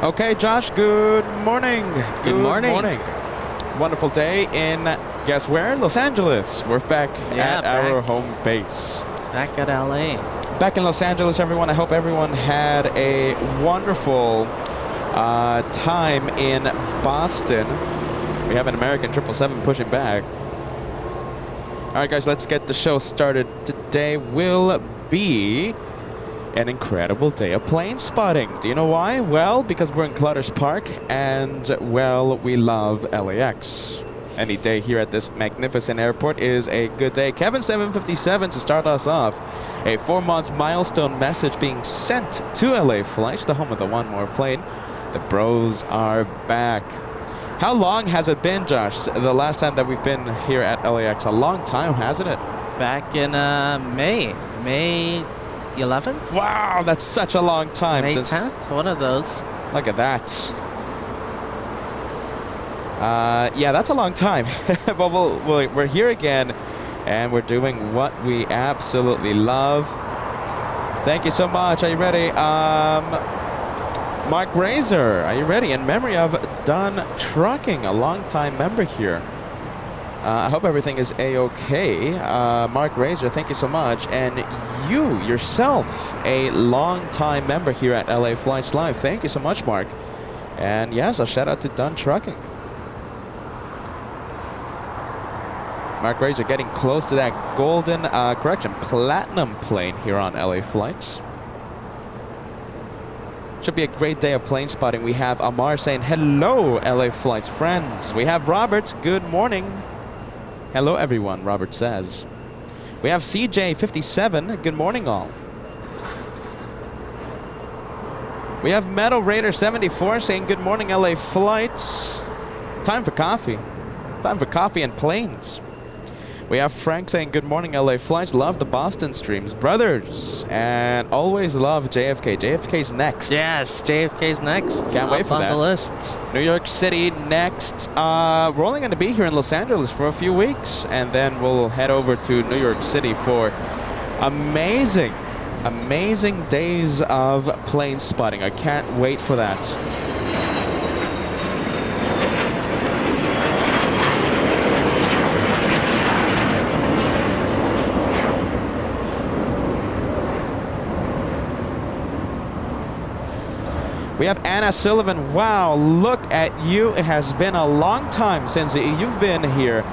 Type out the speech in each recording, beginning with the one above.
Okay, Josh, good morning. Good morning. Wonderful day in, guess where? Los Angeles. We're back at our home base. Back at LA. Back in Los Angeles, everyone. I hope everyone had a wonderful time in Boston. We have an American 777 pushing back. All right, guys, let's get the show started. Today will be an incredible day of plane spotting. Do you know why? Well, because we're in Clutters Park, and, well, we love LAX. Any day here at this magnificent airport is a good day. Kevin 757 to start us off. A 4-month milestone message being sent to LA Flights, the home of the One More plane. The bros are back. How long has it been, Josh, the last time that we've been here at LAX? A long time, hasn't it? Back in May 11th? Wow, that's such a long time. May 10th? One of those. Look at that. Yeah, that's a long time. But we're here again, and we're doing what we absolutely love. Thank you so much. Are you ready? Mark Razor, are you ready? In memory of Don Trucking, a long-time member here. I hope everything is A-okay. Mark Razor, thank you so much. And you, yourself, a long-time member here at LA Flights Live. Thank you so much, Mark. And yes, a shout-out to Don Trucking. Mark Razor getting close to that golden, platinum plane here on LA Flights. Should be a great day of plane spotting. We have Amar saying, hello, LA Flights friends. We have Robert, good morning. Hello, everyone, Robert says. We have CJ57, good morning, all. We have Metal Raider 74 saying, good morning, LA Flights. Time for coffee. Time for coffee and planes. We have Frank saying, good morning, LA Flights. Love the Boston streams. Brothers. And always love JFK. JFK's next. Yes, JFK's next. Can't wait for that. On the list. New York City next. We're only going to be here in Los Angeles for a few weeks. And then we'll head over to New York City for amazing, amazing days of plane spotting. I can't wait for that. We have Anna Sullivan. Wow, look at you. It has been a long time since you've been here.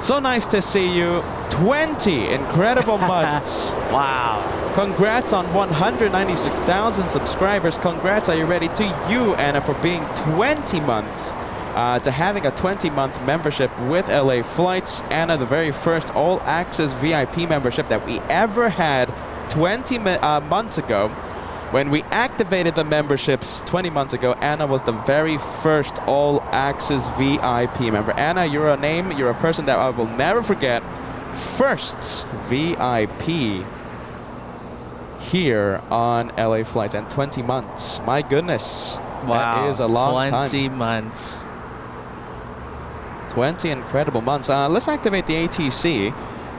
So nice to see you. 20 incredible months. Wow. Congrats on 196,000 subscribers. Congrats, are you ready, to you, Anna, for being 20 months. To having a 20-month membership with LA Flights. Anna, the very first all-access VIP membership that we ever had 20 months ago. When we activated the memberships 20 months ago, Anna was the very first all-access VIP member. Anna, you're a name, you're a person that I will never forget. First VIP here on LA Flights, and 20 months. My goodness. Wow. That is a long time. 20 months. 20 incredible months. Let's activate the ATC.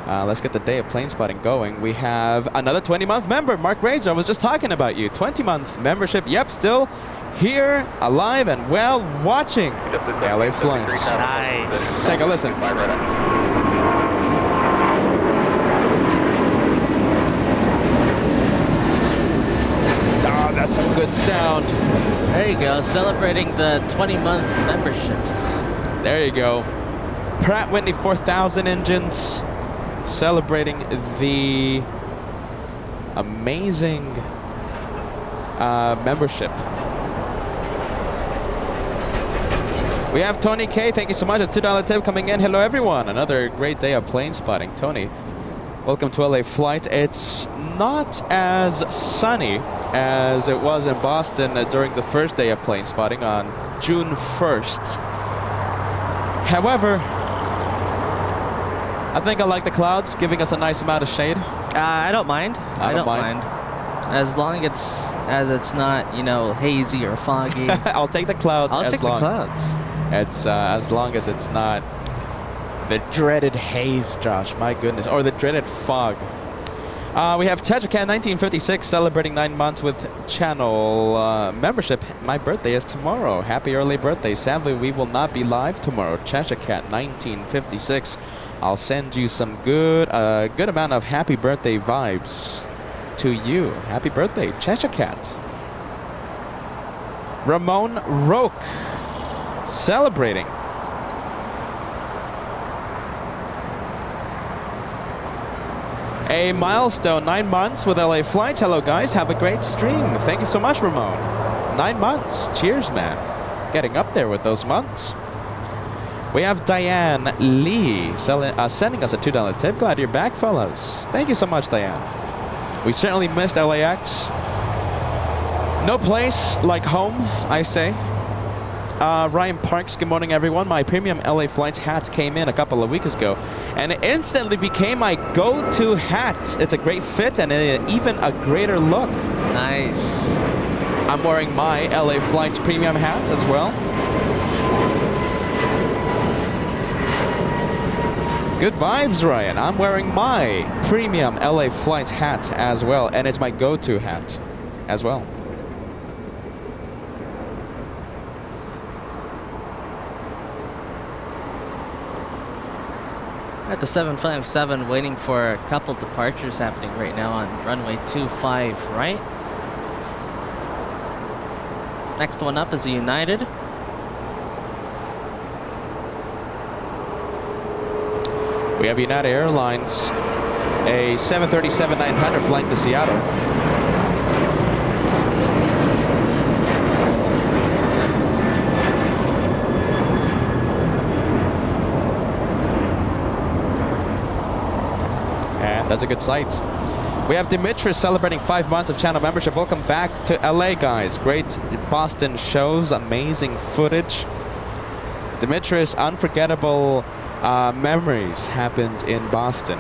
Let's get the day of plane spotting going. We have another 20-month member, Mark Razor. I was just talking about you. 20-month membership. Yep, still here, alive and well, watching LA Flights. Nice. Take a listen. Oh, that's some good sound. There you go, celebrating the 20-month memberships. There you go. Pratt Whitney 4000 engines. Celebrating the amazing membership. We have Tony K. Thank you so much. A $2 tip coming in. Hello, everyone. Another great day of plane spotting. Tony, welcome to LA Flight. It's not as sunny as it was in Boston during the first day of plane spotting on June 1st. However, I think I like the clouds, giving us a nice amount of shade. I don't mind. I don't mind. As long as it's not, you know, hazy or foggy. I'll take the clouds. I'll take the clouds. It's as long as it's not the dreaded haze, Josh. My goodness, or the dreaded fog. We have CheshireCat 1956 celebrating 9 months with channel membership. My birthday is tomorrow. Happy early birthday. Sadly, we will not be live tomorrow. CheshireCat 1956. I'll send you some good amount of happy birthday vibes to you. Happy birthday, CheshireCat. Ramon Roque celebrating. A milestone, 9 months with LA Flights. Hello guys, have a great stream. Thank you so much, Ramon. 9 months, cheers man. Getting up there with those months. We have Diane Lee sending us a $2 tip. Glad you're back, fellas. Thank you so much, Diane. We certainly missed LAX. No place like home, I say. Ryan Parks, good morning everyone. My premium LA Flights hat came in a couple of weeks ago and it instantly became my go-to hat. It's a great fit and even a greater look. Nice. I'm wearing my LA Flights premium hat as well. Good vibes, Ryan. I'm wearing my premium LA Flights hat as well, and it's my go-to hat as well. At the 757, waiting for a couple departures happening right now on runway 25, right? Next one up is United. We have United Airlines, a 737-900 flying to Seattle. That's a good sight. We have Dimitris celebrating 5 months of channel membership. Welcome back to LA, guys. Great Boston shows, amazing footage. Dimitris, unforgettable memories happened in Boston.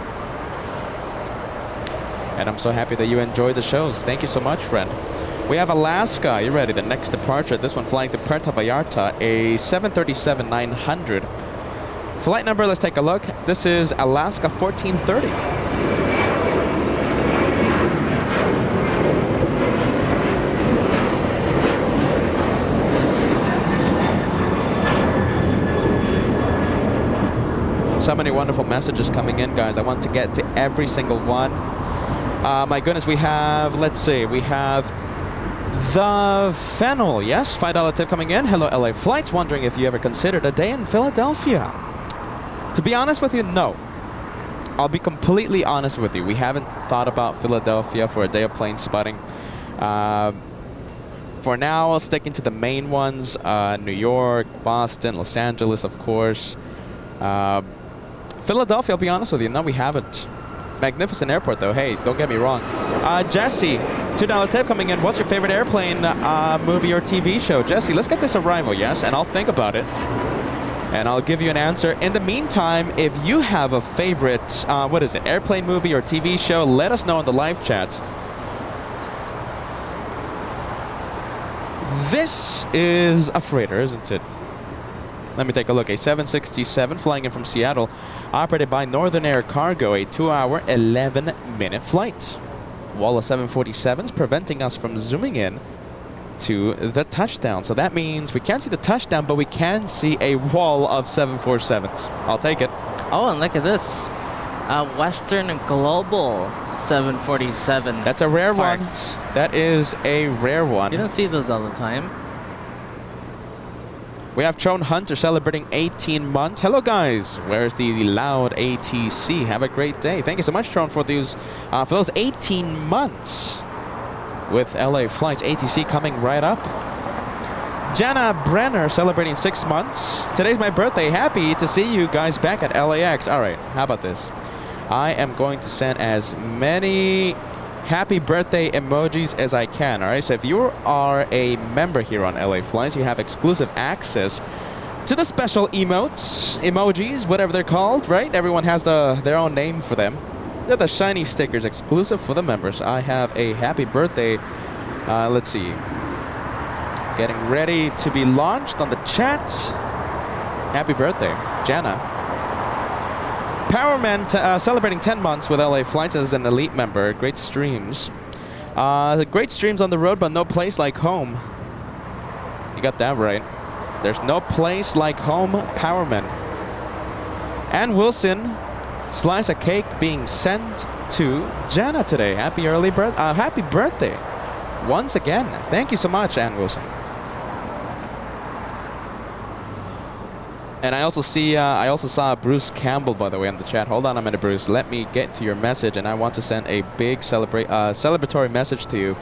And I'm so happy that you enjoyed the shows. Thank you so much, friend. We have Alaska. You ready? The next departure. This one flying to Puerto Vallarta, a 737-900. Flight number, let's take a look. This is Alaska 1430. So many wonderful messages coming in, guys. I want to get to every single one. My goodness, we have, let's see, we have the Fennel. Yes, $5 tip coming in. Hello, LA Flights. Wondering if you ever considered a day in Philadelphia. To be honest with you, no. I'll be completely honest with you. We haven't thought about Philadelphia for a day of plane spotting. For now, sticking to the main ones, New York, Boston, Los Angeles, of course. Philadelphia, I'll be honest with you, no, we haven't. Magnificent airport, though. Hey, don't get me wrong. Jesse, $2 tip coming in. What's your favorite airplane movie or TV show? Jesse, let's get this arrival, yes? And I'll think about it. And I'll give you an answer. In the meantime, if you have a favorite, what is it, airplane movie or TV show, let us know in the live chat. This is a freighter, isn't it? Let me take a look. A 767 flying in from Seattle, operated by Northern Air Cargo, a 2-hour, 11-minute flight. Wall of 747s preventing us from zooming in to the touchdown. So that means we can't see the touchdown, but we can see a wall of 747s. I'll take it. Oh, and look at this. Western Global 747. That's a rare parked. one. That is a rare one. You don't see those all the time. We have Tron Hunter celebrating 18 months. Hello, guys. Where's the loud ATC? Have a great day. Thank you so much, Tron, for those 18 months with LA Flights. ATC coming right up. Jana Brenner celebrating 6 months. Today's my birthday. Happy to see you guys back at LAX. All right, how about this? I am going to send as many happy birthday emojis as I can. All right, so if you are a member here on LA Flights, you have exclusive access to the special emotes, emojis, whatever they're called, right? Everyone has their own name for them. They're the shiny stickers exclusive for the members. I have a happy birthday, let's see, getting ready to be launched on the chat. Happy birthday, Jana. Powerman celebrating 10 months with LA Flights as an elite member. Great streams. Great streams on the road, but no place like home. You got that right. There's no place like home, Powerman. And Wilson, slice of cake being sent to Jana today. Happy happy birthday. Once again. Thank you so much, Ann Wilson. And I also saw Bruce Campbell, by the way, in the chat. Hold on a minute, Bruce. Let me get to your message, and I want to send a big celebratory message to you.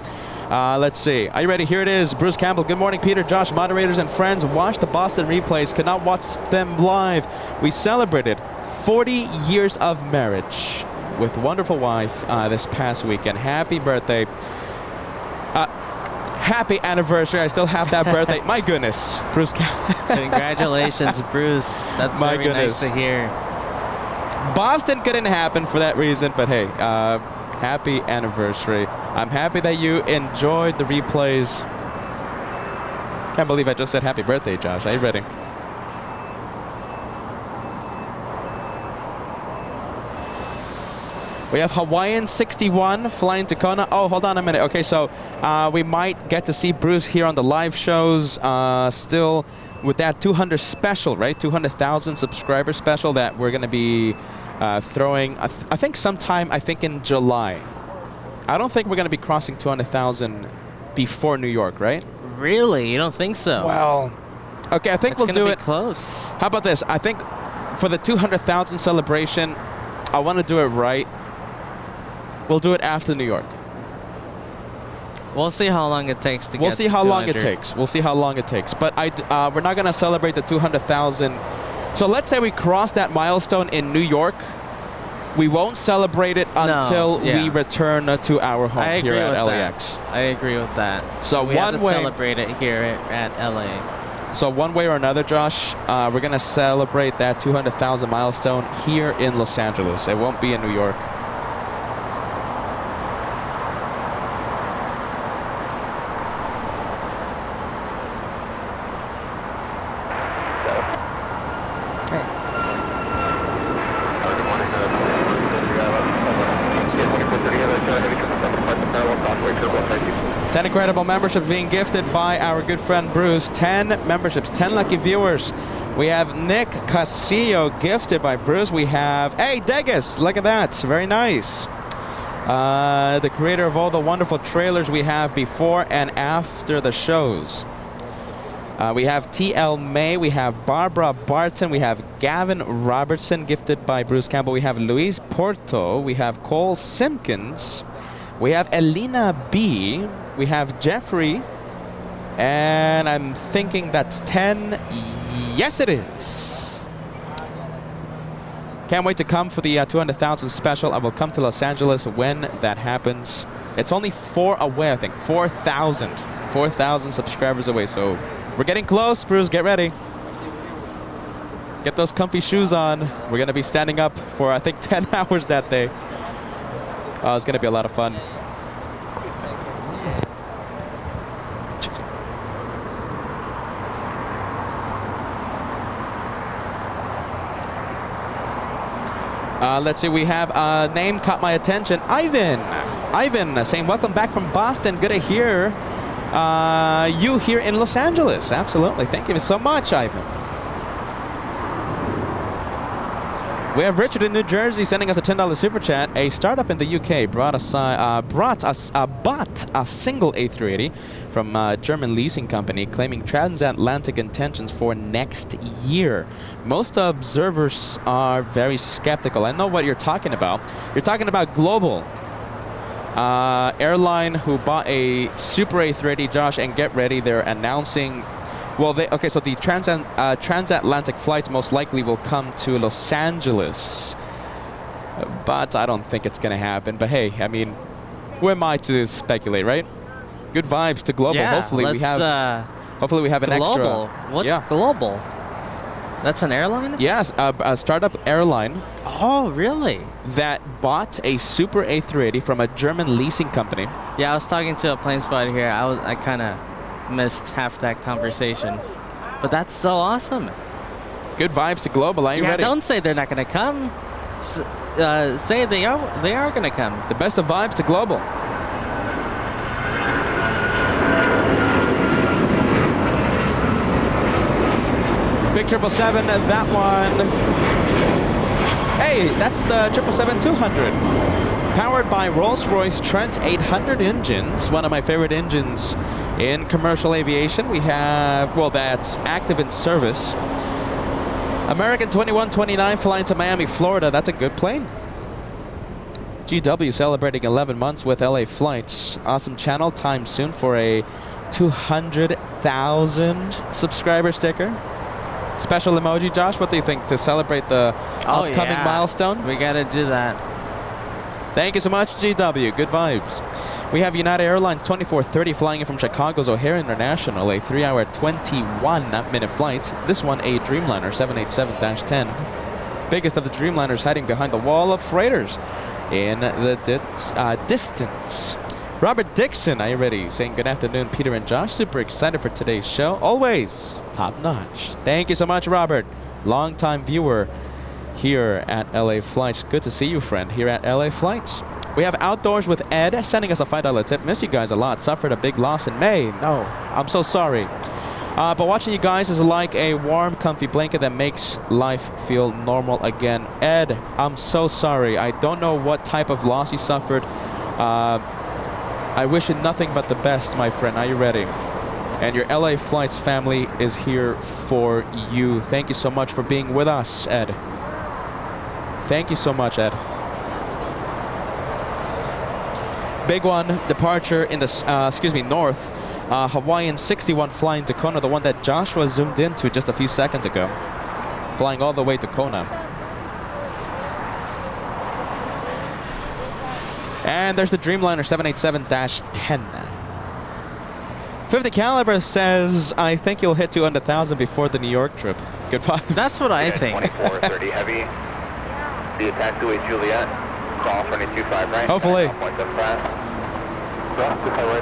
Let's see. Are you ready? Here it is. Bruce Campbell. Good morning, Peter, Josh, moderators, and friends. Watch the Boston replays. Could not watch them live. We celebrated 40 years of marriage with wonderful wife this past weekend. Happy birthday. Happy anniversary. I still have that birthday. My goodness. Bruce. Congratulations, Bruce. That's very nice to hear. Boston couldn't happen for that reason, but hey, happy anniversary. I'm happy that you enjoyed the replays. Can't believe I just said happy birthday, Josh. Are you ready? We have Hawaiian 61 flying to Kona. Oh, hold on a minute. Okay, so we might get to see Bruce here on the live shows still with that 200 special, right? 200,000 subscriber special that we're going to be throwing, I think sometime, in July. I don't think we're going to be crossing 200,000 before New York, right? Really? You don't think so? Well, okay, I think we'll do it. Close. How about this? I think for the 200,000 celebration, I want to do it right. We'll do it after New York. We'll see how long it takes to get to 200. We'll see how long it takes. We'll see how long it takes. But we're not going to celebrate the 200,000. So let's say we cross that milestone in New York. We won't celebrate it until we return to our home here at LAX. I agree with that. So we have to celebrate it here at LA. So one way or another, Josh, we're going to celebrate that 200,000 milestone here in Los Angeles. It won't be in New York. Incredible memberships being gifted by our good friend Bruce. 10 memberships, 10 lucky viewers. We have Nick Castillo gifted by Bruce. We have, hey, Degas, look at that, very nice. The creator of all the wonderful trailers we have before and after the shows. We have TL May, we have Barbara Barton, we have Gavin Robertson gifted by Bruce Campbell. We have Luis Porto, we have Cole Simpkins, we have Elena B, we have Jeffrey, and I'm thinking that's 10. Yes, it is. Can't wait to come for the 200,000 special. I will come to Los Angeles when that happens. It's only 4 away, I think. 4,000 subscribers away. So we're getting close, Bruce. Get ready. Get those comfy shoes on. We're going to be standing up for, I think, 10 hours that day. Oh, it's going to be a lot of fun. Let's see, we have a name caught my attention. Ivan saying, welcome back from Boston. Good to hear you here in Los Angeles. Absolutely. Thank you so much, Ivan. We have Richard in New Jersey sending us a $10 super chat. A startup in the UK bought a single A380 from a German leasing company, claiming transatlantic intentions for next year. Most observers are very skeptical. I know what you're talking about. You're talking about Global, airline who bought a Super A380, Josh, and get ready, they're announcing. Well, so the transatlantic flights most likely will come to Los Angeles, but I don't think it's going to happen. But hey, I mean, who am I to speculate, right? Good vibes to Global. Yeah, hopefully we have an Global. extra. What's Global? That's an airline? Yes, a startup airline. Oh, really? That bought a Super A380 from a German leasing company. Yeah, I was talking to a plane spotter here. I kind of missed half that conversation, but that's so awesome. Good vibes to Global. Are you ready? Don't say they're not going to come. say they are gonna come. The best of vibes to global. Big 777, that one. Hey, that's the 777-200. Powered by Rolls-Royce Trent 800 engines, one of my favorite engines in commercial aviation. We have, well, that's active in service. American 2129 flying to Miami, Florida. That's a good plane. GW celebrating 11 months with LA Flights. Awesome channel. Time soon for a 200,000 subscriber sticker. Special emoji, Josh. What do you think to celebrate the upcoming milestone? We gotta do that. Thank you so much, GW. Good vibes. We have United Airlines 2430 flying in from Chicago's O'Hare International, a 3-hour, 21-minute flight. This one a Dreamliner 787-10. Biggest of the Dreamliners hiding behind the wall of freighters in the distance. Robert Dixon, are you ready? Saying good afternoon, Peter and Josh. Super excited for today's show. Always top notch. Thank you so much, Robert. Long-time viewer here at LA Flights. Good to see you, friend, here at LA Flights. We have Outdoors with Ed sending us a $5 tip. Miss you guys a lot. Suffered a big loss in May. No, I'm so sorry. But watching you guys is like a warm, comfy blanket that makes life feel normal again. Ed, I'm so sorry. I don't know what type of loss you suffered. I wish you nothing but the best, my friend. Are you ready? And your LA Flights family is here for you. Thank you so much for being with us, Ed. Thank you so much, Ed. Big one, departure in the, north. Hawaiian 61 flying to Kona, the one that Joshua zoomed into just a few seconds ago. Flying all the way to Kona. And there's the Dreamliner 787-10. 50 Caliber says, I think you'll hit 200,000 before the New York trip. Good vibes. That's what I think. 2430 heavy. Be attacked to Juliet. Call for 25 right. Hopefully. Right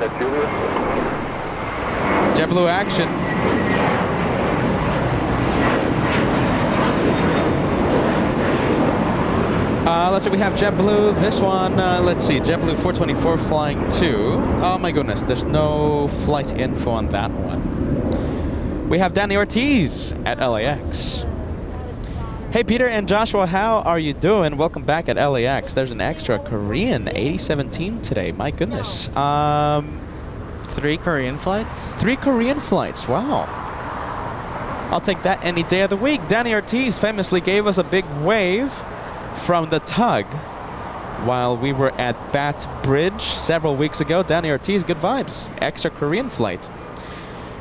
at Juliet. JetBlue action. Let's see, we have JetBlue. This one, let's see, JetBlue 424 flying to. Oh my goodness, there's no flight info on that one. We have Danny Ortiz at LAX. Hey Peter and Joshua, how are you doing? Welcome back at LAX. There's an extra Korean 8017 today. My goodness. 3 Korean flights? 3 Korean flights. Wow. I'll take that any day of the week. Danny Ortiz famously gave us a big wave from the tug while we were at Bat Bridge several weeks ago. Danny Ortiz, good vibes. Extra Korean flight.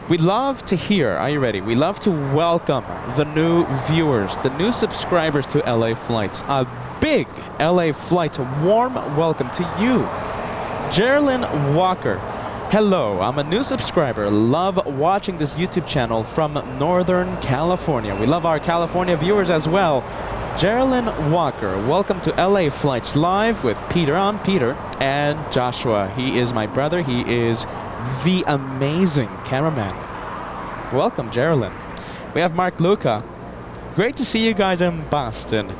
We love to hear, are you ready? We love to welcome the new viewers, the new subscribers to LA Flights. A big LA Flight warm welcome to you. Geraldine Walker. Hello, I'm a new subscriber. Love watching this YouTube channel from Northern California. We love our California viewers as well. Geraldine Walker, welcome to LA Flights Live with Peter. I'm Peter and Joshua. He is my brother. He is the amazing cameraman. Welcome, Geraldine. We have Mark Luca. Great to see you guys in Boston.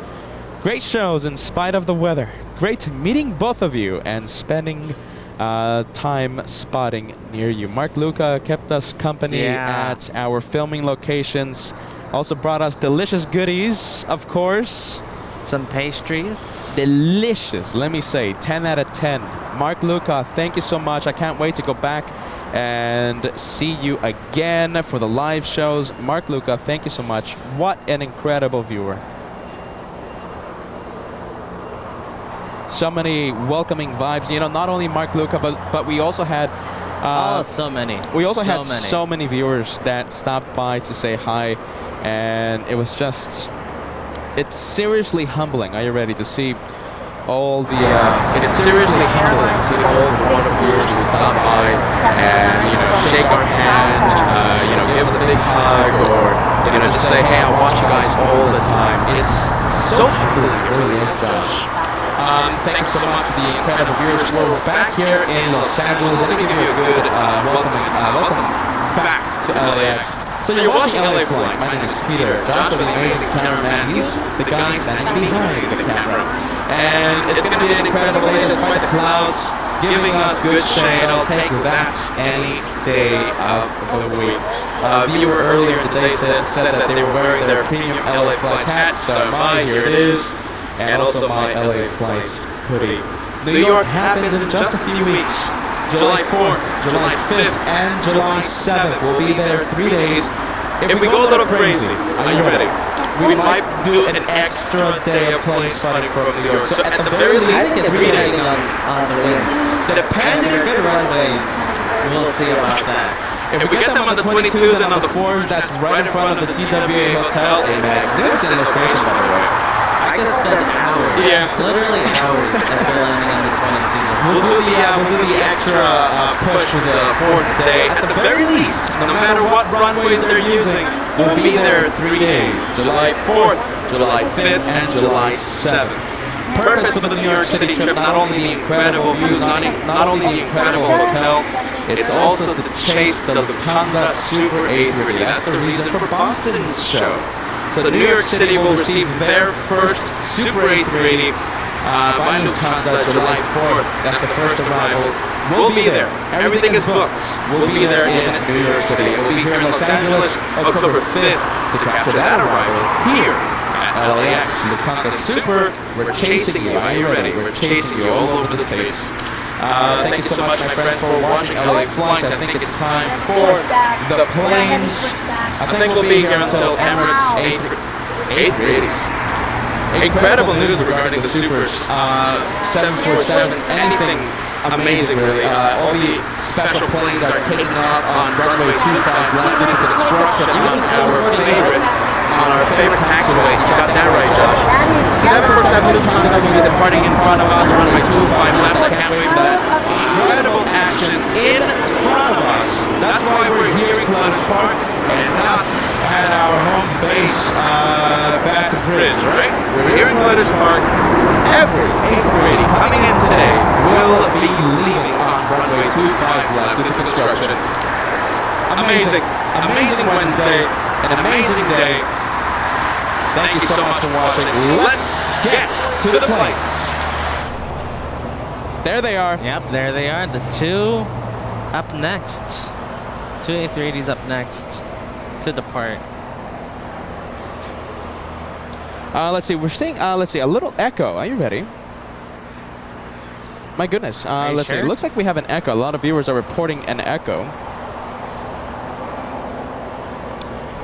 Great shows in spite of the weather. Great meeting both of you and spending time spotting near you. Mark Luca kept us company at our filming locations. Also brought us delicious goodies, of course. Some pastries. Delicious, let me say, 10 out of 10. Mark Luca, thank you so much. I can't wait to go back and see you again for the live shows. Mark Luca, thank you so much. What an incredible viewer. So many welcoming vibes. You know, not only Mark Luca, but we also had so many. We also had so many viewers that stopped by to say hi, and it was just, it's seriously humbling. Are you ready to see all the, it's seriously humbling to see all the wonderful viewers who stop by and, you know, shake our hand, you know, give us a big hug, or, you know, just say, hey, I watch you guys all the time. It's so humbling, it really is, Josh. Thanks so much for the incredible viewers. We're back here in Los Angeles. Let me give you a good welcome back to LAX. So you're watching LA Flying. My name is Peter. Joshua, the amazing cameraman, he's the guy standing behind the camera. And it's going to be an incredible day despite the clouds giving us good shade. I'll take that any day of the week. A viewer earlier today said that they were wearing their premium LA Flights hat, so here it is, and also my LA Flights hoodie. New York happens in just a few weeks. July 4th, July 5th, and July 7th. We'll be there 3 days. If we go a little crazy, are you ready? We might do an extra day of plane spotting from New York. So at the very least, I think it's 3 days on the wings. Depending They're good runways. We'll see about that. If we get them on the 22s and on the 4s, that's right in front of the TWA Hotel. A magnificent location, by the way. I just spent hours. Yeah. Literally hours after landing on the 22. We'll do the extra push for the 4th day. At the very least, no matter what runways they're using, we'll be there 3 days. July 4th, July 5th, and July 7th. Purpose for the New York City trip, not only the incredible views, not only the incredible hotel, it's also to chase the Lufthansa Super A380. That's the reason for Boston's show. So New York City will receive their first Super A380 by Lufthansa July 4th. That's the first arrival. We'll be there. Everything is booked. We'll be there in New York City. We'll be here in Los Angeles October 5th to capture that arrival here at LAX. Lufthansa Super, we're chasing you. Are you ready? We're chasing you all over the States. Thank you so much, my friends, for watching LA Flights. I think it's time for the planes. I think we'll be here until Emirates A380s. Incredible news regarding the Supers, 747s, anything amazing really. All the special planes are taking off on runway 25 left due to construction on our favorite taxiway. You got that right, Josh. 747 Lufthansa will be departing in front of us, runway 25 left. I can't wait for that. Incredible action in front of us. That's why we're here in Columbus Park and not at our home base back to Bridge, right? We're here in Columbus Park. Every A380 coming in today will be leaving on runway 25 left due to construction. Amazing, amazing Wednesday, an amazing day. Thank you so much for watching. Let's get to the planes. There they are. Yep, there they are. The two up next. Two A380s up next to depart. Let's see. We're seeing. Let's see. A little echo. Are you ready? My goodness. Let's see. It looks like we have an echo. A lot of viewers are reporting an echo.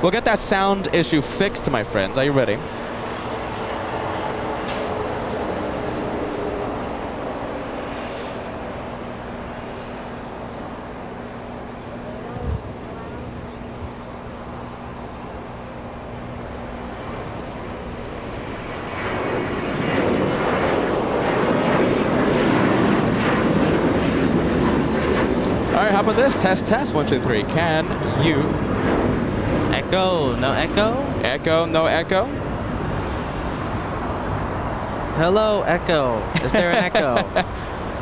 We'll get that sound issue fixed, my friends. Are you ready? All right, how about this? Test, test. 1, 2, 3. Can you... Echo, no echo? Echo, no echo? Hello, echo. Is there an echo?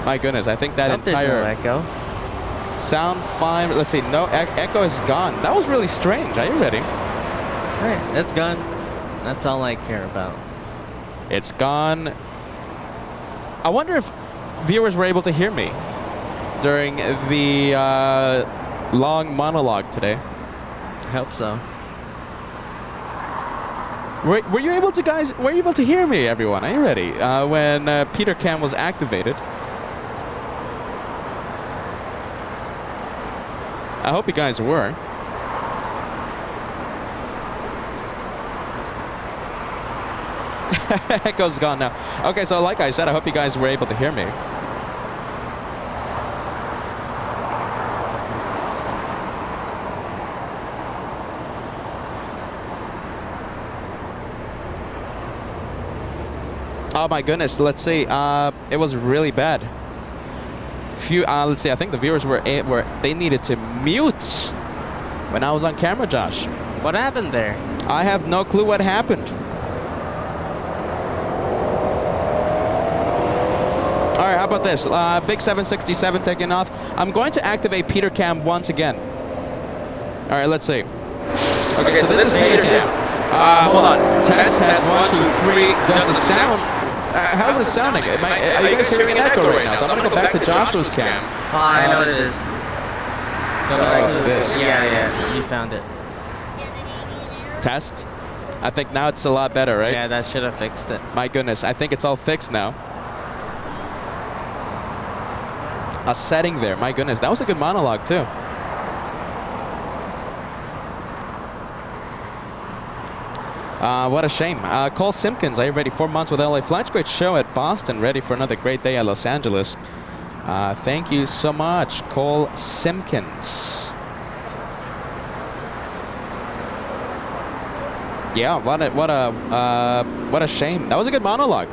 My goodness, I think that entire... There's no echo. Sound fine. Let's see. No, echo is gone. That was really strange. Are you ready? All right, it's gone. That's all I care about. It's gone. I wonder if viewers were able to hear me during the long monologue today. I hope so. Were you able to, guys? Were you able to hear me, everyone? Are you ready? When Peter Cam was activated. I hope you guys were. Echo's gone now. Okay, so like I said, I hope you guys were able to hear me. Oh my goodness, let's see. It was really bad. Let's see, I think the viewers they needed to mute when I was on camera, Josh. What happened there? I have no clue what happened. All right, how about this? Big 767 taking off. I'm going to activate Peter Cam once again. All right, let's see. Okay, so this is Peter now. Hold on. Test, 1, 2, 3. Does the sound... how's it sounding? Are you guys hearing an echo right now? So I'm going to go back to Joshua's cam. Oh, I know what it is. What's this? Yeah, you found it. Test. I think now it's a lot better, right? Yeah, that should have fixed it. My goodness, I think it's all fixed now. A setting there, my goodness. That was a good monologue, too. What a shame. Cole Simpkins, are you ready? 4 months with LA Flights. Great show at Boston. Ready for another great day at Los Angeles. Thank you so much, Cole Simpkins. Yeah, what a shame. That was a good monologue.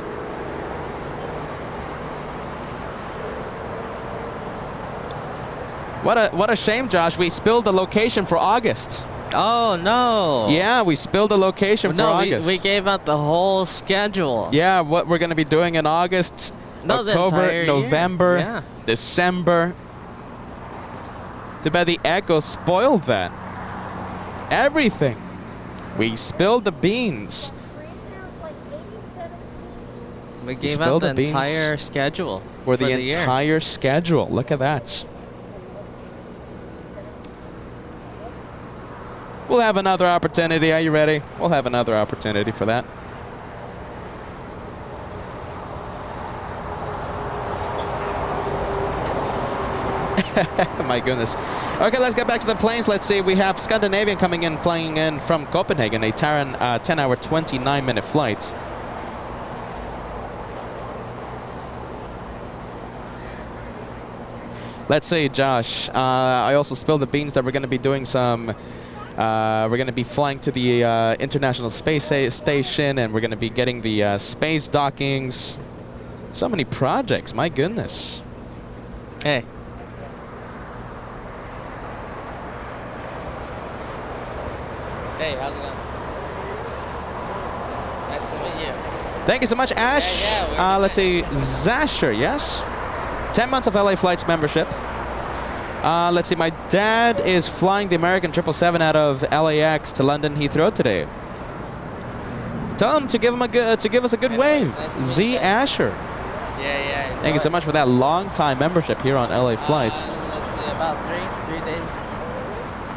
What a shame, Josh. We spilled the location for August. Oh, no. Yeah, we spilled the location for August. We gave out the whole schedule. Yeah, what we're going to be doing in August, October, November, December. Too bad the echo spoiled that. Everything. We spilled the beans. We gave out the entire schedule. For the entire schedule. Look at that. We'll have another opportunity. Are you ready? We'll have another opportunity for that. My goodness. Okay, let's get back to the planes. Let's see. We have Scandinavian coming in, flying in from Copenhagen, a 10-hour, 29-minute flight. Let's see, Josh. I also spilled the beans that we're going to be doing some... we're going to be flying to the International Space Station, and we're going to be getting the space dockings. So many projects, my goodness. Hey. Hey, how's it going? Nice to meet you. Thank you so much, Ash. Yeah, let's see, Zasher, yes? 10 months of LA Flights membership. Let's see, my dad is flying the American 777 out of LAX to London Heathrow today. Tell him to give him us a good wave. Nice Z Asher. Yeah. Thank you so much for that long time membership here on LA Flights. Let's see, about three days.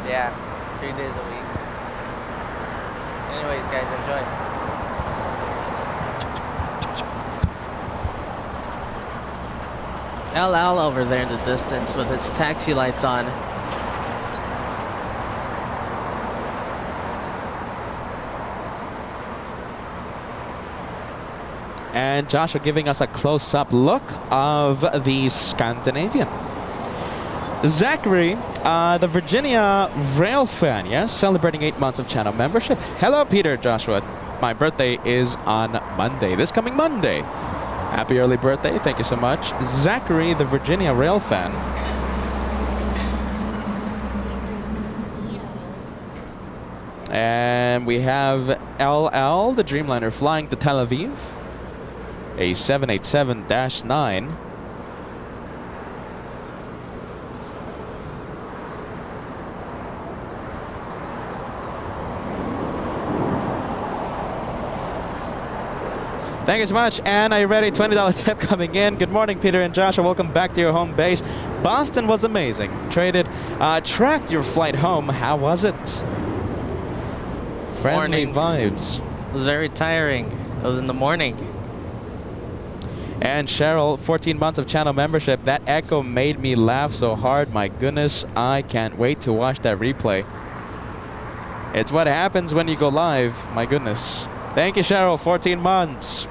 Yeah, 3 days a week. Anyways, guys, enjoy. LL over there in the distance with its taxi lights on. And Joshua giving us a close-up look of the Scandinavian. Zachary, the Virginia Rail fan, yes, celebrating 8 months of channel membership. Hello, Peter, Joshua. My birthday is on Monday, this coming Monday. Happy early birthday. Thank you so much. Zachary, the Virginia Rail fan. And we have LL, the Dreamliner, flying to Tel Aviv. A 787-9. Thank you so much. And are you ready? $20 tip coming in. Good morning, Peter and Joshua. Welcome back to your home base. Boston was amazing. Tracked your flight home. How was it? Friendly vibes. It was very tiring. It was in the morning. And Cheryl, 14 months of channel membership. That echo made me laugh so hard. My goodness, I can't wait to watch that replay. It's what happens when you go live. My goodness. Thank you, Cheryl, 14 months.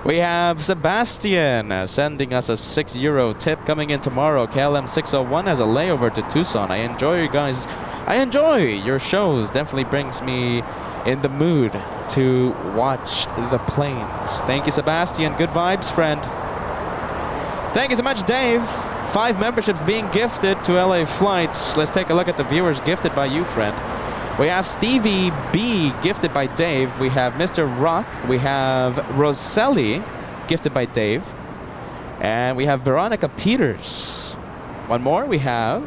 We have Sebastian sending us a €6 tip coming in tomorrow. KLM 601 has a layover to Tucson. I enjoy you guys. I enjoy your shows. Definitely brings me in the mood to watch the planes. Thank you, Sebastian. Good vibes, friend. Thank you so much, Dave. 5 memberships being gifted to LA Flights. Let's take a look at the viewers gifted by you, friend. We have Stevie B, gifted by Dave. We have Mr. Rock. We have Roselli, gifted by Dave. And we have Veronica Peters. One more, we have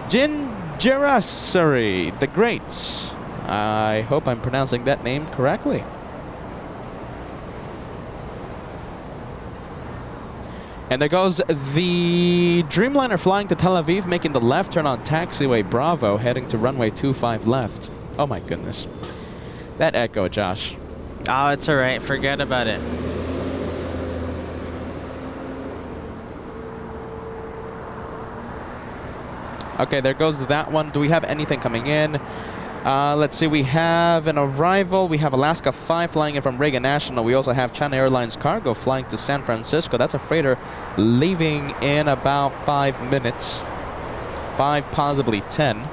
Jin Gerasuri the Great. I hope I'm pronouncing that name correctly. And there goes the Dreamliner flying to Tel Aviv, making the left turn on taxiway Bravo, heading to runway 25 left. Oh my goodness. That echo, Josh. Oh, it's all right. Forget about it. Okay, there goes that one. Do we have anything coming in? Let's see, we have an arrival. We have Alaska 5 flying in from Reagan National. We also have China Airlines Cargo flying to San Francisco. That's a freighter leaving in about 5 minutes. 5, possibly 10.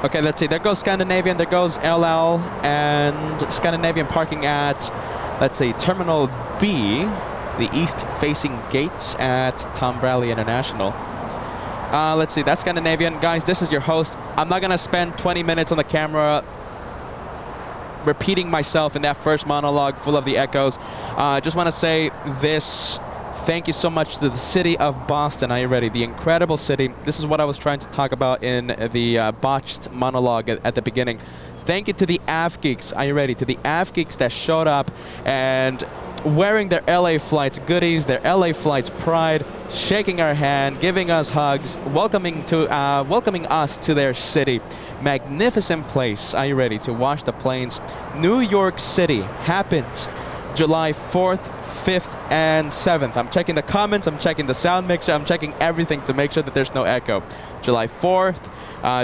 Okay, let's see. There goes Scandinavian, there goes LL, and Scandinavian parking at, let's see, Terminal B, the east-facing gates at Tom Bradley International. Let's see, that's Scandinavian. Guys, this is your host. I'm not going to spend 20 minutes on the camera repeating myself in that first monologue full of the echoes. I just want to say this. Thank you so much to the city of Boston. Are you ready? The incredible city. This is what I was trying to talk about in the botched monologue at the beginning. Thank you to the AV Geeks. Are you ready? To the AV Geeks that showed up and wearing their LA Flights goodies, their LA Flights pride, shaking our hand, giving us hugs, welcoming us to their city. Magnificent place. Are you ready to watch the planes? New York City happens July 4th, 5th, and 7th. I'm checking the comments, I'm checking the sound mixer, I'm checking everything to make sure that there's no echo. July 4th,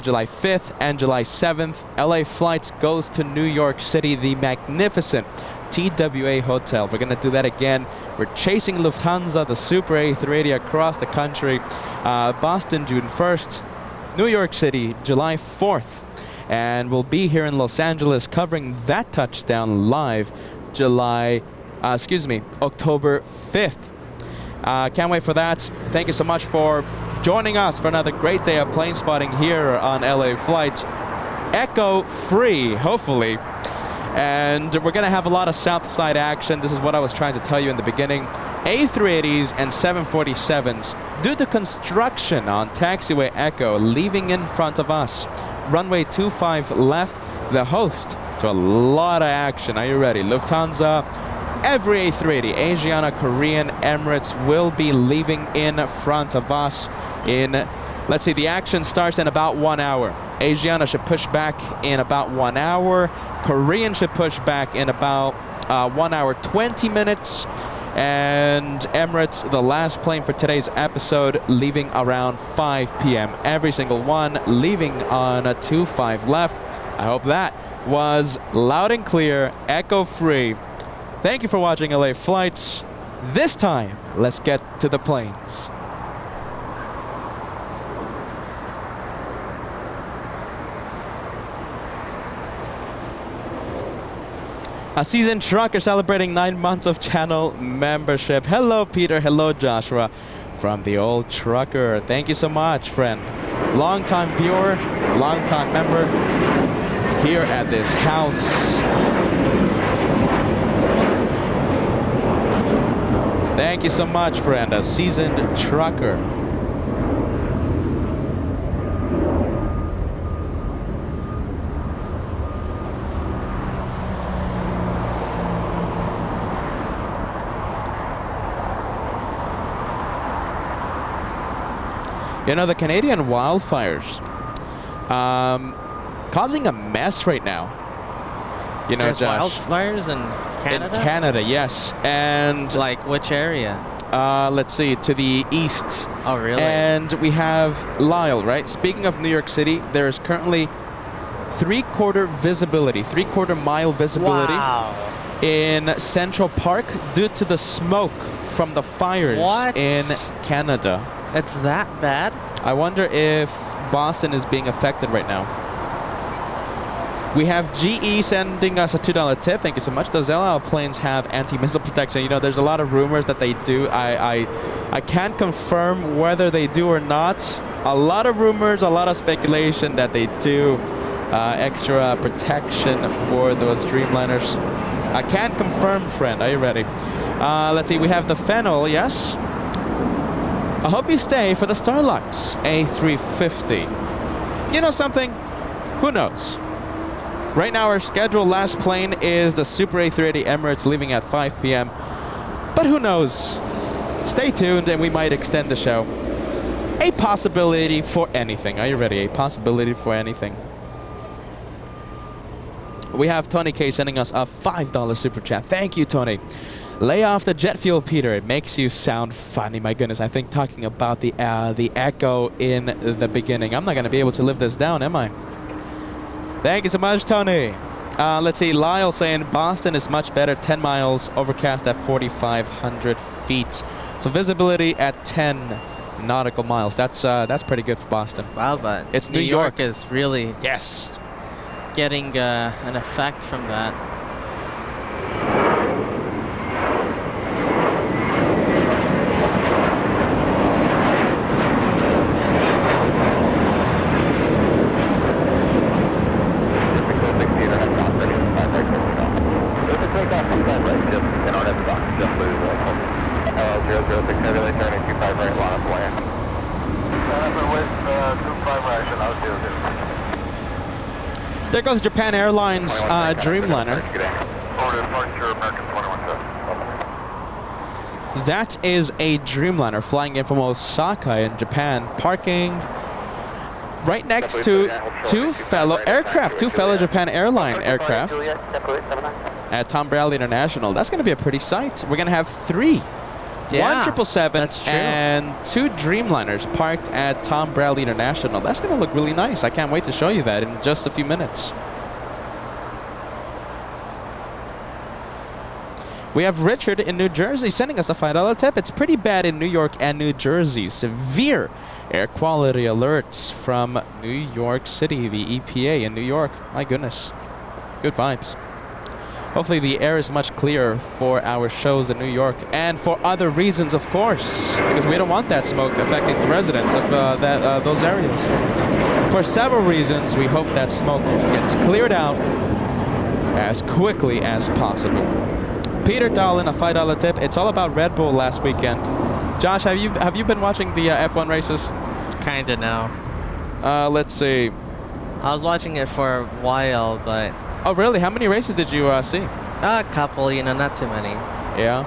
July 5th, and July 7th, LA Flights goes to New York City, the magnificent TWA Hotel. We're gonna do that again. We're chasing Lufthansa, the Super A380 across the country. Boston, June 1st, New York City, July 4th. And we'll be here in Los Angeles covering that touchdown live October 5th. Can't wait for that. Thank you so much for joining us for another great day of plane spotting here on LA Flights. Echo free, hopefully. And we're going to have a lot of south side action. This is what I was trying to tell you in the beginning. A380s and 747s, due to construction on taxiway Echo, leaving in front of us. Runway 25 left, the host to a lot of action. Are you ready? Lufthansa, every A380, Asiana, Korean, Emirates will be leaving in front of us in, let's see, the action starts in about 1 hour. Asiana should push back in about 1 hour. Korean should push back in about 1 hour, 20 minutes. And Emirates, the last plane for today's episode, leaving around 5 p.m. Every single one leaving on a 25 left. I hope that was loud and clear, echo free. Thank you for watching LA Flights. This time, let's get to the planes. A seasoned trucker celebrating 9 months of channel membership. Hello, Peter. Hello, Joshua. From the old trucker. Thank you so much, friend. Long-time viewer, long-time member here at this house. Thank you so much, friend. A seasoned trucker. You know, the Canadian wildfires causing a mess right now. You know, there's Josh, wildfires in Canada? In Canada, yes. And like which area? Let's see, to the east. Oh, really? And we have Lyle, right? Speaking of New York City, there is currently 3/4 visibility, 3/4 mile visibility. Wow. In Central Park due to the smoke from the fires in Canada. It's that bad? I wonder if Boston is being affected right now. We have GE sending us a $2 tip. Thank you so much. Does El Al planes have anti-missile protection? You know, there's a lot of rumors that they do. I can't confirm whether they do or not. A lot of rumors, a lot of speculation that they do. extra protection for those Dreamliners. I can't confirm, friend. Are you ready? Let's see. We have the Fennel, yes. I hope you stay for the Starlux A350. You know something? Who knows? Right now, our scheduled last plane is the Super A380 Emirates leaving at 5 p.m. But who knows? Stay tuned and we might extend the show. A possibility for anything. Are you ready? A possibility for anything. We have Tony K sending us a $5 super chat. Thank you, Tony. Lay off the jet fuel, Peter. It makes you sound funny. My goodness, I think talking about the echo in the beginning. I'm not going to be able to live this down, am I? Thank you so much, Tony. Let's see. Lyle saying Boston is much better. 10 miles, overcast at 4,500 feet. So visibility at 10 nautical miles. That's pretty good for Boston. Wow, but it's New York is really getting an effect from that. There goes Japan Airlines Dreamliner. That is a Dreamliner flying in from Osaka in Japan, parking right next to two fellow Japan Airline aircraft at Tom Bradley International. That's going to be a pretty sight. We're going to have 3. Yeah, 1 777 and 2 Dreamliners parked at Tom Bradley International. That's going to look really nice. I can't wait to show you that in just a few minutes. We have Richard in New Jersey sending us a $5 tip. It's pretty bad in New York and New Jersey. Severe air quality alerts from New York City, the EPA in New York. My goodness. Good vibes. Hopefully the air is much clearer for our shows in New York and for other reasons, of course, because we don't want that smoke affecting the residents of those areas. For several reasons, we hope that smoke gets cleared out as quickly as possible. Peter Dahlin, a $5 tip. It's all about Red Bull last weekend. Josh, have you been watching the F1 races? Kinda now. Let's see. I was watching it for a while, but... Oh, really? How many races did you see? A couple, not too many. Yeah.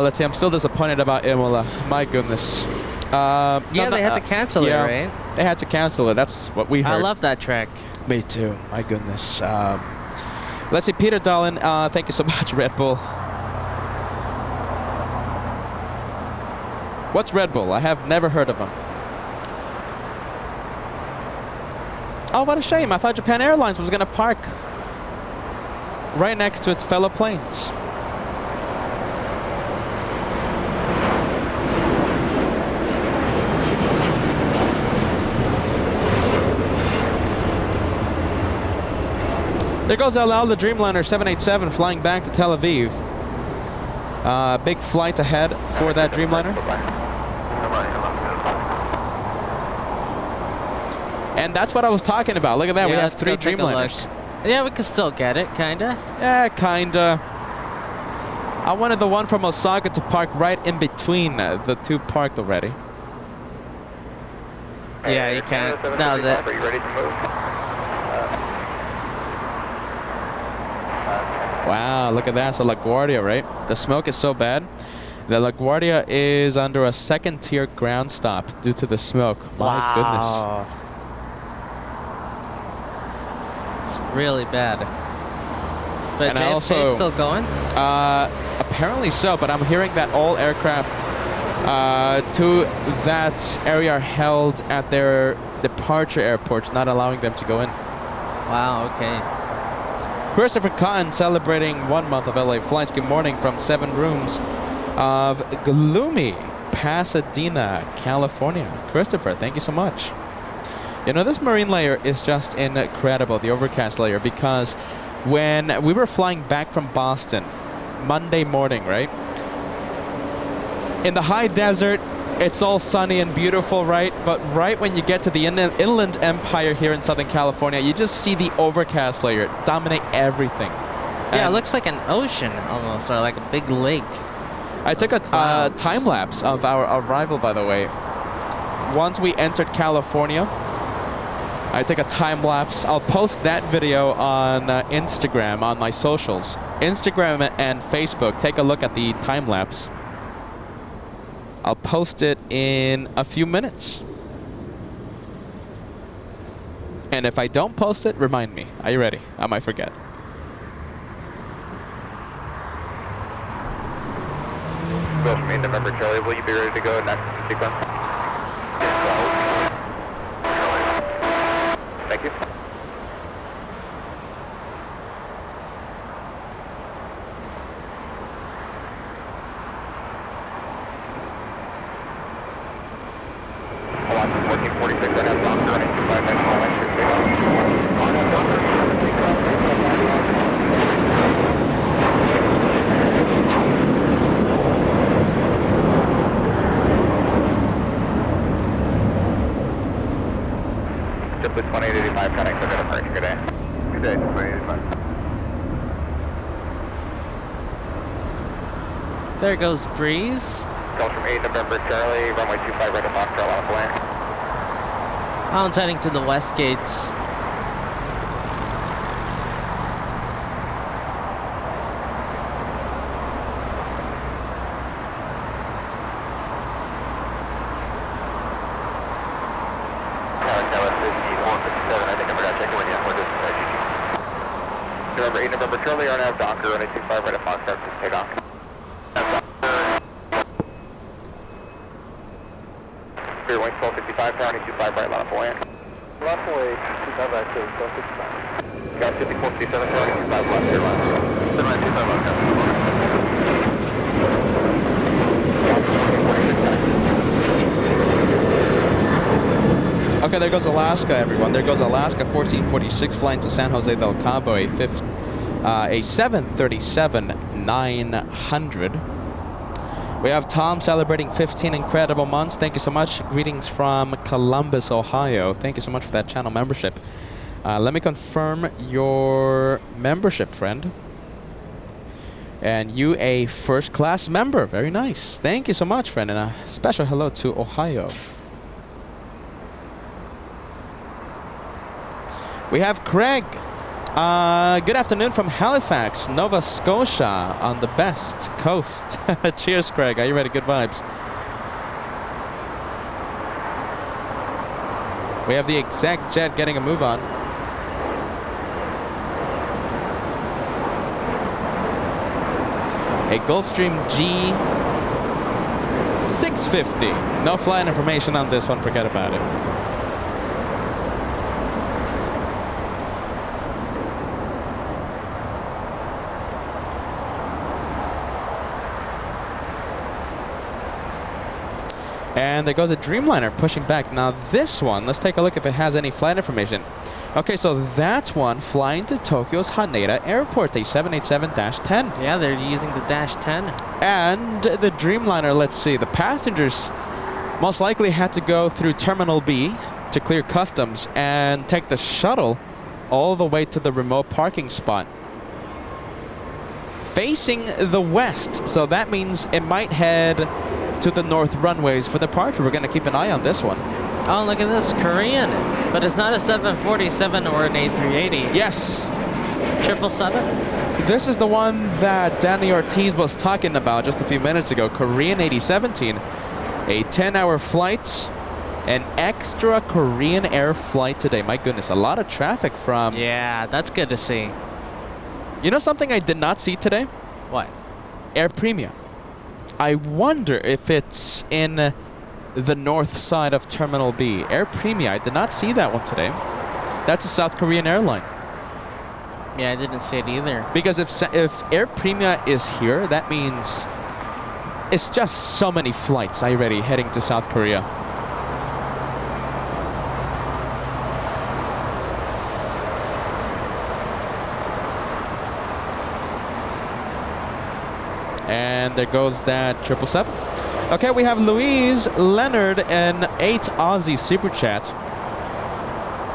Let's see. I'm still disappointed about Imola. My goodness. They had to cancel it, right? They had to cancel it. That's what we heard. I love that track. Me too. My goodness. Let's see. Peter Dahlin, thank you so much, Red Bull. What's Red Bull? I have never heard of them. Oh, what a shame. I thought Japan Airlines was going to park right next to its fellow planes. There goes El Al, the Dreamliner 787 flying back to Tel Aviv. Big flight ahead for that Dreamliner. And that's what I was talking about. Look at that. We have 3 Dreamliners. Yeah, we can still get it, kinda. Yeah, kinda. I wanted the one from Osaka to park right in between the 2 parked already. Yeah, you can. That was it. Are you ready to move? Wow, look at that. So LaGuardia, right? The smoke is so bad. The LaGuardia is under a 2nd-tier ground stop due to the smoke. My goodness. It's really bad. But And JFK is still going? Apparently so, but I'm hearing that all aircraft to that area are held at their departure airports, not allowing them to go in. Wow, okay. Christopher Cotton celebrating 1 month of LA flights. Good morning from 7 rooms of gloomy Pasadena, California. Christopher, thank you so much. You know, this marine layer is just incredible, the overcast layer, because when we were flying back from Boston Monday morning, right? In the high desert, It's all sunny and beautiful, right? But right when you get to the Inland Empire here in Southern California, you just see the overcast layer dominate everything. Yeah, it looks like an ocean almost, or like a big lake. I took a time lapse of our arrival, by the way. Once we entered California, I took a time lapse. I'll post that video on Instagram, on my socials. Instagram and Facebook, take a look at the time lapse. I'll post it in a few minutes. And if I don't post it, remind me. Are you ready? I might forget. Go from 8 November Charlie, will you be ready to go next sequence? Thank you. Hold on, 1446, I have Doctor running 25 minutes, all extra station. On a Doctor, JetBlue 2885, connect, we're going to good day. Good day, 2885. There goes Breeze. Call from 8 November Charlie, runway 25 right at North Carolina Plane. Pound's heading to the west gates. November 8 November Charlie, RNAV Docker, runway 25 right at Foxtrot, just take off. Clear wing 1255, runway 25 right, left away. Left away, 25 right, 1255. Got 5457, runway 25 left, clear left. Runway 25 left, Okay, there goes Alaska, everyone. There goes Alaska 1446 flying to San Jose del Cabo, a 737-900. We have Tom celebrating 15 incredible months. Thank you so much. Greetings from Columbus, Ohio. Thank you so much for that channel membership. Let me confirm your membership, friend. And you a first class member. Very nice. Thank you so much, friend. And a special hello to Ohio. We have Craig. Good afternoon from Halifax, Nova Scotia on the best coast. Cheers, Craig. Are you ready? Good vibes. We have the exact jet getting a move on. A Gulfstream G650. No flight information on this one. Forget about it. And there goes a Dreamliner pushing back. Now this one, let's take a look if it has any flight information. Okay, so that's one flying to Tokyo's Haneda Airport, a 787-10. Yeah, they're using the Dash 10. And the Dreamliner, let's see, the passengers most likely had to go through Terminal B to clear customs and take the shuttle all the way to the remote parking spot facing the west. So that means it might head to the north runways for departure. We're going to keep an eye on this one. Oh, look at this, Korean. But it's not a 747 or an A380. Yes. 777? This is the one that Danny Ortiz was talking about just a few minutes ago. Korean 8017. A 10-hour flight. An extra Korean Air flight today. My goodness, a lot of traffic from... Yeah, that's good to see. You know something I did not see today? What? Air Premia. I wonder if it's in the north side of Terminal B. Air Premia, I did not see that one today. That's a South Korean airline. Yeah, I didn't see it either. Because if Air Premia is here, that means it's just so many flights already heading to South Korea. And there goes that 777. Okay, we have Louise Leonard and 8 Aussie Super Chat.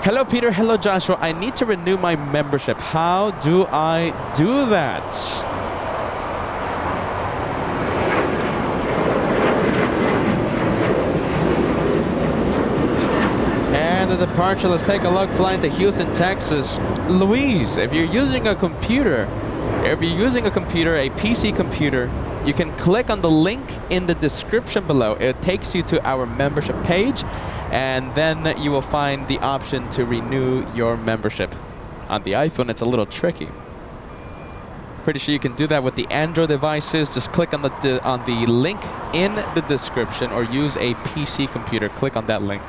Hello, Peter. Hello, Joshua. I need to renew my membership. How do I do that? And the departure, let's take a look, flying to Houston, Texas. Louise, if you're using a computer, a PC computer, you can click on the link in the description below. It takes you to our membership page, and then you will find the option to renew your membership. On the iPhone, it's a little tricky. Pretty sure you can do that with the Android devices. Just click on the link in the description, or use a PC computer. Click on that link.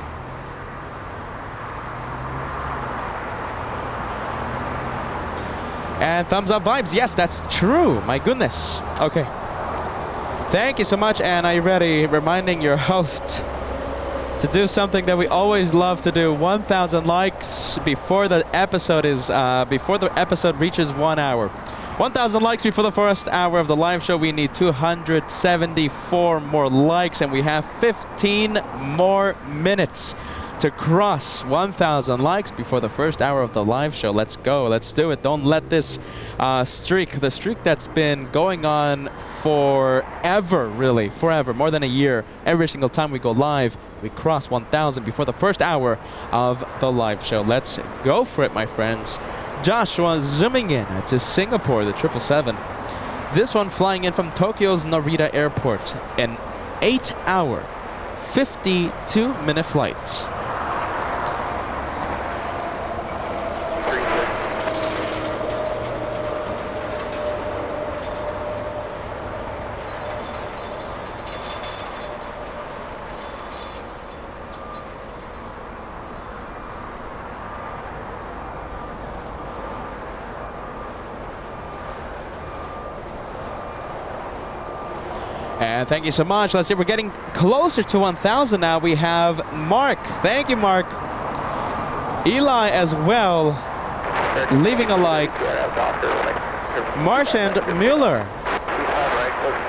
And thumbs up vibes. Yes, that's true. My goodness. Okay. Thank you so much, and are you ready? Reminding your host to do something that we always love to do. 1,000 likes before the episode reaches 1 hour. 1,000 likes before the first hour of the live show. We need 274 more likes, and we have 15 more minutes to cross 1,000 likes before the first hour of the live show. Let's go. Let's do it. Don't let this the streak that's been going on forever, really, forever, more than a year. Every single time we go live, we cross 1,000 before the first hour of the live show. Let's go for it, my friends. Joshua zooming in to Singapore, the 777. This one flying in from Tokyo's Narita Airport. An 8-hour, 52-minute flight. And thank you so much. Let's see, we're getting closer to 1,000 now. We have Mark. Thank you, Mark. Eli as well, leaving a like. Marchand Mueller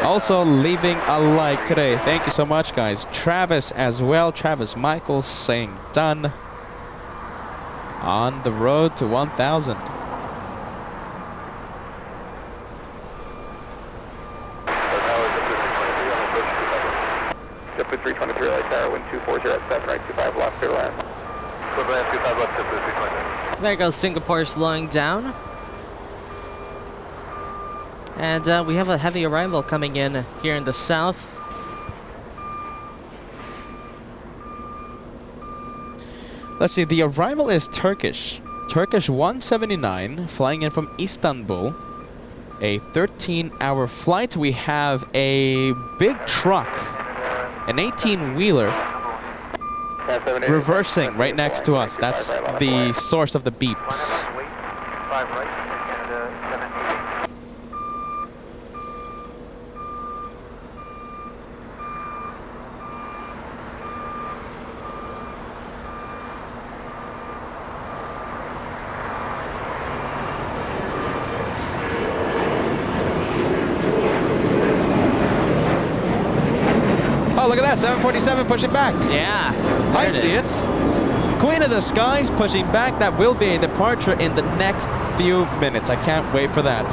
also leaving a like today. Thank you so much, guys. Travis as well. Travis Michaels saying done. On the road to 1,000. Zip 323 right there, wind 240 at 7, right 25 left, clear land. Clear land, 25 left, zip 323. There goes Singapore slowing down. And we have a heavy arrival coming in here in the south. Let's see, the arrival is Turkish. Turkish 179, flying in from Istanbul. A 13-hour flight. We have a big truck, an 18-wheeler, reversing right next to us. That's the source of the beeps. Oh, look at that, 747 pushing back. Yeah, I see it. Queen of the Skies pushing back. That will be a departure in the next few minutes. I can't wait for that.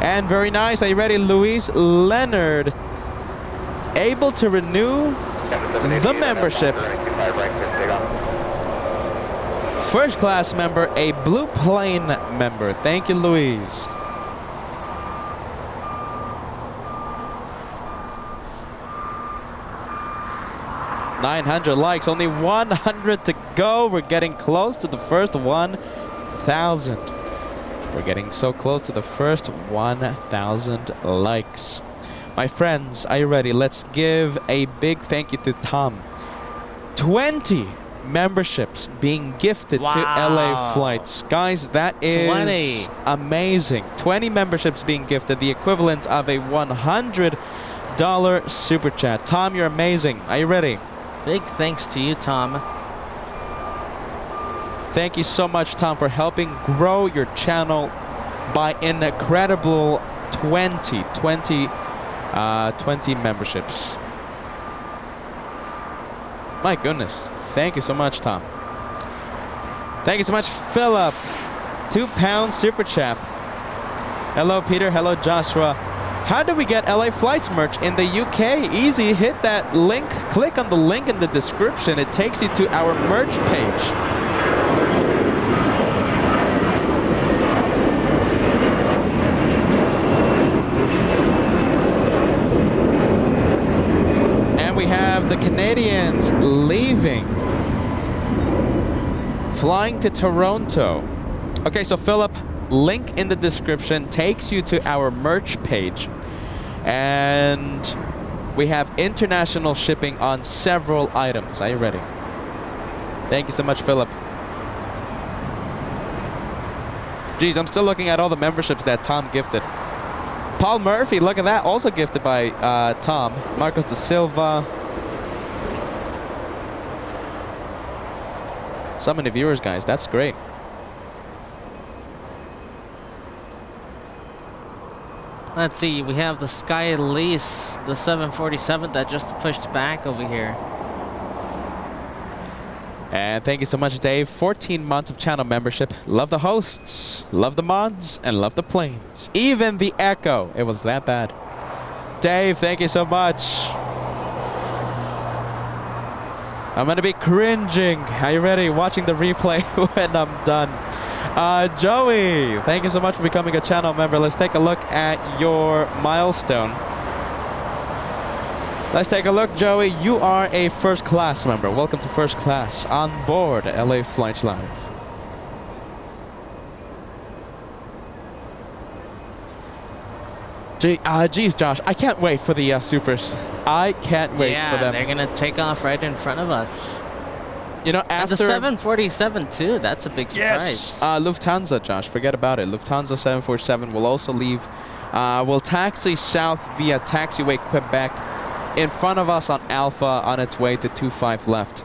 And very nice. Are you ready, Louise Leonard? Able to renew the membership. First class member, a Blue Plane member. Thank you, Louise. 900 likes, only 100 to go. We're getting close to the first 1,000. We're getting so close to the first 1,000 likes. My friends, are you ready? Let's give a big thank you to Tom. 20 memberships being gifted to LA flights. Guys, that is 20. Amazing. 20 memberships being gifted, the equivalent of a $100 super chat. Tom, you're amazing. Are you ready? Big thanks to you, Tom. Thank you so much, Tom, for helping grow your channel by an incredible 20 20 memberships. My goodness. Thank you so much, Tom. Thank you so much, Philip. £2 super chat. Hello, Peter. Hello, Joshua. How do we get LA Flights merch in the UK? Easy. Hit that link. Click on the link in the description. It takes you to our merch page. And we have the Canadians leaving, flying to Toronto. Okay, so Philip, link in the description takes you to our merch page, and we have international shipping on several items. Are you ready? Thank you so much, Philip. Geez, I'm still looking at all the memberships that Tom gifted. Paul Murphy, look at that, also gifted by Tom. Marcos da Silva. So many viewers, guys. That's great. Let's see, we have the Sky Lease, the 747 that just pushed back over here. And thank you so much, Dave. 14 months of channel membership. Love the hosts, love the mods, and love the planes. Even the echo. It was that bad. Dave, thank you so much. I'm going to be cringing. Are you ready? Watching the replay when I'm done. Joey, thank you so much for becoming a channel member. Let's take a look at your milestone. Let's take a look, Joey. You are a first class member. Welcome to first class on board LA Flights Live. Geez, Josh, I can't wait for the supers. I can't wait for them. They're gonna take off right in front of us. You know, and the 747 too, that's a big surprise. Yes. Lufthansa, Josh, forget about it. Lufthansa 747 will also leave. Will taxi south via taxiway Quebec in front of us on Alpha on its way to 25 left.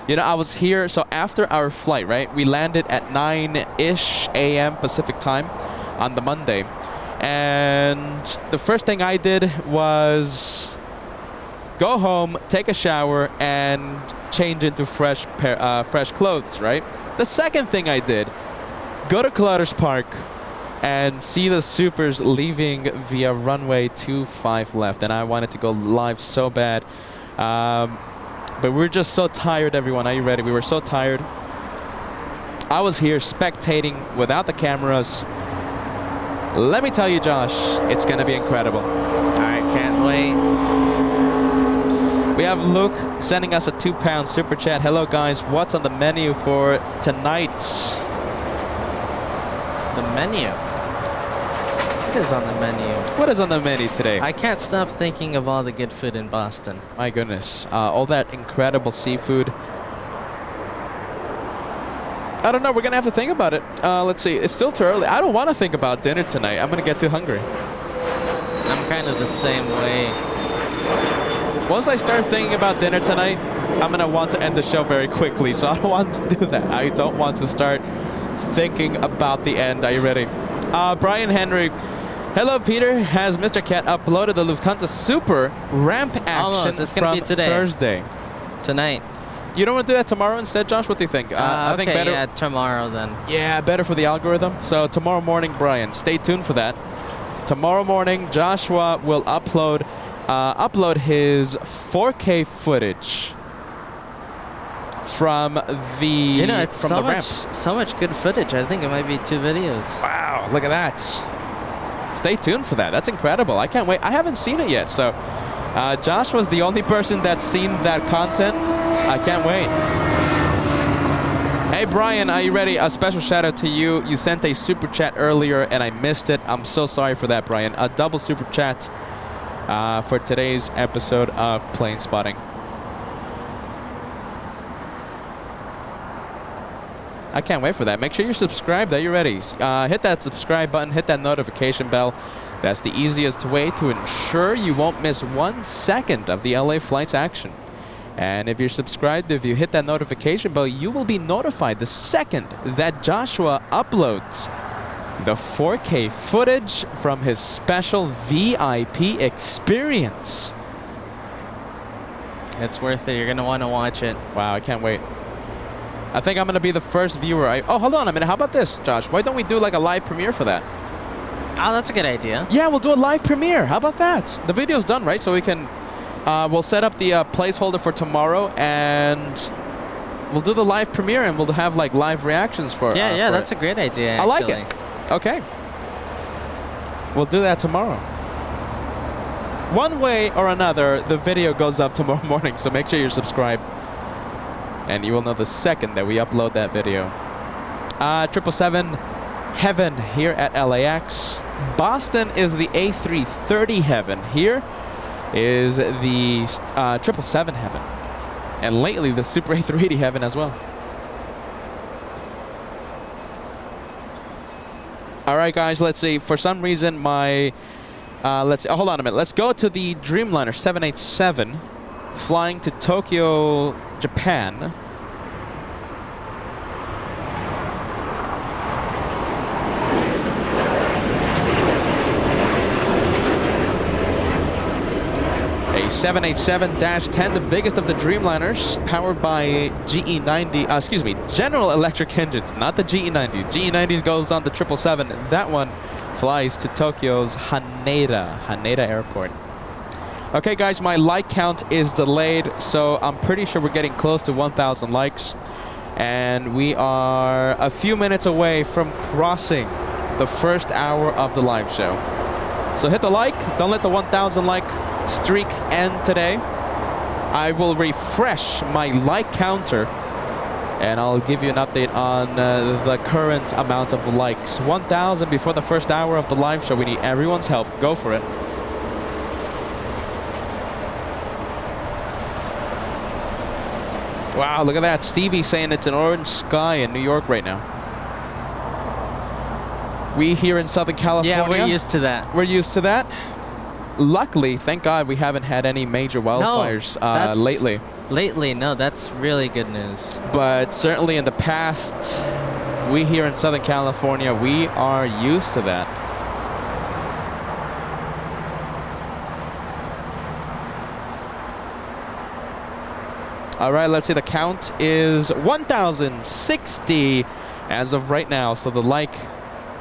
You know, I was here, so after our flight, right, we landed at 9-ish a.m. Pacific time on the Monday. And the first thing I did was go home, take a shower, and change into fresh clothes, right? The second thing I did, go to Clutters Park and see the supers leaving via runway 25 left. And I wanted to go live so bad. But we're just so tired, everyone. Are you ready? We were so tired. I was here spectating without the cameras. Let me tell you, Josh, it's going to be incredible. I can't wait. We have Luke sending us a £2 super chat. Hello, guys. What's on the menu for tonight? The menu? What is on the menu? What is on the menu today? I can't stop thinking of all the good food in Boston. My goodness. All that incredible seafood. I don't know. We're going to have to think about it. Let's see. It's still too early. I don't want to think about dinner tonight. I'm going to get too hungry. I'm kind of the same way. Once I start thinking about dinner tonight, I'm going to want to end the show very quickly. So I don't want to do that. I don't want to start thinking about the end. Are you ready? Brian Henry. Hello, Peter. Has Mr. Cat uploaded the Lufthansa Super ramp action It's gonna from be today. Thursday? Tonight. You don't want to do that tomorrow instead, Josh? What do you think? I think better. Yeah, tomorrow then. Yeah, better for the algorithm. So tomorrow morning, Brian, stay tuned for that. Tomorrow morning, Joshua will upload his 4K footage from the it's ramp. so much good footage. I think it might be 2 videos. Wow, look at that. Stay tuned for that. That's incredible. I can't wait. I haven't seen it yet, so Josh was the only person that's seen that content. I can't wait. Hey, Brian, are you ready? A special shout out to you. You sent a super chat earlier, and I missed it. I'm so sorry for that, Brian. A double super chat for today's episode of Plane Spotting. I can't wait for that. Make sure you're subscribed. Are you ready? Hit that subscribe button. Hit that notification bell. That's the easiest way to ensure you won't miss 1 second of the LA Flights action. And if you're subscribed, if you hit that notification bell, you will be notified the second that Joshua uploads the 4K footage from his special VIP experience. It's worth it. You're going to want to watch it. Wow, I can't wait. I think I'm going to be the first viewer. Oh, hold on a minute. How about this, Josh? Why don't we do like a live premiere for that? Oh, that's a good idea. Yeah, we'll do a live premiere. How about that? The video's done, right? So we can, we'll set up the placeholder for tomorrow, and we'll do the live premiere, and we'll have like live reactions for. Yeah, for that's it. a great idea. I like it. Okay. We'll do that tomorrow. One way or another, the video goes up tomorrow morning, so make sure you're subscribed. And you will know the second that we upload that video. 777 heaven here at LAX. Boston is the A330 heaven. Here is the 777 heaven. And lately, the Super A380 heaven as well. All right, guys, let's see. For some reason, my... hold on a minute. Let's go to the Dreamliner 787 flying to Tokyo, Japan. A 787-10, the biggest of the Dreamliners, powered by General Electric engines, not the GE90s. GE90s goes on the 777. That one flies to Tokyo's Haneda Airport. Okay, guys, my like count is delayed, so I'm pretty sure we're getting close to 1,000 likes. And we are a few minutes away from crossing the first hour of the live show. So hit the like. Don't let the 1,000 like streak end today. I will refresh my like counter, and I'll give you an update on the current amount of likes. 1,000 before the first hour of the live show. We need everyone's help. Go for it. Wow, look at that. Stevie saying it's an orange sky in New York right now. We here in Southern California. Yeah, we're used to that. We're used to that. Luckily, thank God, we haven't had any major wildfires lately. Lately, no, that's really good news. But certainly in the past, we here in Southern California, we are used to that. All right, let's see. The count is 1,060 as of right now. So the like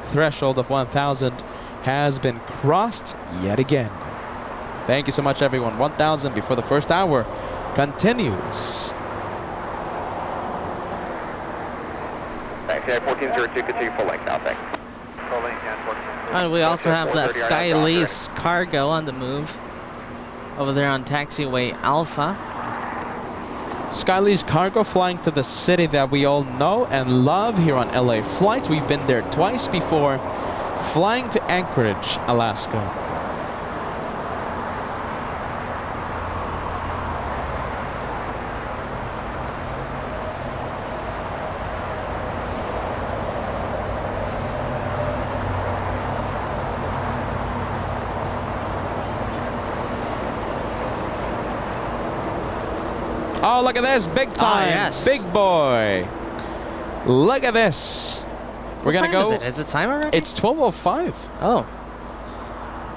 threshold of 1,000 has been crossed yet again. Thank you so much, everyone. 1,000 before the first hour continues. Thanks. Yeah, 1402, continue full length now. Thanks. Full length, yeah, 1402. And we also have that Skylease cargo on the move over there on taxiway Alpha. Skylease cargo flying to the city that we all know and love here on LA flights. We've been there twice before, flying to Anchorage, Alaska. Oh, look at this. Big time. Yes. Big boy. Look at this. We're going to go. What time is it? Is it time already? It's 12:05. Oh.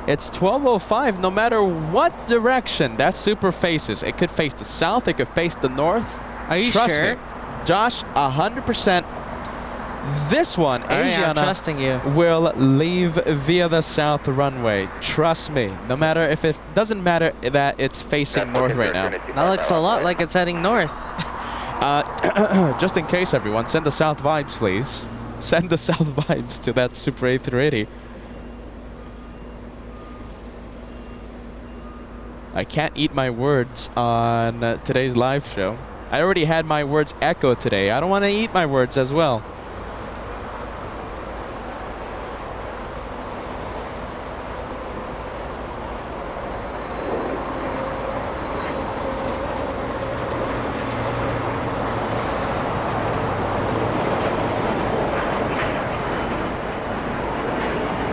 It's 12:05. No matter what direction that Super faces, it could face the south, it could face the north. Are you Trust sure? me, Josh, 100%. This one, I'm Asiana, trusting you. will leave via the south runway. Trust me. No matter if it doesn't matter that it's facing north right now. That looks a lot like it's heading north. Just in case, everyone, send the south vibes, please. Send the south vibes to that Super A380. I can't eat my words on today's live show. I already had my words echoed today. I don't want to eat my words as well.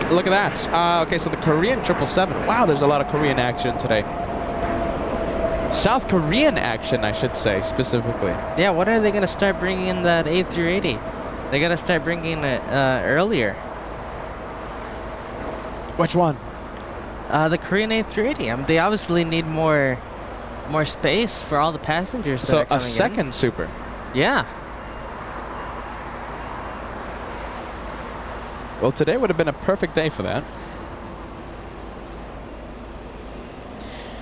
Look at that. Okay, so the Korean 777. Wow, there's a lot of Korean action today. South Korean action, I should say, specifically. Yeah, when are they going to start bringing in that A380? They got to start bringing it earlier. Which one? The Korean A380. They obviously need more space for all the passengers that So are coming a second super. Yeah. Well, today would have been a perfect day for that.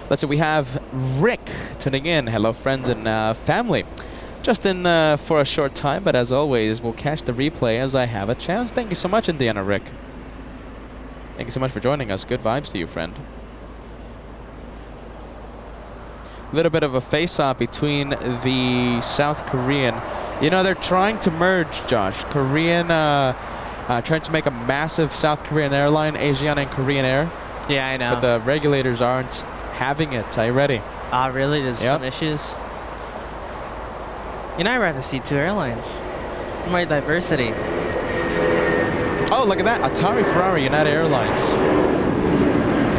Let's see, we have Rick tuning in. Hello, friends and family. Just in for a short time, but as always, we'll catch the replay as I have a chance. Thank you so much, Indiana Rick. Thank you so much for joining us. Good vibes to you, friend. A little bit of a face-off between the South Korean. You know, they're trying to merge, Josh. Korean, trying to make a massive South Korean airline, Asiana and Korean Air. Yeah, I know. But the regulators aren't having it. Are you ready? Ah, really? There's some issues? You know, I'd rather see two airlines. More diversity. Oh, look at that. Atari Ferrari United Airlines.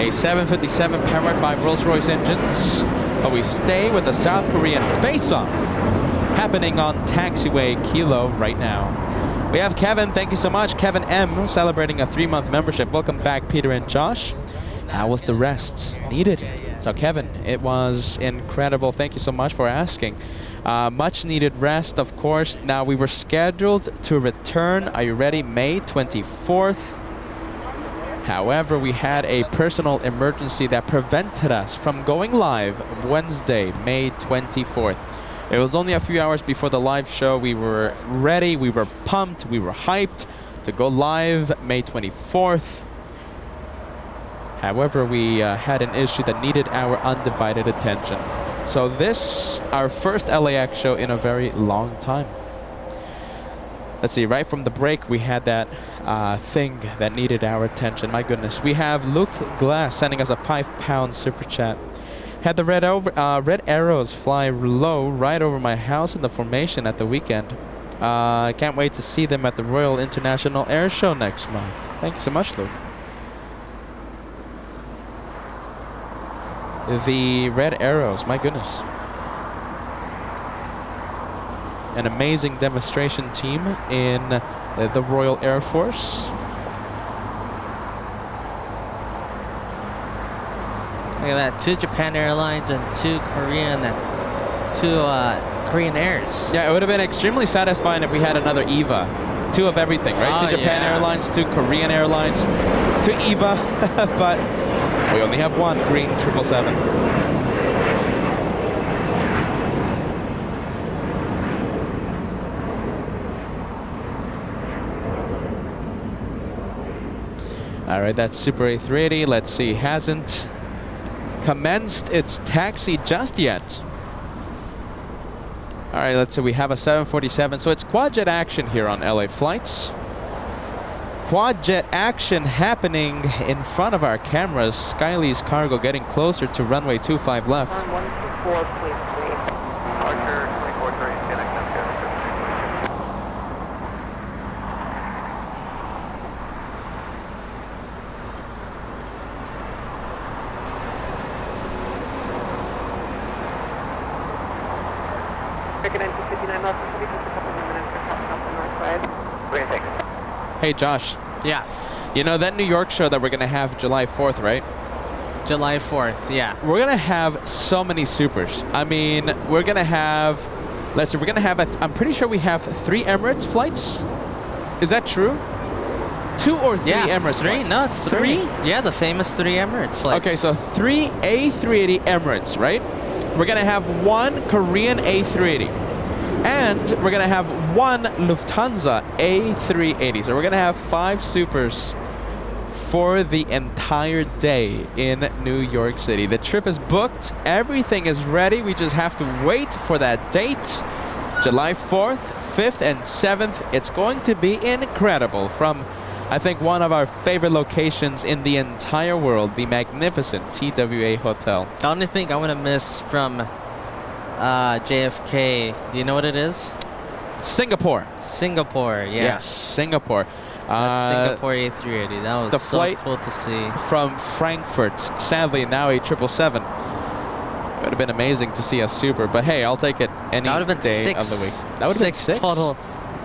A 757 powered by Rolls-Royce engines. But we stay with the South Korean face-off happening on taxiway Kilo right now. We have Kevin. Thank you so much. Kevin M. celebrating a 3-month membership. Welcome back, Peter and Josh. How was the rest? Needed. So Kevin, it was incredible. Thank you so much for asking. Much needed rest, of course. Now we were scheduled to return, are you ready, May 24th. However, we had a personal emergency that prevented us from going live Wednesday, May 24th. It was only a few hours before the live show. We were ready, we were pumped, we were hyped to go live May 24th. However, we had an issue that needed our undivided attention. So this, our first LAX show in a very long time. Let's see, right from the break, we had that thing that needed our attention. My goodness. We have Luke Glass sending us a £5 super chat. Had the red arrows fly low right over my house in the formation at the weekend. Can't wait to see them at the Royal International Air Show next month. Thank you so much, Luke. The red arrows, my goodness. An amazing demonstration team in the Royal Air Force. Look at that, 2 Japan Airlines and 2 Korean Airs. Yeah, it would have been extremely satisfying if we had another EVA. 2 of everything, right? Oh, 2 Japan Airlines, 2 Korean Airlines, 2 EVA, but we only have 1 green 777. All right, that's Super A380. Let's see, hasn't commenced its taxi just yet. All right, let's see, we have a 747. So it's quad jet action here on LA flights. Quad jet action happening in front of our cameras. Skylee's cargo getting closer to runway 25 left. On 124.3. Archer 24.3, Hey Josh. Yeah. You know that New York show that we're gonna have July 4th, right? July 4th, yeah. We're gonna have so many supers. I mean, we're gonna have, let's see, we're gonna have, I'm pretty sure we have 3 Emirates flights. Is that true? 2 or 3 Emirates 3? flights? No, it's 3. Yeah, the famous 3 Emirates flights. Okay, so 3 A380 Emirates, right? We're gonna have 1 Korean A380. And we're gonna have 1 Lufthansa A380. So we're gonna have 5 supers for the entire day in New York City. The trip is booked, everything is ready. We just have to wait for that date. July 4th, 5th, and 7th. It's going to be incredible from, I think, one of our favorite locations in the entire world, the magnificent TWA Hotel. The only thing I want to miss from JFK, do you know what it is? Singapore. Singapore, yeah. Yes, Singapore. Singapore A380, that was the so flight cool to see. From Frankfurt, sadly now a 777. It would have been amazing to see a super, but hey, I'll take it any That would have been day 6. of the week. That would have been 6 total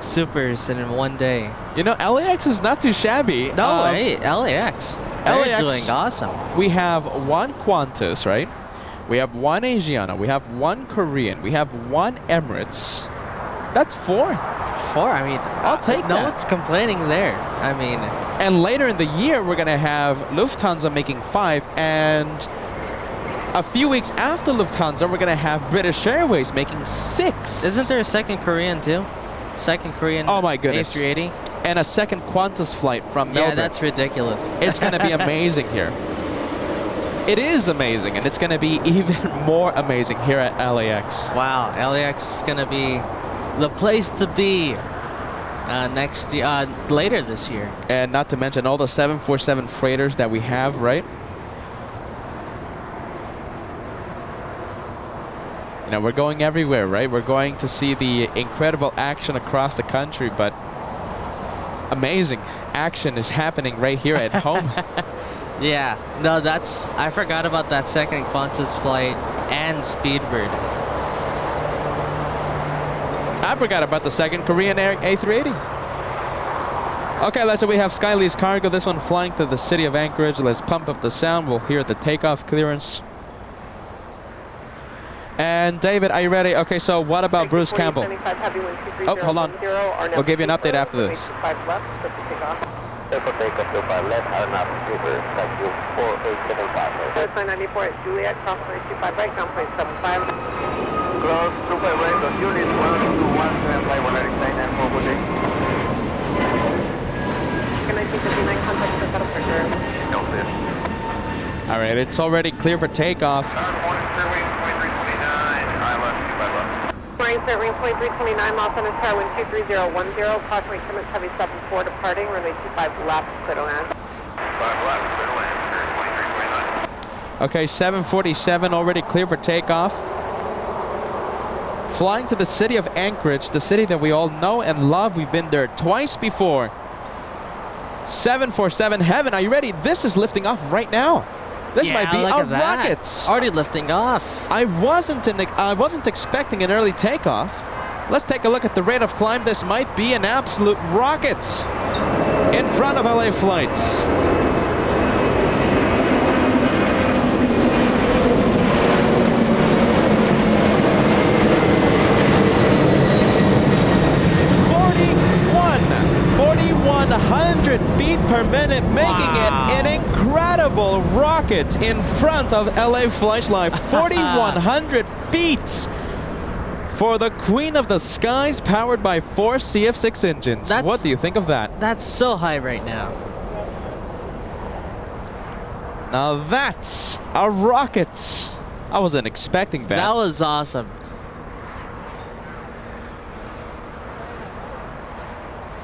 supers in one day. You know, LAX is not too shabby. No, hey, LAX. They're doing awesome. We have one Qantas, right? We have one Asiana. We have one Korean. We have one Emirates. That's 4. 4. I mean, I'll take no that. one's complaining there. I mean, and later in the year, we're gonna have Lufthansa making 5, and a few weeks after Lufthansa, we're gonna have British Airways making 6. Isn't there a second Korean too? Second Korean. Oh my goodness. A380. And a second Qantas flight from Melbourne. Yeah, that's ridiculous. It's gonna be amazing here. It is amazing, and it's gonna be even more amazing here at LAX. Wow, LAX is gonna be the place to be next year, later this year. And not to mention all the 747 freighters that we have, right? You know, we're going everywhere, right? We're going to see the incredible action across the country, but amazing action is happening right here at home. Yeah, no, I forgot about that second Qantas flight and Speedbird. I forgot about the second Korean Air A380. Okay, let's say we have Skylee's cargo. This one flying to the city of Anchorage. Let's pump up the sound. We'll hear the takeoff clearance. And David, are you ready? Okay, so what about Bruce Campbell? Oh, hold on. We'll give you an update after this. Circle takeoff, go by left, RNAV Super, thank you, 4875. 94 at Juliet, crossway 25 right, ground point 75. Close, 25 right, on Juliet, 121, fly 199 and 4 good day. 1959, contact the setup for sure. No, clear. All right, it's already clear for takeoff. Morning, sir, wing 2329, I left 25 left. Morning, sir, wing 2329, Los Angeles, Tower, wind 23010, approximately Timmins, heavy 74 departing, runway 25 left, clear to land. 5 left, clear to land, sir, 2329. Okay, 747 already clear for takeoff. Flying to the city of Anchorage, the city that we all know and love. We've been there twice before. 747 Heaven, are you ready? This is lifting off right now. This might be a rocket. Already lifting off. I wasn't expecting an early takeoff. Let's take a look at the rate of climb. This might be an absolute rocket in front of LA flights. Feet per minute, making it an incredible rocket in front of LA Flashlight. 4,100 feet for the Queen of the Skies, powered by 4 CF6 engines. What do you think of that? That's so high right now. Now that's a rocket. I wasn't expecting that. That was awesome.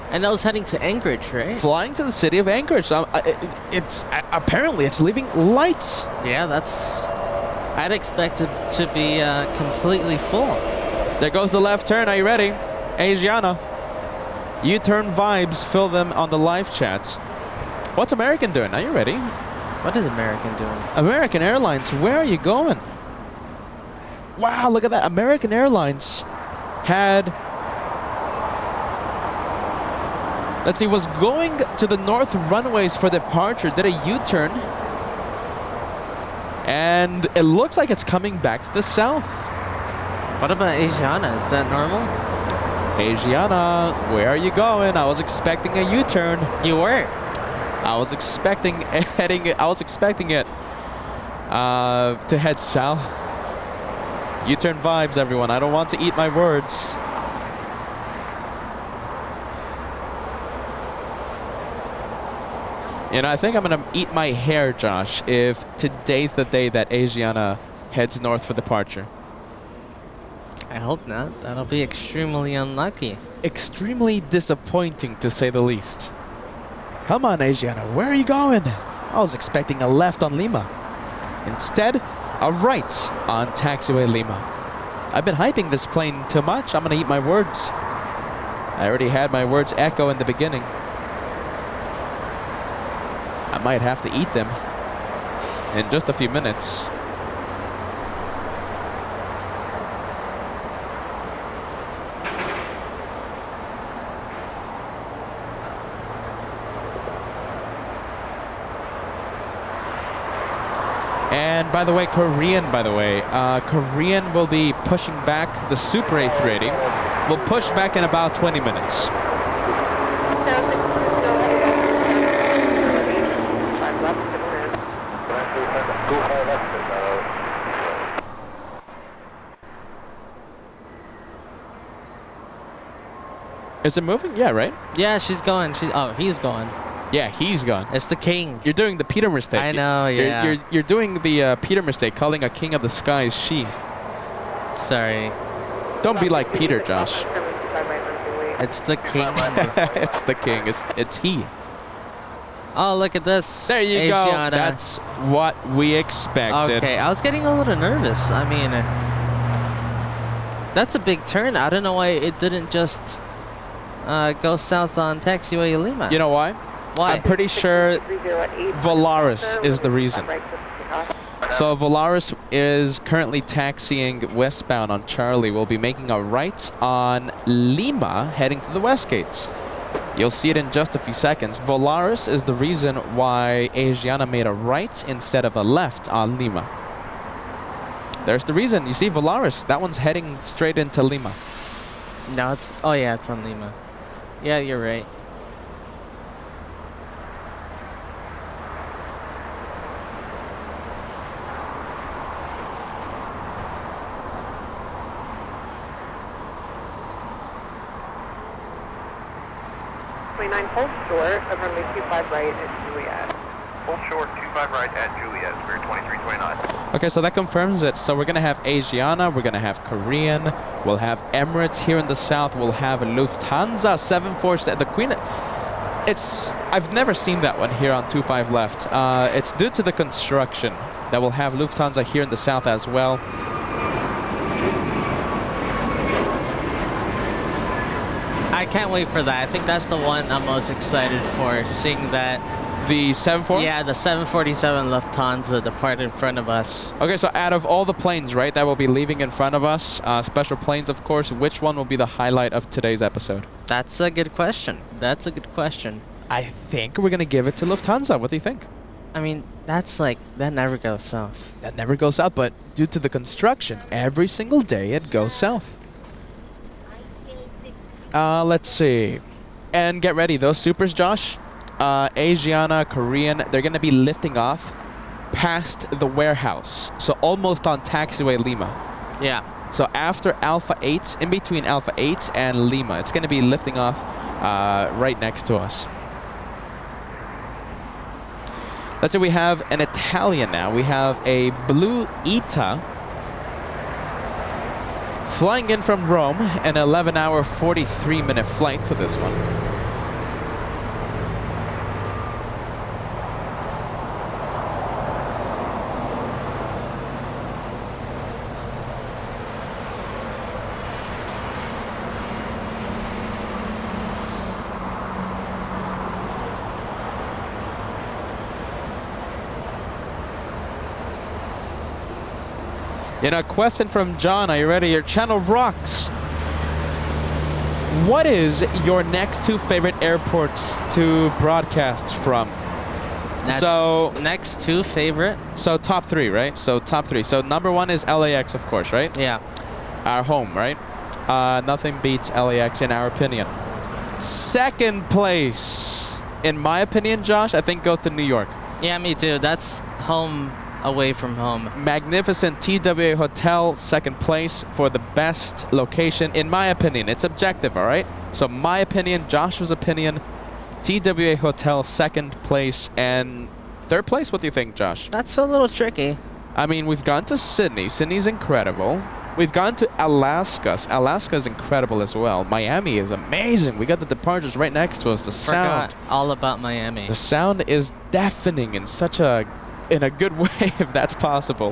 And that was heading to Anchorage, right? Flying to the city of Anchorage. Apparently it's leaving lights. Yeah, I'd expect it to be completely full. There goes the left turn. Are you ready? Asiana. U-turn vibes, fill them on the live chat. What's American doing? Are you ready? What is American doing? American Airlines, where are you going? Wow, look at that. American Airlines had... Let's see, was going to the north runways for departure, did a U-turn. And it looks like it's coming back to the south. What about Asiana? Is that normal? Asiana, where are you going? I was expecting a U-turn. You were? I was expecting it to head south. U-turn vibes, everyone. I don't want to eat my words. You know, I think I'm going to eat my hair, Josh, if today's the day that Asiana heads north for departure. I hope not. That'll be extremely unlucky. Extremely disappointing, to say the least. Come on, Asiana, where are you going? I was expecting a left on Lima. Instead, a right on taxiway Lima. I've been hyping this plane too much. I'm going to eat my words. I already had my words echo in the beginning. I might have to eat them in just a few minutes. And by the way, Korean will be pushing back the Super A380. We'll push back in about 20 minutes. Is it moving? Yeah, right? Yeah, she's going. Oh, he's going. Yeah, he's gone. It's the king. You're doing the Peter mistake. I know, yeah. You're doing the Peter mistake, calling a king of the skies she. Sorry. Don't be like Peter, Josh. It's the king. It's the king. It's he. Oh, look at this. There you Asiana. go. That's what we expected. Okay, I was getting a little nervous. I mean, that's a big turn. I don't know why it didn't just go south on taxiway Lima. You know why? Why? I'm pretty sure Volaris is the reason. So Volaris is currently taxiing westbound on Charlie. We'll be making a right on Lima, heading to the west gates. You'll see it in just a few seconds. Volaris is the reason why Asiana made a right instead of a left on Lima. There's the reason. You see Volaris, that one's heading straight into Lima. No, it's... Oh, yeah, it's on Lima. Yeah, you're right. Full short of runway 25 right at Juliet. Full short 25 right at Juliet, Spirit 2329. Okay, so that confirms it. So we're going to have Asiana, we're going to have Korean, we'll have Emirates here in the south, we'll have Lufthansa 747. The Queen, I've never seen that one here on 25 left. It's due to the construction that we'll have Lufthansa here in the south as well. I can't wait for that. I think that's the one I'm most excited for, seeing that. The 74? Yeah, the 747 Lufthansa depart in front of us. Okay, so out of all the planes, right, that will be leaving in front of us, special planes, of course, which one will be the highlight of today's episode? That's a good question. That's a good question. I think we're going to give it to Lufthansa. What do you think? I mean, that's like, that never goes south. That never goes south, but due to the construction, every single day it goes south. Let's see. And get ready, those supers, Josh, Asiana, Korean, they're going to be lifting off past the warehouse. So almost on taxiway Lima. Yeah. So after Alpha 8, in between Alpha 8 and Lima, it's going to be lifting off right next to us. Let's say we have an Italian now. We have a Blue Ita flying in from Rome, an 11-hour, 43-minute flight for this one. You know, a question from John. Are you ready? Your channel rocks. What is your next two favorite airports to broadcast from? That's so next two favorite. So top three, right? So top three. So number one is LAX, of course, right? Yeah. Our home, right? Nothing beats LAX in our opinion. Second place, in my opinion, Josh, I think goes to New York. Yeah, me too. That's home away from home. Magnificent TWA Hotel, second place for the best location, in my opinion. It's objective, all right? So my opinion, Joshua's opinion, TWA Hotel, second place, and third place, what do you think, Josh? That's a little tricky. I mean, we've gone to Sydney. Sydney's incredible. We've gone to Alaska. Alaska is incredible as well. Miami is amazing. We got the departures right next to us. The sound. Forgot all about Miami. The sound is deafening in such a... in a good way, if that's possible.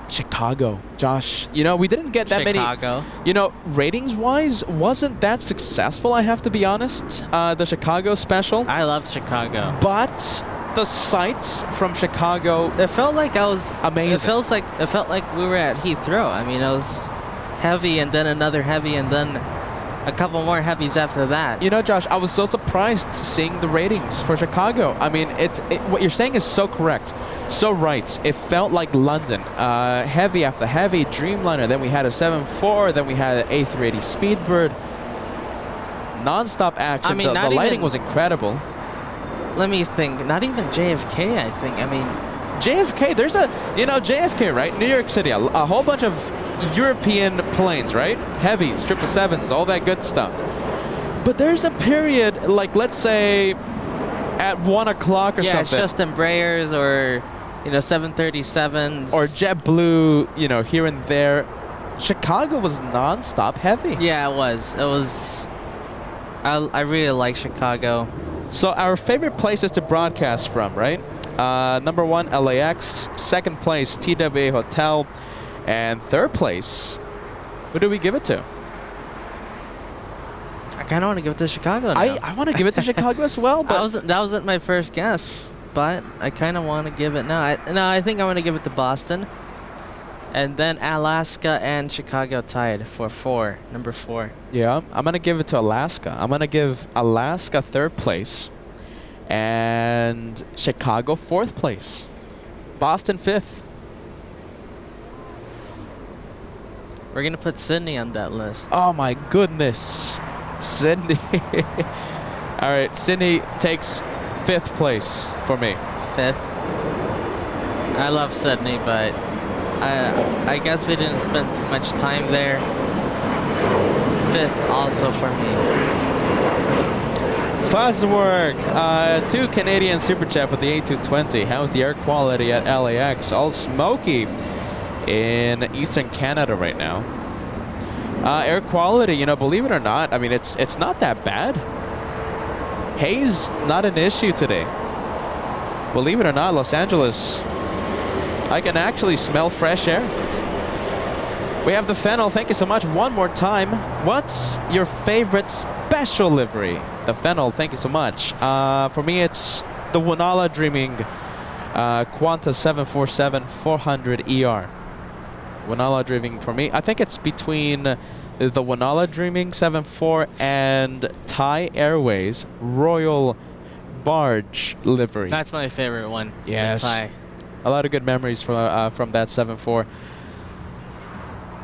Chicago, Josh. You know, we didn't get that many. Chicago. You know, ratings-wise, wasn't that successful, I have to be honest. The Chicago special. I love Chicago. But the sights from Chicago. It felt like I was amazing. It felt like we were at Heathrow. I mean, it was heavy and then another heavy and then a couple more heavies after that. You know, Josh, I was so surprised seeing the ratings for Chicago. I mean, what you're saying is so correct, so right. It felt like London. Heavy after heavy, Dreamliner. Then we had a 7.4. Then we had an A380 Speedbird. Non-stop action. I mean, the lighting was incredible. Let me think. Not even JFK, I think. I mean, JFK, there's a, you know, JFK, right? New York City, a whole bunch of European planes, right? Heavies, 777s, all that good stuff. But there's a period, like, let's say, at 1 o'clock or something. yeah, it's just Embraers or, you know, 737s. Or JetBlue, you know, here and there. Chicago was non-stop heavy. Yeah, it was. It was. I really like Chicago. So our favorite places to broadcast from, right? Number 1, LAX. Second place, TWA Hotel. And third place, who do we give it to? I kind of want to give it to Chicago now. I want to give it to Chicago as well, but that wasn't my first guess, but I kind of want to give it now. I think I'm going to give it to Boston. And then Alaska and Chicago tied for number 4. yeah, I'm going to give it to Alaska. I'm going to give Alaska third place and Chicago fourth place. Boston fifth. We're going to put Sydney on that list. Oh my goodness. Sydney. All right, Sydney takes fifth place for me. 5th. I love Sydney, but I guess we didn't spend too much time there. 5th also for me. Fuzzwork, 2 Canadian Super Chat for the A220. How's the air quality at LAX? All smoky in Eastern Canada right now. Air quality, you know, believe it or not, I mean, it's not that bad. Haze, not an issue today. Believe it or not, Los Angeles, I can actually smell fresh air. We have the Fennel. Thank you so much. One more time. What's your favorite special livery? The Fennel. Thank you so much. For me, it's the Wanala Dreaming Quanta 747-400 ER. Wanala Dreaming for me. I think it's between the Wanala Dreaming 7.4 and Thai Airways Royal Barge livery. That's my favorite one. Yes. Thai. A lot of good memories from that 7.4.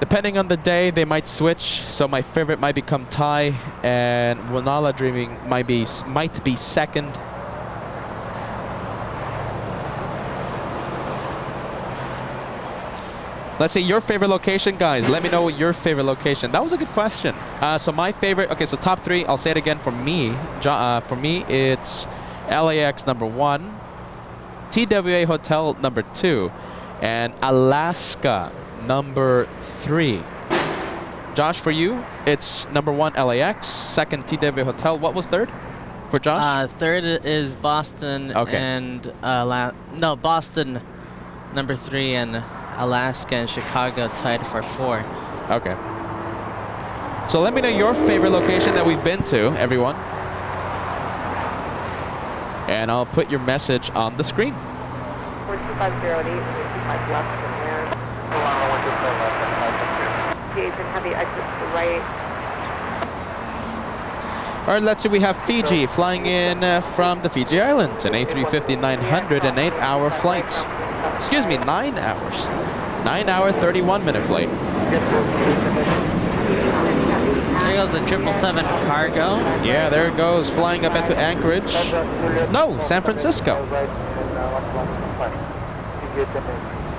Depending on the day, they might switch. So my favorite might become Thai, and Wanala Dreaming might be second. Let's see your favorite location, guys. Let me know your favorite location. That was a good question. So my favorite, okay, so top 3, I'll say it again for me. For me, it's LAX number 1, TWA Hotel number 2, and Alaska number 3. Josh, for you, it's number 1 LAX, second TWA Hotel. What was third for Josh? Third is Boston. Okay. And Boston number 3 and Alaska and Chicago tied for 4. Okay. So let me know your favorite location that we've been to, everyone. And I'll put your message on the screen. 42508, 125 left from there. Gauge and heavy exit to the right. All right, let's see. We have Fiji flying in from the Fiji Islands, an A350-900, an 8-hour flight. Excuse me, 9 hours. 9-hour, 31-minute flight. There goes the 777 cargo. Yeah, there it goes, flying up into Anchorage. No, San Francisco.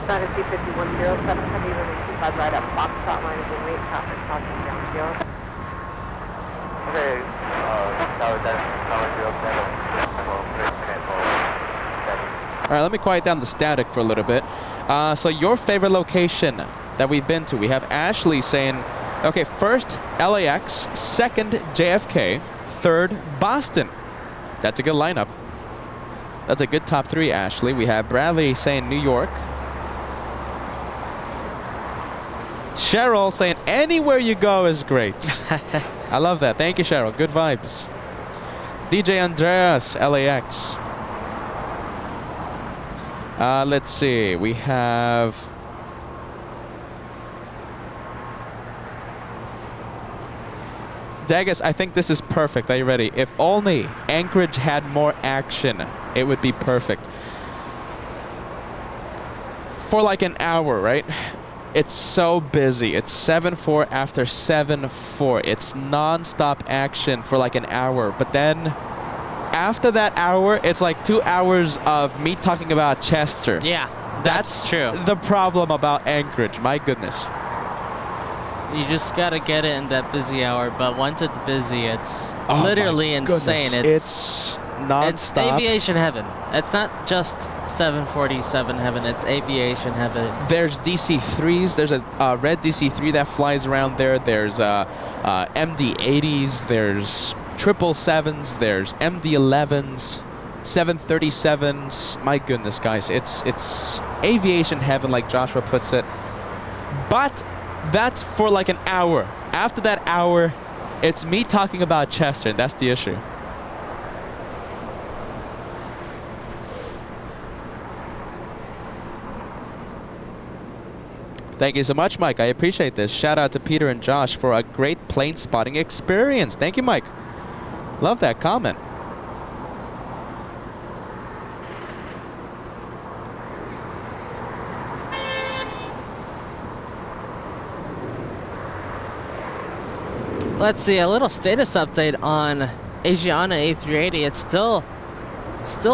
That is C5107, heavy runway 25 right up, Foxtrot line is in rate, traffic crossing downfield. Okay, All right, let me quiet down the static for a little bit. So your favorite location that we've been to, we have Ashley saying, okay, first LAX, second JFK, third Boston. That's a good lineup. That's a good top 3, Ashley. We have Bradley saying New York. Cheryl saying anywhere you go is great. I love that. Thank you, Cheryl. Good vibes. DJ Andreas, LAX. Let's see. We have Degas, I think this is perfect. Are you ready? If only Anchorage had more action, it would be perfect. For like an hour, right? It's so busy. It's 7-4 after 7-4. It's non-stop action for like an hour. But then after that hour, it's like 2 hours of me talking about Chester. Yeah, that's true. The problem about Anchorage. My goodness. You just gotta get it in that busy hour, but once it's busy, it's Oh literally my goodness. insane. It's non-stop. It's aviation heaven. It's not just 747 heaven, it's aviation heaven. There's DC-3s. There's a red DC-3 that flies around there. There's MD-80s. There's 777s. There's MD-11s. 737s. My goodness, guys. It's aviation heaven, like Joshua puts it. But that's for like an hour. After that hour, it's me talking about Chester, and that's the issue. Thank you so much, Mike. I appreciate this. Shout out to Peter and Josh for a great plane spotting experience. Thank you, Mike. Love that comment. Let's see, a little status update on Asiana A380. It's still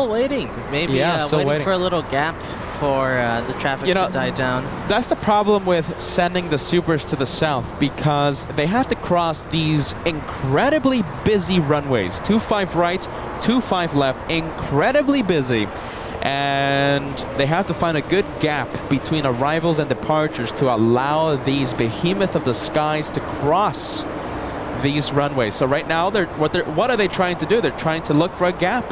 waiting. Maybe Yeah, still waiting waiting. for a little gap for the traffic to die down. That's the problem with sending the supers to the south, because they have to cross these incredibly busy runways. 25 right, 25 left, incredibly busy. And they have to find a good gap between arrivals and departures to allow these behemoth of the skies to cross these runways. So right now, what are they trying to do? They're trying to look for a gap.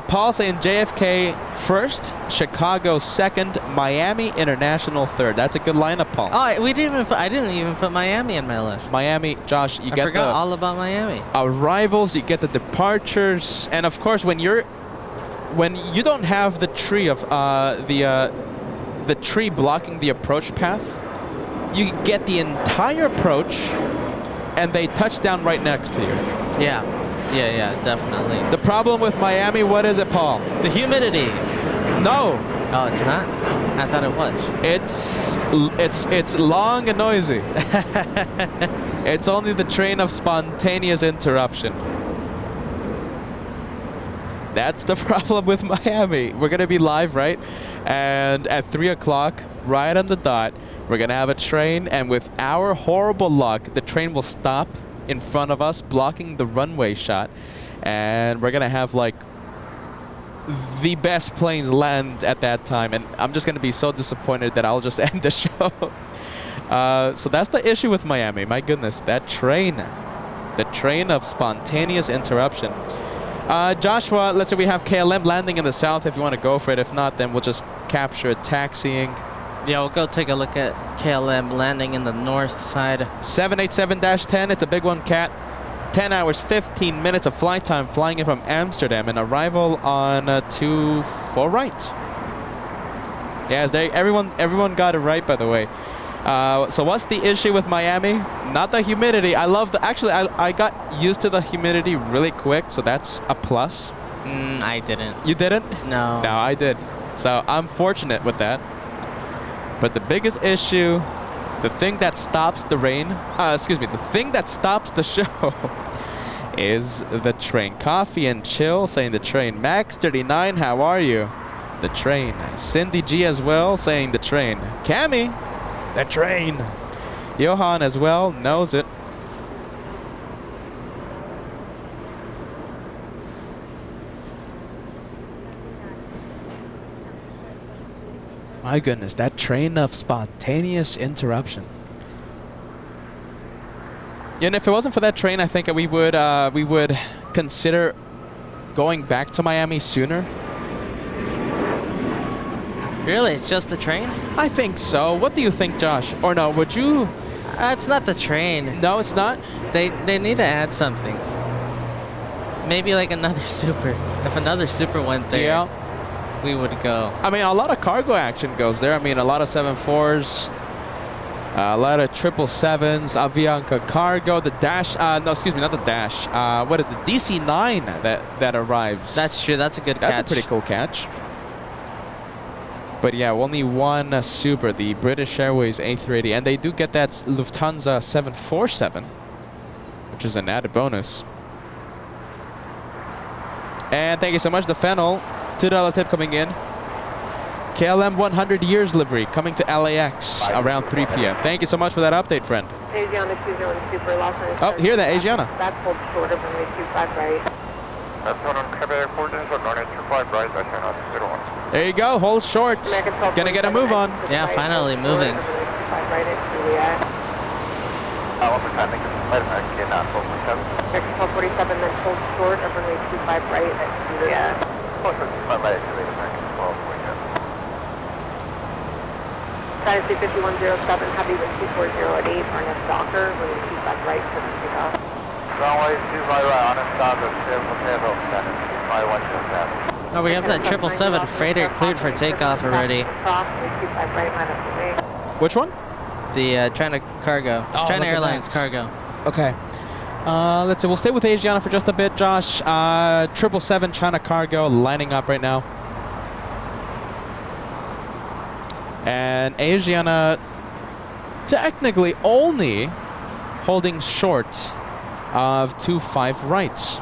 Paul saying JFK first, Chicago second, Miami International third. That's a good lineup, Paul. Oh, I didn't even put Miami in my list. Miami, Josh, you I get forgot the all about Miami. arrivals, you get the departures, and of course when you don't have the tree of the tree blocking the approach path, you get the entire approach, and they touch down right next to you. Yeah, definitely. The problem with Miami, what is it, Paul? The humidity. No, Oh, it's not? I thought it was. it's long and noisy. It's only the train of spontaneous interruption. That's the problem with Miami. We're gonna be live, right? And at 3 o'clock, right on the dot, we're gonna have a train, and with our horrible luck, the train will stop in front of us, blocking the runway shot, and we're gonna have like the best planes land at that time, and I'm just gonna be so disappointed that I'll just end the show. So that's the issue with Miami. My goodness, that train, the train of spontaneous interruption. Joshua, let's say we have KLM landing in the south if you want to go for it. If not, then we'll just capture taxiing. Yeah, we'll go take a look at KLM landing in the north side. 787-10, it's a big one, Cat. 10 hours, 15 minutes of flight time flying in from Amsterdam, and arrival on 24 right. Yes, everyone got it right, by the way. So what's the issue with Miami? Not the humidity. Actually, I got used to the humidity really quick, so that's a plus. I didn't. You didn't? No. No, I did. So I'm fortunate with that. But the biggest issue, the thing that stops the rain, the thing that stops the show is the train. Coffee and Chill saying the train. Max39, how are you? The train. Cindy G as well saying the train. Cammy, the train. Johan as well knows it. My goodness, that train of spontaneous interruption. And if it wasn't for that train, I think we would consider going back to Miami sooner. Really? It's just the train? I think so. What do you think, Josh? Or no, would you? It's not the train. No, it's not? They need to add something. Maybe like another super. If another super went there, Yeah. we would go. I mean, a lot of cargo action goes there. I mean, a lot of 7.4s. A lot of 777s, Avianca Cargo, the Dash, no, excuse me, not the Dash. What is the DC-9 that arrives? That's true. That's a good catch. That's a pretty cool catch. But yeah, only one Super, the British Airways A380, and they do get that Lufthansa 747, which is an added bonus. And thank you so much, the Fennel, $2 tip coming in. KLM 100 years livery coming to LAX around 3 p.m. Thank you so much for that update, friend. Asiana 201 Super, Los Angeles. Oh, hear that, Asiana. That's hold short of runway 25 right. That's on Quebec coordinates on runway 25 right, that's on 01. There you go, hold short. Gonna get a move on. Yeah, finally moving. Right at Juliet. One more time, make it flight American, not 1247. American 1247, then hold short of runway 25 right at Juliet. 1245 right at Juliet, American 1247. Dynasty 5107, heavy with 240 at 8, RNS Docker, runway 25 right, 7 off. Runway 25 right, honest stop at 7 Oh, we have that 777 freighter cleared for takeoff already. Which one? The China Cargo. Oh, China look at Airlines that. Cargo. Okay. Let's see, we'll stay with Asiana for just a bit, Josh. 777 China Cargo lining up right now. And Asiana technically only holding short of 25 rights.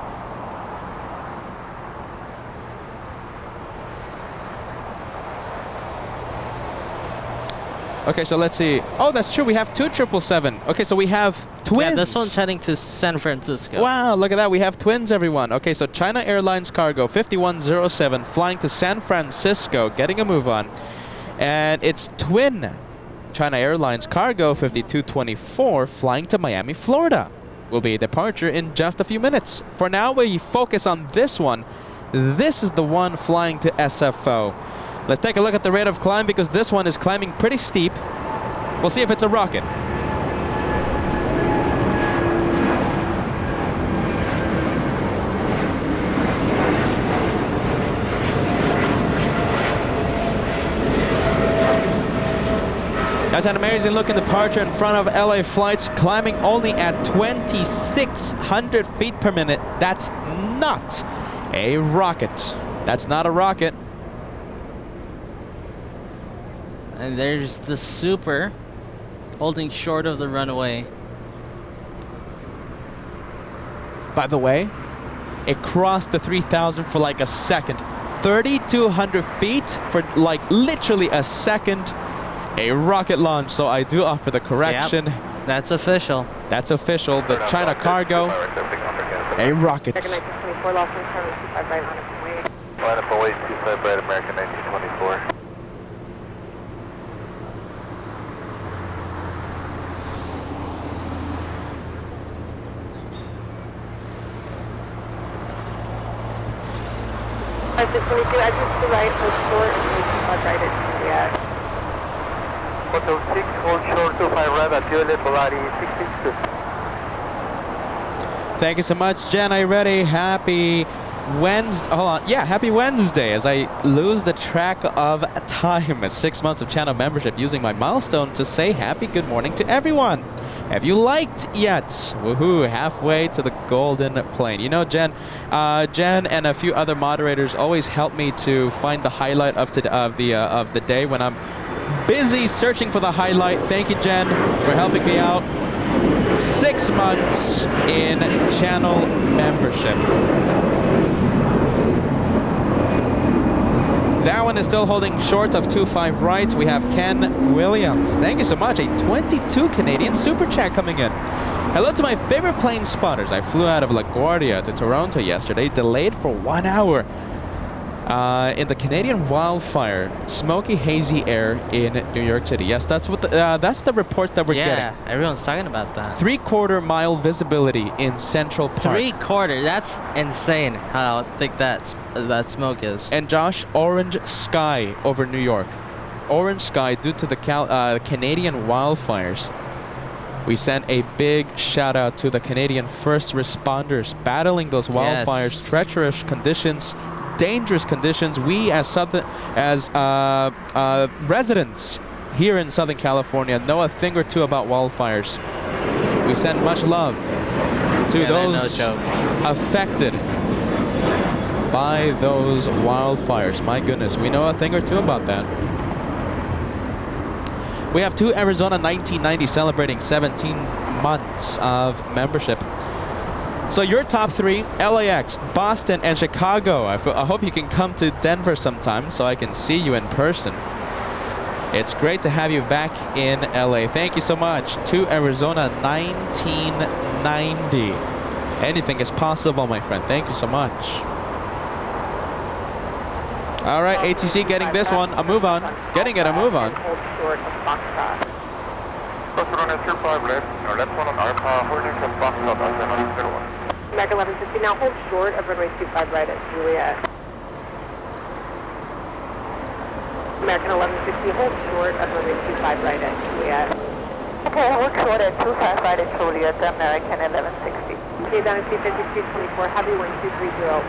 Okay, so let's see. Oh, that's true. We have two 777. Okay, so we have twins. Yeah, this one's heading to San Francisco. Wow, look at that. We have twins, everyone. Okay, so China Airlines Cargo 5107 flying to San Francisco, getting a move on. And it's twin China Airlines Cargo 5224 flying to Miami, Florida. Will be a departure in just a few minutes. For now, we focus on this one. This is the one flying to SFO. Let's take a look at the rate of climb because this one is climbing pretty steep. We'll see if it's a rocket. That's an amazing looking departure in front of LA flights, climbing only at 2,600 feet per minute. That's not a rocket. That's not a rocket. And there's the Super holding short of the runway. By the way, it crossed the 3,000 for like a second. 3,200 feet for like literally a second. A rocket launch, so I do offer the correction. Yep, that's official. That's official. The China Cargo, a rocket. Second 1924, Los Angeles 25 right on its way. Line up away 25 right, American 1924. Exit 22, exit to right, hold short, and 25 right at Juliet. 106, hold short, 25 right at Juliet, Bolari 662. Thank you so much, Jen. Are you ready? Happy Wednesday. Hold on. Yeah, happy Wednesday as I lose the track of time. 6 months of channel membership using my milestone to say happy good morning to everyone. Have you liked yet? Woohoo, halfway to the golden plane. You know, Jen and a few other moderators always help me to find the highlight of the day when I'm busy searching for the highlight. Thank you, Jen, for helping me out. 6 months in channel membership. That one is still holding short of 25 right. We have Ken Williams. Thank you so much. A 22 Canadian super chat coming in. Hello to my favorite plane spotters. I flew out of LaGuardia to Toronto yesterday, delayed for 1 hour. In the Canadian wildfire, smoky, hazy air in New York City. Yes, that's what that's the report that we're getting. Yeah, everyone's talking about that. 3/4 mile visibility in Central Park. 3/4. That's insane. How thick that smoke is. And Josh, orange sky over New York. Orange sky due to the Canadian wildfires. We sent a big shout out to the Canadian first responders battling those wildfires, Yes. treacherous conditions, dangerous conditions. We as residents here in Southern California know a thing or two about wildfires. We send much love to those affected by those wildfires. My goodness, we know a thing or two about that. We have two Arizona 1990 celebrating 17 months of membership. So your top three: LAX, Boston, and Chicago. I hope you can come to Denver sometime so I can see you in person. It's great to have you back in LA. Thank you so much to Arizona 1990. Anything is possible, my friend. Thank you so much. All right, ATC getting this one. A move on. Getting it, a move on. Hold short of Foxtrot. Crossing on 25 left, left one on Alpha, holding short Foxtrot, Alpha 01. American 1150, now hold short of runway 25 right at Juliet. American 1150, hold short of runway 25 right at Juliet. Okay, hold short at 25 right at Juliet, American 1160. Okay, down at C5224, heavy wind 23010,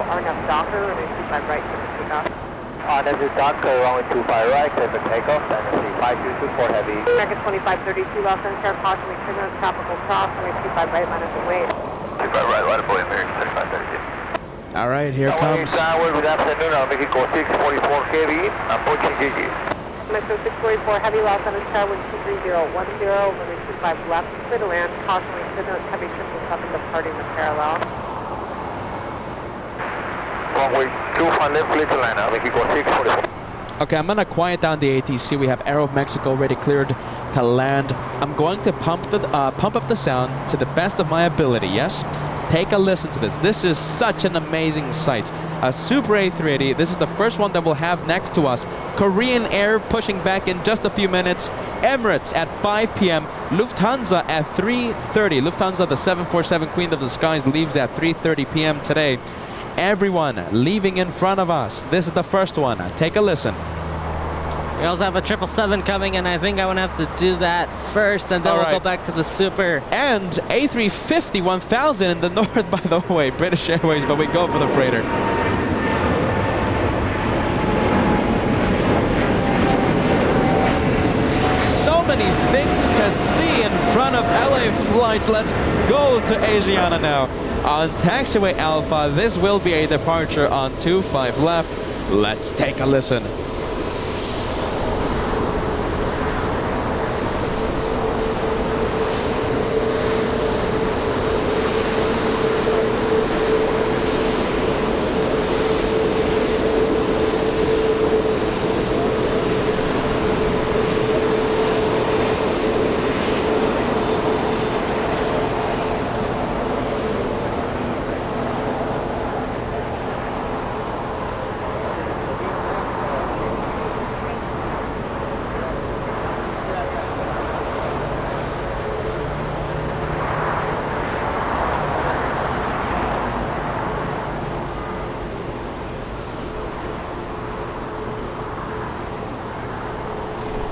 RNF Docker, runway 25 right, clear for takeoff. This is Docker, runway 25 right, clear for takeoff, and C5224 heavy. American 2532, Los Angeles, caution, we signal tropical cross, runway 25 right, minus the weight. 25 right, line of boy, American 3532. All right, here comes. Good afternoon, Mexico 644 heavy, approaching Gigi. Metro 644 heavy, Los Angeles Tower, wind 23010, runway 25 left, clear to land, caution, we signal heavy 777 departing the parallel. Runway 25 left, clear to land, Mexico 644. Okay, I'm gonna quiet down the ATC. We have Aero Mexico already cleared to land. I'm going to pump up the sound to the best of my ability. Yes, take a listen to this. This is such an amazing sight. A Super A380. This is the first one that we'll have next to us. Korean Air pushing back in just a few minutes. Emirates at 5 p.m. Lufthansa at 3:30. Lufthansa, the 747 Queen of the Skies, leaves at 3:30 p.m. today. Everyone leaving in front of us. This is the first one. Take a listen. We also have a 777 coming, and I think I would have to do that first, and then we'll go back to the Super. And A350 1000 in the north, by the way, British Airways, but we go for the freighter. So many things to see in front of LA flights. Let's go to Asiana now. On taxiway Alpha, this will be a departure on 25 left. Let's take a listen.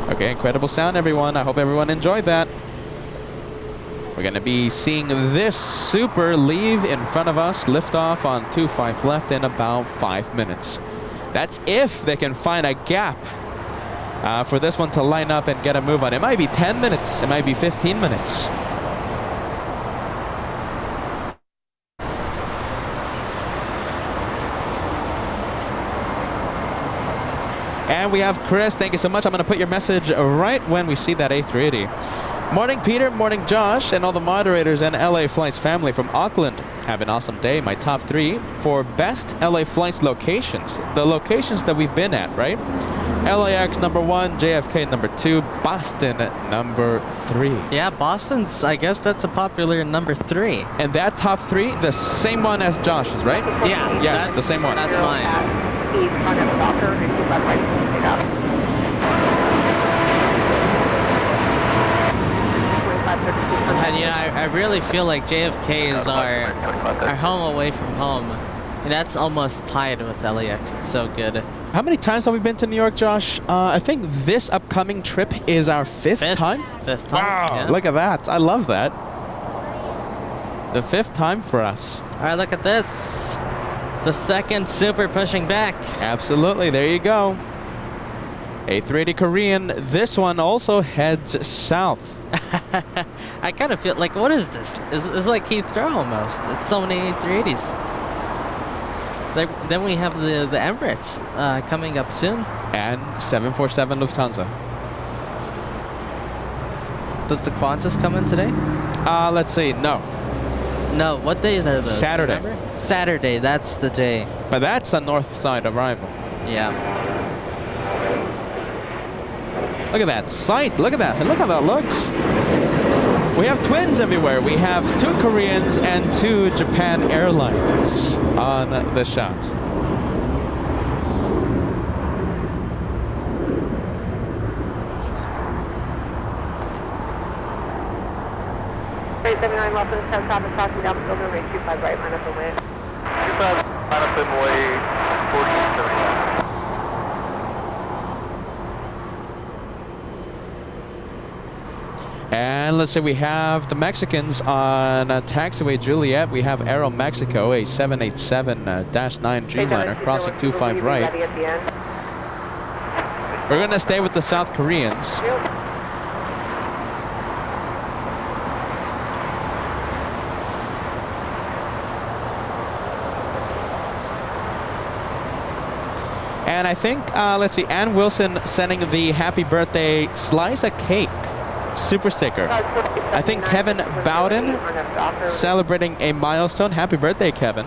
Okay, incredible sound, everyone. I hope everyone enjoyed that. We're going to be seeing this Super leave in front of us, lift off on 25 left in about 5 minutes. That's if they can find a gap for this one to line up and get a move on. It might be 10 minutes. It might be 15 minutes. And we have Chris. Thank you so much. I'm going to put your message right when we see that A380. Morning, Peter. Morning, Josh, and all the moderators and LA Flights family from Auckland. Have an awesome day. My top 3 for best LA Flights locations. The locations that we've been at, right? LAX number 1, JFK number 2, Boston number 3. Yeah, Boston's, I guess that's a popular number 3. And that top 3, the same one as Josh's, right? Yeah. Yes, the same one. That's mine. And you know, I really feel like JFK is our home away from home. And that's almost tied with LAX. It's so good. How many times have we been to New York, Josh? I think this upcoming trip is our fifth time. Fifth time. Wow, yeah. Look at that. I love that. The 5th time for us. All right, look at this. The second Super pushing back. Absolutely. There you go. A380 Korean. This one also heads south. I kind of feel like, what is this? It's like Heathrow almost. It's so many A380s. Then we have the Emirates coming up soon. And 747 Lufthansa. Does the Qantas come in today? Let's see. No. No, what days are those? Saturday. Do you remember? Saturday, that's the day. But that's a north side arrival. Yeah. Look at that sight. Look at that. Look how that looks. We have twins everywhere. We have 2 Koreans and 2 Japan Airlines on the shots. Rate 79 Wilson, south south crossing down the building, rate 25 right, line up and way. 25, line up and way, 4079. And let's say we have the Mexicans on taxiway Juliet. We have Aero Mexico, a 787-9 Dreamliner crossing 25 right. We're going to stay with the South Koreans. And I think, let's see, Ann Wilson sending the happy birthday slice of cake. Super sticker. I think Kevin Bowden celebrating a milestone. Happy birthday, Kevin.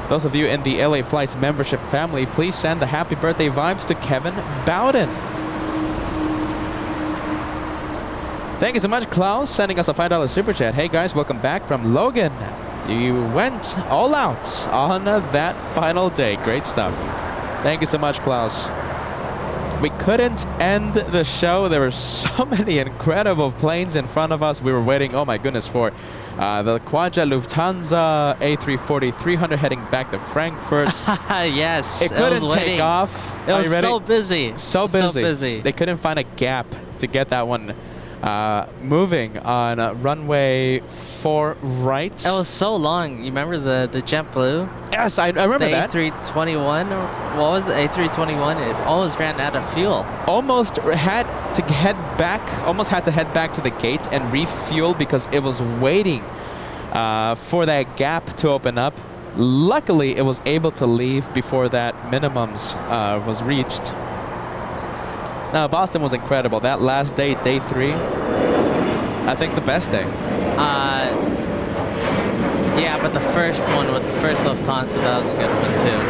Those of you in the LA Flights membership family, please send the happy birthday vibes to Kevin Bowden. Thank you so much, Klaus, sending us a $5 super chat. Hey guys, welcome back from Logan. You went all out on that final day. Great stuff. Thank you so much, Klaus. We couldn't end the show. There were so many incredible planes in front of us. We were waiting, oh my goodness, for the Quadja Lufthansa A340-300 heading back to Frankfurt. Yes. It couldn't take off. It Are was you ready? so busy. So busy. They couldn't find a gap to get that one moving on runway 4 right. It was so long. You remember the JetBlue? Yes, I remember the that. A321, or what was it? A321? It almost ran out of fuel. Almost had to head back to the gate and refuel because it was waiting for that gap to open up. Luckily, it was able to leave before that minimums was reached. Now, Boston was incredible. That last day, day 3, I think the best day. Yeah, but the first one with the first Lufthansa, that was a good one too.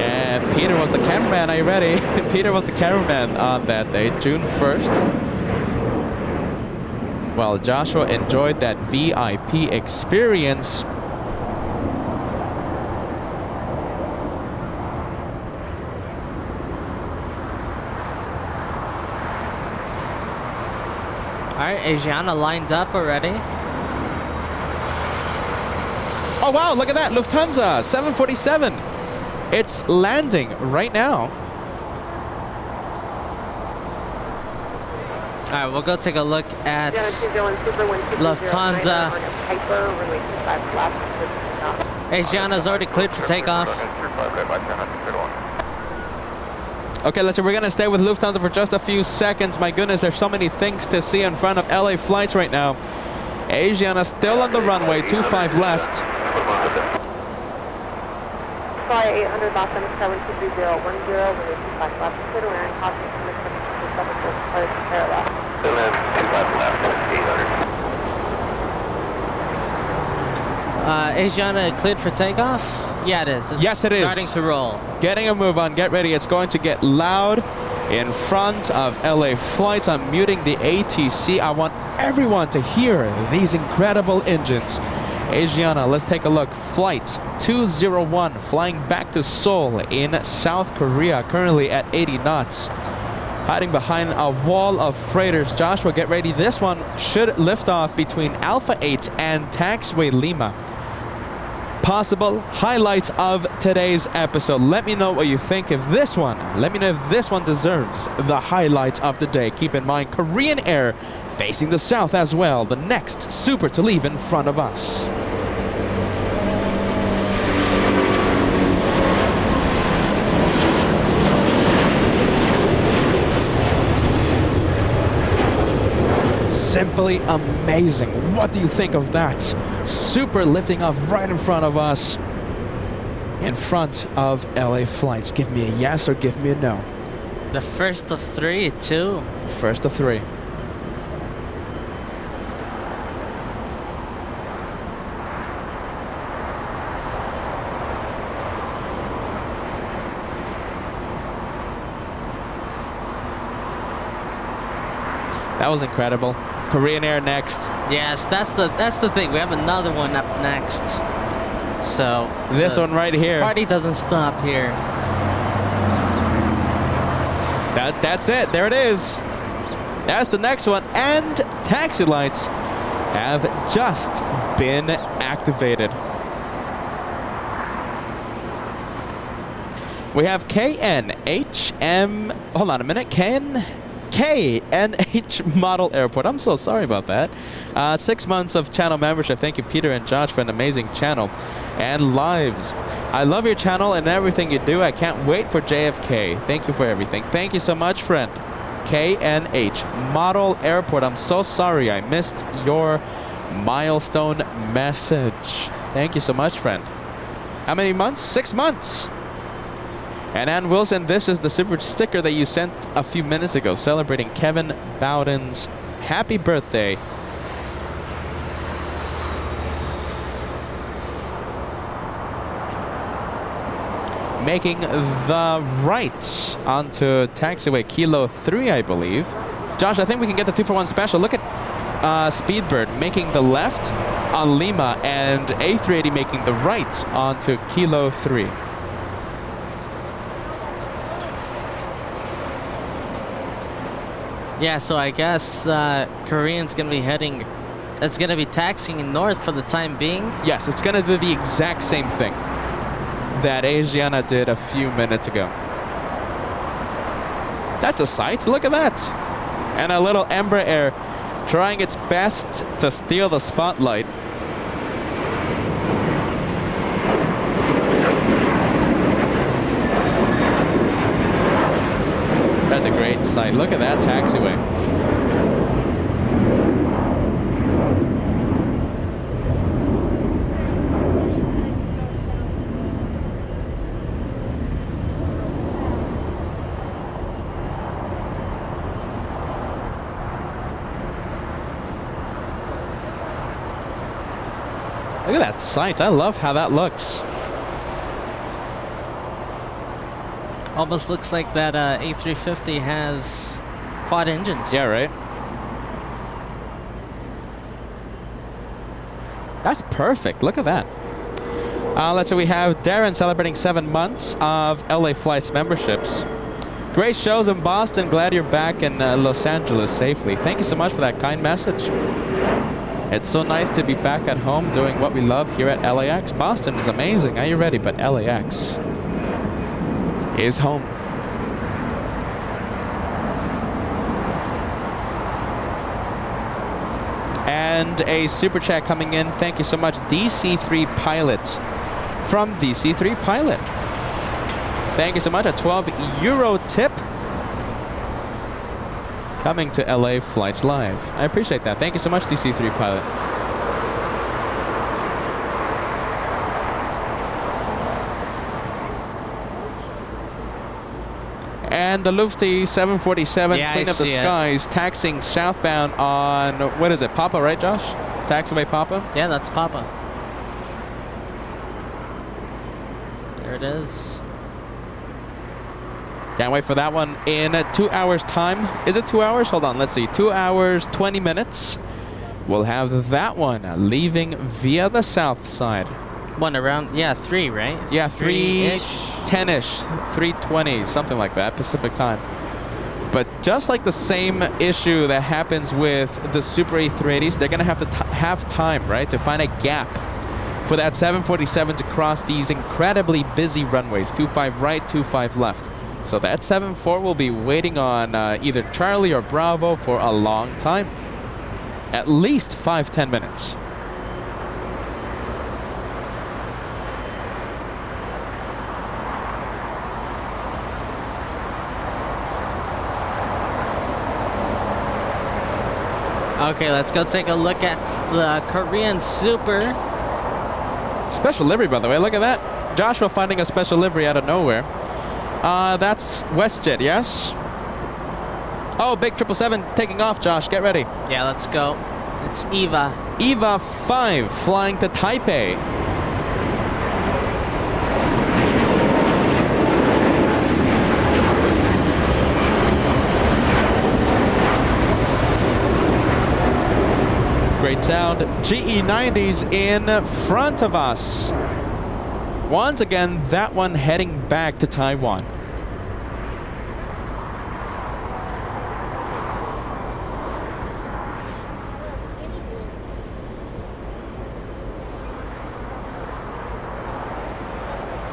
And Peter was the cameraman. Are you ready? Peter was the cameraman on that day, June 1st. Well, Joshua enjoyed that VIP experience. All right, Asiana lined up already. Oh, wow, look at that. Lufthansa 747. It's landing right now. All right, we'll go take a look at Lufthansa. Asiana's already cleared for takeoff. Okay, let's see. We're going to stay with Lufthansa for just a few seconds. My goodness, there's so many things to see in front of LA Flights right now. Asiana still on the runway, 25 left. Fly 800 Boston 72310, runway 25 left. Clear to land, caution, commit 747, parallel. And then 25 left, 800. Asiana cleared for takeoff? Yeah, it is. Yes, it is. Starting to roll. Getting a move on. Get ready. It's going to get loud in front of LA Flights. I'm muting the ATC. I want everyone to hear these incredible engines. Asiana, let's take a look. Flight 201 flying back to Seoul in South Korea, currently at 80 knots. Hiding behind a wall of freighters. Joshua, get ready. This one should lift off between Alpha 8 and Taxiway Lima. Possible highlights of today's episode. Let me know what you think of this one. Let me know if this one deserves the highlight of the day. Keep in mind, Korean Air facing the south as well. The next super to leave in front of us. simply amazing. What do you think of that? Super lifting off right in front of us, in front of LA Flights. Give me a yes or give me a no. The first of three, too. First of three. That was incredible. Korean Air next. Yes, that's the thing. We have another one up next. So This one right here. party doesn't stop here. That's it. There it is. That's the next one. And taxi lights have just been activated. We have KNHM. Hold on a minute. KNH Model Airport. I'm so sorry about that. 6 months of channel membership. Thank you, Peter and Josh, for an amazing channel and lives. I love your channel and everything you do. I can't wait for JFK. Thank you for everything. Thank you so much, friend. KNH Model Airport. I'm so sorry I missed your milestone message. Thank you so much, friend. How many months? 6 months. And Ann Wilson, this is the super sticker that you sent a few minutes ago, celebrating Kevin Bowden's happy birthday. Making the right onto taxiway Kilo 3, I believe. Josh, I think we can get the 2-for-1 special. Look at Speedbird making the left on Lima and A380 making the right onto Kilo 3. Yeah, so I guess Korean's gonna be heading. It's gonna be taxiing north for the time being. Yes, it's going to do the exact same thing that Asiana did a few minutes ago. That's a sight. Look at that. And a little Embraer trying its best to steal the spotlight. That's a great sight. Look at that taxiway. Look at that sight. I love how that looks. Almost looks like that A350 has quad engines. Yeah, right? That's perfect. Look at that. Let's see, we have Darren celebrating 7 months of LA Flights memberships. Great shows in Boston. Glad you're back in Los Angeles safely. Thank you so much for that kind message. It's so nice to be back at home doing what we love here at LAX. Boston is amazing. Are you ready? But LAX is home. And a super chat coming in. Thank you so much, DC3 Pilot from DC3 Pilot. Thank you so much. A 12 euro tip coming to LA Flights Live. I appreciate that. Thank you so much, DC3 Pilot. And the Lufthansa 747, Yeah, Queen I of the see it. Skies, taxiing southbound on, what is it, Papa, right, Josh? Taxiway Papa? Yeah, that's Papa. There it is. Can't wait for that one in 2 hours' time. Is it 2 hours? Hold on, let's see. 2 hours, 20 minutes. We'll have that one leaving via the south side. One around, yeah, 3, right? Yeah, 3-ish. 3:10-ish, 3:20, something like that, Pacific time. But just like the same issue that happens with the Super A380s, they're going to have to have time, right, to find a gap for that 747 to cross these incredibly busy runways, 25 right, 25 left. So that 74 will be waiting on either Charlie or Bravo for a long time. At least 5-10 minutes. Okay, let's go take a look at the Korean Super. Special livery, by the way. Look at that. Joshua finding a special livery out of nowhere. That's WestJet, yes? Oh, big 777 taking off, Josh. Get ready. Yeah, let's go. It's Eva. Eva 5 flying to Taipei. Great sound. GE90s in front of us. Once again, that one heading back to Taiwan.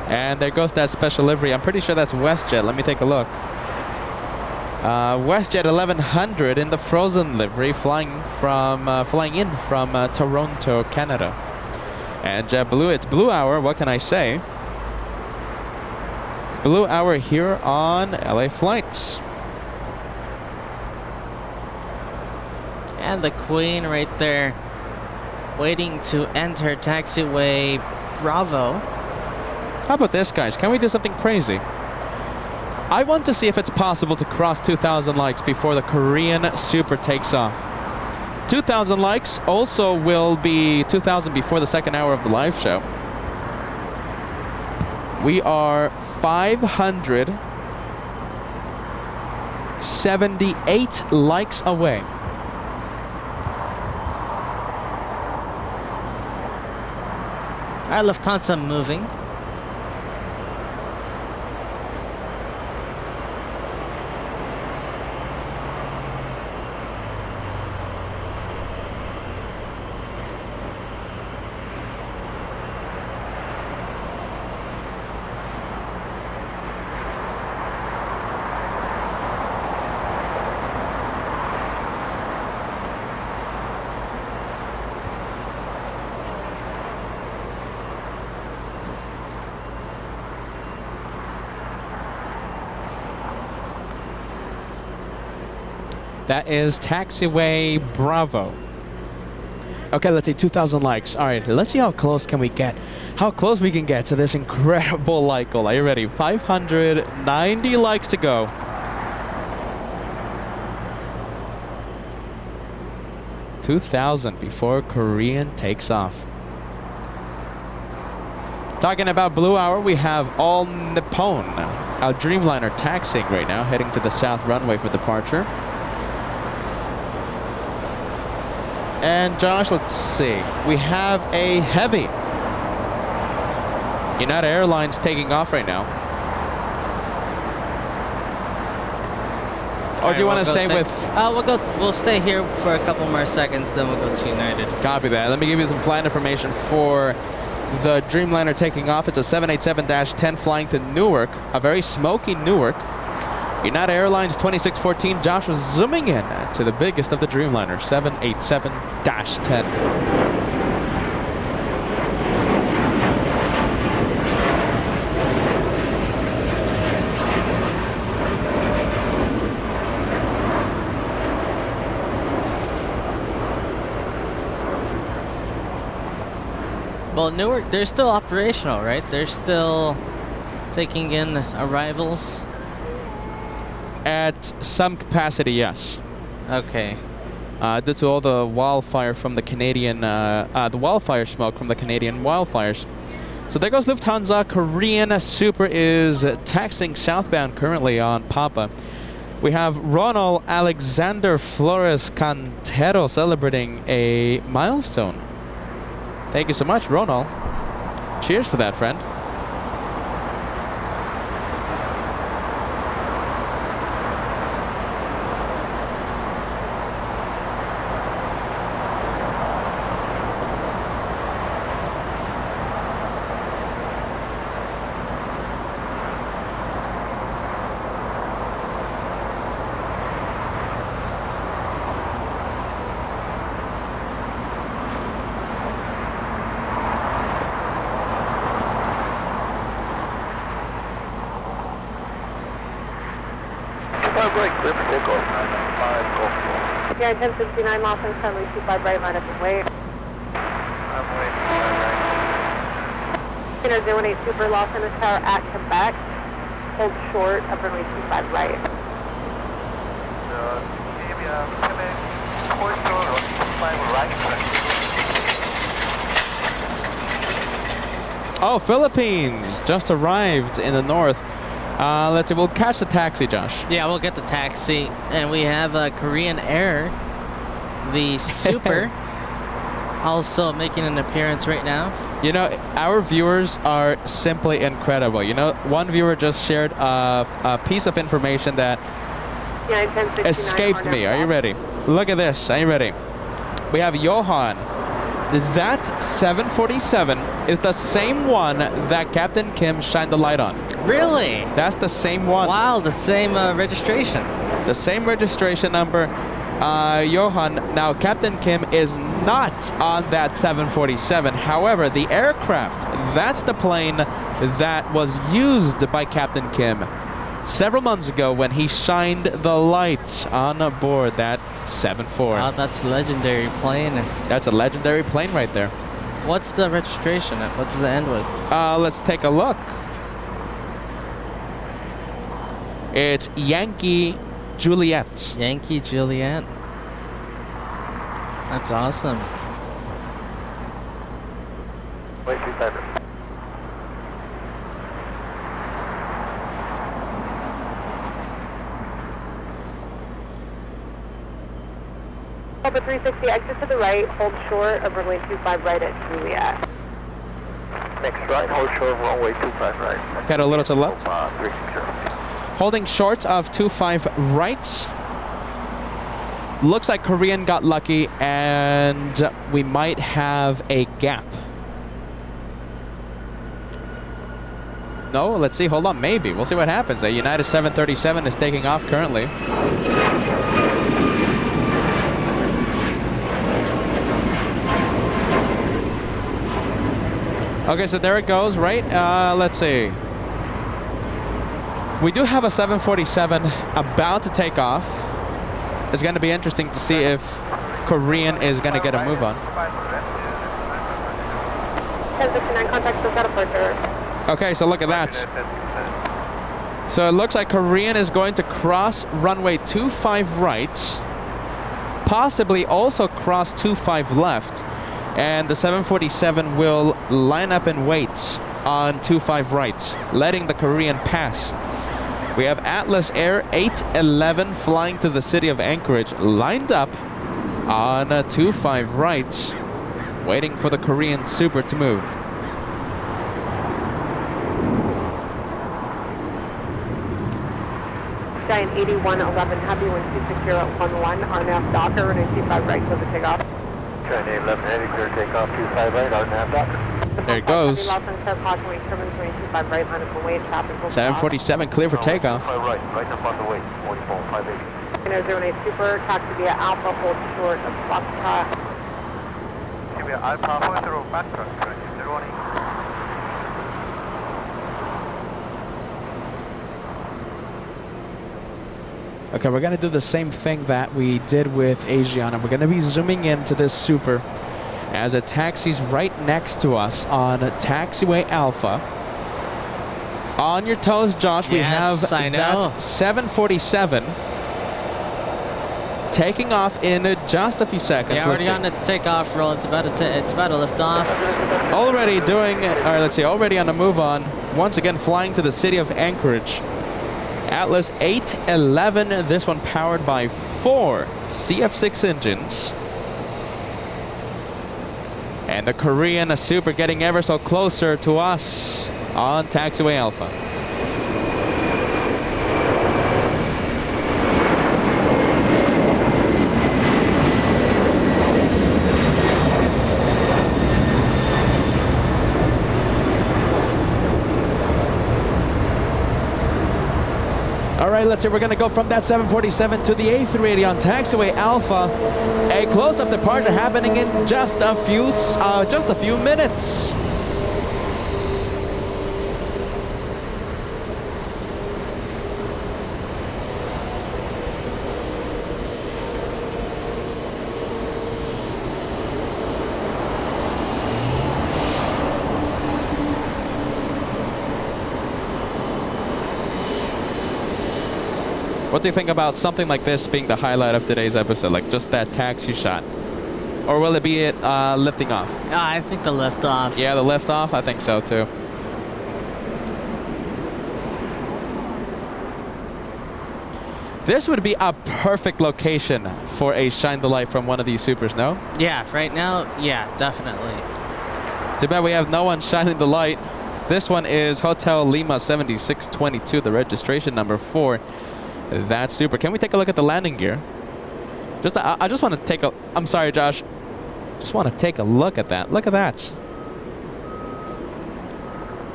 And there goes that special livery. I'm pretty sure that's WestJet. Let me take a look. WestJet 1100 in the frozen livery, flying in from Toronto, Canada. And JetBlue, it's Blue Hour. What can I say? Blue Hour here on LA flights. And the Queen right there, waiting to enter taxiway Bravo. How about this, guys? Can we do something crazy? I want to see if it's possible to cross 2,000 likes before the Korean Super takes off. 2,000 likes also will be 2,000 before the second hour of the live show. We are 578 likes away. All right, Lufthansa moving. That is taxiway Bravo. Okay, let's see, 2,000 likes. All right, let's see how close can we get. How close we can get to this incredible like goal. Are you ready? 590 likes to go. $2,000 before Korean takes off. Talking about Blue Hour, we have All Nippon, our Dreamliner taxiing right now, heading to the south runway for departure. And Josh, let's see. We have a heavy. United Airlines taking off right now. Or do you want to stay with? We'll stay here for a couple more seconds, then we'll go to United. Copy that. Let me give you some flight information for the Dreamliner taking off. It's a 787-10 flying to Newark, a very smoky Newark. United Airlines 2614. Josh was zooming in to the biggest of the Dreamliner, 787-10. Well, Newark, they're still operational, right? They're still taking in arrivals. At some capacity, yes. Okay. Due to all the wildfire from the Canadian, the wildfire smoke from the Canadian wildfires. So there goes Lufthansa. Korean Super is taxiing southbound currently on Papa. We have Ronald Alexander Flores Cantero celebrating a milestone. Thank you so much, Ronald. Cheers for that, friend. Yeah, 1069 Los Angeles, runway 25 right, line up and wait. I'm waiting. Right. 08 Super Los Angeles Tower at Quebec. Hold short of runway 25 right. So, maybe Quebec, hold short on 25 right. Oh, Philippines just arrived in the north. Let's see, we'll catch the taxi, Josh. Yeah, we'll get the taxi. And we have Korean Air, the Super, also making an appearance right now. You know, our viewers are simply incredible. You know, one viewer just shared a piece of information that Yeah, 1069 escaped me. Are you ready? Look at this. Are you ready? We have Johan. That 747 is the same one that Captain Kim shined the light on. Really? That's the same one. Wow, the same registration. The same registration number. Johan, now Captain Kim is not on that 747. However, the aircraft, that's the plane that was used by Captain Kim several months ago when he shined the light on board that 74. Wow, that's a legendary plane. That's a legendary plane right there. What's the registration? What does it end with? Let's take a look. It's Yankee Juliet. Yankee Juliet. That's awesome. Wait, 25. Over 360, exit to the right, hold short of runway 25 right at Juliet. Next right, hold short, runway 25 right. Got a little to the left. 360. Holding short of 25 right. Looks like Korean got lucky and we might have a gap. No, let's see. Hold on. Maybe. We'll see what happens. A United 737 is taking off currently. Okay, so there it goes, right? Let's see. We do have a 747 about to take off. It's going to be interesting to see if Korean is going to get a move on. 1069, contact South departure. Okay, so look at that. So it looks like Korean is going to cross runway 25 right, possibly also cross 25 left, and the 747 will line up and wait on 25 right, letting the Korean pass. We have Atlas Air 811 flying to the city of Anchorage, lined up on 25 right, waiting for the Korean Super to move. Giant 8111, happy 126.011, RNAV Docker, runway 25 right, close the takeoff. Giant 811 heavy, clear takeoff 25 right, RNAV Docker. There it goes. 747 clear for takeoff. 25 right, right up on the way, 44, 580. 08 Super, taxi via Alpha, hold short of Foxtrot. Via Alpha, hold through Foxtrot, 018. Okay, we're going to do the same thing that we did with Asiana. We're going to be zooming into this Super as it taxis right next to us on taxiway Alpha. On your toes, Josh, we have that 747 taking off in just a few seconds. Yeah, already on its takeoff roll. It's about to lift off. Already already on the move on. Once again, flying to the city of Anchorage. Atlas 811, this one powered by 4 CF6 engines. And the Korean Super getting ever so closer to us on taxiway Alpha. All right, let's see. We're going to go from that 747 to the A380 on taxiway Alpha. A close-up departure happening in just a few minutes. What do you think about something like this being the highlight of today's episode? Like just that taxi shot? Or will it be lifting off? I think the lift off. Yeah, the lift off? I think so too. This would be a perfect location for a shine the light from one of these supers, no? Yeah, right now, yeah, definitely. Too bad we have no one shining the light. This one is Hotel Lima 7622, the registration number for that super. Can we take a look at the landing gear? I just want to take a... I'm sorry, Josh. Just want to take a look at that. Look at that.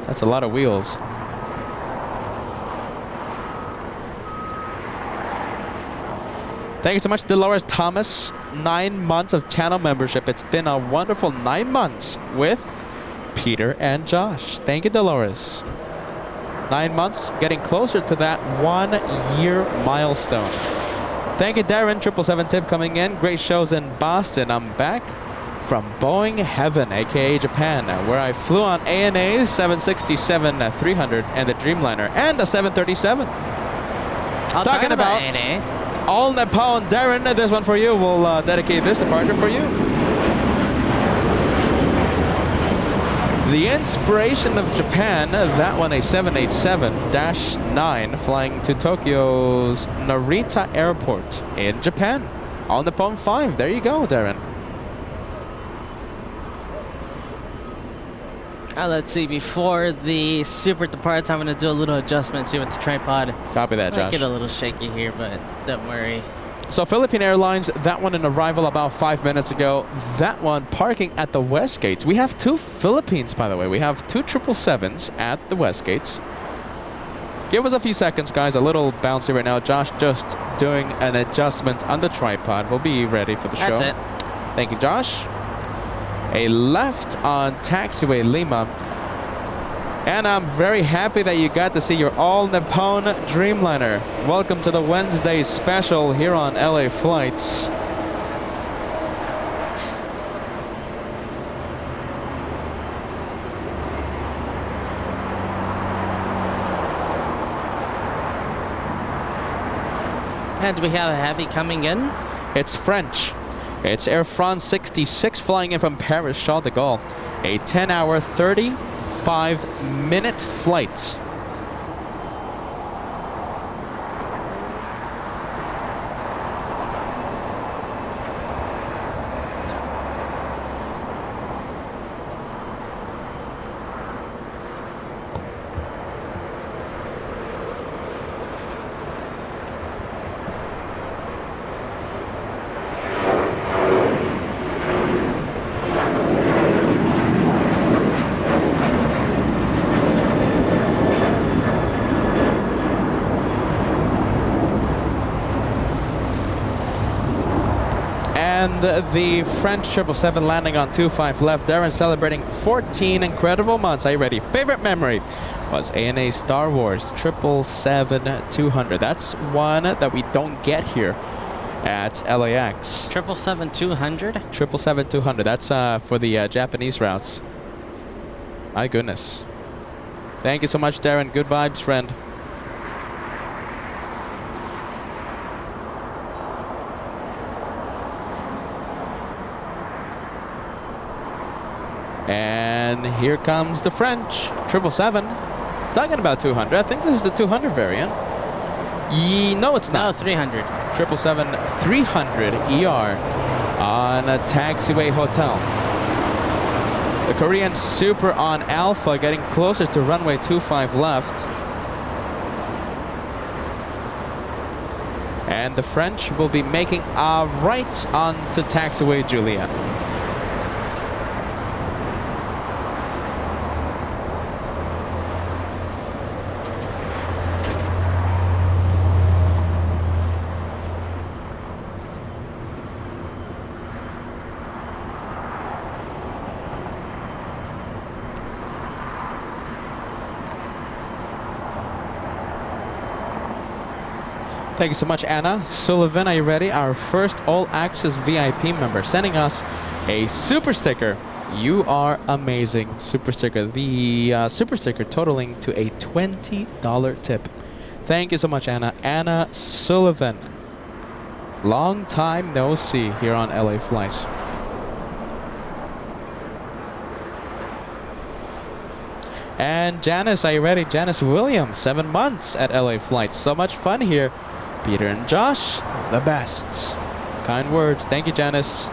That's a lot of wheels. Thank you so much, Dolores Thomas. 9 months of channel membership. It's been a wonderful 9 months with Peter and Josh. Thank you, Dolores. 9 months, getting closer to that 1 year milestone. Thank you, Darren. 777 tip coming in. Great shows in Boston. I'm back from Boeing Heaven, aka Japan, where I flew on ANA's 767-300 and the Dreamliner and the 737. Talking about ANA. All Nippon, Darren, this one for you. We'll dedicate this departure for you. The inspiration of Japan, that one a 787-9 flying to Tokyo's Narita Airport in Japan. All Nippon 5, there you go, Darren. Let's see, before the super departs, I'm going to do a little adjustment here with the tripod. Copy that, Josh. Might get a little shaky here, but don't worry. So Philippine Airlines, that one in arrival about 5 minutes ago. That one parking at the West Gates. We have 2 Philippines, by the way. We have 2 777s at the West Gates. Give us a few seconds, guys. A little bouncy right now. Josh just doing an adjustment on the tripod. We'll be ready for the show. That's it. Thank you, Josh. A left on taxiway Lima. And I'm very happy that you got to see your all Nippon Dreamliner. Welcome to the Wednesday special here on LA Flights. And we have a heavy coming in. It's French. It's Air France 66 flying in from Paris, Charles de Gaulle. A 10-hour, 35-minute flight. And the French 777 landing on 25 left. Darren celebrating 14 incredible months. Are you ready? Favorite memory was ANA Star Wars 777-200. That's one that we don't get here at LAX. 777-200? 777-200. That's for the Japanese routes. My goodness. Thank you so much, Darren. Good vibes, friend. And here comes the French 777. Talking about 200. I think this is the 200 variant. No, it's not. No, 300. 777-300 ER on a taxiway hotel. The Korean Super on Alpha getting closer to runway 25 left. And the French will be making a right onto taxiway Juliet. Thank you so much, Anna. Sullivan, are you ready? Our first all-access VIP member sending us a super sticker. You are amazing, super sticker. The super sticker totaling to a $20 tip. Thank you so much, Anna. Anna Sullivan. Long time no see here on LA Flights. And Janice, are you ready? Janice Williams, 7 months at LA Flights. So much fun here. Peter and Josh, the best. Kind words. Thank you, Janice.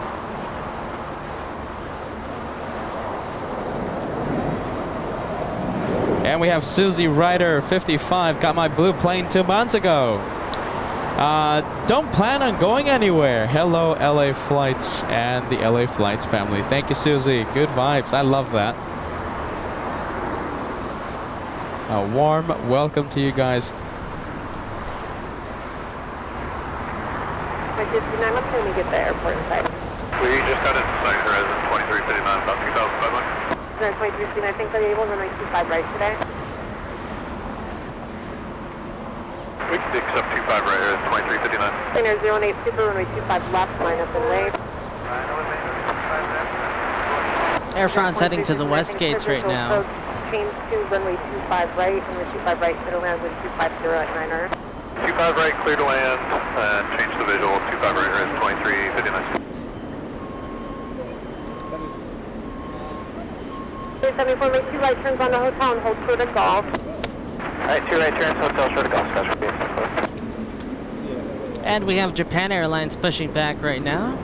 And we have Susie Ryder, 55. Got my blue plane 2 months ago. Don't plan on going anywhere. Hello, LA Flights and the LA Flights family. Thank you, Susie. Good vibes. I love that. A warm welcome to you guys. My 59, what time we get the airport inside? We just got inside horizon 2359, about 2,500. 23, I think they're able to run 25 right today. We can accept 25 right here, 2359. Cleaner 08 Super, runway 25 left, line up and wave. Air France heading to the west gates right now. Change to runway 25 right, runway 25 right, clear to land with 250 at 9R. 25 right, clear to land, and change the visual. 25 right here is 2359. 374, make 2 right turns on the hotel and hold short of golf. Alright, 2 right turns, hotel short of golf, guys. And we have Japan Airlines pushing back right now.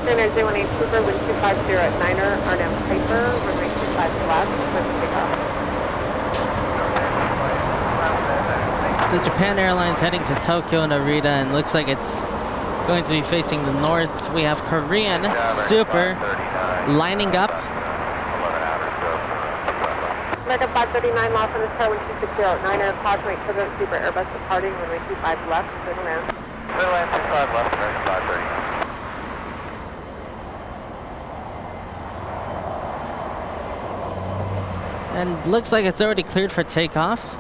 Cleaner 08 Super, wind 250 at 9R, RNM Piper, runway 25 left, let's take off. The Japan Airlines heading to Tokyo Narita, and looks like it's going to be facing the north. We have Korean Super lining up. America 539, Los Angeles Tower, wind 260 at 9R, caution rate turbulent Super Airbus departing, runway 25 left, clear to land. Clear to land, 25 left, America 539. And looks like it's already cleared for takeoff.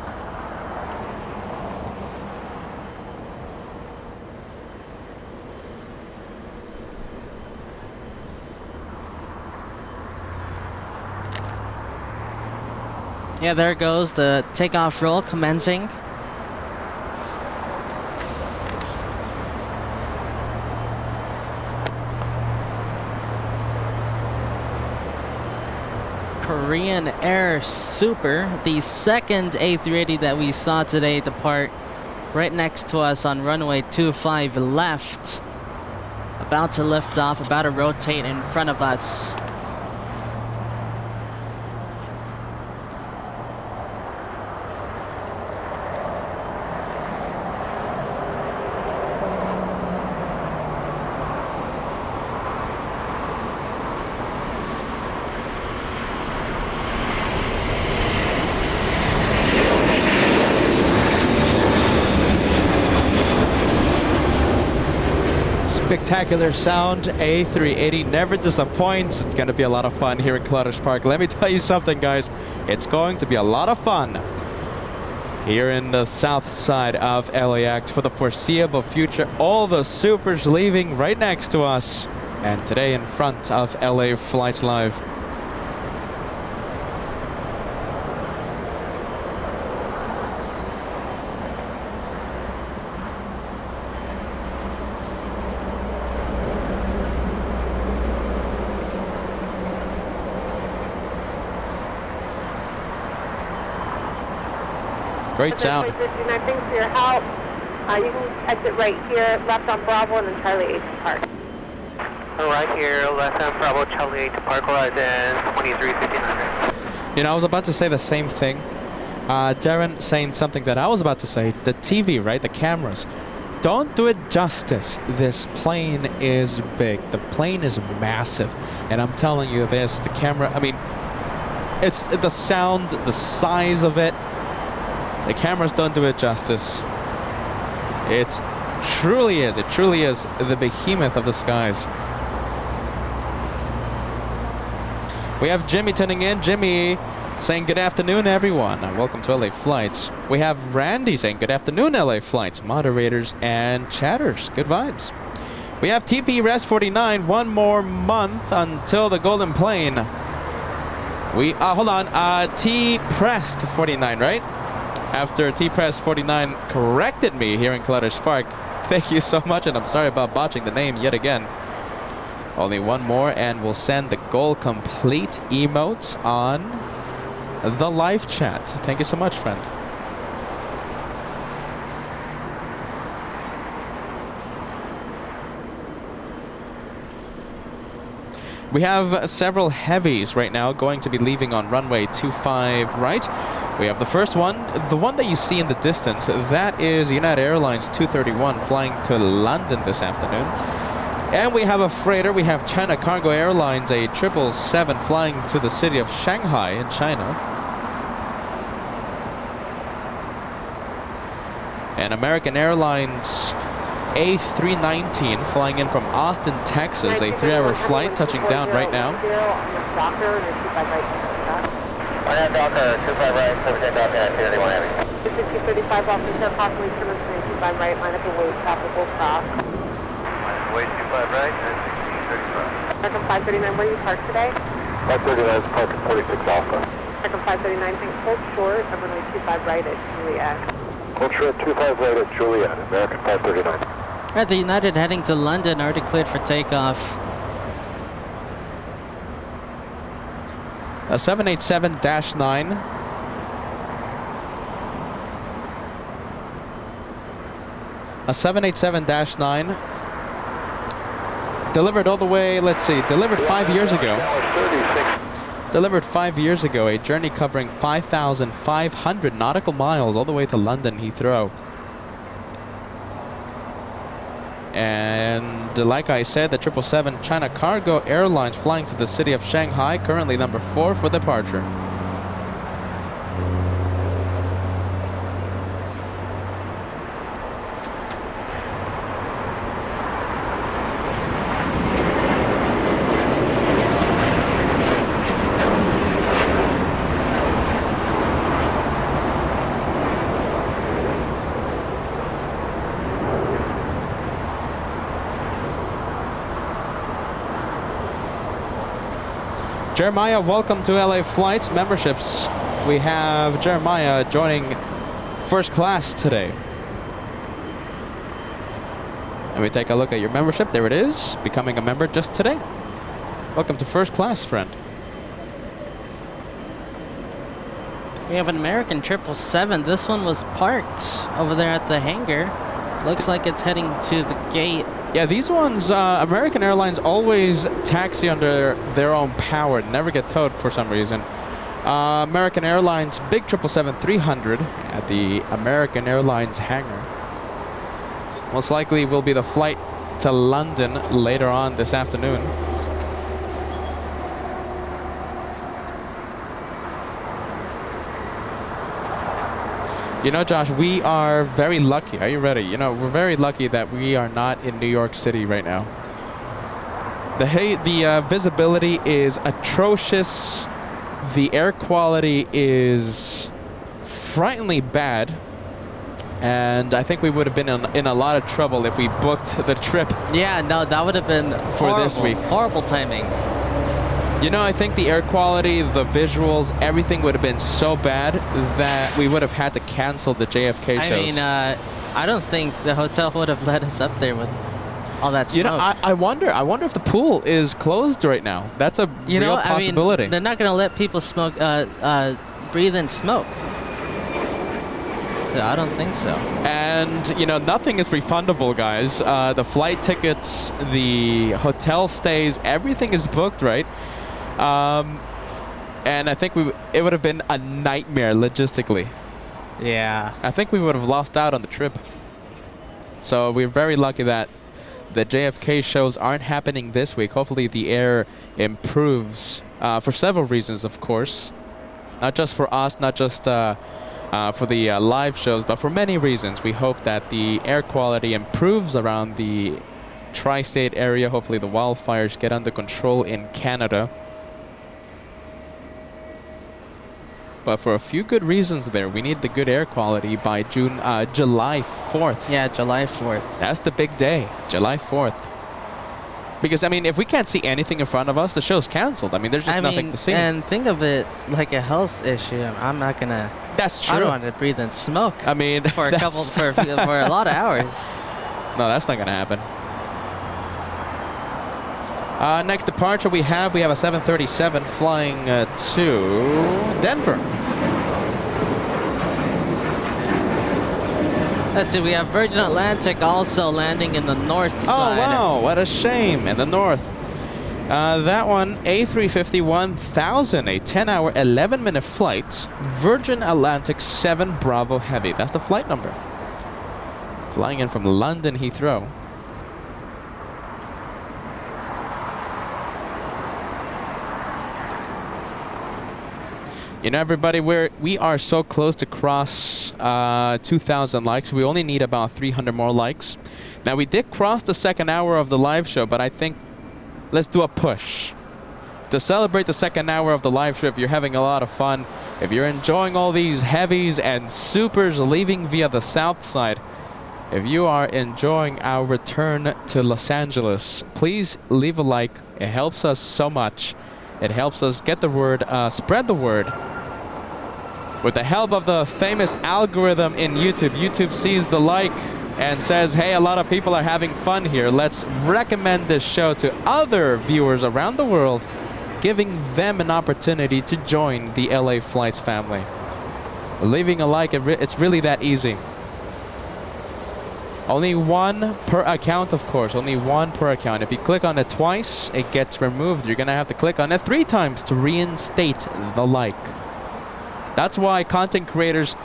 Yeah, there goes the takeoff roll commencing. Korean Air Super, the second A380 that we saw today depart right next to us on runway 25 left. About to lift off, about to rotate in front of us. Spectacular sound. A380 never disappoints. It's going to be a lot of fun here in Clutter's Park. Let me tell you something, guys. It's going to be a lot of fun here in the south side of LAX for the foreseeable future. All the supers leaving right next to us. And today in front of LA Flights Live. Great sound. Thanks for your help. You can exit right here, left on Bravo, and then Charlie 8 to park. Right here, left on Bravo, Charlie 8 to park, horizon 2359. You know, I was about to say the same thing. Darren saying something that I was about to say. The TV, right? The cameras. Don't do it justice. This plane is big. The plane is massive. And I'm telling you this, the camera, I mean, it's the sound, the size of it. The cameras don't do it justice. It truly is the behemoth of the skies. We have Jimmy tuning in. Jimmy, saying good afternoon, everyone. Welcome to LA Flights. We have Randy saying good afternoon, LA Flights. Moderators and chatters. Good vibes. We have TP Rest 49. One more month until the Golden Plane. We hold on. T Pressed 49, right? After T Pressed 49 corrected me here in Clutter Spark. Thank you so much, and I'm sorry about botching the name yet again. Only one more, and we'll send the goal complete emotes on the live chat. Thank you so much, friend. We have several heavies right now going to be leaving on runway 25 right. We have the first one, the one that you see in the distance. That is United Airlines 231 flying to London this afternoon. And we have a freighter. We have China Cargo Airlines, a 777 flying to the city of Shanghai in China. And American Airlines A319 flying in from Austin, Texas, a 3-hour flight touching down right now. On that Docker, 25 right, 710 Docker, 231 heavy. 235 officer, possibly 25 right, line up and wait, traffic will cross. Wait 25 right, and 1635. Second 539, where are you parked today? 539 is parked at 46 Alpha. Second 539, think hold short, and runway 25 right at Juliet. Hold short 25 right at Juliet, American 539. Alright, the United heading to London, already cleared for takeoff. A 787-9. A 787-9. Delivered all the way, let's see, delivered 5 years ago. Delivered 5 years ago, a journey covering 5,500 nautical miles all the way to London Heathrow. And like I said, the 777 China Cargo Airlines flying to the city of Shanghai, currently number 4 for departure. Jeremiah, welcome to LA Flights memberships. We have Jeremiah joining first class today. And we take a look at your membership. There it is, becoming a member just today. Welcome to first class, friend. We have an American 777. This one was parked over there at the hangar. Looks like it's heading to the gate. Yeah, these ones, American Airlines always taxi under their own power, never get towed for some reason. American Airlines big 777-300 at the American Airlines hangar. Most likely will be the flight to London later on this afternoon. You know, Josh, we are very lucky. Are you ready? You know, we're very lucky that we are not in New York City right now. The visibility is atrocious. The air quality is frighteningly bad. And I think we would have been in a lot of trouble if we booked the trip. Yeah, no, that would have been for this week. Horrible timing. You know, I think the air quality, the visuals, everything would have been so bad that we would have had to cancel the JFK shows. I mean, I don't think the hotel would have let us up there with all that smoke. You know, I wonder if the pool is closed right now. That's a real possibility. I mean, they're not going to let people smoke, breathe in smoke. So I don't think so. And, you know, nothing is refundable, guys. The flight tickets, the hotel stays, everything is booked, right? And I think it would have been a nightmare logistically. Yeah. I think we would have lost out on the trip. So we're very lucky that the JFK shows aren't happening this week. Hopefully the air improves for several reasons, of course. Not just for us, not just for the live shows, but for many reasons. We hope that the air quality improves around the tri-state area. Hopefully the wildfires get under control in Canada. but for a few good reasons there. We need the good air quality by July 4th. Yeah, July 4th. That's the big day, July 4th. Because, I mean, if we can't see anything in front of us, the show's canceled. I mean, there's just nothing to see. And think of it like a health issue. I'm not gonna. That's true. I don't want to breathe in smoke. I mean, for a couple, for a lot of hours. No, that's not gonna happen. Next departure we have a 737 flying to Denver. Let's see, we have Virgin Atlantic also landing in the north side. Oh, wow, what a shame, in the north. That one, A350 1000, a 10-hour, 11-minute flight. Virgin Atlantic 7 Bravo Heavy. That's the flight number. Flying in from London Heathrow. You know, everybody, we are so close to cross 2,000 likes. We only need about 300 more likes. Now, we did cross the second hour of the live show, but I think let's do a push. To celebrate the second hour of the live show, if you're having a lot of fun, if you're enjoying all these heavies and supers leaving via the south side, if you are enjoying our return to Los Angeles, please leave a like. It helps us so much. It helps us get the word, spread the word. With the help of the famous algorithm in YouTube, YouTube sees the like and says, hey, a lot of people are having fun here. Let's recommend this show to other viewers around the world, giving them an opportunity to join the LA Flights family. Leaving a like, it's really that easy. Only one per account, of course, only one per account. If you click on it twice, it gets removed. You're gonna have to click on it 3 times to reinstate the like. That's why content creators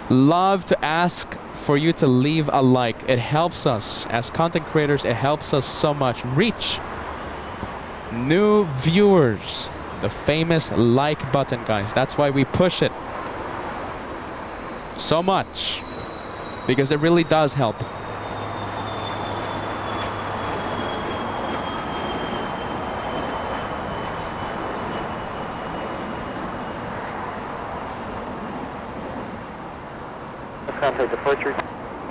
love to ask for you to leave a like. It helps us as content creators. It helps us so much reach new viewers. The famous like button, guys. That's why we push it so much, because it really does help. Contact departure.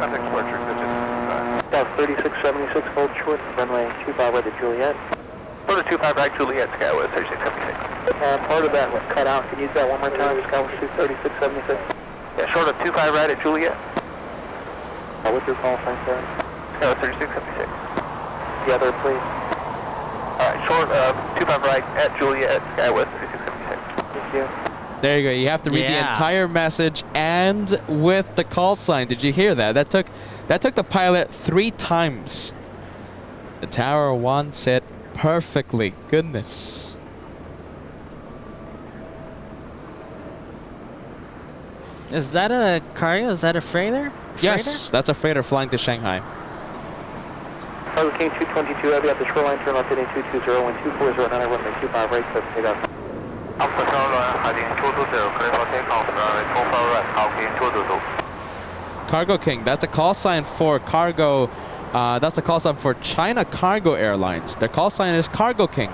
Contact departure, South 3676, hold short, runway 25 right to Juliet. Go to 25 right, Juliet, Skywest 3676. Part of that was cut out. Can you use that one more time? Skywest 3676. Yeah, short of 25 right at Juliet. What's your call sign, sir? Skywest 3676. The other, please. Alright, short of 25 right at Juliet, Skywest 3676. Thank you. There you go. You have to read the entire message and with the call sign. Did you hear that? That took the pilot 3 times. The tower wants it perfectly. Goodness. Is that a cargo? Is that a freighter? Yes, that's a freighter flying to Shanghai. Cargo King 222 Heavy at the shoreline, turn left heading 220, 1240, runway 25 right, set take off. Alpha Tower heading 220, clear for takeoff, runway 25 right, Cargo King 222. Cargo King, that's the call sign for cargo. That's the call sign for China Cargo Airlines. Their call sign is Cargo King.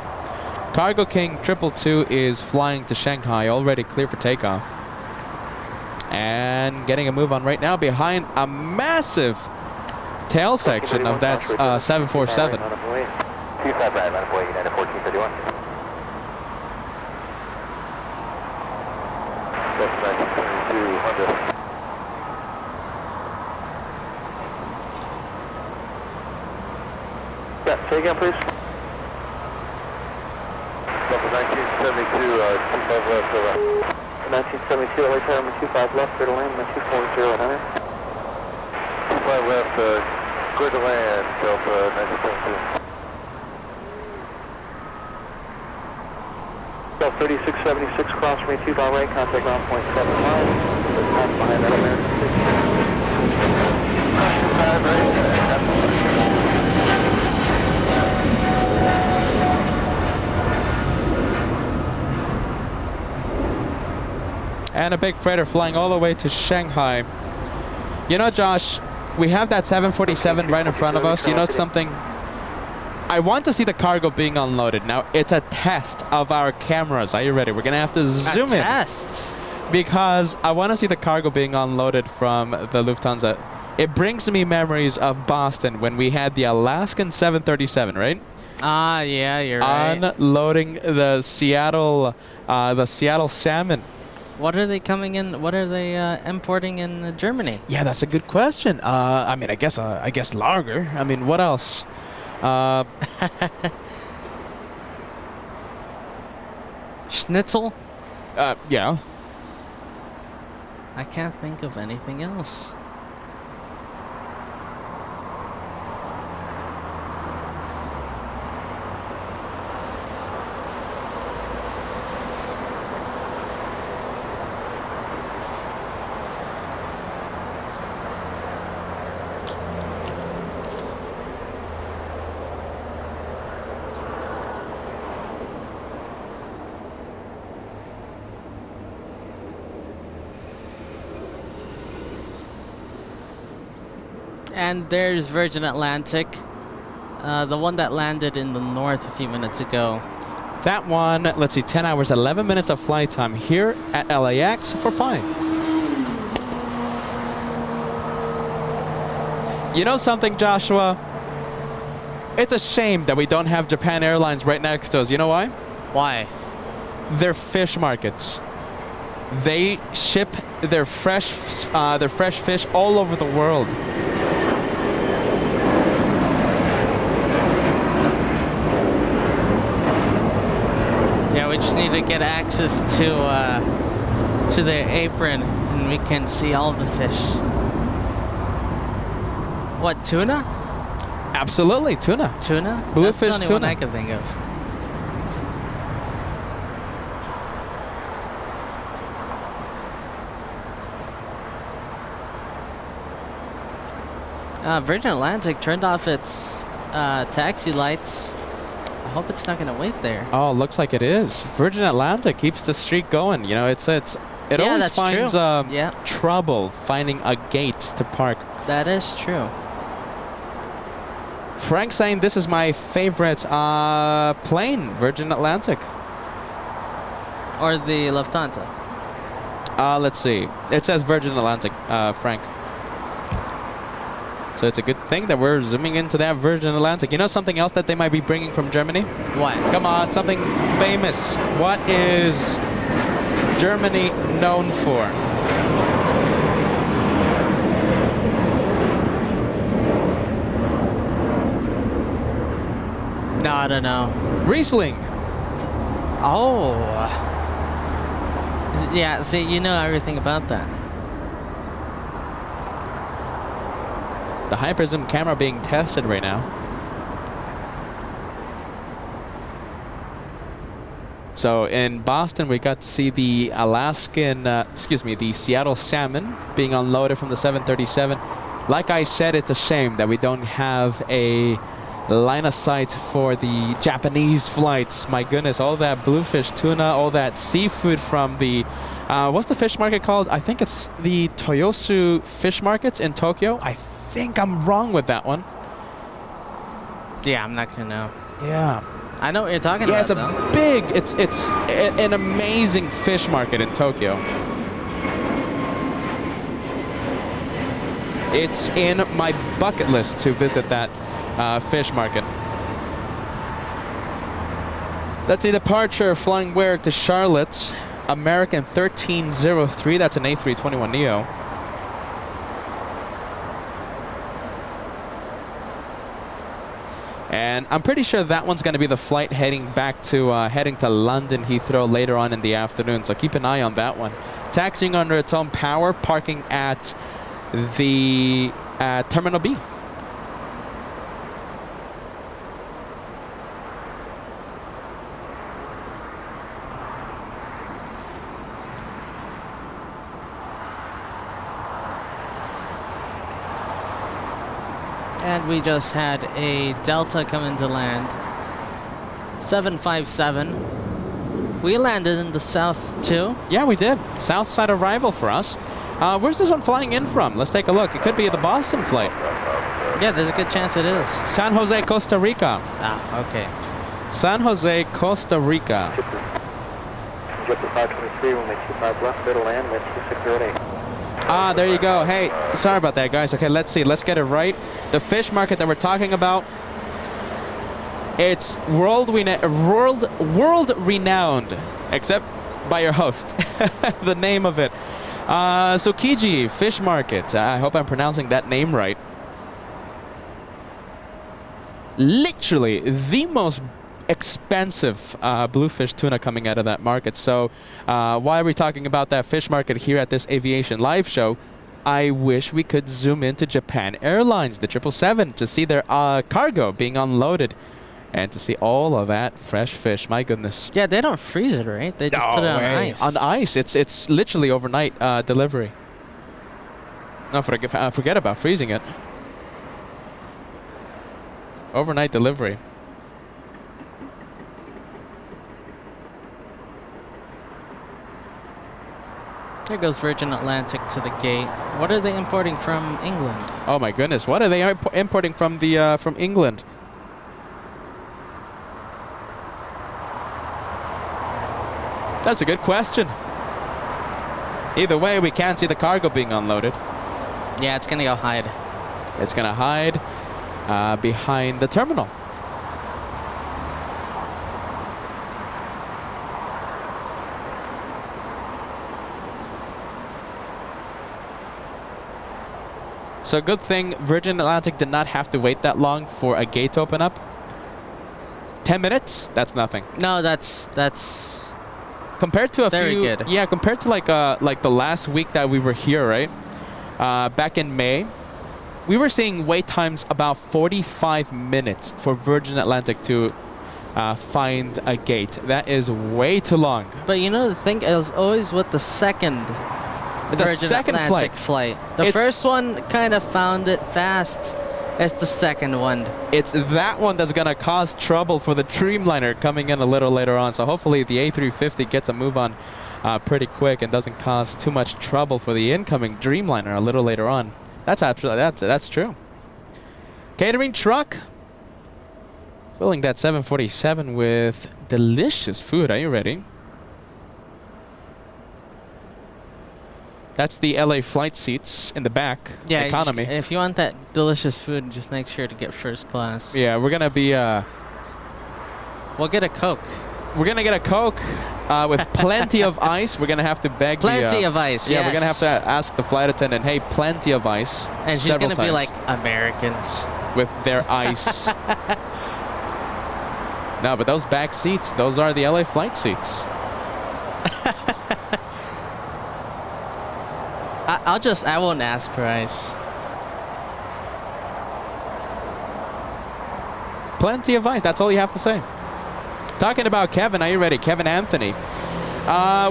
Cargo King 222 is flying to Shanghai, already clear for takeoff. And getting a move on right now behind a massive tail section of that 747. 25 right, man, boy, United 1431. That's 1972, Honda. Yeah, say again, please. Delta 1972, 25 left, over. 1972, LA Tower, 25 left, clear to land, 240, 9. 25 left, clear to land, Delta 1972. Delta 3676, cross range 25 right, contact ground point 75. Pass behind that American. Cross 25 right, And a big freighter flying all the way to Shanghai. You know, Josh, we have that 747 right in front of us. You know something? I want to see the cargo being unloaded. Now, it's a test of our cameras. Are you ready? We're going to have to zoom in. Test? because I want to see the cargo being unloaded from the Lufthansa. It brings me memories of Boston when we had the Alaskan 737, right? Ah, yeah, you're right. Unloading the Seattle salmon. What are they coming in? What are they importing in Germany? Yeah, that's a good question. I mean, I guess lager. I mean, what else? Schnitzel? Yeah. I can't think of anything else. And there's Virgin Atlantic, the one that landed in the north a few minutes ago. That one, let's see, 10 hours, 11 minutes of flight time here at LAX for 5. You know something, Joshua? It's a shame that we don't have Japan Airlines right next to us. You know why? Why? They're fish markets. They ship their fresh fish all over the world. Yeah, we just need to get access to their apron, and we can see all the fish. What, tuna? Absolutely, tuna. Tuna? Bluefish That's the only one tuna. I can think of. Virgin Atlantic turned off its taxi lights. I hope it's not going to wait there. Oh, looks like it is. Virgin Atlantic keeps the streak going. You know, it Yeah, always that's finds true. trouble finding a gate to park. That is true. Frank saying this is my favorite plane, Virgin Atlantic. Or the Lufthansa. Let's see. It says Virgin Atlantic, Frank. So it's a good thing that we're zooming into that Virgin Atlantic. You know something else that they might be bringing from Germany? What? Come on, something famous. What is Germany known for? No, I don't know. Riesling. Oh. Yeah, see, you know everything about that. The Hypersm camera being tested right now. So in Boston, we got to see the the Seattle salmon being unloaded from the 737. Like I said, it's a shame that we don't have a line of sight for the Japanese flights. My goodness, all that bluefish, tuna, all that seafood from the, what's the fish market called? I think it's the Toyosu fish markets in Tokyo. I think I'm wrong with that one. Yeah, I'm not gonna know. Yeah. I know what you're talking Yeah, about, it's a big, it's an amazing fish market in Tokyo. It's in my bucket list to visit that fish market. Let's see, departure flying where to Charlotte, American 1303. That's an A321neo. And I'm pretty sure that one's going to be the flight heading back to heading to London Heathrow later on in the afternoon. So keep an eye on that one. Taxiing under its own power, parking at the Terminal B. And we just had a Delta come into land. 757. We landed in the south too. Yeah, we did. South side arrival for us. Where's this one flying in from? Let's take a look. It could be the Boston flight. Yeah, there's a good chance it is. San Jose, Costa Rica. Ah, okay. San Jose, Costa Rica. jet to 523, runway 25 left, clear to land, wind 2608. Ah, there you go. Hey, sorry about that, guys. Okay, let's see. Let's get it right. The fish market that we're talking about, it's world renowned, except by your host. The name of it. Tsukiji Fish Market. I hope I'm pronouncing that name right. Literally the most expensive bluefish tuna coming out of that market. So why are we talking about that fish market here at this aviation live show? I wish we could zoom into Japan Airlines, the 777, to see their cargo being unloaded and to see all of that fresh fish. My goodness. Yeah, they don't freeze it, right? They just put it on ice. On ice. It's literally overnight delivery. No, forget about freezing it. Overnight delivery. There goes Virgin Atlantic to the gate. What are they importing from England? Oh my goodness, what are they importing from the from England? That's a good question. Either way, we can't see the cargo being unloaded. Yeah, it's gonna go hide. It's gonna hide behind the terminal. So good thing Virgin Atlantic did not have to wait that long for a gate to open up. 10 minutes? That's nothing. No, that's compared to very good. Yeah, compared to like the last week that we were here, right? Back in May, we were seeing wait times about 45 minutes for Virgin Atlantic to find a gate. That is way too long. But you know the thing is always with the second Virgin Atlantic flight. The first one kind of found it fast. It's the second one. It's that one that's gonna cause trouble for the Dreamliner coming in a little later on. So hopefully the A350 gets a move on pretty quick and doesn't cause too much trouble for the incoming Dreamliner a little later on. That's true. Catering truck filling that 747 with delicious food. Are you ready? That's the LA flight seats in the back. Yeah, economy. If you want that delicious food, just make sure to get first class. Yeah, we're gonna be. We'll get a Coke. We're gonna get a Coke with plenty of ice. We're gonna have to beg. Plenty of ice. Yeah, yes. we're gonna have to ask the flight attendant, "Hey, plenty of ice." And she's gonna be like, Americans with their ice. No, but those back seats, those are the LA flight seats. I won't ask for ice. Plenty of ice. That's all you have to say. Talking about Kevin, are you ready? Kevin Anthony.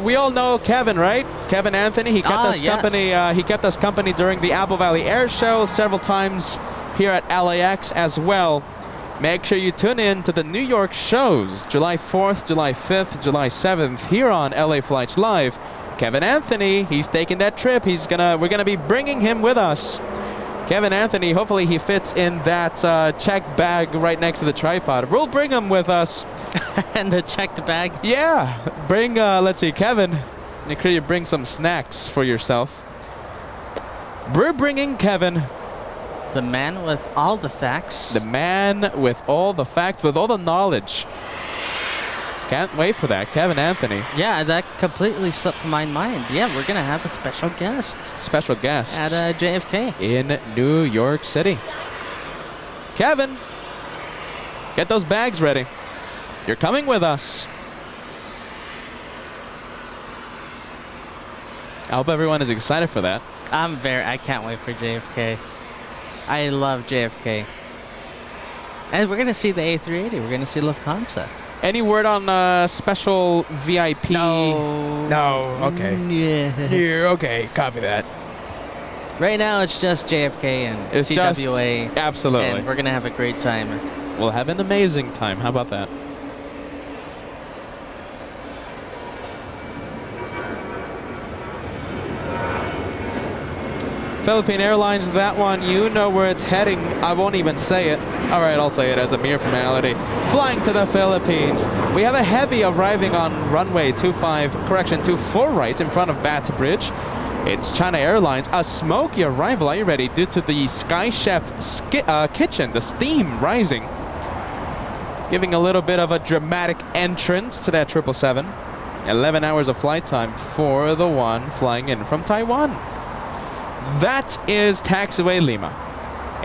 We all know Kevin, right? Kevin Anthony. He kept us company. He kept us company during the Apple Valley Air Show several times here at LAX as well. Make sure you tune in to the New York shows, July 4th, July 5th, July 7th, here on LA Flights Live. Kevin Anthony, he's taking that trip. We're gonna be bringing him with us. Kevin Anthony, hopefully he fits in that check bag right next to the tripod. We'll bring him with us. And the checked bag? Yeah. Bring, let's see, Kevin, make sure you bring some snacks for yourself. We're bringing Kevin. The man with all the facts. The man with all the facts, with all the knowledge. Can't wait for that, Kevin Anthony. Yeah, that completely slipped my mind. Yeah, we're going to have a special guest. Special guest. At JFK. In New York City. Kevin, get those bags ready. You're coming with us. I hope everyone is excited for that. I can't wait for JFK. I love JFK. And we're going to see the A380. We're going to see Lufthansa. Any word on special VIP? No. Okay. Yeah. Yeah, okay. Copy that. Right now, it's just JFK and it's TWA. Just, absolutely. And we're going to have a great time. We'll have an amazing time. How about that? Philippine Airlines, that one, you know where it's heading. I won't even say it. All right, I'll say it as a mere formality. Flying to the Philippines. We have a heavy arriving on runway 24 right in front of Bat Bridge. It's China Airlines. A smoky arrival. Are you ready? Due to the Sky Chef kitchen, the steam rising. Giving a little bit of a dramatic entrance to that 777. 11 hours of flight time for the one flying in from Taiwan. That is Taxiway Lima.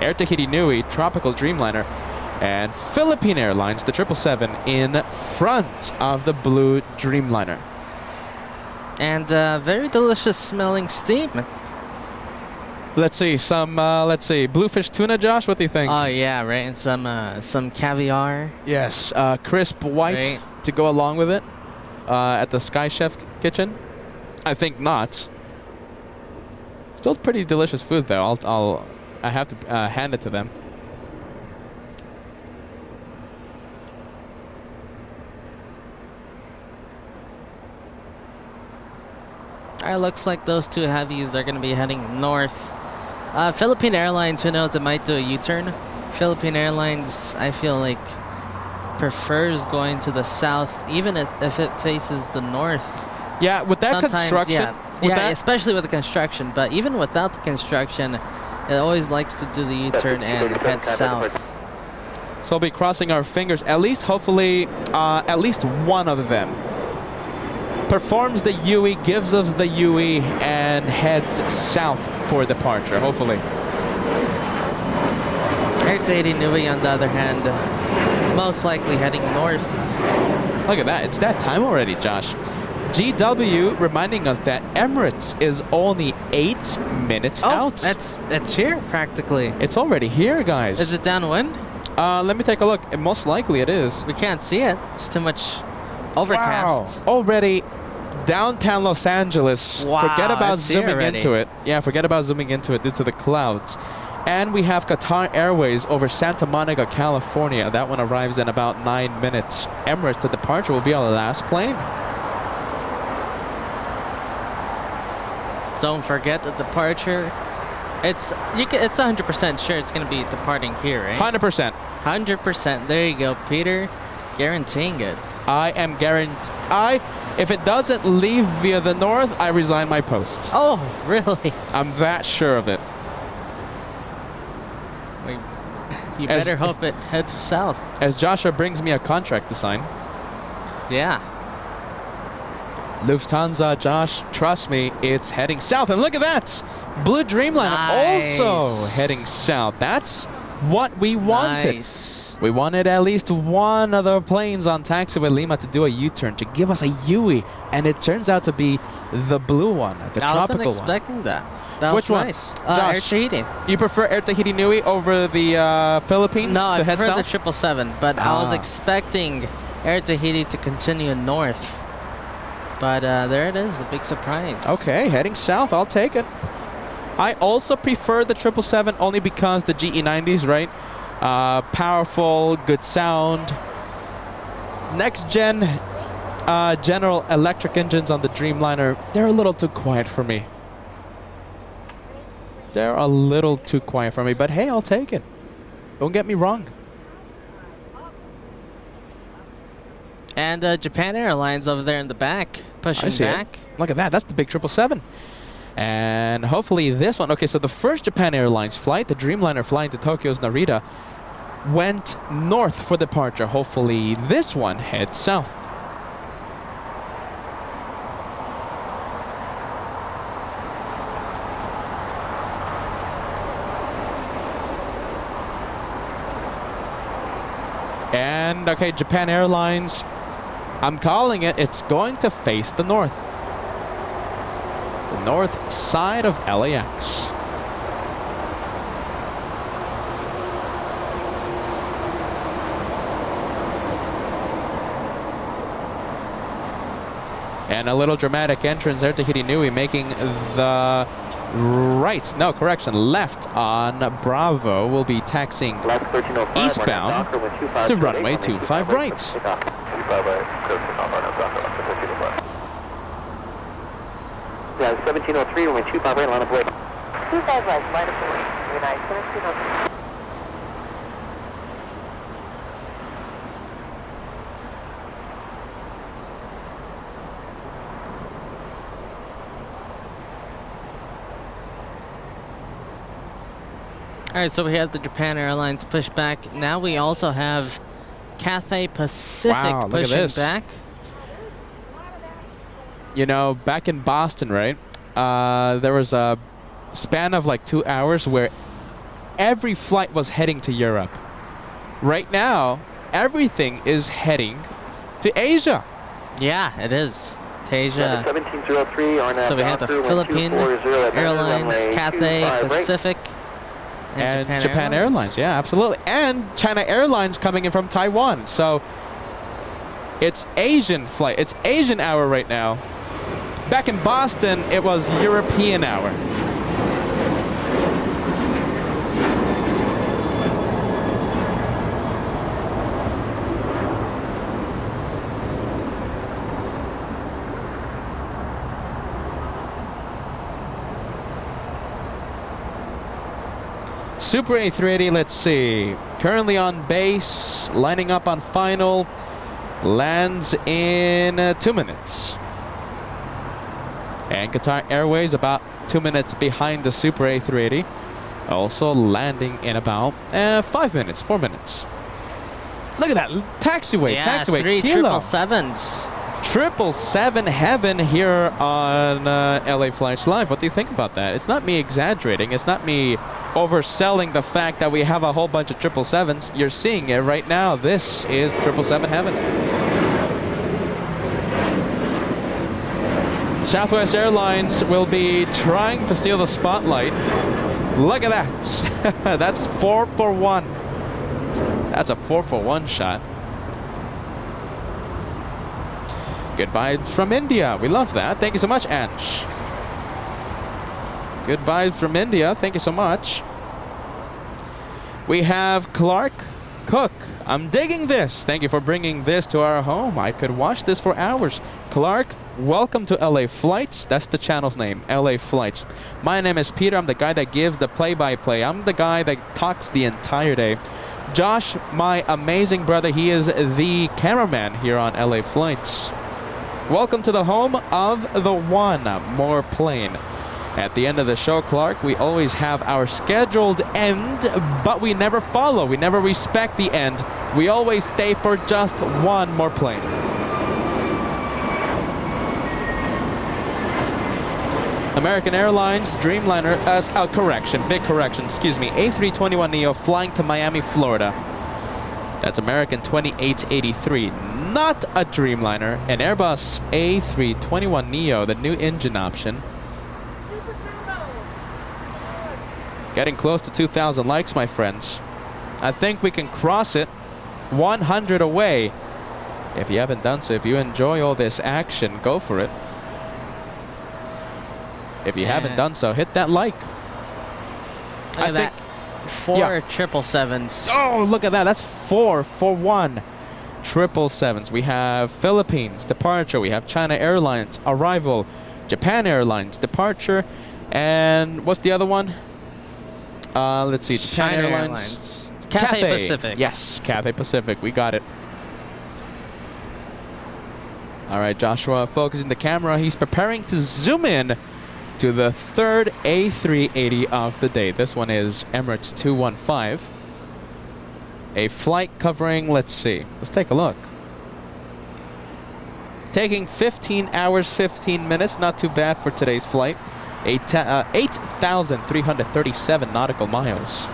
Air Tahiti Nui, Tropical Dreamliner, and Philippine Airlines, the 777, in front of the Blue Dreamliner. And very delicious smelling steam. Let's see, bluefish tuna, Josh, what do you think? Oh yeah, right, and some caviar. Yes, crisp white right. to go along with it at the Sky Chef kitchen. I think not. Still pretty delicious food though. I have to hand it to them. Alright, looks like those two heavies are going to be heading north. Philippine Airlines, who knows, it might do a U-turn. Philippine Airlines, I feel like, prefers going to the south, even if it faces the north. Yeah, with that Sometimes, construction. yeah, especially with the construction. But even without the construction, it always likes to do the U-turn and head south. So we'll be crossing our fingers. At least, hopefully, at least one of them performs the UE, gives us the UE, and heads south for departure, hopefully. Air Tahiti Nui, on the other hand, most likely heading north. Look at that. It's that time already, Josh. GW reminding us that Emirates is only 8 minutes out. It's here, practically. It's already here, guys. Is it downwind? Let me take a look. Most likely it is. We can't see it. It's too much overcast. Wow. Already downtown Los Angeles. Wow, Forget about it's here zooming already. into it. Yeah, forget about zooming into it due to the clouds. And we have Qatar Airways over Santa Monica, California. That one arrives in about 9 minutes. Emirates, the departure will be our last plane. Don't forget the departure. It's 100% sure it's going to be departing here, right? 100%. 100%. There you go, Peter. Guaranteeing it. I am guaranteed. If it doesn't leave via the north, I resign my post. Oh, really? I'm that sure of it. You better hope it heads south. As Joshua brings me a contract to sign. Yeah. Lufthansa, Josh, trust me, it's heading south. And look at that! Blue Dreamliner also heading south. That's what we wanted. Nice. We wanted at least one of the planes on Taxiway Lima to do a U-turn, to give us a UE. And it turns out to be the blue one, the tropical one. I wasn't expecting that. That Which was one? nice. Josh, Air Tahiti. You prefer Air Tahiti Nui over the Philippines No, to I head prefer south? the 777, but I was expecting Air Tahiti to continue north. But there it is, a big surprise. Okay, heading south, I'll take it. I also prefer the 777 only because the GE90s, right? Powerful, good sound. Next gen General Electric engines on the Dreamliner, they're a little too quiet for me. They're a little too quiet for me, but hey, I'll take it. Don't get me wrong. And Japan Airlines over there in the back, pushing back. Look at that, that's the big 777. And hopefully this one, okay, so the first Japan Airlines flight, the Dreamliner flying to Tokyo's Narita, went north for departure. Hopefully this one heads south. And okay, Japan Airlines, I'm calling it, it's going to face the north. The north side of LAX. And a little dramatic entrance, Air Tahiti Nui making the left on Bravo. Will be taxiing eastbound to runway 25 right. Yeah, 1703, runway 25 right, line up way. 25 right, line up the lane. United 1700. All right, so we have the Japan Airlines pushback. Now we also have Cathay Pacific Wow, look at pushing this. back. You know, back in Boston, right? There was a span of like 2 hours where every flight was heading to Europe. Right now, everything is heading to Asia. Yeah, it is. To Asia. 1703 on So we have the Philippine Airlines, Cathay Pacific, And Japan Airlines, yeah, absolutely. And China Airlines coming in from Taiwan. So it's Asian flight. It's Asian hour right now. Back in Boston, it was European hour. Super A380, let's see. Currently on base, lining up on final. Lands in 2 minutes. And Qatar Airways about 2 minutes behind the Super A380. Also landing in about 5 minutes, 4 minutes. Look at that taxiway, Yeah, taxiway, 3 Kilo. 777s. 777 heaven here on LA Flights Live. What do you think about that? It's not me exaggerating. It's not me overselling the fact that we have a whole bunch of 777s. You're seeing it right now. This is 777 heaven. Southwest Airlines will be trying to steal the spotlight. Look at that. That's 4 for 1. That's a 4 for 1 shot. Good vibes from India. We love that. Thank you so much, Ansh. Good vibes from India. Thank you so much. We have Clark Cook. I'm digging this. Thank you for bringing this to our home. I could watch this for hours. Clark, welcome to LA Flights. That's the channel's name, LA Flights. My name is Peter. I'm the guy that gives the play-by-play. I'm the guy that talks the entire day. Josh, my amazing brother, he is the cameraman here on LA Flights. Welcome to the home of the one more plane. At the end of the show, Clark, we always have our scheduled end, but we never follow. We never respect the end. We always stay for just one more plane. American Airlines Dreamliner, big correction, excuse me, A321neo flying to Miami, Florida. That's American 2883, not a Dreamliner, an Airbus A321neo, the new engine option. Getting close to 2,000 likes, my friends. I think we can cross it 100 away. If you haven't done so, if you enjoy all this action, go for it. If you haven't done so, hit that like. Look at that. 4 777s. Oh, look at that. That's 4 for 1. 777s. We have Philippines departure. We have China Airlines arrival. Japan Airlines departure. And what's the other one? Let's see. Japan China Airlines. Cathay Pacific. Yes, Cathay Pacific. We got it. All right, Joshua focusing the camera. He's preparing to zoom in to the third A380 of the day. This one is Emirates 215. A flight covering, let's see, let's take a look. Taking 15 hours, 15 minutes, not too bad for today's flight. 8,337 nautical miles.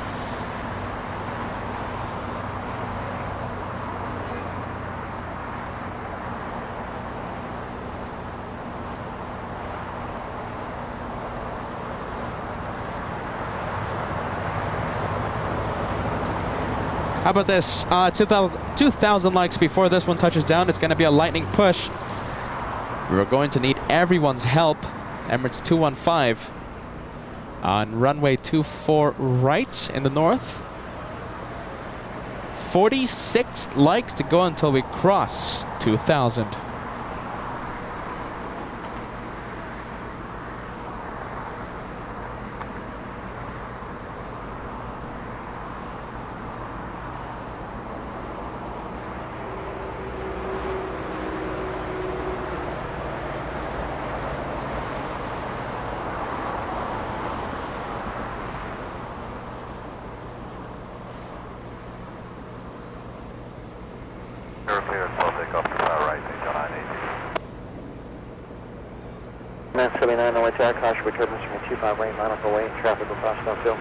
How about this? 2,000 likes before this one touches down. It's going to be a lightning push. We're going to need everyone's help. Emirates 215 on runway 24 right in the north. 46 likes to go until we cross 2,000. takeoff to power right, Angel 980. Man 79, no way to caution for turbulence from 25 right, line up away, traffic will cross downfield.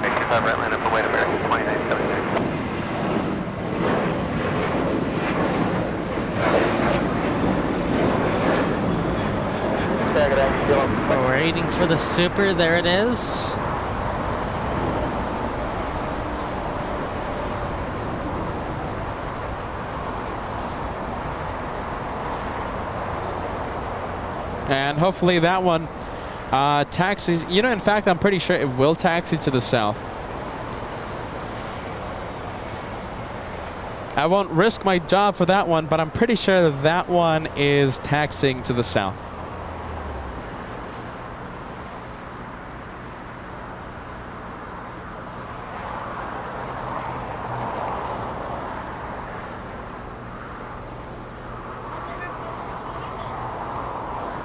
25 right, line up away to American 2976. We're waiting for the super. There it is. And hopefully that one taxis. You know, in fact, I'm pretty sure it will taxi to the south. I won't risk my job for that one, but I'm pretty sure that that one is taxiing to the south.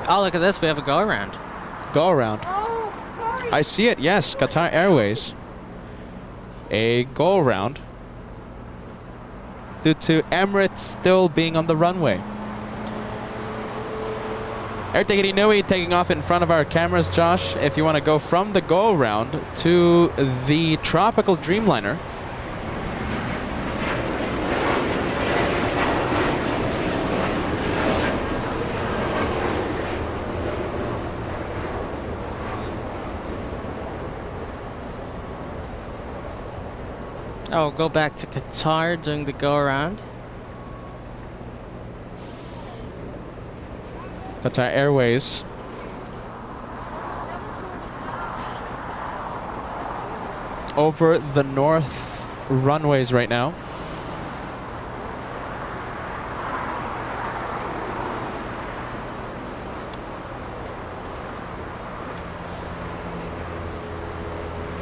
Oh, look at this. We have a go around. Go around. Oh, sorry. I see it. Yes, Qatar Airways. A go around due to Emirates still being on the runway. Air Ticket Inouye taking off in front of our cameras, Josh. If you want to go from the go around to the Tropical Dreamliner. Oh, go back to Qatar doing the go around. Qatar Airways. Over the north runways right now.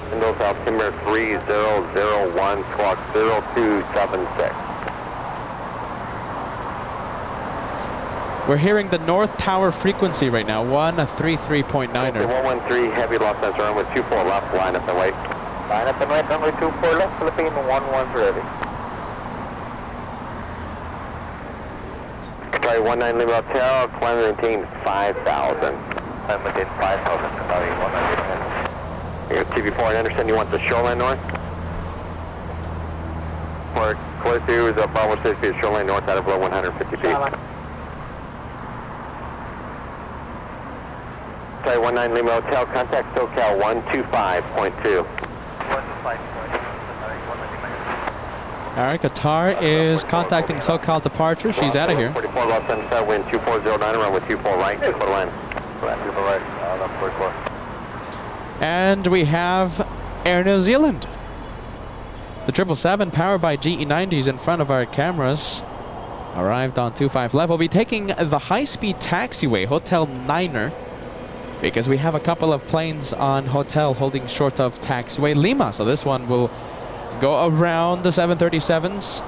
Windows altimeter 3001, squawk 0276. We're hearing the North Tower frequency right now, 133.9er. 113, heavy loss sensor runway 24 left, line up and wait. Line up and wait, runway 24 left, Philippine 11 ready. Sorry, 19 Lima Hotel, climb and maintain 5,000. Climb within 5,000, Qatari 198. Here, TV4, I understand you want the shoreline north? For clear to is Bravo 6 feet shoreline north out of below 150 feet. Sorry, 19 Lima Hotel, contact SoCal 125.2. All right, Qatar is contacting SoCal departure. She's out of here. 44 Los Angeles, wind 2409, runway 24 right, 24 line. 24 right, 44. And we have Air New Zealand. The 777 powered by GE90s in front of our cameras. Arrived on 25 left. We'll be taking the high-speed taxiway, Hotel Niner, because we have a couple of planes on hotel holding short of taxiway Lima. So this one will go around the 737s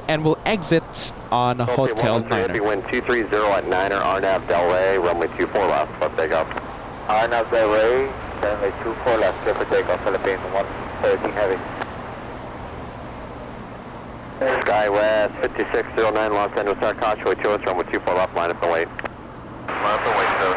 and will exit on Hotel Niner. Wind 230 at Niner, Arnav Del Rey, runway 24 left, let's take off. Arnav Del Rey, runway 24 left, clear for takeoff, Philippines 113 heavy. SkyWest 5609 Los Angeles, Star Concho, Choice, runway 24 left, line up and wait. Line up and wait, sir.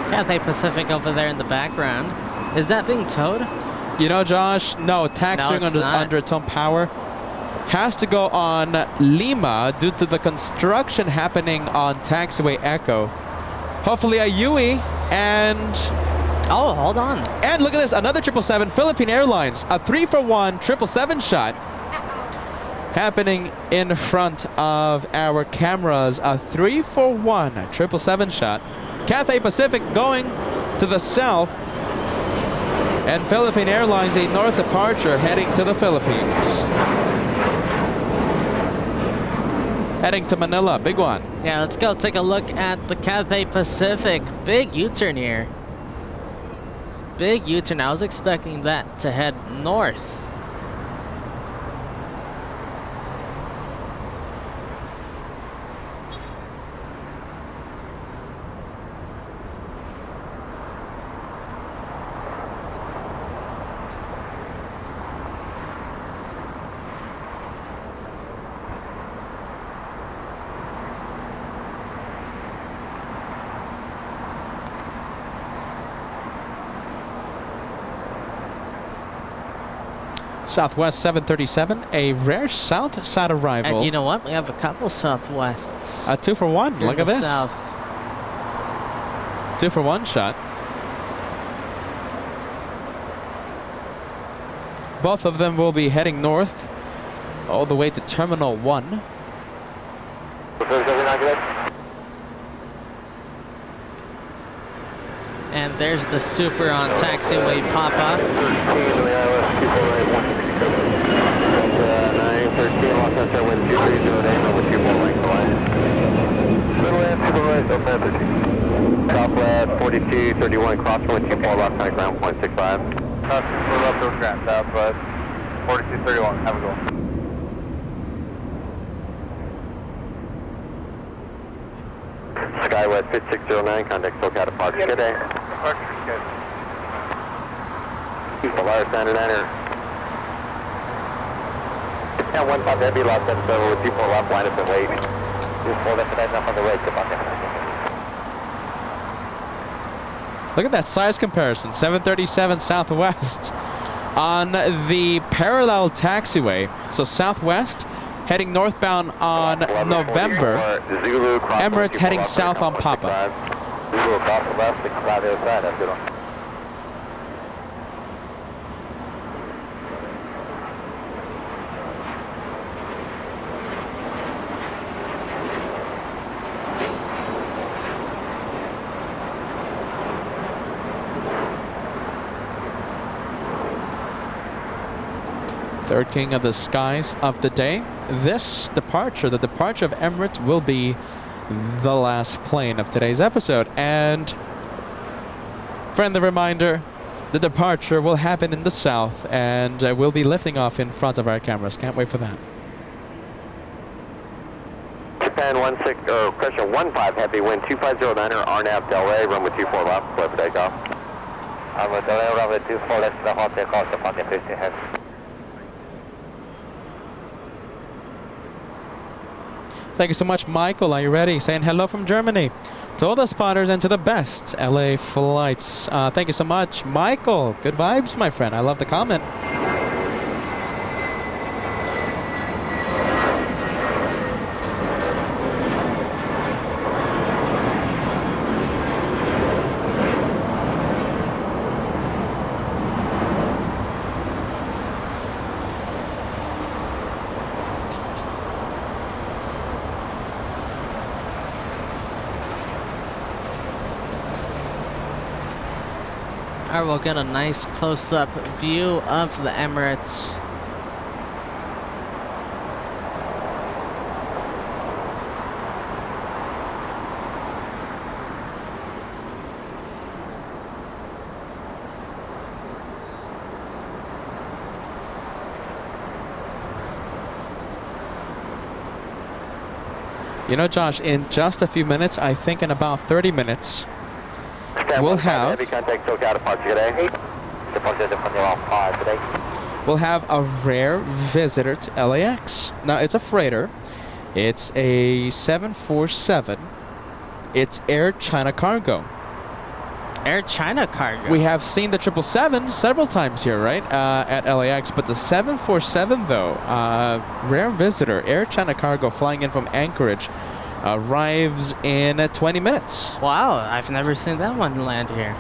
Cathay Pacific over there in the background. Is that being towed? You know, Josh, no, taxiing under its own power has to go on Lima due to the construction happening on taxiway Echo. Hopefully a Yui and... Oh, hold on. And look at this, another 777, Philippine Airlines, a 3-for-1 777 shot happening in front of our cameras. A 3-for-1 777 shot. Cathay Pacific going to the south, and Philippine Airlines a north departure heading to the Philippines. Heading to Manila, big one. Yeah, let's go take a look at the Cathay Pacific. Big U-turn here. Big U-turn. I was expecting that to head north. Southwest 737, a rare south side arrival. And you know what? We have a couple Southwests. A 2 for 1. here Look in at the this. South. 2 for 1 shot. Both of them will be heading north all the way to Terminal 1. And there's the Super on taxiway Papa. 913 Los Angeles wind 2308 over 24 right to line. Middle super right, Southwest 4231 crosswind 24 left side ground 0.65. We're left over ground, Southwest 4231, have a go. Skywest 5609, contact SoCal departure. Good day. Departure, good. Polaris 99er. Yeah, 1 5 heavy, Los Angeles with 24 left, line up and wait. Just hold up and up on the right, come on. Look at that size comparison. 737 Southwest on the parallel taxiway. So Southwest heading northbound on November. Emirates heading south on Papa. Zulu across the left, 65 the other side. Have a good one. Third king of the skies of the day. This departure, the departure of Emirates, will be the last plane of today's episode. And friendly reminder, the departure will happen in the south, and we'll be lifting off in front of our cameras. Can't wait for that. Japan 16 or pressure 15 heavy wind 2509er RNAV Delray, runway 24 left, clear for takeoff. Runway Delray, runway 24 left, the hot takeoff, the 50 head. Thank you so much, Michael. Are you ready? Saying hello from Germany to all the spotters and to the best LA flights. Thank you so much, Michael. Good vibes, my friend. I love the comment. Alright, we'll get a nice close-up view of the Emirates. You know, Josh, in just a few minutes, I think in about 30 minutes, we'll have a rare visitor to LAX. Now, it's a freighter. It's a 747. It's Air China Cargo. Air China Cargo. We have seen the 777 several times here, right, at LAX. But the 747, though, rare visitor, Air China Cargo flying in from Anchorage, arrives in 20 minutes. Wow, I've never seen that one land here.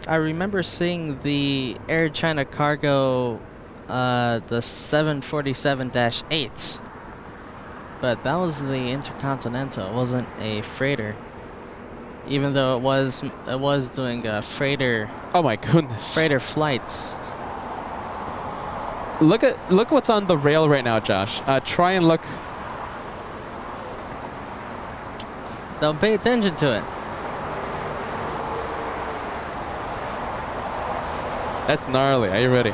I remember seeing the Air China Cargo, the 747-8, but that was the Intercontinental. It wasn't a freighter, even though it was doing freighter. Oh my goodness! Freighter flights. Look what's on the rail right now, Josh. Try and look. Don't pay attention to it. That's gnarly. Are you ready?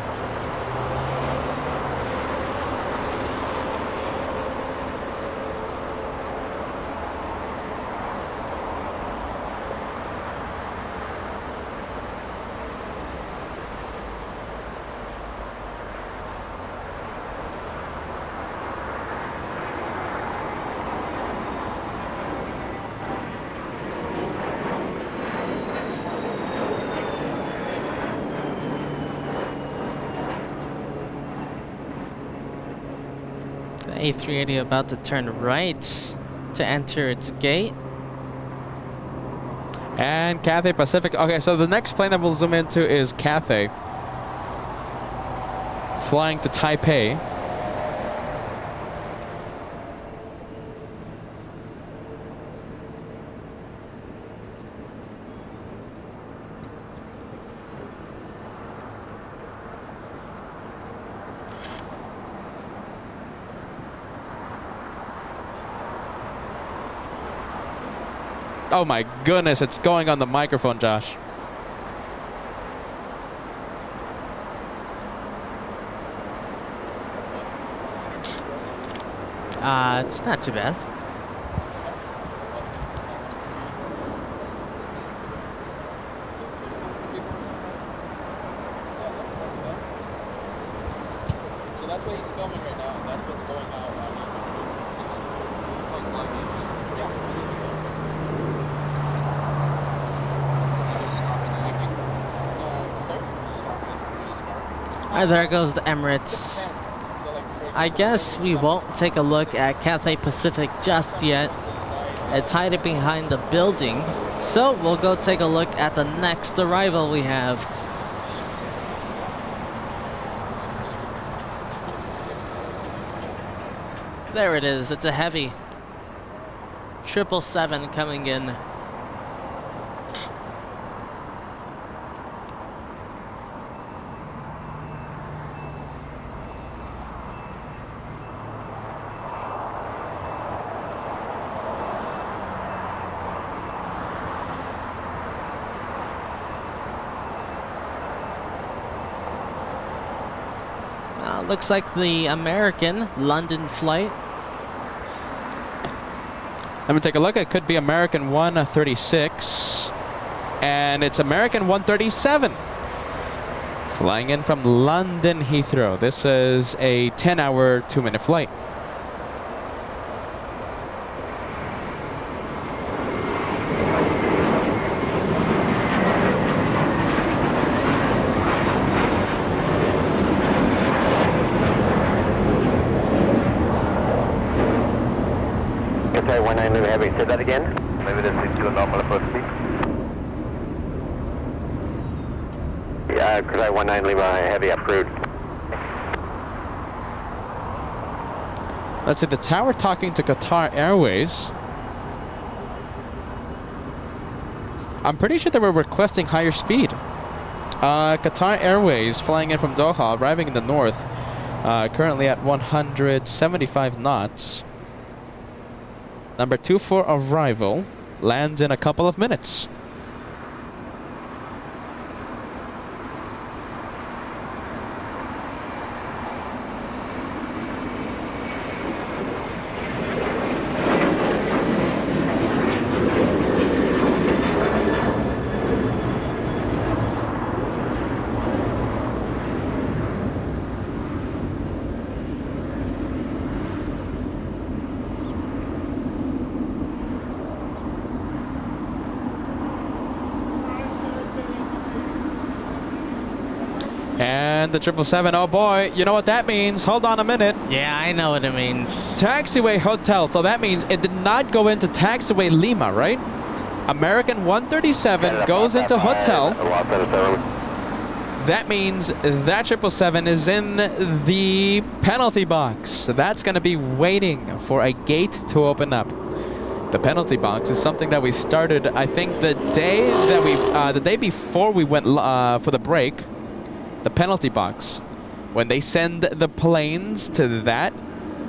A380 about to turn right to enter its gate. And Cathay Pacific. Okay, so the next plane that we'll zoom into is Cathay, flying to Taipei. Oh my goodness, it's going on the microphone, Josh. It's not too bad. So that's what he's filming right now, and that's what's going out on YouTube. Post live YouTube? Yeah, on YouTube. There goes the Emirates. I guess we won't take a look at Cathay Pacific just yet. It's hiding behind the building. So we'll go take a look at the next arrival we have. There it is. It's a heavy 777 coming in. Looks like the American London flight. Let me take a look. It could be American 136. And it's American 137. Flying in from London Heathrow. This is a 10-hour, 2-minute flight. Cathay 19 Lima Heavy, say that again? Maybe this is to a normal approach speed. Yeah, Cathay 19 Lima Heavy approved. Let's see, the tower talking to Qatar Airways. I'm pretty sure they were requesting higher speed. Qatar Airways flying in from Doha, arriving in the north, currently at 175 knots. Number 24 arrival lands in a couple of minutes. And the 777, oh boy, you know what that means? Hold on a minute. Yeah, I know what it means. Taxiway hotel, so that means it did not go into taxiway Lima, right? American 137 goes into hotel. That means that 777 is in the penalty box. So that's going to be waiting for a gate to open up. The penalty box is something that we started, I think, the day before we went for the break. The penalty box, when they send the planes to that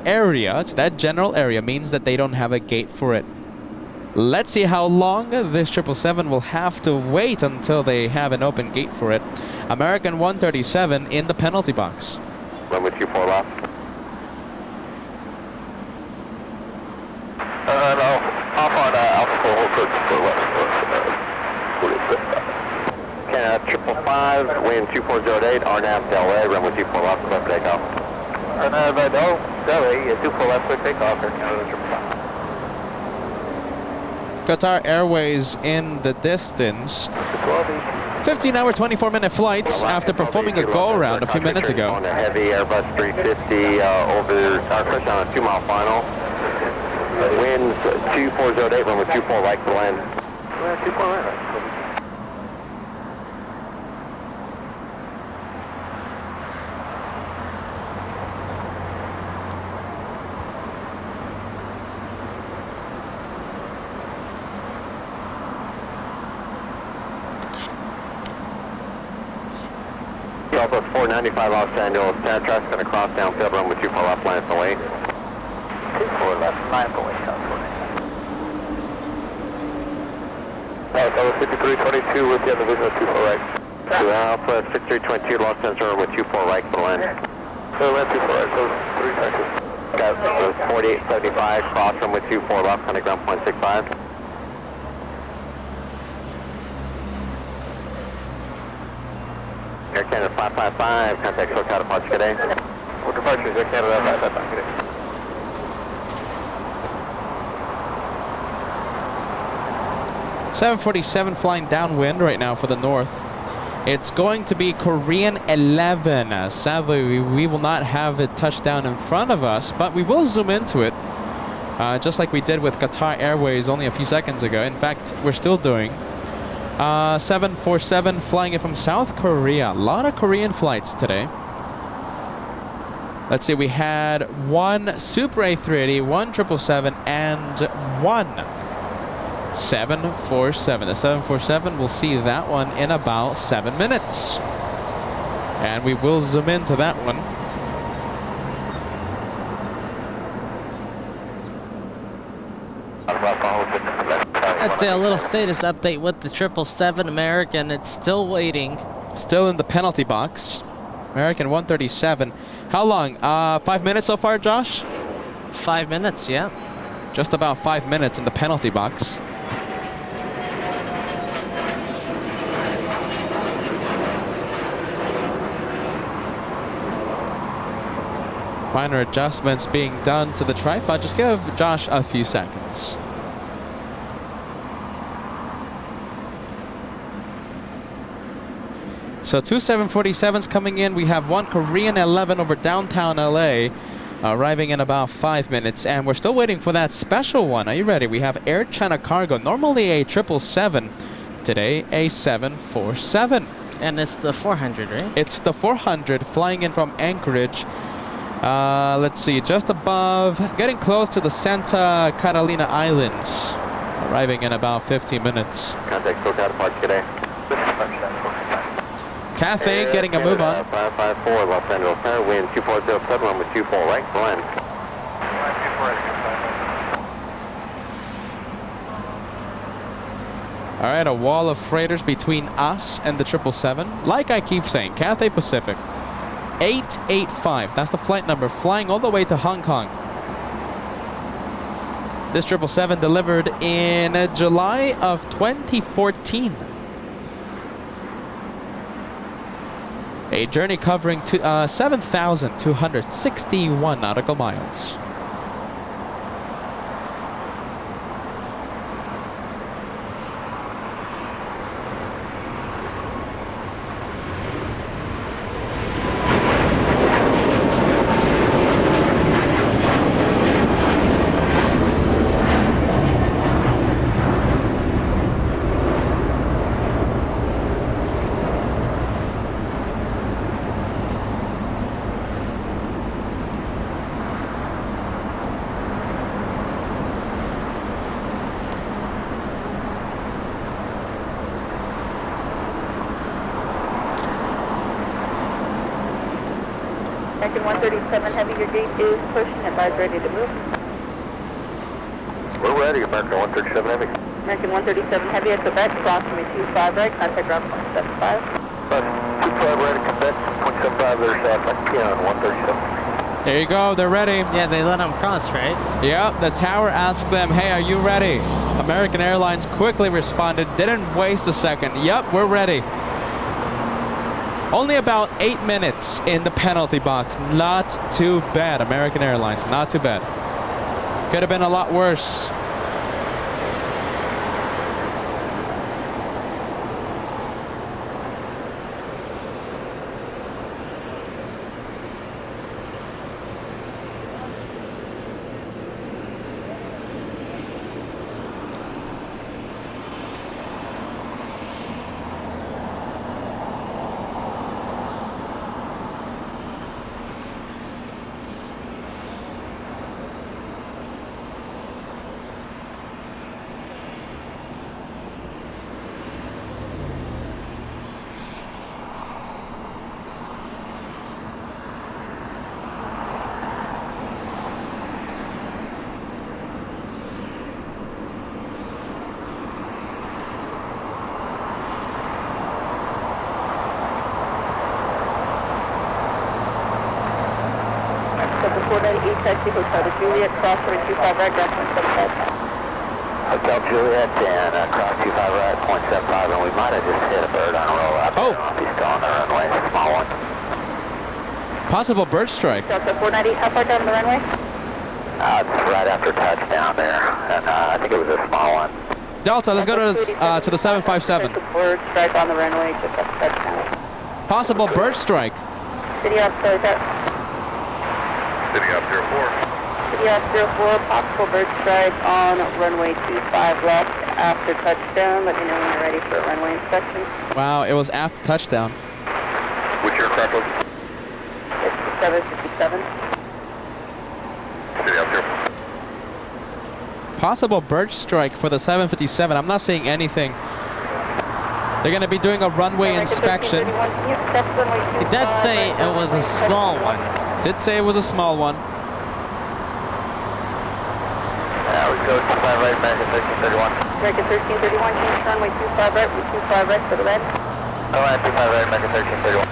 area, to that general area, means that they don't have a gate for it. Let's see how long this 777 will have to wait until they have an open gate for it. American 137 in the penalty box. Runway 24 left. No, off on Alpha 4, hold code for west. Canada 555, wind 2408, RNAV Delray, runway 24 left, clear for takeoff. RNAV Delray, 24 left, clear takeoff, Air Canada 555. Qatar Airways in the distance. 15-hour, 24-minute flights after performing a go-around a few minutes ago. On a heavy Airbus 350 over touchdown on a 2-mile final. Winds 2408, runway 24 right to land. 24 right. Delta 495 Los Angeles, traffic's going to cross downfield, runway 24 left, line at the way. 24 left, line at the way, California. Delta 5322 with you on the vision of 24 right. To Alpha 6322, Los Angeles, runway 24 right for the land. So land 24 right, so 3 seconds. Got 4875, cross runway 24 left, on the ground point 65. Air Canada 555, contact SoCal departure today. What departure is Air Canada 555 today? .747 flying downwind right now for the north. It's going to be Korean 11. Sadly, we will not have it touch down in front of us, but we will zoom into it, just like we did with Qatar Airways only a few seconds ago. In fact, we're still doing 747 flying in from South Korea. A lot of Korean flights today. Let's see, we had one Super A380, one 777, and one 747. The 747, we'll see that one in about 7 minutes. And we will zoom into that one. I'd say a little status update with the 777 American. It's still waiting. Still in the penalty box. American 137. How long? 5 minutes so far, Josh? 5 minutes, yeah. Just about 5 minutes in the penalty box. Minor adjustments being done to the tripod. Just give Josh a few seconds. So 2 747s coming in. We have one Korean 11 over downtown LA, arriving in about 5 minutes. And we're still waiting for that special one. Are you ready? We have Air China Cargo, normally a 777, today a 747. And it's the 400, right? It's the 400 flying in from Anchorage. Let's see, just above, getting close to the Santa Catalina Islands, arriving in about 15 minutes. Contact SoCal departure today. Cathay getting a move on. 554 Los Angeles, Air wind 2407, runway 24 right, for land. All right, a wall of freighters between us and the 777. Like I keep saying, Cathay Pacific. 885, that's the flight number, flying all the way to Hong Kong. This 777 delivered in July of 2014. A journey covering 7,261 nautical miles. American 137 Heavy, your gate is pushing, advise ready to move. We're ready, American 137 Heavy. American 137 Heavy at Quebec, crossing me 25 right, contact ground 0.75. 25 ready, Quebec, 0.75, there's Keon 137. There you go, they're ready. Yeah, they let them cross, right? Yeah, the tower asked them, hey, are you ready? American Airlines quickly responded, didn't waste a second. Yep, we're ready. Only about 8 minutes in the penalty box. Not too bad, American Airlines, not too bad. Could have been a lot worse. 498 taxi, Hotel the Juliet, cross 25 right, ground 0.75. Hotel Juliet and cross 25 right, 0.75, and we might have just hit a bird on a roll up. Oh. He's still on the runway, small one. Possible bird strike. Delta 498, how far down the runway? It's right after touchdown there, and I think it was a small one. Delta, let's go to the 757. Bird strike on the runway, just up touchdown. Possible bird strike. City up, so is that? City up 04. City up 04, possible bird strike on runway 25 left after touchdown. Let me know when you're ready for a runway inspection. Wow, it was after touchdown. What's your crack load? It's 757. City up 04. Possible bird strike for the 757. I'm not seeing anything. They're going to be doing a runway inspection. It did say it was a small one. Did say it was a small one. We go 25 right, American 1331. American 1331, change runway 25 right, with 25 right for the red. Oh, 25 right, American 1331.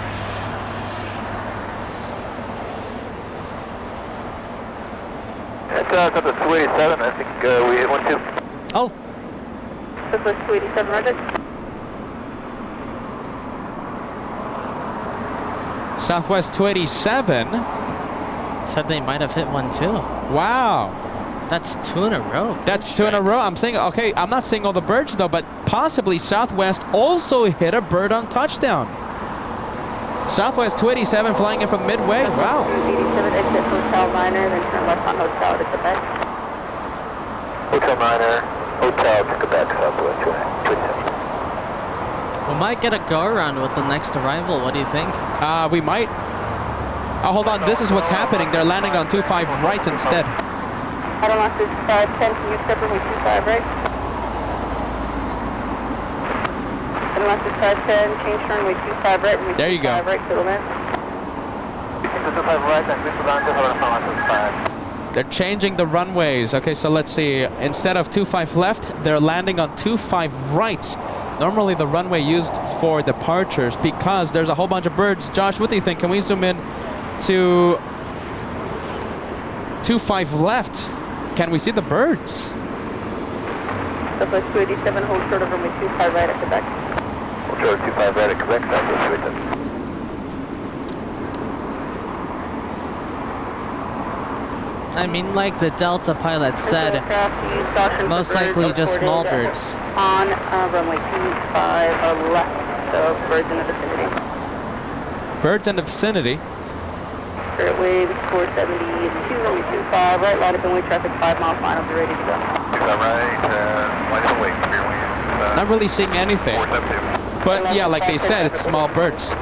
It's up to 287, I think we hit one too. Oh, Southwest 287, roger. Southwest 287. said they might have hit one too. Wow. That's 2 in a row. That's 2 in a row. I'm saying, okay, I'm not seeing all the birds though, but possibly Southwest also hit a bird on touchdown. Southwest 287 flying in from Midway. Wow. 287, exit Hotel Minor, then turn left on Hotel to Quebec. Hotel Minor, Hotel to Quebec, Southwest 287. We might get a go around with the next arrival. What do you think? We might. Oh, hold on. This is what's happening. They're landing on 25 right instead. Adam Lost is 510, can you step runway 25 right? Adam Lost is 510, change runway 25 right, runway There you go. 25 right to the left. 25 right, and this is on to 5. They're changing the runways. Okay, so let's see. Instead of 25 left, they're landing on 25 right. Normally the runway used for departures because there's a whole bunch of birds. Josh, what do you think? Can we zoom in to 25 left? Can we see the birds? Southwest 287, hold short of runway 25 right at Quebec. Hold short 25 right at Quebec, Southwest 287. I mean, like the Delta pilot said, most likely just small birds. On runway 25 left, so birds in the vicinity. Birds in the vicinity. Spirit wave 472, runway 25 right, line up and wait traffic 5 mile final, be ready to go. 25 right, line up and wait, clear wing. Not really seeing anything. 472. But yeah, like they said, it's small birds.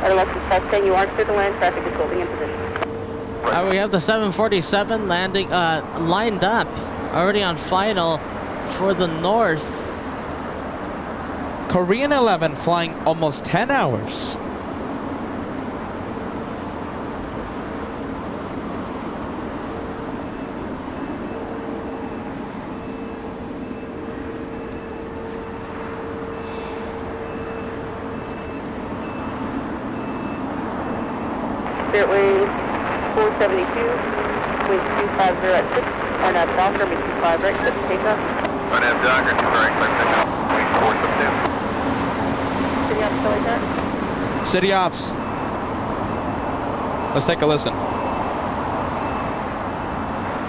LAX is 510, you are clear to land, traffic is holding in position. We have the 747 landing, lined up, already on final for the north. Korean 11 flying almost 10 hours. Spirit wing 472, wind 250 at 6, RNAV Docker, wind 25 right, set to takeoff. RNAV Docker, 2 right, clear takeoff, wing 472. City ops, still like that? City ops. Let's take a listen.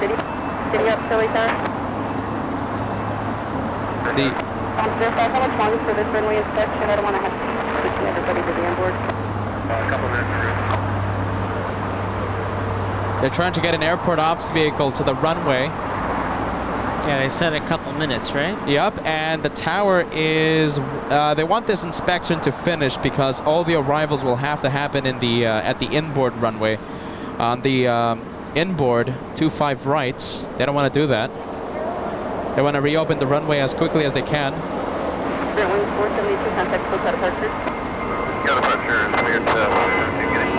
City ops, still like that? The Verify how much longer for this runway inspection? I don't want to have to keep switching everybody to the onboard. A couple minutes. They're trying to get an airport ops vehicle to the runway. Yeah, they said a couple minutes, right? Yep, and the tower is. They want this inspection to finish because all the arrivals will have to happen in the at the inboard runway. On the inboard 25 rights, they don't want to do that. They want to reopen the runway as quickly as they can. Spirit wing 472, contact close out departure. Got departure, cleared to beginning.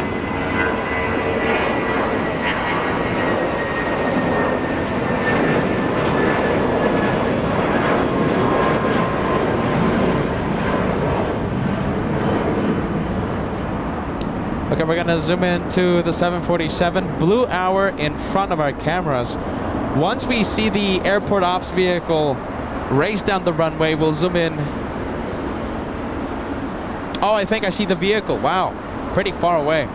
and we're gonna zoom into the 747 blue hour in front of our cameras. Once we see the airport ops vehicle race down the runway, we'll zoom in. Oh, I think I see the vehicle. Wow, pretty far away.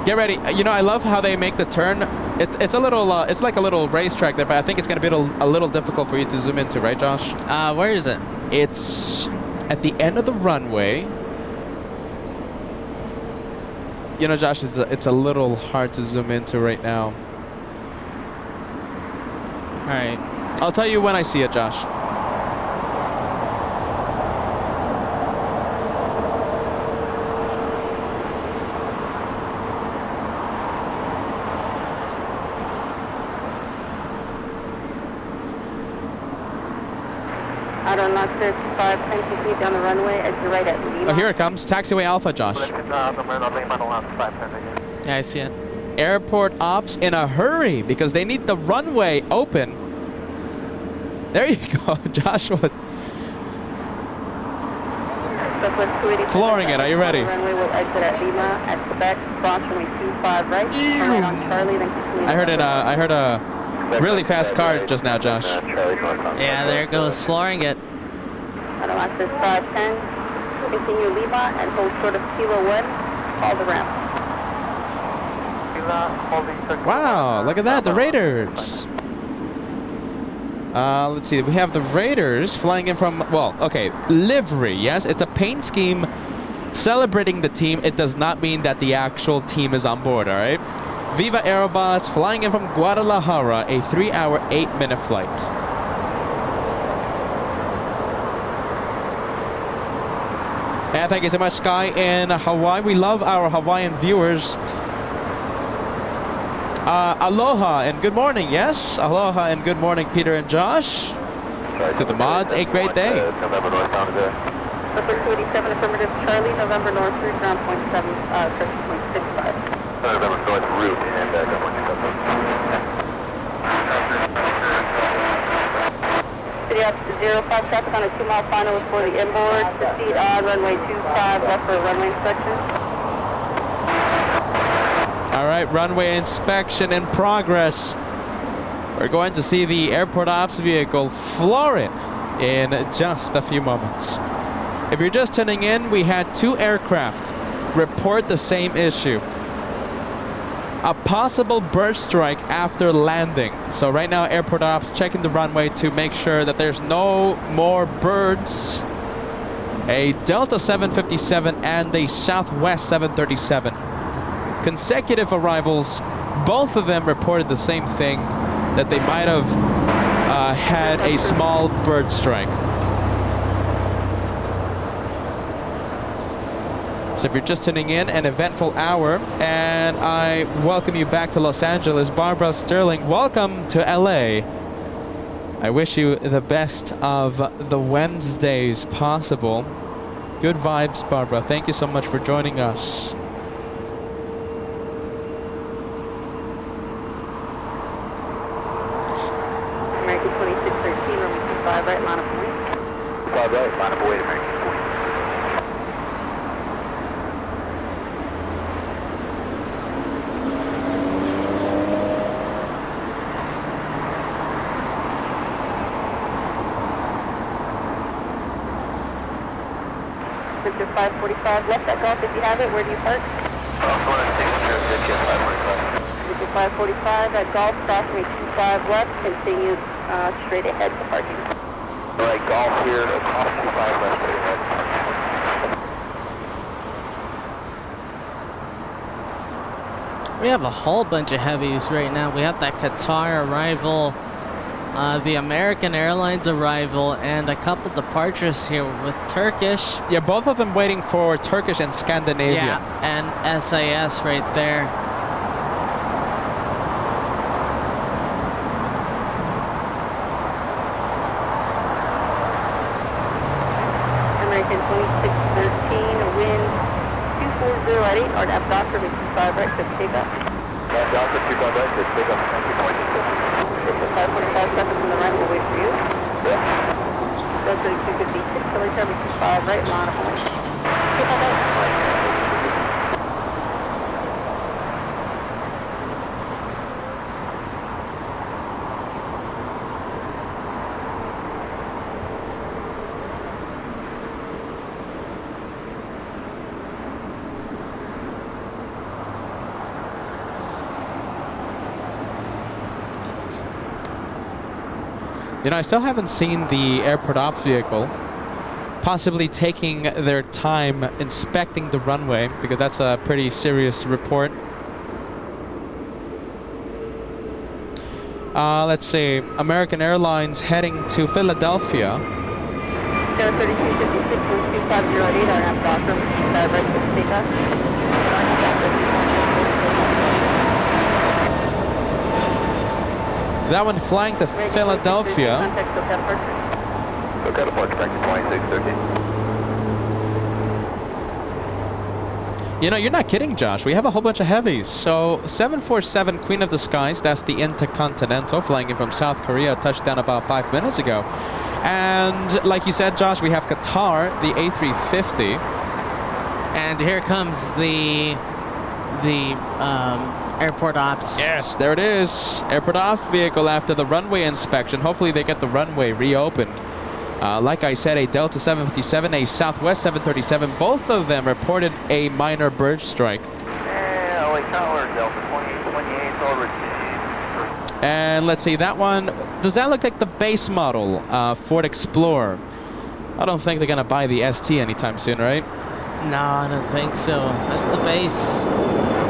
Get ready. You know, I love how they make the turn. It's a little, it's like a little racetrack there, but I think it's gonna be a little difficult for you to zoom into, right, Josh? Where is it? It's at the end of the runway. You know, Josh, it's a little hard to zoom into right now. All right. I'll tell you when I see it, Josh. Out on LAX 5, 10 feet down the runway, exit right at Lima. Oh, here it comes. Taxiway Alpha, Josh. Yeah, I see it. Airport ops in a hurry because they need the runway open. There you go, Joshua. Flooring it. Are you ready? Runway will exit at Lima at Quebec, cross runway 25 right. Turn right on Charlie, then continue. I heard a really fast car just now, Josh. Yeah, there it goes, flooring it. Out on LAX 510, continue Lima and hold short of Kilo 1, call the ramp. Wow, look at that, the Raiders. Let's see, we have the Raiders flying in from, well, okay, livery, yes? It's a paint scheme celebrating the team. It does not mean that the actual team is on board, all right? Viva Aerobus flying in from Guadalajara, a 3-hour, 8-minute flight. And thank you so much, Sky in Hawaii. We love our Hawaiian viewers. Aloha and good morning, yes? Aloha and good morning, Peter and Josh. To the mods, a great day. November northbound is there. Number 287, affirmative, Charlie, November North, route ground 0.65. November north route and ground 0.67. City Officer 05, traffic on a 2-mile final for the inboard. Proceed on runway 25 left for runway inspection. All right, runway inspection in progress. We're going to see the airport ops vehicle floor it in just a few moments. If you're just tuning in, we had 2 aircraft report the same issue. A possible bird strike after landing. So right now, airport ops checking the runway to make sure that there's no more birds. A Delta 757 and a Southwest 737. Consecutive arrivals, both of them reported the same thing, that they might have had a small bird strike. So if you're just tuning in, an eventful hour, and I welcome you back to Los Angeles. Barbara Sterling, welcome to LA. I wish you the best of the Wednesdays possible. Good vibes, Barbara. Thank you so much for joining us. American 2613, runway 25 right, line of point. 5 right, line up away to American 40. Victor 545 left at Golf if you have it. Where do you park? Victor 545 at Golf, crossing 25 left, continue straight ahead to parking. All right, golf here, across 25 left, straight ahead. We have a whole bunch of heavies right now. We have that Qatar arrival, the American Airlines arrival, and a couple departures here with Turkish. Yeah, both of them waiting for Turkish and Scandinavia. Yeah, and SAS right there. American 2613, wind 240 at 8, or at Doctor 25 right, to take up. Doctor 25 right, to take up. Victor 545 seconds from the right, we'll wait for you. Yeah. Delta 256, Philly 75 right, line of point. You know, I still haven't seen the airport ops vehicle possibly taking their time inspecting the runway, because that's a pretty serious report. Let's see, American Airlines heading to Philadelphia. 3256-2508, our nav doctor, That one flying to Philadelphia. Okay, depart back to 2613. You know, you're not kidding, Josh. We have a whole bunch of heavies. So 747 Queen of the Skies, that's the Intercontinental, flying in from South Korea, touched down about 5 minutes ago. And like you said, Josh, we have Qatar, the A350. And here comes the airport ops. Yes, there it is. Airport ops vehicle after the runway inspection. Hopefully they get the runway reopened. Like I said, a Delta 757, a Southwest 737, both of them reported a minor bird strike. LA Tower, Delta 28, over. And let's see, that one, does that look like the base model, Ford Explorer? I don't think they're gonna buy the ST anytime soon, right? No, I don't think so. That's the base.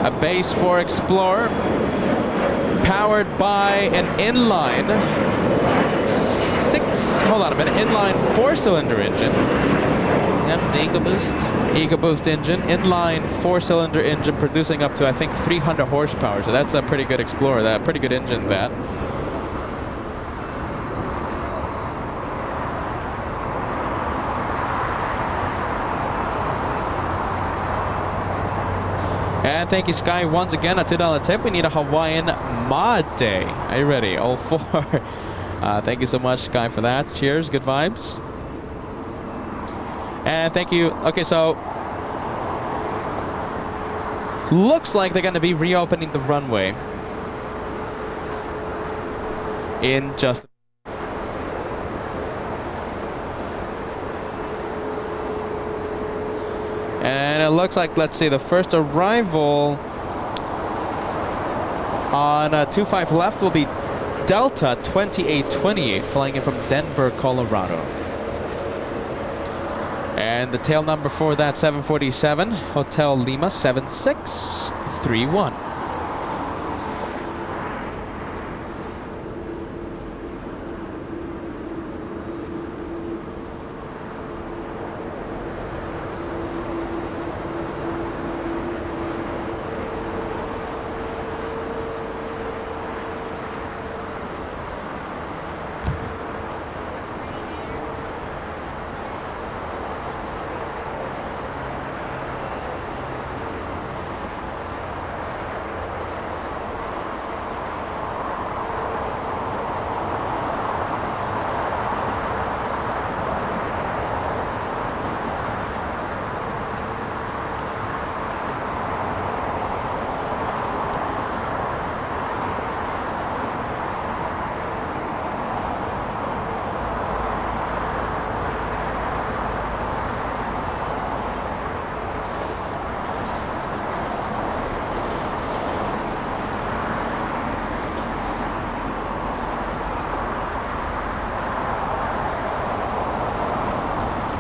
A base for Explorer, powered by an inline inline 4-cylinder engine. Yep, the EcoBoost. EcoBoost engine, inline 4-cylinder engine, producing up to, I think, 300 horsepower. So that's a pretty good Explorer, that pretty good engine, that. And thank you, Sky, once again, a $2 tip. We need a Hawaiian Mod Day. Are you ready? All four. Thank you so much, Sky, for that. Cheers, good vibes. And thank you. Okay, so looks like they're going to be reopening the runway in just. And it looks like, let's see, the first arrival on 25 left will be Delta 2828, flying in from Denver, Colorado. And the tail number for that 747, Hotel Lima 7631.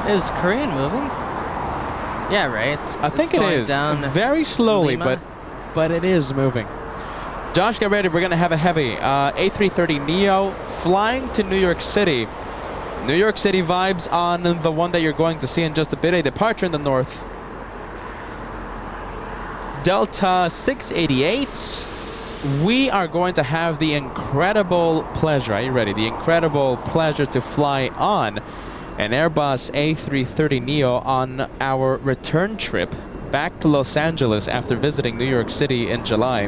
Is Korean moving? Yeah, right. I think it is. Down very slowly, Lima. but it is moving. Josh, get ready. We're going to have a heavy A330neo flying to New York City. New York City vibes on the one that you're going to see in just a bit. A departure in the north. Delta 688. We are going to have the incredible pleasure. Are you ready? The incredible pleasure to fly on an Airbus A330neo on our return trip back to Los Angeles after visiting New York City in July.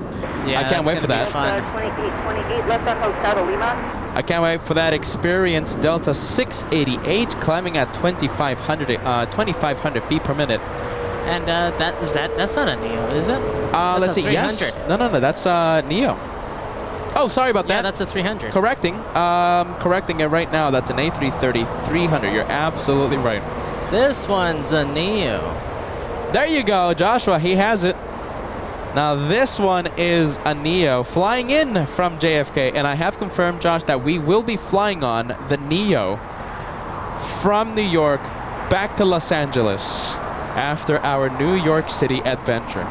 Yeah, I can't wait for that. 2828, left on Hotel Lima. I can't wait for that experience. Delta 688 climbing at 2,500 feet per minute. And that's not a Neo, is it? Let's see. Yes. No, that's Neo. Oh, sorry about that. Yeah, that's a 300. Correcting it right now. That's an A330-300. You're absolutely right. This one's a Neo. There you go, Joshua. He has it. Now this one is a Neo flying in from JFK, and I have confirmed, Josh, that we will be flying on the Neo from New York back to Los Angeles after our New York City adventure.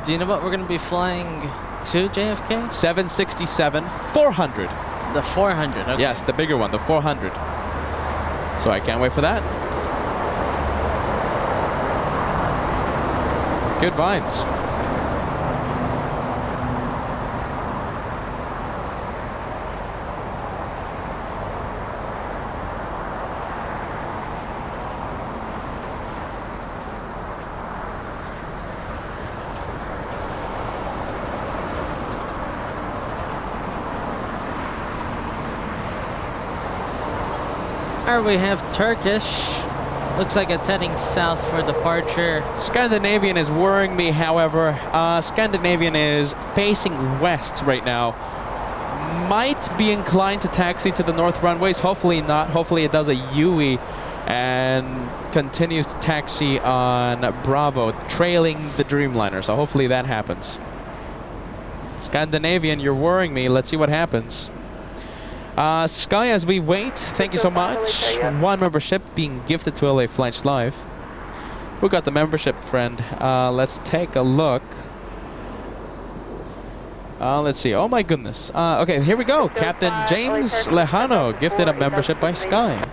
Do you know what we're going to be flying to JFK? 767-400. The 400, okay. Yes, the bigger one, the 400. So I can't wait for that. Good vibes. Alright, we have Turkish. Looks like it's heading south for departure. Scandinavian is worrying me, however. Scandinavian is facing west right now. Might be inclined to taxi to the north runways. Hopefully not. Hopefully it does a UE and continues to taxi on Bravo, trailing the Dreamliner. So hopefully that happens. Scandinavian, you're worrying me. Let's see what happens. Sky, as we wait, thank you so much. One membership being gifted to LA Flights Live. Who got the membership, friend? Let's take a look. Let's see. Oh my goodness. Okay, here we go. Captain James Lejano gifted a membership by Sky.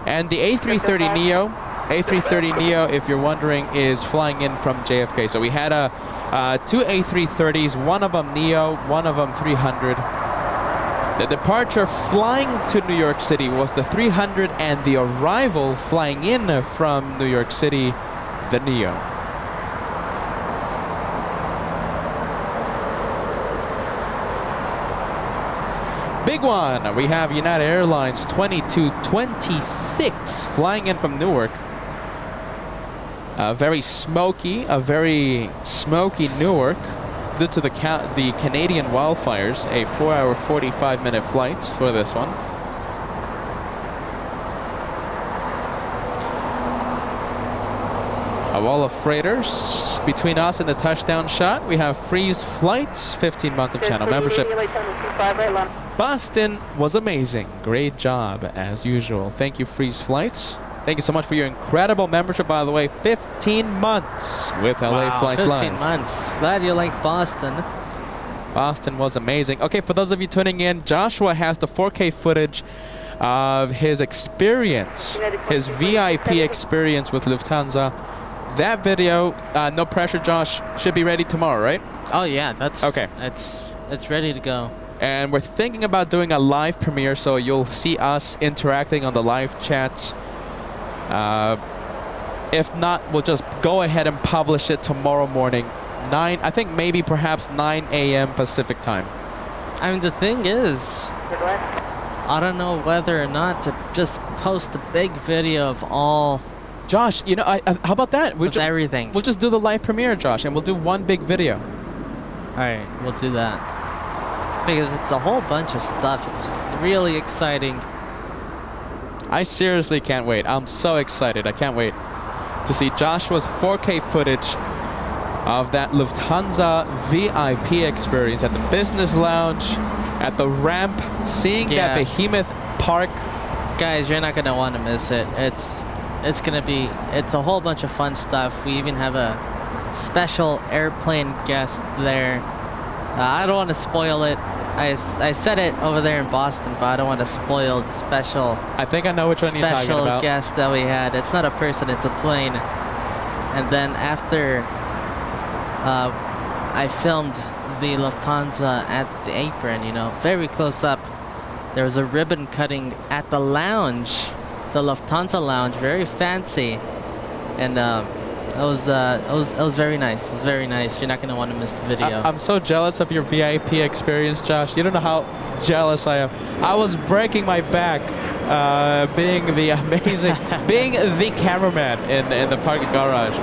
And the A330neo. A330neo, if you're wondering, is flying in from JFK. So we had two A330s, one of them Neo, one of them 300. The departure flying to New York City was the 300, and the arrival flying in from New York City, the Neo. Big one, we have United Airlines 2226 flying in from Newark. A very smoky Newark due to the Canadian wildfires. A 4-hour, 45-minute flight for this one. A wall of freighters between us and the touchdown shot. We have Freeze Flights, 15 months of channel membership. Boston was amazing. Great job as usual. Thank you, Freeze Flights. Thank you so much for your incredible membership, by the way. 15 months with LA Flights Live. 15 months. Glad you like Boston. Boston was amazing. Okay, for those of you tuning in, Joshua has the 4K footage of his experience, his VIP experience with Lufthansa. That video, no pressure, Josh, should be ready tomorrow, right? Oh yeah, that's okay. It's ready to go. And we're thinking about doing a live premiere, so you'll see us interacting on the live chats. If not, we'll just go ahead and publish it tomorrow morning. I think maybe perhaps 9 a.m. Pacific time. I mean, the thing is, I don't know whether or not to just post a big video of all. Josh, you know, how about that? With everything. We'll just do the live premiere, Josh, and we'll do one big video. All right, we'll do that. Because it's a whole bunch of stuff. It's really exciting. I seriously can't wait. I'm so excited. I can't wait to see Joshua's 4K footage of that Lufthansa VIP experience at the business lounge, at the ramp, seeing that behemoth park. Guys, you're not gonna want to miss it. It's a whole bunch of fun stuff. We even have a special airplane guest there. I don't want to spoil it. I said it over there in Boston, but I don't want to spoil the special. I think I know which one you're talking about. Special guest that we had. It's not a person, it's a plane. And then after I filmed the Lufthansa at the apron, you know, very close up. There was a ribbon cutting at the lounge, the Lufthansa lounge, very fancy, and it was very nice. It was very nice. You're not gonna want to miss the video. I'm so jealous of your VIP experience, Josh. You don't know how jealous I am. I was breaking my back, being the amazing, being the cameraman in the parking garage.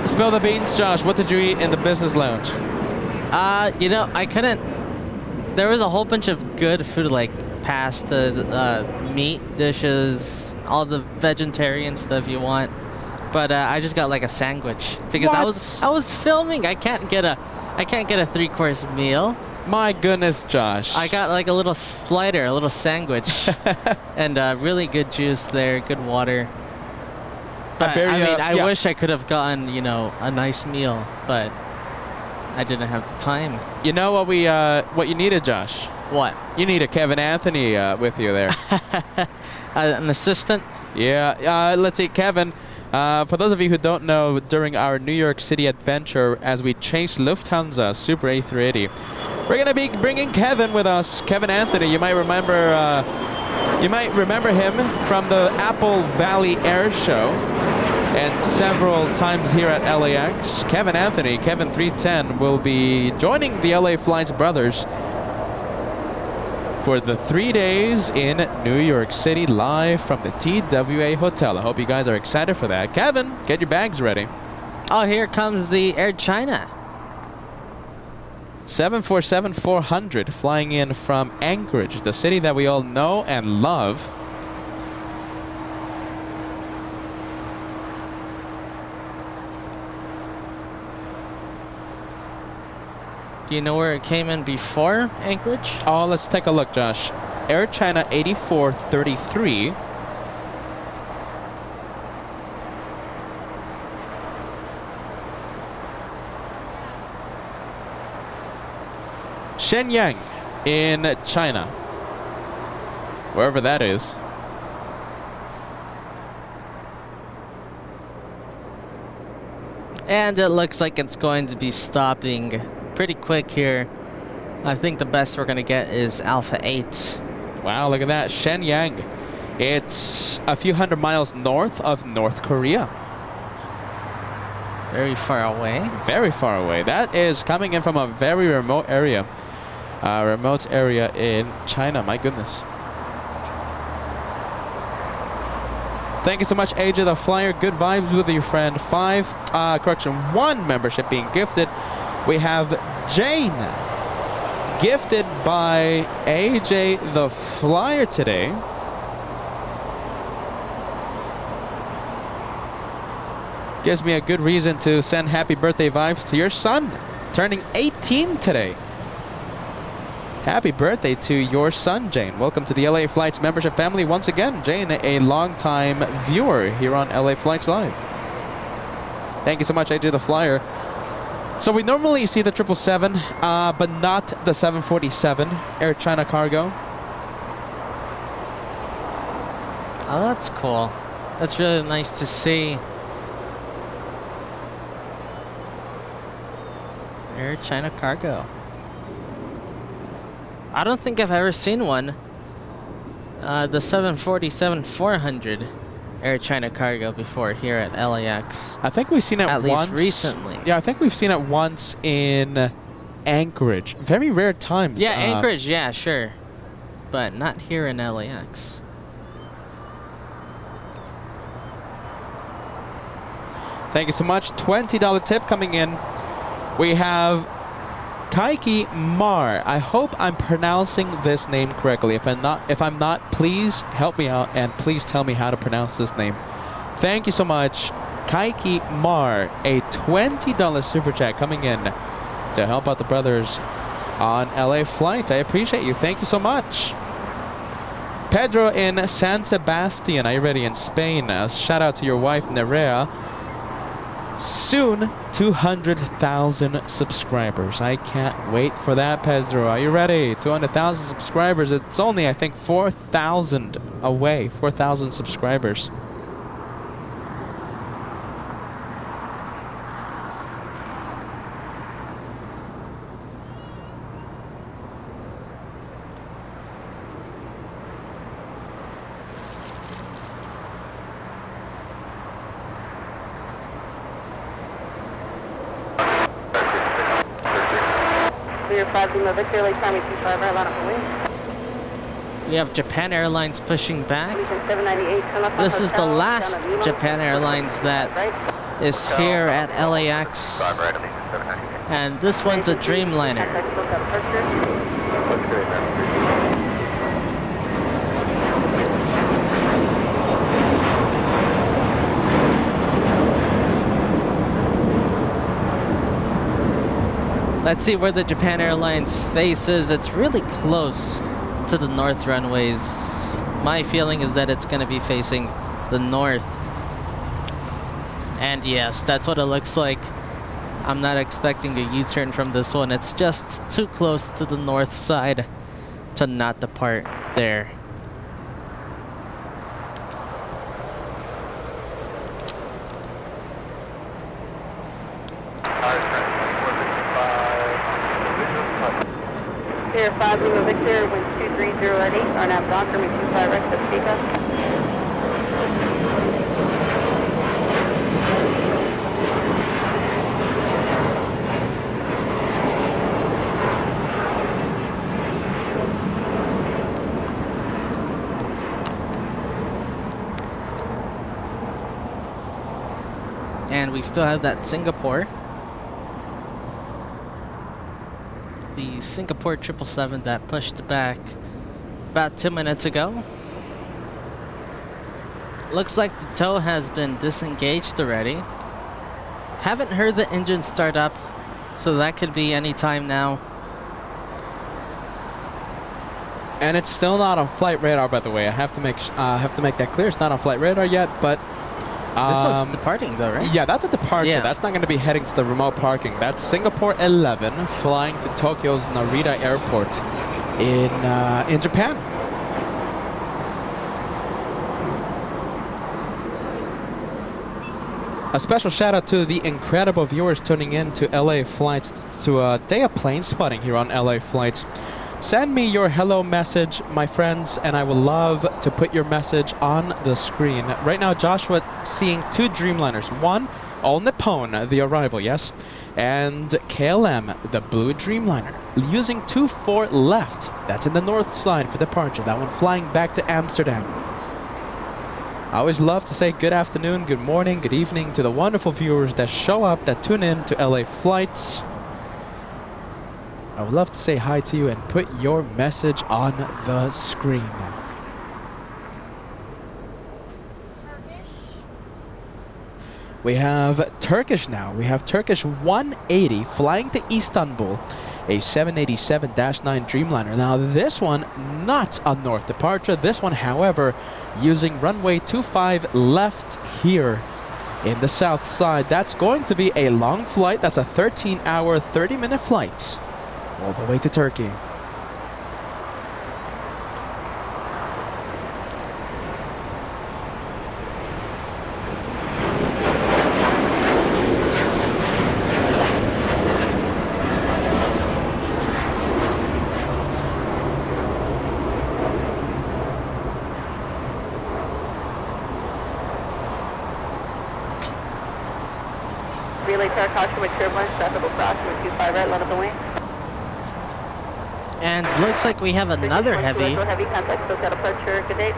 Spill the beans, Josh. What did you eat in the business lounge? You know, I couldn't. There was a whole bunch of good food, like pasta, meat dishes, all the vegetarian stuff you want. but I just got like a sandwich because What? I was filming. I can't get a 3-course meal. My goodness, Josh. I got like a little slider, a little sandwich, and really good juice there, good water. But I wish I could have gotten, you know, a nice meal, but I didn't have the time. You know what you needed, Josh? What? You need a Kevin Anthony with you there. An assistant? Yeah. Let's see, Kevin. For those of you who don't know, during our New York City adventure, as we chased Lufthansa Super A380, we're gonna be bringing Kevin with us. Kevin Anthony. You might remember him from the Apple Valley Air Show and several times here at LAX. Kevin Anthony, Kevin 310, will be joining the LA Flights brothers for the 3 days in New York City, live from the TWA Hotel. I hope you guys are excited for that. Kevin, get your bags ready. Oh, here comes the Air China. 747-400 flying in from Anchorage, the city that we all know and love. Do you know where it came in before Anchorage? Oh, let's take a look, Josh. Air China 8433. Shenyang in China, wherever that is. And it looks like it's going to be stopping pretty quick here. I think the best we're going to get is Alpha 8. Wow, look at that. Shenyang. It's a few hundred miles north of North Korea. Very far away. Very far away. That is coming in from a very remote area. Remote area in China. My goodness. Thank you so much, AJ the Flyer. Good vibes with your friend. 1 membership being gifted. We have Jane, gifted by AJ the Flyer today. Gives me a good reason to send happy birthday vibes to your son, turning 18 today. Happy birthday to your son, Jane. Welcome to the LA Flights membership family once again. Jane, a longtime viewer here on LA Flights Live. Thank you so much, AJ the Flyer. So we normally see the 777, but not the 747 Air China Cargo. Oh, that's cool. That's really nice to see. Air China Cargo. I don't think I've ever seen one. The 747-400 Air China Cargo before here at LAX. I think we've seen it at once. least recently. Yeah, I think we've seen it once in Anchorage. Very rare times. Yeah, Anchorage, yeah, sure. But not here in LAX. Thank you so much. $20 tip coming in. We have Kaiki Mar. I hope I'm pronouncing this name correctly. If I'm not, please help me out and please tell me how to pronounce this name. Thank you so much, Kaiki Mar. A $20 super chat coming in to help out the brothers on LA Flight. I appreciate you. Thank you so much. Pedro in San Sebastian. Are you ready? In Spain. Shout out to your wife Nerea. Soon 200,000 subscribers. I can't wait for that, Pedro. Are you ready? 200,000 subscribers. It's only, I think, 4,000 away. 4,000 subscribers. Victor Lake Army 25, right on up We have Japan Airlines pushing back. 798, This is the last Japan Airlines that is here at LAX. And this one's a Dreamliner. Let's see where the Japan Airlines face is. It's really close to the north runways. My feeling is that it's going to be facing the north. And yes, that's what it looks like. I'm not expecting a U-turn from this one. It's just too close to the north side to not depart there. Air 5 Lima Victor, wind 230 at 8, RNAV Docker, wind 25 Rex at Pico. And we still have that Singapore. The Singapore 777 that pushed back about 2 minutes ago. Looks like the tow has been disengaged already. Haven't heard the engine start up, so that could be any time now. And it's still not on flight radar, by the way. I have to make that clear. It's not on flight radar yet, but this one's departing though, right? yeah, that's a departure. Yeah. That's not going to be heading to the remote parking. That's Singapore 11 flying to Tokyo's Narita Airport in Japan. A special shout out to the incredible viewers tuning in to LA flights, to a day of plane spotting here on LA flights. Send me your hello message, my friends, and I will love to put your message on the screen. Right now, Joshua seeing 2 Dreamliners. One, All Nippon, the arrival, yes, and KLM, the blue Dreamliner, using 24 left. That's in the north side for departure. That one flying back to Amsterdam. I always love to say good afternoon, good morning, good evening to the wonderful viewers that show up, that tune in to LA flights. I would love to say hi to you and put your message on the screen. Turkish. We have Turkish now. We have Turkish 180 flying to Istanbul, a 787-9 Dreamliner. Now this one not a north departure. This one, however, using runway 25 left here in the south side. That's going to be a long flight. That's a 13-hour, 30-minute flight all the way to Turkey. Relay car caution with turbulence, traffic will cross with 25 right, let up the wing. And looks like we have another heavy. Heavy contact, still got departure, good day.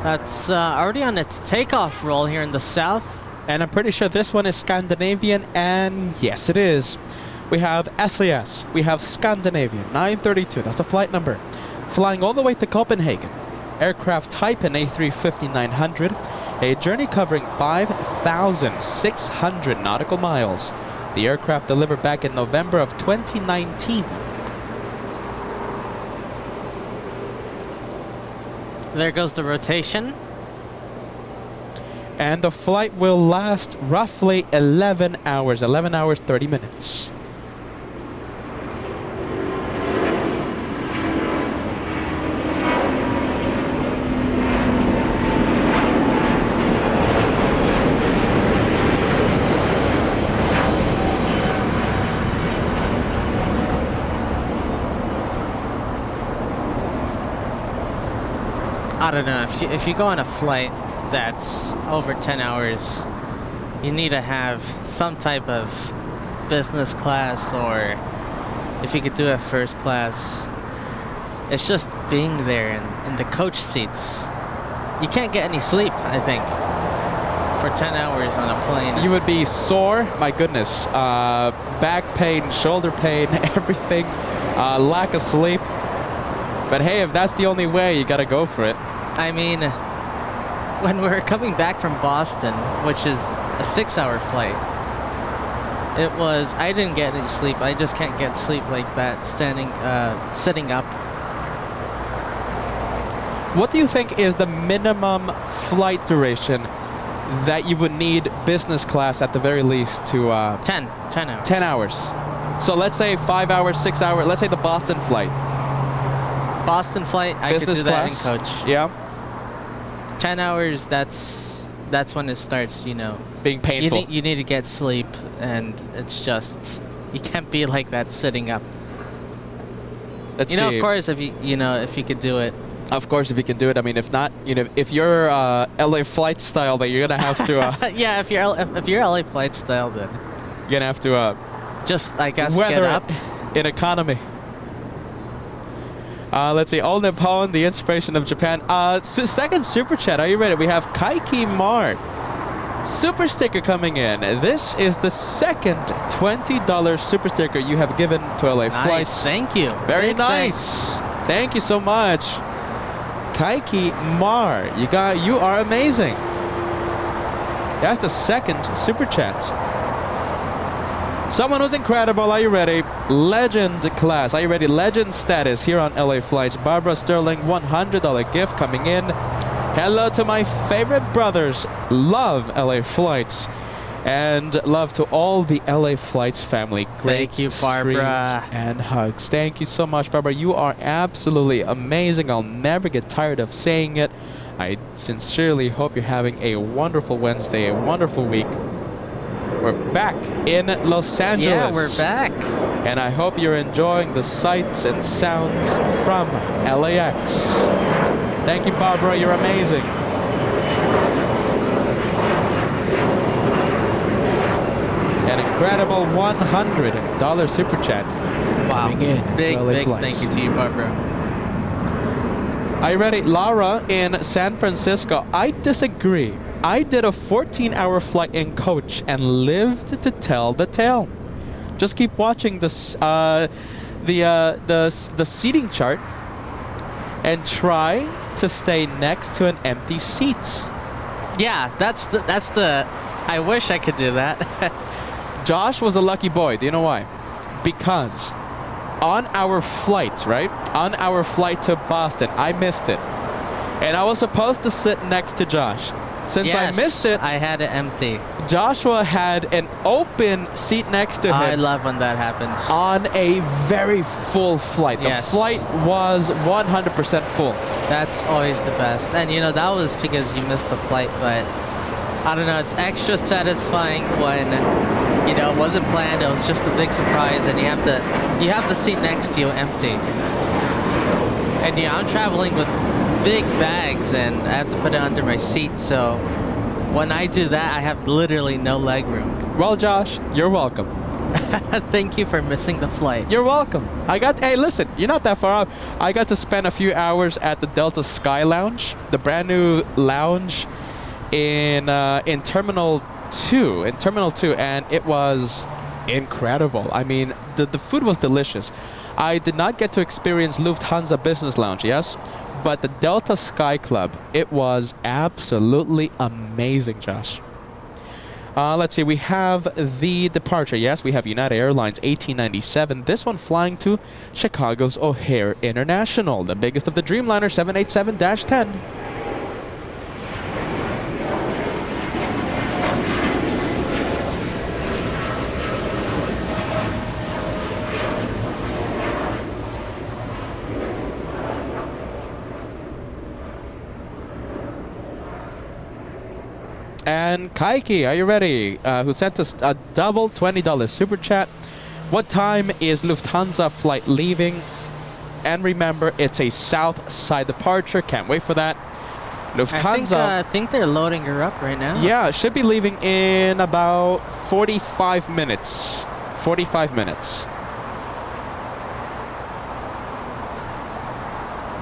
That's already on its takeoff roll here in the south. And I'm pretty sure this one is Scandinavian, and yes, it is. We have SAS, we have Scandinavian, 932, that's the flight number. Flying all the way to Copenhagen. Aircraft type an A350-900. A journey covering 5,600 nautical miles. The aircraft delivered back in November of 2019. There goes the rotation. And the flight will last roughly 11 hours, 30 minutes. I don't know, if you go on a flight that's over 10 hours, you need to have some type of business class, or if you could do it first class. It's just being there in the coach seats. You can't get any sleep, I think, for 10 hours on a plane. You would be sore, my goodness. Back pain, shoulder pain, everything. Lack of sleep. But hey, if that's the only way, you gotta go for it. I mean, when we're coming back from Boston, which is a 6-hour flight, It was, I didn't get any sleep. I just can't get sleep like that, sitting up. What do you think is the minimum flight duration that you would need business class at the very least to... 10 hours. 10 hours. So let's say 5 hours, 6 hours. Let's say the Boston flight. Boston flight, I Business could do that class? in coach. Yeah. 10 hours, that's when it starts, you know. Being painful. You need to get sleep, and it's just, you can't be like that sitting up. Let's You know, see. of course, if you could do it. Of course, if you can do it. I mean, if not, you know, if you're LA flight style, then you're gonna have to. Yeah, if you're LA flight style, then You're gonna have to. just, I guess, Weather get up. it in economy. Let's see. All Nippon, the inspiration of Japan. Second super chat. Are you ready? We have Kaiki Mart. Super sticker coming in. This is the second $20 super sticker you have given to LA Nice, Flights. thank you. Very Big nice. Thank you so much. Kaiki Mar, you are amazing. That's the second super chat. Someone who's incredible. Are you ready? Legend class. Are you ready? Legend status here on LA Flights. Barbara Sterling, $100 gift coming in. Hello to my favorite brothers. Love LA Flights. And love to all the LA Flights family. Great Thank you, Barbara. streams and hugs. Thank you so much, Barbara. You are absolutely amazing. I'll never get tired of saying it. I sincerely hope you're having a wonderful Wednesday, a wonderful week. We're back in Los Angeles. Yeah, we're back. And I hope you're enjoying the sights and sounds from LAX. Thank you, Barbara. You're amazing. An incredible $100 super chat. Wow. Coming in to Big LA Flights. thank you to you, Barbara. Are you ready? Laura in San Francisco. I disagree. I did a 14-hour flight in coach and lived to tell the tale. Just keep watching this, the seating chart and try to stay next to an empty seat. Yeah, that's the. I wish I could do that. Josh was a lucky boy. Do you know why? Because on our flight, right? On our flight to Boston, I missed it. And I was supposed to sit next to Josh. Since Yes, I missed it, I had it empty. Joshua had an open seat next to him. I love when that happens. On a very full flight. Yes. The flight was 100% full. That's always the best. And you know, that was because you missed the flight, but I don't know, it's extra satisfying when, you know, it wasn't planned, it was just a big surprise and you have the seat next to you empty. And yeah, I'm traveling with big bags and I have to put it under my seat, so when I do that, I have literally no leg room. Well, Josh, you're welcome. Thank you for missing the flight. You're welcome. Hey, listen, you're not that far out. I got to spend a few hours at the Delta Sky Lounge, the brand new lounge in Terminal 2, and it was incredible. I mean, the food was delicious. I did not get to experience Lufthansa Business Lounge, yes, but the Delta Sky Club, it was absolutely amazing, Josh. Let's see, we have the departure. Yes, we have United Airlines 1897. This one flying to Chicago's O'Hare International, the biggest of the Dreamliner 787-10. And Kaiki, are you ready? Who sent us a double $20 super chat. What time is Lufthansa flight leaving? And remember, it's a south side departure. Can't wait for that. Lufthansa. I think they're loading her up right now. Yeah, should be leaving in about 45 minutes. 45 minutes.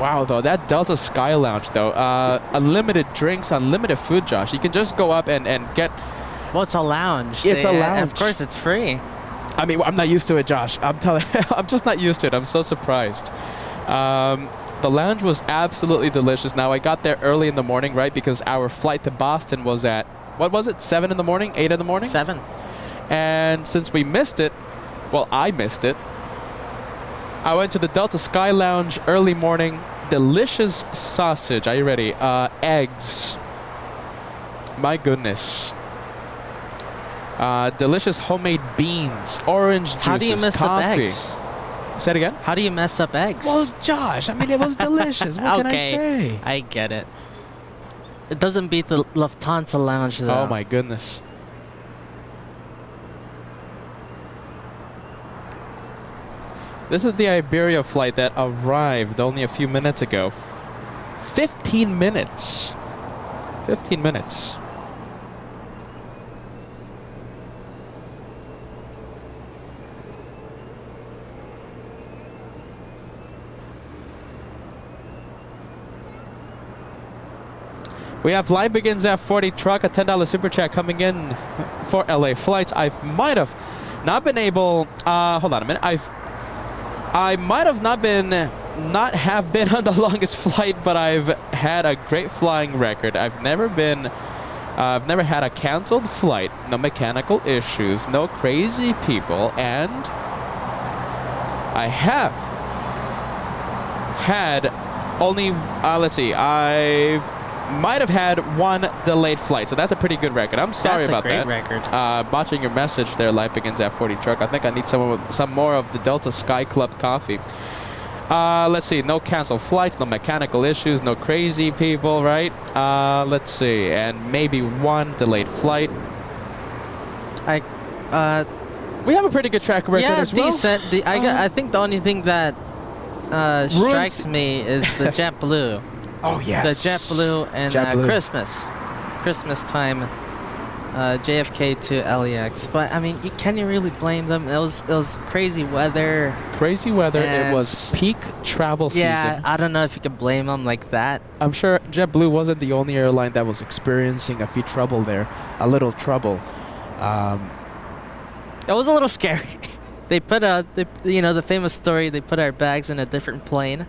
Wow, though, that Delta Sky Lounge, though, unlimited drinks, unlimited food, Josh. You can just go up and get... Well, it's a lounge. It's a lounge. Of course, it's free. I mean, I'm not used to it, Josh. I'm telling I'm just not used to it. I'm so surprised. The lounge was absolutely delicious. Now, I got there early in the morning, right? Because our flight to Boston was at, what was it, 7 in the morning? 8 in the morning? 7. And since we missed it, well, I missed it, I went to the Delta Sky Lounge early morning. Delicious sausage. Are you ready? Eggs. My goodness. Delicious homemade beans, orange juices, How do you mess up coffee. eggs? Say it again? How do you mess up eggs? Well, Josh, I mean, it was delicious. What can I Okay, say? I get it. It doesn't beat the Lufthansa lounge though. Oh my goodness. This is the Iberia flight that arrived only a few minutes ago. 15 minutes. 15 minutes. We have Live Begins at 40 truck, a $10 super chat coming in for LA flights. I might have not been able, hold on a minute. I might have not have been on the longest flight, but I've had a great flying record. I've never had a canceled flight, no mechanical issues, no crazy people, and I have had only, let's see, might have had one delayed flight, so that's a pretty good record. I'm sorry about that. That's a great record. Watching your message there, Life Begins at 40 truck. I think I need some more of the Delta Sky Club coffee. Let's see, no canceled flights, no mechanical issues, no crazy people, right? Let's see, and maybe one delayed flight. We have a pretty good track record as well. Decent. I think the only thing that strikes me is the JetBlue. Oh, yes. The JetBlue and JetBlue. Christmas time, JFK to LAX. But I mean, can you really blame them? It was crazy weather. Crazy weather. It and was peak travel season. Yeah, I don't know if you can blame them like that. I'm sure JetBlue wasn't the only airline that was experiencing a few trouble there. A little trouble. It was a little scary. They put the famous story. They put our bags in a different plane.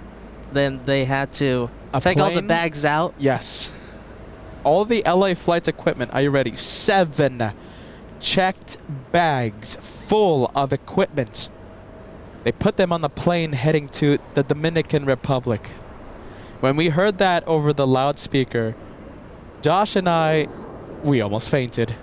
Then they had to take all the bags out. Yes. All the LA flights equipment. Are you ready? 7 checked bags full of equipment. They put them on the plane heading to the Dominican Republic. When we heard that over the loudspeaker, Josh and I, we almost fainted.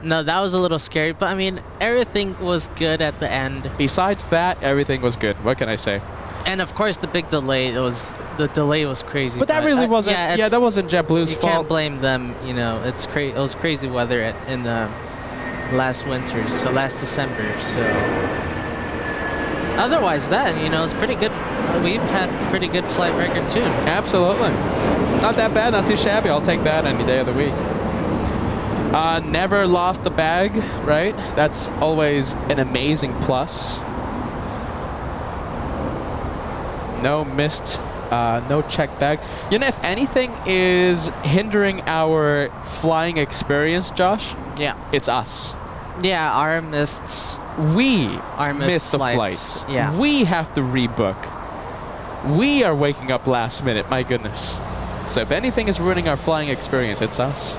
No, that was a little scary, but I mean, everything was good at the end. Besides that, everything was good. What can I say? And of course, the big delay. The delay was crazy. But that really wasn't. Yeah, that wasn't JetBlue's you fault. You can't blame them. You know, it was crazy weather in last winter, so last December. So otherwise, it's pretty good. We've had pretty good flight record too. Absolutely, not that bad, not too shabby. I'll take that any day of the week. Never lost a bag, right? That's always an amazing plus. No missed, no checked bags. You know, if anything is hindering our flying experience, Josh, yeah, it's us. Yeah, our missed the flights. Yeah, we have to rebook. We are waking up last minute. My goodness. So if anything is ruining our flying experience, it's us.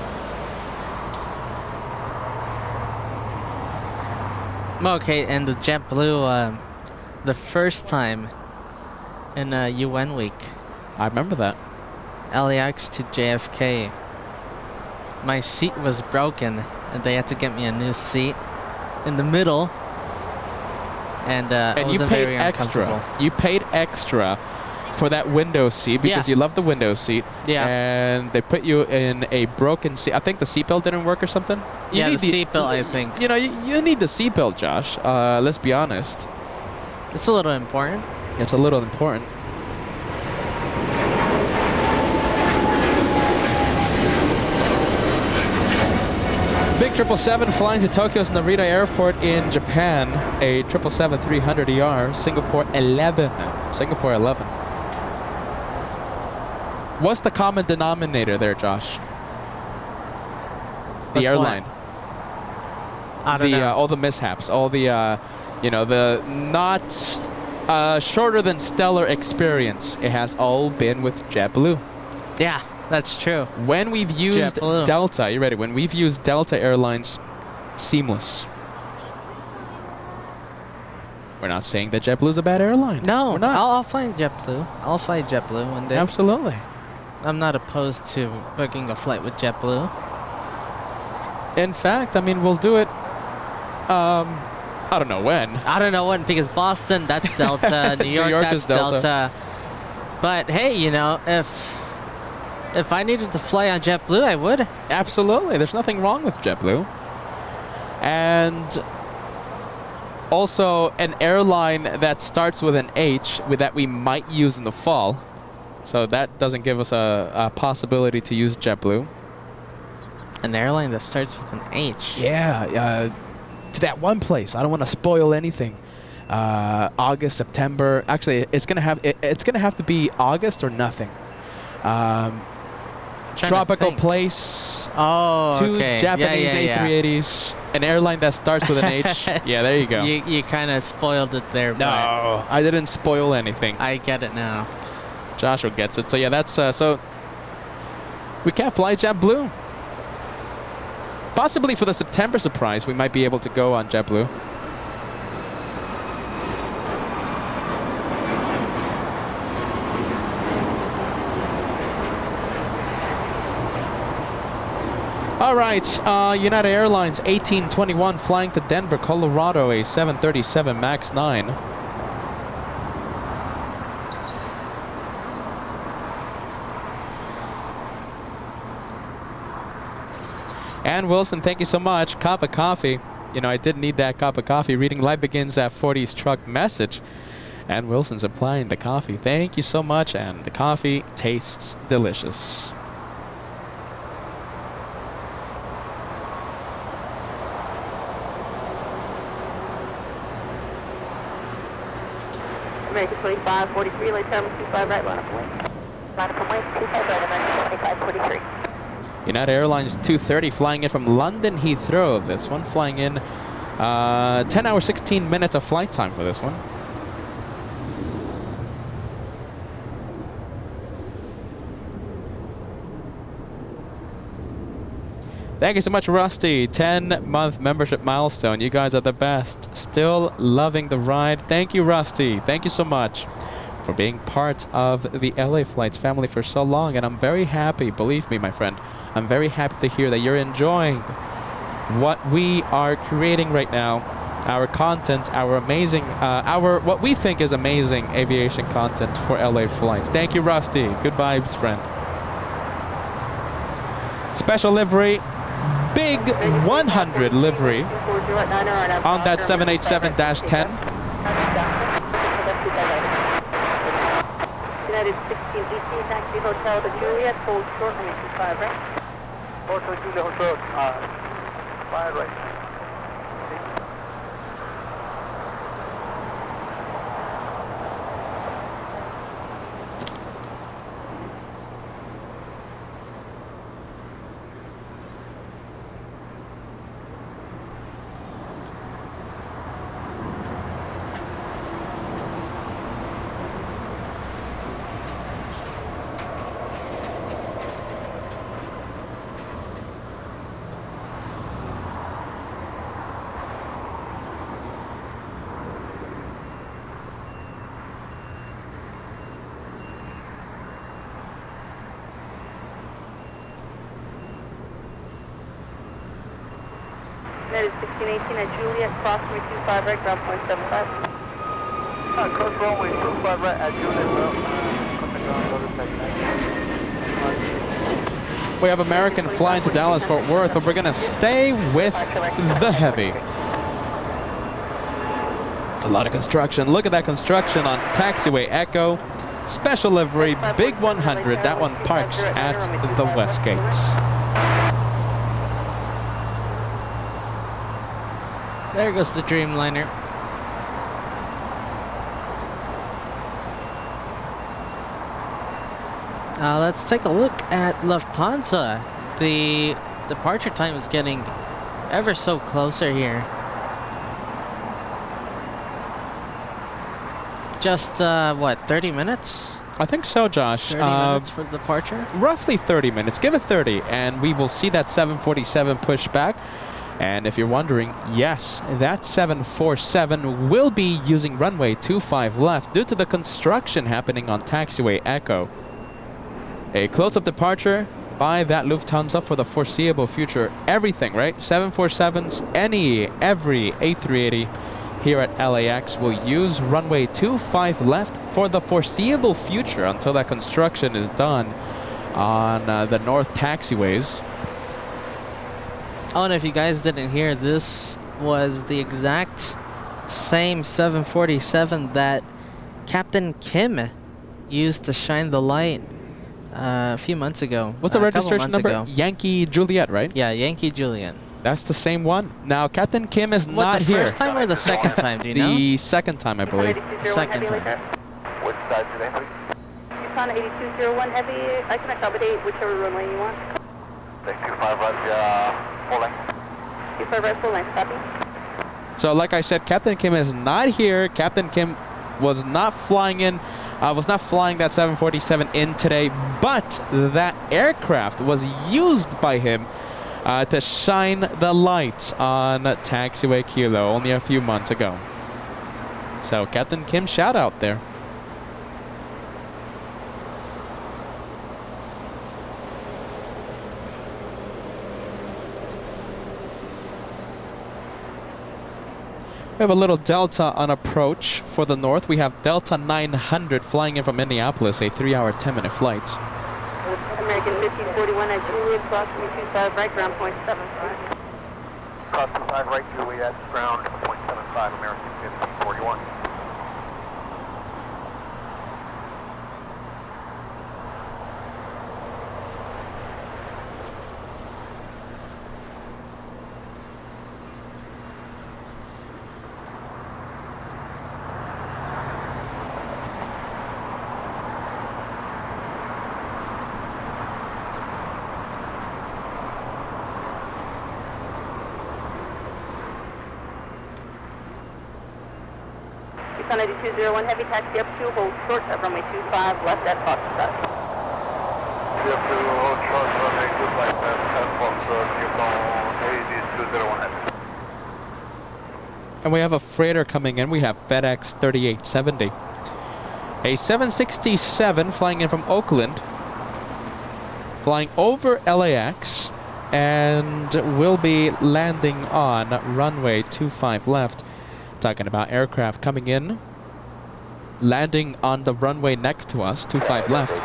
Okay, and the JetBlue, the first time in UN week. I remember that. LAX to JFK. My seat was broken, and they had to get me a new seat in the middle. And it you wasn't paid very extra. uncomfortable. You paid extra for that window seat because you love the window seat. Yeah. And they put you in a broken seat. I think the seatbelt didn't work or something. Yeah, the seatbelt, I think. You know, you need the seatbelt, Josh. Let's be honest. It's a little important. It's a little important. Big 777 flying to Tokyo's Narita Airport in Japan. A 777-300ER, Singapore 11. Singapore 11. What's the common denominator there, Josh? The airline. I don't know. All the mishaps, all the, the not shorter than stellar experience. It has all been with JetBlue. Yeah, that's true. When we've used JetBlue. Delta, you ready? When we've used Delta Airlines seamless. We're not saying that JetBlue is a bad airline. No, we're not. I'll fly JetBlue. I'll fly JetBlue one day. Absolutely. I'm not opposed to booking a flight with JetBlue. In fact, I mean, we'll do it. I don't know when. I don't know when, because Boston, that's Delta. New York, that's is Delta. But hey, you know, if I needed to fly on JetBlue, I would. Absolutely. There's nothing wrong with JetBlue. And also an airline that starts with an H that we might use in the fall. So that doesn't give us a possibility to use JetBlue. An airline that starts with an H. Yeah, to that one place. I don't want to spoil anything. August, September. Actually, it's gonna have to be August or nothing. Tropical place. Oh, two okay. Japanese Yeah. A380s. An airline that starts with an H. Yeah, there you go. You kind of spoiled it there. No, I didn't spoil anything. I get it now. Joshua gets it. So yeah, that's so we can't fly JetBlue. Possibly for the September surprise, we might be able to go on JetBlue. All right, United Airlines 1821 flying to Denver, Colorado, a 737 MAX 9. And Wilson, thank you so much. Cup of coffee. You know, I did need that cup of coffee. Reading live begins at 40's truck message. And Wilson's applying the coffee. Thank you so much. And the coffee tastes delicious. American 25, 43, late terminal 25, right, line up away. Line up away, 25 right, American 25, 43. United Airlines 230 flying in from London Heathrow. This one flying in 10 hours, 16 minutes of flight time for this one. Thank you so much, Rusty. 10-month membership milestone. You guys are the best. Still loving the ride. Thank you, Rusty. Thank you so much for being part of the LA Flights family for so long. And I'm very happy, believe me, my friend, I'm very happy to hear that you're enjoying what we are creating right now. Our content, our amazing, what we think is amazing aviation content for LA Flights. Thank you, Rusty. Good vibes, friend. Special livery. Big 100 livery on that 787-10. United 1618, taxi hotel to Juliet, hold short, 25, right? Hotel Juliet, Hotel, 5 right. United 1618 at Juliet, cross runway 25 right, ground point 75. Cross runway 25 right at Juliet, We have American flying to Dallas Fort Worth, but we're going to stay with the heavy. A lot of construction. Look at that construction on Taxiway Echo. Special livery, Big 100. That one parks at the West Gates. There goes the Dreamliner. Let's take a look at Lufthansa. The departure time is getting ever so closer here. Just, what, 30 minutes? I think so, Josh. 30 minutes for departure? Roughly 30 minutes. Give it 30, and we will see that 747 push back. And if you're wondering, yes, that 747 will be using runway 25 left due to the construction happening on taxiway Echo. A close-up departure by that Lufthansa for the foreseeable future. Everything, right? 747s, every A380 here at LAX will use runway 25 left for the foreseeable future until that construction is done on the north taxiways. Oh, and if you guys didn't hear, this was the exact same 747 that Captain Kim used to shine the light a few months ago. What's the registration number? Ago. Yankee Juliet, right? Yeah, Yankee Juliet. That's the same one. Now, Captain Kim is not the here. first time or the second time, do you know? The second time, I believe. The second time. Which side today, please? Tucson 8201 Heavy, I can accommodate whichever runway you want. 25 right, full length. 25 right, full length, copy. So, like I said, Captain Kim is not here. Captain Kim was not flying that 747 in today, but that aircraft was used by him to shine the lights on taxiway Kilo only a few months ago. So Captain Kim, shout out there. We have a little Delta on approach for the north. We have Delta 900 flying in from Minneapolis, a 3-hour, 10-minute flight. American 1541 at Juliet, crossing 25 right, ground point 75. Cross 25 right, Juliet, ground point 75, American 1541. Tucson 8201 Heavy, taxi up to hold short at runway 25 left at Fox Side. You have to hold short runway 25 left at Fox, Tucson 8201 Heavy. And we have a freighter coming in. We have FedEx 3870. A 767 flying in from Oakland, flying over LAX, and will be landing on runway 25 left. Talking about aircraft coming in, landing on the runway next to us, 25 left.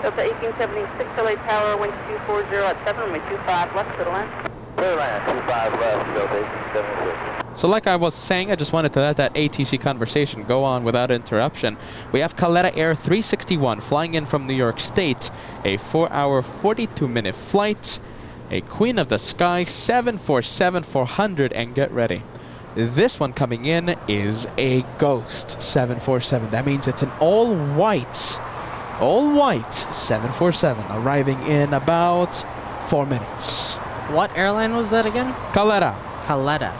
Delta 1876, LA Tower, 1240 at 7, runway 25 left, clear to land. Clear land, 25 left, Delta 1876. So like I was saying, I just wanted to let that ATC conversation go on without interruption. We have Caleta Air 361 flying in from New York State, a 4-hour, 42-minute flight. A Queen of the Sky 747-400, and get ready. This one coming in is a Ghost 747. That means it's an all-white 747, arriving in about 4 minutes. What airline was that again? Caleta. Caleta.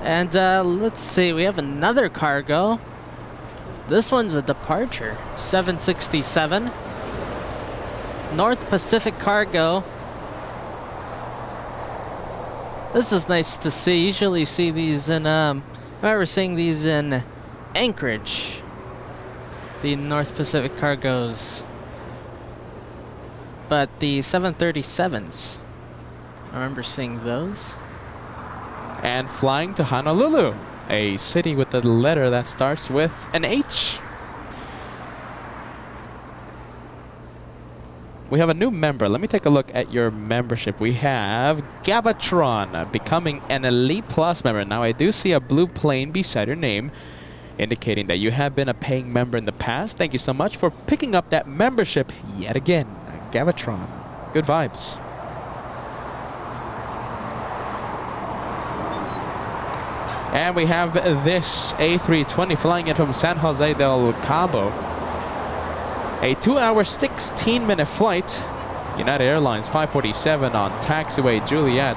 And let's see, we have another cargo. This one's a departure, 767. North Pacific cargo. This is nice to see. Usually see these in, I remember seeing these in Anchorage. The North Pacific cargoes. But the 737s, I remember seeing those. And flying to Honolulu, a city with a letter that starts with an H. We have a new member. Let me take a look at your membership. We have Gabatron becoming an Elite Plus member. Now I do see a blue plane beside your name, indicating that you have been a paying member in the past. Thank you so much for picking up that membership yet again. Gabatron. Good vibes. And we have this A320 flying in from San Jose del Cabo. A 2-hour, 16-minute flight. United Airlines 547 on taxiway Juliet.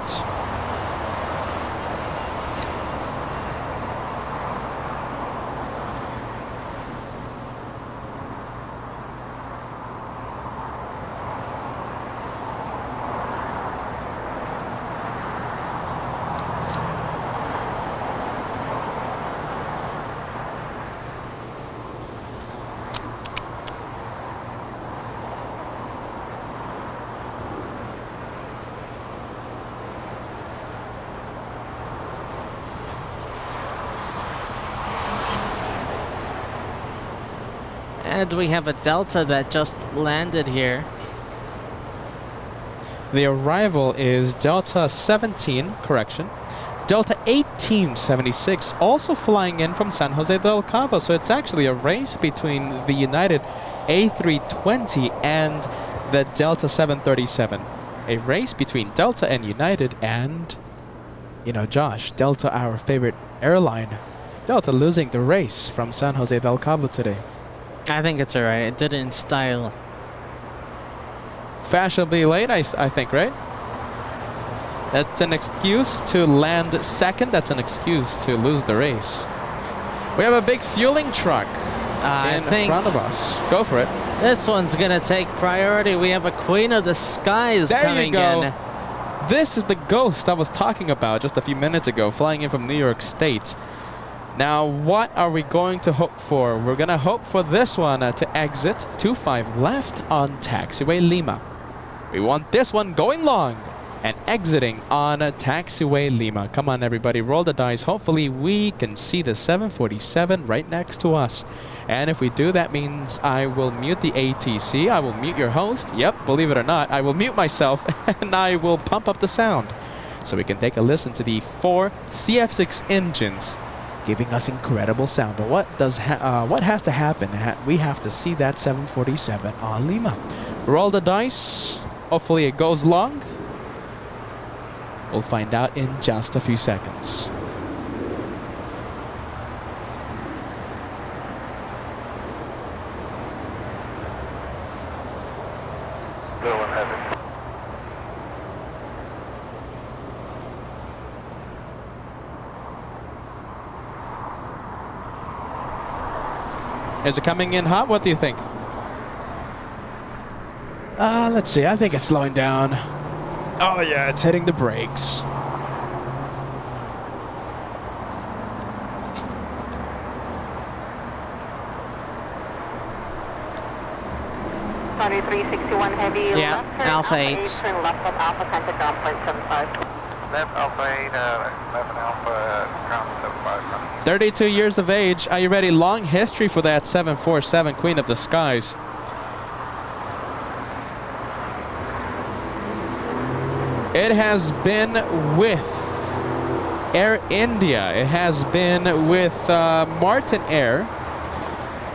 And we have a Delta that just landed here. The arrival is Delta 17, correction. Delta 1876, also flying in from San Jose del Cabo. So it's actually a race between the United A320 and the Delta 737. A race between Delta and United and, you know, Josh, Delta, our favorite airline. Delta losing the race from San Jose del Cabo today. I think it's alright. It did it in style. Fashionably late, I think, right? That's an excuse to land second. That's an excuse to lose the race. We have a big fueling truck in front of us. Go for it. This one's gonna take priority. We have a Queen of the Skies coming in. This is the ghost I was talking about just a few minutes ago, flying in from New York State. Now, what are we going to hope for? We're going to hope for this one to exit 25 left on taxiway Lima. We want this one going long and exiting on taxiway Lima. Come on, everybody, roll the dice. Hopefully, we can see the 747 right next to us. And if we do, that means I will mute the ATC. I will mute your host. Yep, believe it or not, I will mute myself and I will pump up the sound so we can take a listen to the 4 CF6 engines giving us incredible sound. But what has to happen? We have to see that 747 on Lima. Roll the dice. Hopefully it goes long. We'll find out in just a few seconds. Is it coming in hot? What do you think? Let's see. I think it's slowing down. Oh, yeah, it's hitting the brakes. Sorry, 361 heavy. Yeah, left turn, Alpha 8. Turn left of Alpha, contact ground point 75. Left Alpha 8, left Alpha, ground 75. 32 years of age. Are you ready? Long history for that 747 Queen of the Skies. It has been with Air India. It has been with Martin Air,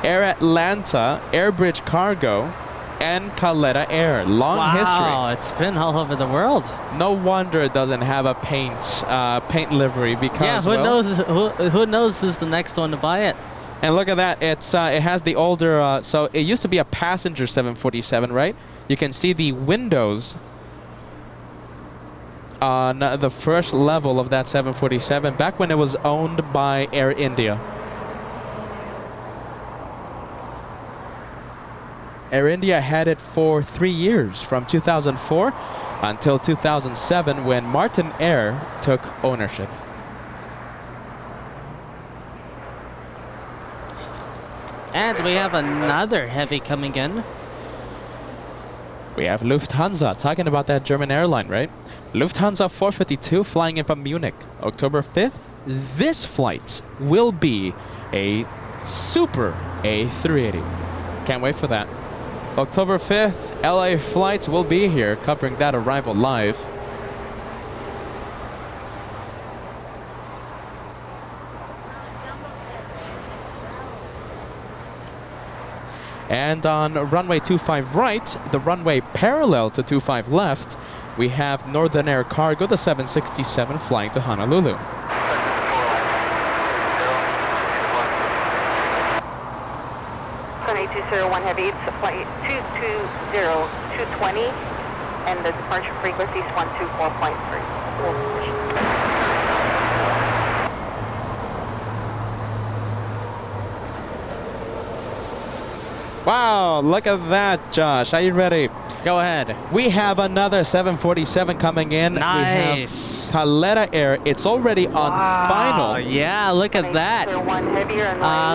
Air Atlanta, Airbridge Cargo, and Caleta Air. Long history. Wow, it's been all over the world. No wonder it doesn't have a paint livery because Yeah, who knows who's the next one to buy it? And look at that. It has the older. So it used to be a passenger 747, right? You can see the windows on the first level of that 747 back when it was owned by Air India. Air India had it for 3 years, from 2004 until 2007 when Martin Air took ownership. And we have another heavy coming in. We have Lufthansa, talking about that German airline, right? Lufthansa 452 flying in from Munich, October 5th. This flight will be a Super A380. Can't wait for that. October 5th, LA flights will be here, covering that arrival live. And on runway 25 right, the runway parallel to 25 left, we have Northern Air Cargo, the 767 flying to Honolulu. 301 Heavy, it's flight 220, and the departure frequency is 124.3. Wow, look at that, Josh. Are you ready? Go ahead. We have another 747 coming in. Nice. We have Calera Air. It's already on final. Oh, yeah, look at that.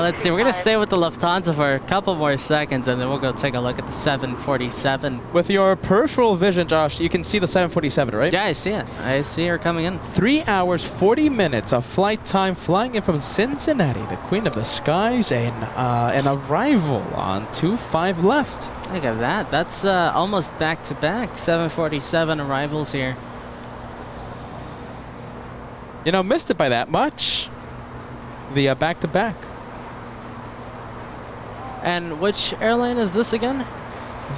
Let's see. We're going to stay with the Lufthansa for a couple more seconds, and then we'll go take a look at the 747. With your peripheral vision, Josh, you can see the 747, right? Yeah, I see it. I see her coming in. 3 hours, 40 minutes of flight time flying in from Cincinnati, the Queen of the Skies, and an arrival on 25 left. Look at that. That's almost back-to-back 747 arrivals here. You know, missed it by that much. The back-to-back. And which airline is this again?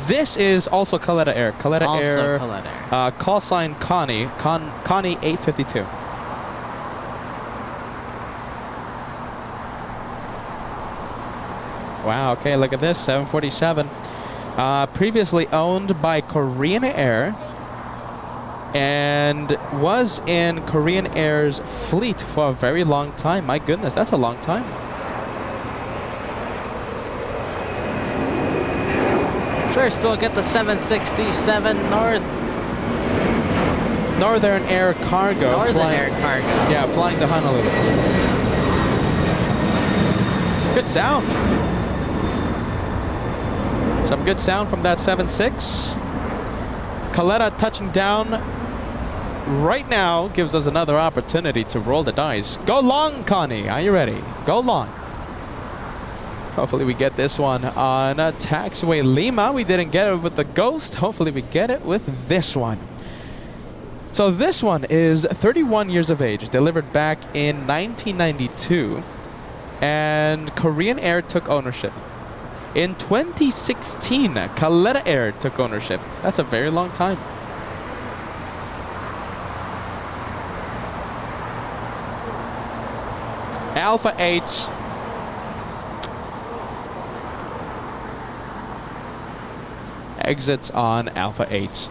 This is also Calera Air. Calera Also Air. Calera Air. Call sign Connie. Connie 852. Wow, okay, look at this, 747. Previously owned by Korean Air and was in Korean Air's fleet for a very long time. My goodness, that's a long time. First, we'll get the 767 North. Northern Air Cargo. Northern Air Cargo. Yeah, flying to Honolulu. Good sound. Some good sound from that 7.6. Calera touching down right now gives us another opportunity to roll the dice. Go long, Connie. Are you ready? Go long. Hopefully we get this one on taxiway Lima. We didn't get it with the Ghost. Hopefully we get it with this one. So this one is 31 years of age, delivered back in 1992, and Korean Air took ownership. In 2016, Calera Air took ownership. That's a very long time. Alpha 8. Exits on Alpha 8.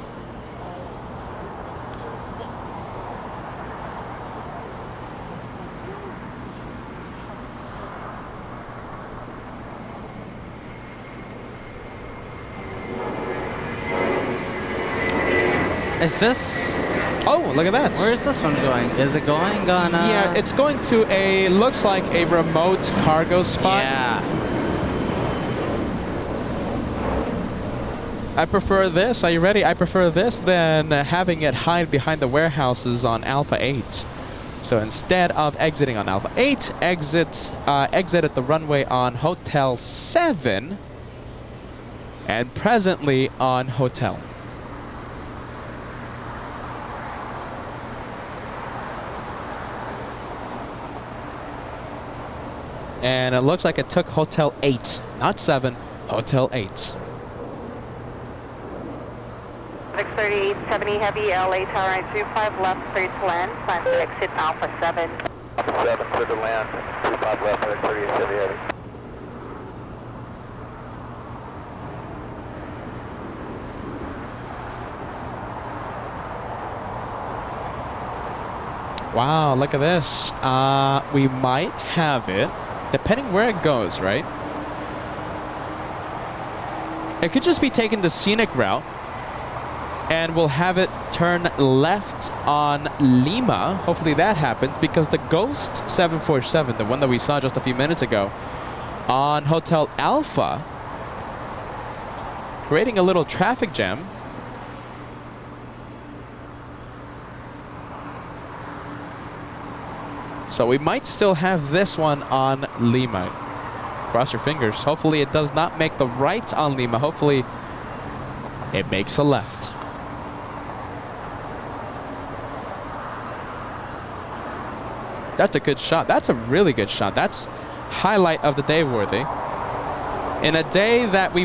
Is this? Oh, look at that. Where is this one going? Is it going on? Yeah, it's going to a, looks like a remote cargo spot. Yeah. I prefer this. Are you ready? I prefer this than having it hide behind the warehouses on Alpha 8. So instead of exiting on Alpha 8, exit at the runway on Hotel 7 and presently on Hotel. And it looks like it took Hotel 8, not 7, Hotel 8. 63870 Heavy, LA Tower 925 left, cleared to land. Plan to exit Alpha 7. Alpha 7, clear to land. 25 left, 63870 Heavy. Wow, look at this. We might have it, depending where it goes, right? It could just be taking the scenic route, and we'll have it turn left on Lima. Hopefully that happens, because the Ghost 747, the one that we saw just a few minutes ago, on Hotel Alpha, creating a little traffic jam. So we might still have this one on Lima. Cross your fingers. Hopefully it does not make the right on Lima. Hopefully it makes a left. That's a good shot. That's a really good shot. That's highlight of the day worthy. In a day that we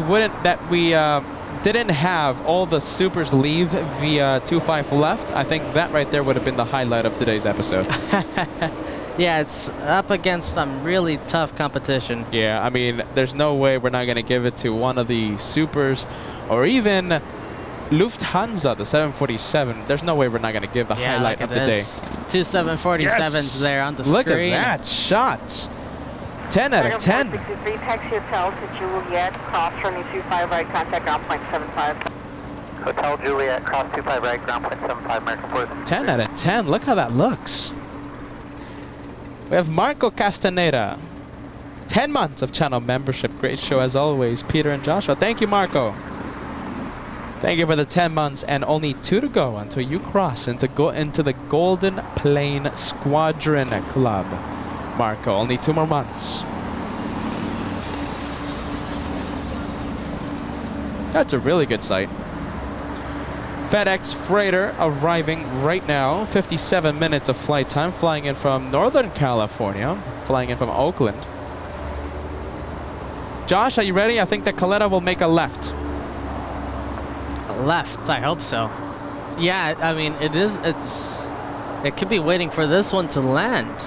didn't have all the supers leave via 2-5 left, I think that right there would have been the highlight of today's episode. Yeah, it's up against some really tough competition. Yeah, I mean, there's no way we're not going to give it to one of the supers or even Lufthansa, the 747. There's no way we're not going to give the highlight of the day. 2 747s there on the Look screen. at that shot. 10 out of 10. 463, taxi hotel to Juliet, cross running 25 right, contact ground point 75. Hotel Juliet, cross 25 right, ground point 75, American Force. 10 out of 10. Look how that looks. We have Marco Castaneda. 10 months of channel membership. Great show as always, Peter and Joshua. Thank you, Marco. Thank you for the 10 months and only 2 to go until you cross into the Golden Plane Squadron Club. Marco, only 2 more months. That's a really good sight. FedEx freighter arriving right now. 57 minutes of flight time, flying in from Northern California, flying in from Oakland. Josh, are you ready? I think that Caleta will make a left. Left, I hope so. Yeah, I mean, it could be waiting for this one to land.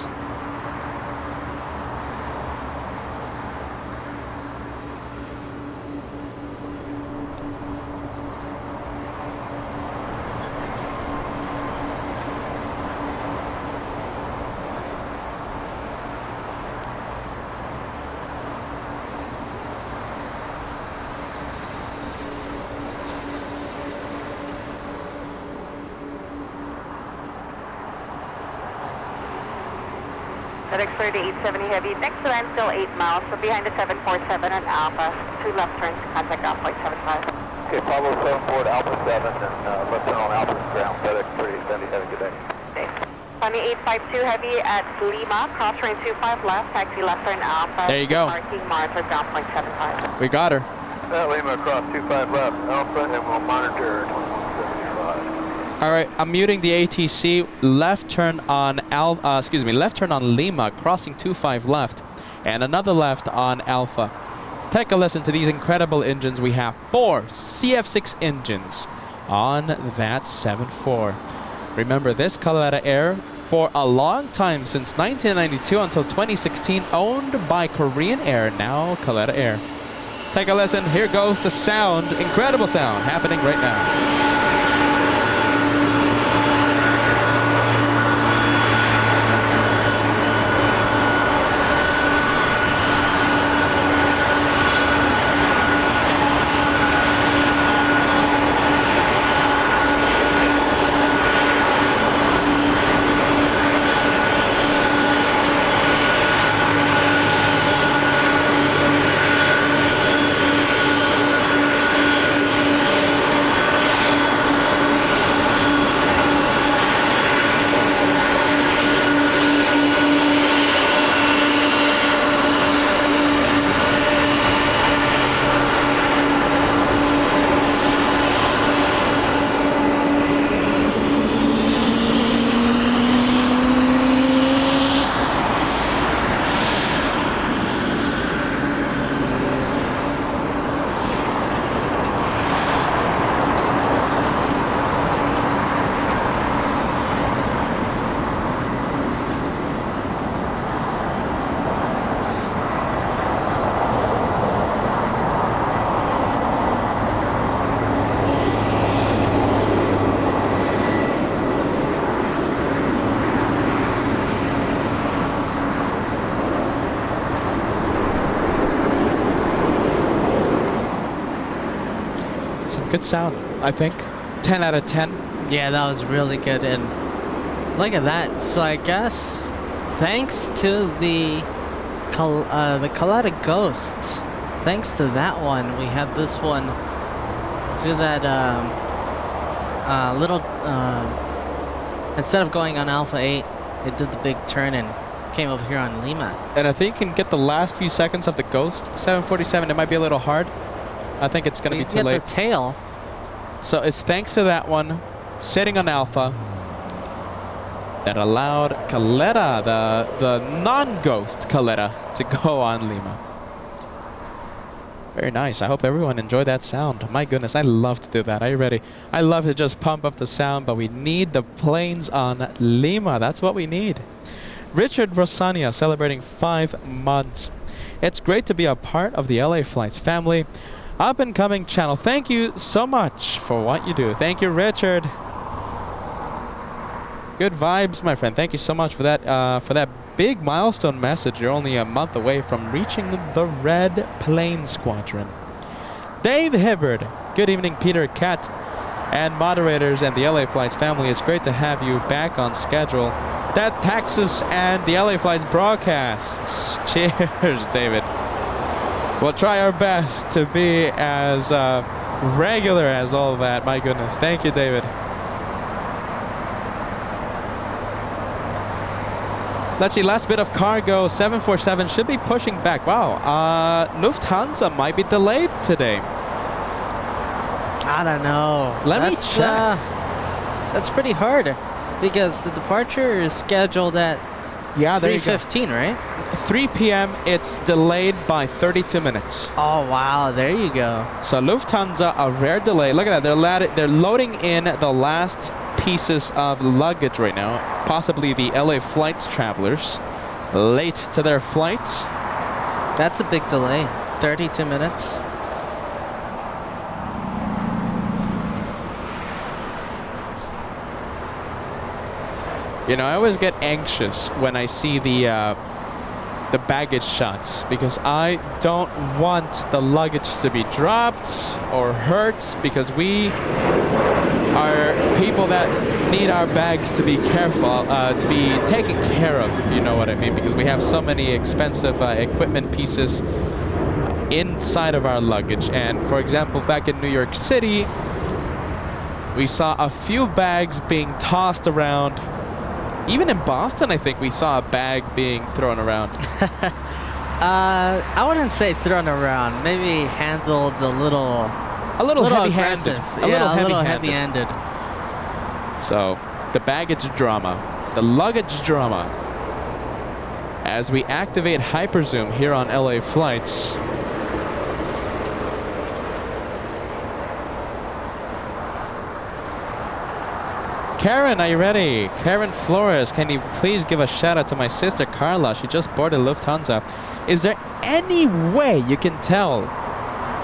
FedEx freighter 870 heavy, next to land still 8 miles, so behind the 747 and Alpha, 2 left turns to contact ground point 75. Okay, Pablo 74 to Alpha 7 and left turn on Alpha ground, FedEx 370, have a good day. Sunny 852 heavy at Lima, cross range 25 left, taxi left turn Alpha. There you go. Parking monitor ground point 75. We got her. Lima cross 25 left, Alpha, and we'll monitor 2175. All right, I'm muting the ATC. Left turn on left turn on Lima, crossing 25 left, and another left on Alpha. Take a listen to these incredible engines. We have 4 CF6 engines on that 7.4. Remember, this Caleta Air, for a long time, since 1992 until 2016, owned by Korean Air, now Caleta Air. Take a listen. Here goes the sound, incredible sound happening right now. Good sound, I think. 10 out of 10. Yeah, that was really good. And look at that. So I guess thanks to the Caleta Ghost, thanks to that one, we had this one do that little, instead of going on Alpha 8, it did the big turn and came over here on Lima. And I think you can get the last few seconds of the Ghost 747. It might be a little hard. I think it's going to be too late. The tail. So it's thanks to that one sitting on Alpha that allowed Caleta, the non-Ghost Caleta, to go on Lima. Very nice. I hope everyone enjoyed that sound. My goodness, I love to do that. Are you ready? I love to just pump up the sound, but we need the planes on Lima. That's what we need. Richard Rosania celebrating 5 months. It's great to be a part of the LA Flights family. Up and coming channel. Thank you so much for what you do. Thank you, Richard. Good vibes, my friend. Thank you so much for that big milestone message. You're only a month away from reaching the Red Plane Squadron. Dave Hibbard. Good evening, Peter, Kat, and moderators and the LA Flights family. It's great to have you back on schedule. That Texas and the LA Flights broadcasts. Cheers, David. We'll try our best to be as regular as all that. My goodness. Thank you, David. Let's see, last bit of cargo. 747 should be pushing back. Wow. Lufthansa might be delayed today. I don't know. Let me check. That's pretty hard because the departure is scheduled at 3:15, right? 3 p.m. It's delayed by 32 minutes. Oh, wow. There you go. So Lufthansa, a rare delay. Look at that. They're loading in the last pieces of luggage right now. Possibly the LA Flights travelers late to their flight. That's a big delay. 32 minutes. You know, I always get anxious when I see the baggage shots because I don't want the luggage to be dropped or hurt because we are people that need our bags to be careful, to be taken care of, if you know what I mean, because we have so many expensive equipment pieces inside of our luggage. And for example, back in New York City, we saw a few bags being tossed around. Even in Boston, I think we saw a bag being thrown around. I wouldn't say thrown around. Maybe handled a little heavy-handed. A little heavy-handed. So, the baggage drama, the luggage drama. As we activate Hyperzoom here on LA Flights. Karen, are you ready? Karen Flores, can you please give a shout out to my sister Carla? She just boarded Lufthansa. Is there any way you can tell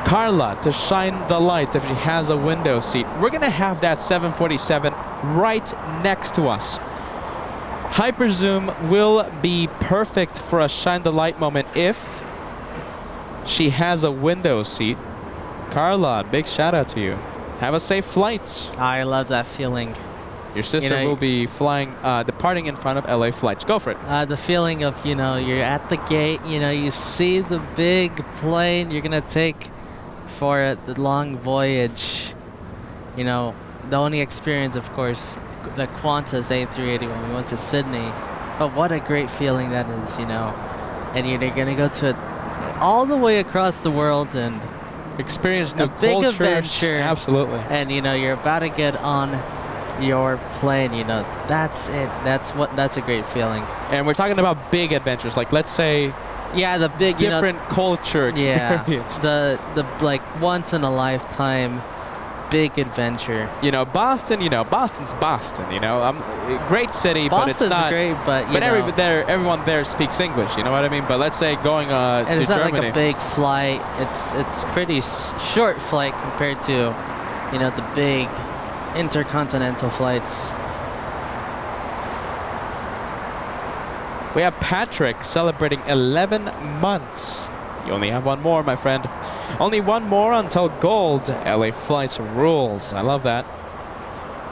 Carla to shine the light if she has a window seat? We're gonna have that 747 right next to us. Hyperzoom will be perfect for a shine the light moment if she has a window seat. Carla, big shout out to you. Have a safe flight. I love that feeling. Your sister will be flying, departing in front of LA Flights. Go for it. The feeling of, you're at the gate, you see the big plane you're going to take for the long voyage. The only experience, of course, the Qantas A380 when we went to Sydney. But what a great feeling that is, And you're going to go to all the way across the world and experience new big cultures. adventure. Absolutely. And, you're about to get on your plane, that's it. That's a great feeling. And we're talking about big adventures, like let's say the big different culture experience. The like once in a lifetime big adventure. Boston, Boston's Boston, great city, Boston's but it's not great, but everyone there speaks English, you know what I mean? But let's say going and to it's not Germany. like a big flight. It's pretty short flight compared to the big intercontinental flights. We have Patrick celebrating 11 months. You only have one more, my friend. Only one more until gold. LA Flights rules. I love that.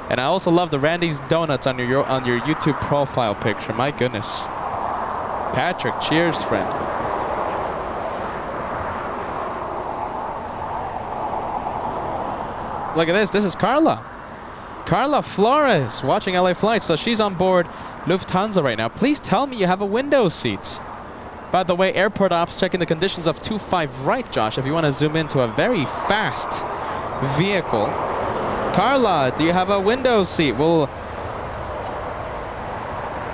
And I also love the Randy's Donuts on your YouTube profile picture. My goodness. Patrick, cheers, friend. Look at this. This is Carla. Carla Flores watching LA Flights. So she's on board Lufthansa right now. Please tell me you have a window seat. By the way, airport ops checking the conditions of 25 right, Josh, if you want to zoom into a very fast vehicle. Carla, do you have a window seat? Are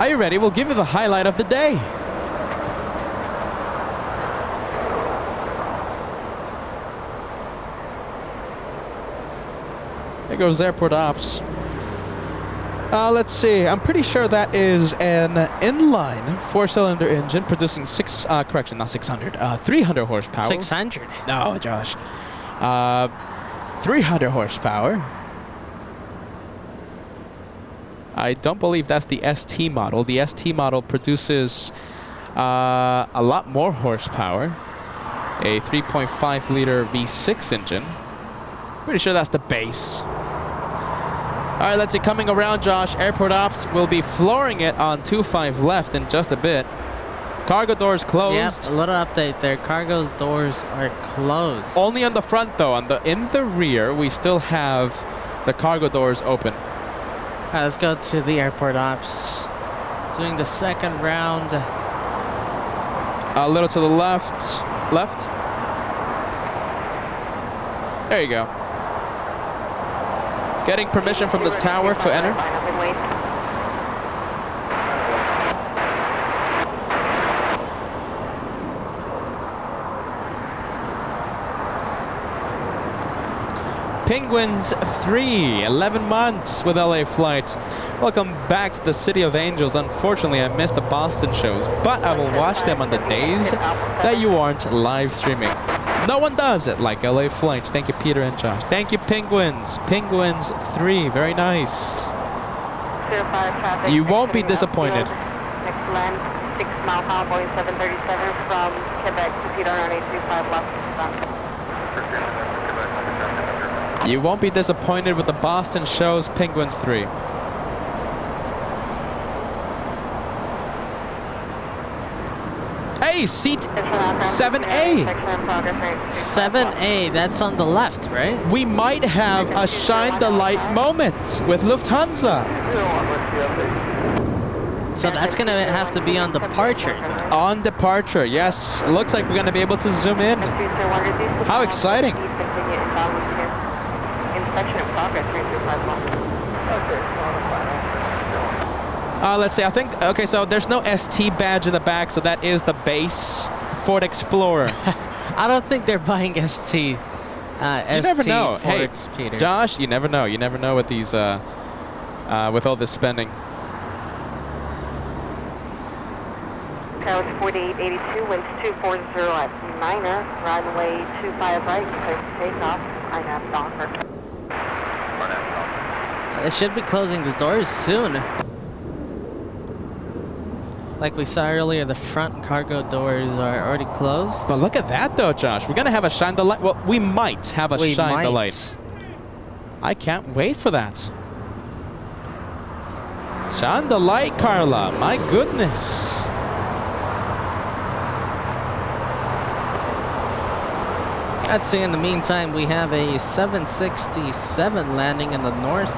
you ready? We'll give you the highlight of the day. goes airport ops. Let's see. I'm pretty sure that is an inline 4-cylinder engine producing 300 horsepower. 600. No, Josh. 300 horsepower. I don't believe that's the ST model. The ST model produces a lot more horsepower. A 3.5 liter V6 engine. Pretty sure that's the base. All right, let's see. Coming around, Josh. Airport ops will be flooring it on 25 left in just a bit. Cargo doors closed. Yep, a little update there. Cargo doors are closed. Only on the front, though. In the rear, we still have the cargo doors open. All right, let's go to the airport ops. Doing the second round. A little to the left. Left. There you go. Getting permission from the tower to enter. Penguins 3, 11 months with LA flights. Welcome back to the City of Angels. Unfortunately, I missed the Boston shows, but I will watch them on the days that you aren't live streaming. No one does it like LA flights. Thank you, Peter and Josh. Thank you, Penguins. Penguins 3, very nice. You won't be disappointed. Next land, 6 mile power, Boeing 737 from Quebec to Peter on 835 left. You won't be disappointed with the Boston shows. Penguins 3. Hey, seat 7A. 7A, that's on the left, right? We might have a shine the light moment with Lufthansa. So that's going to have to be on departure. On departure, yes. Looks like we're going to be able to zoom in. How exciting. Inspection in progress, 325 Let's see, I think, okay, so there's no ST badge in the back, so that is the base Ford Explorer. I don't think they're buying ST. You never know. Fords, Hey, Peter. Josh, you never know. You never know with these, with all this spending. Tower 4882, winds 240 at Niner, runway 25 right, clear to takeoff, INAV Docker. They should be closing the doors soon. Like we saw earlier, the front cargo doors are already closed. But look at that, though, Josh. We're going to have a shine the light. Well, we might have a shine the light. I can't wait for that. Shine the light, Carla. My goodness. Let's see, in the meantime, we have a 767 landing in the north.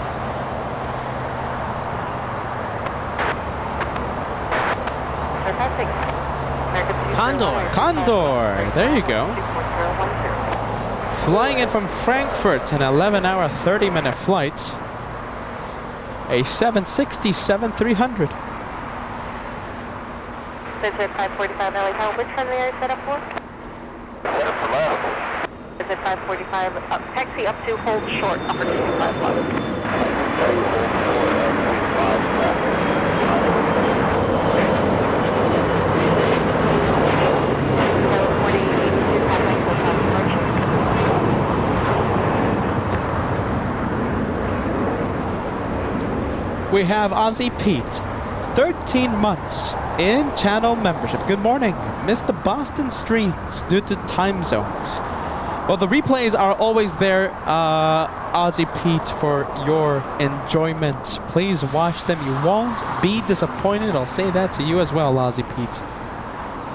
Condor. There you go. Flying in from Frankfurt, an 11-hour, 30-minute flight. A 767-300. Visit 545 LA Tower. Which friendly are you set up for? Set up for left. Visit 545. Taxi up to hold short, upper 25 left. We have Aussie Pete, 13 months in channel membership. Good morning. Missed the Boston streams due to time zones. Well, the replays are always there, Aussie Pete, for your enjoyment. Please watch them. You won't be disappointed. I'll say that to you as well, Aussie Pete.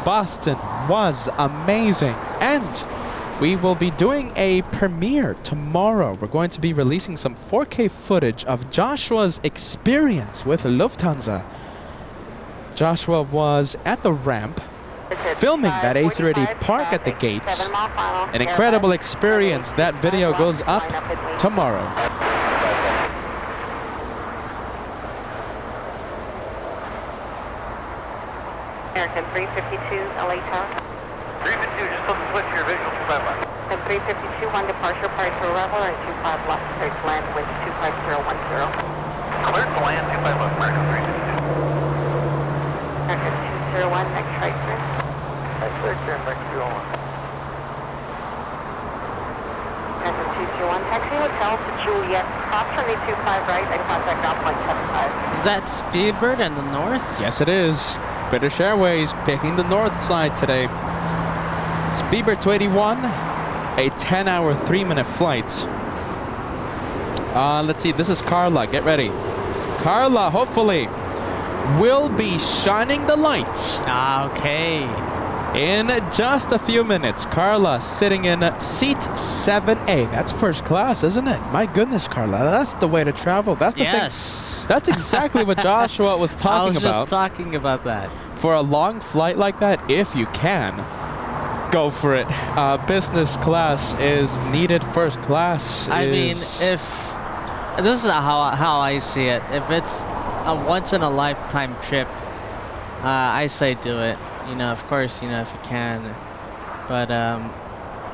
Boston was amazing. And we will be doing a premiere tomorrow. We're going to be releasing some 4K footage of Joshua's experience with Lufthansa. Joshua was at the ramp, filming that A380 park at the gates. An incredible experience. That video goes up tomorrow. American 352, LA Tower. 352, just on the switch here, visual to my left. And 352, one departure, price for arrival, right 25 left, straight to land, wind 25010. Cleared to land, 25 left, American 352. American 201, next right turn. Next right turn, next 201. American 221, taxi hotel to Juliet, cross runway 25 right, and contact ground point 75. Is that Speedbird in the north? Yes, it is. British Airways picking the north side today. Speedbird 281, a 10-hour, 3-minute flight. Let's see, this is Carla. Get ready. Carla, hopefully, will be shining the lights Okay. in just a few minutes. Carla sitting in seat 7A. That's first class, isn't it? My goodness, Carla. That's the way to travel. That's the Yes. thing. That's exactly what Joshua was I talking was about. just talking about that. For a long flight like that, if you can, go for it. Business class is needed. First class I mean, is... if this is how I see it, if it's a once in a lifetime trip, I say do it. You know, of course, you know, if you can, but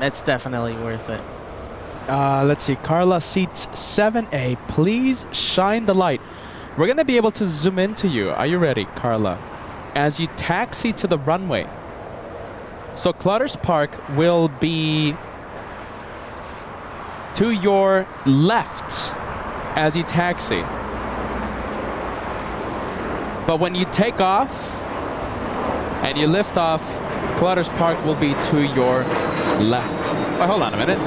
it's definitely worth it. let's see, Carla, seats 7A. Please shine the light. We're gonna be able to zoom into you. Are you ready, Carla? As you taxi to the runway. So Clutters Park will be to your left as you taxi. But when you take off and you lift off, Clutters Park will be to your left. Oh, hold on a minute.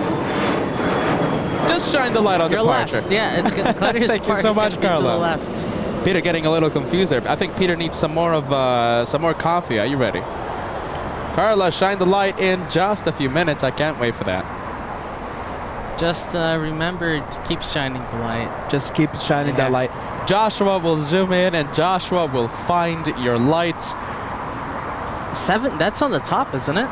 Just shine the light on Your departure. left, yeah, it's gonna Clutters Thank you Park so is gonna much, be to the Carla. left. Peter getting a little confused there. I think Peter needs some more coffee. Are you ready? Carla, shine the light in just a few minutes. I can't wait for that. Just remember to keep shining the light. Just keep shining that Yeah. light. Joshua will zoom in and Joshua will find your light. 7, that's on the top, isn't it?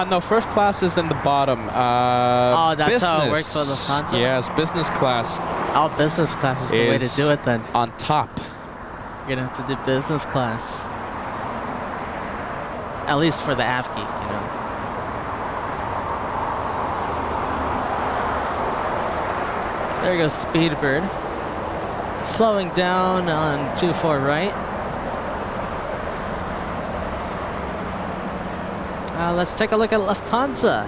No, first class is in the bottom. Oh, that's business. how it works for Lufthansa? Yes, business class Oh, business class is the way to is do it then. on top. You're gonna have to do business class. At least for the AF geek, you know. There goes Speedbird. Slowing down on 24 right. Let's take a look at Lufthansa.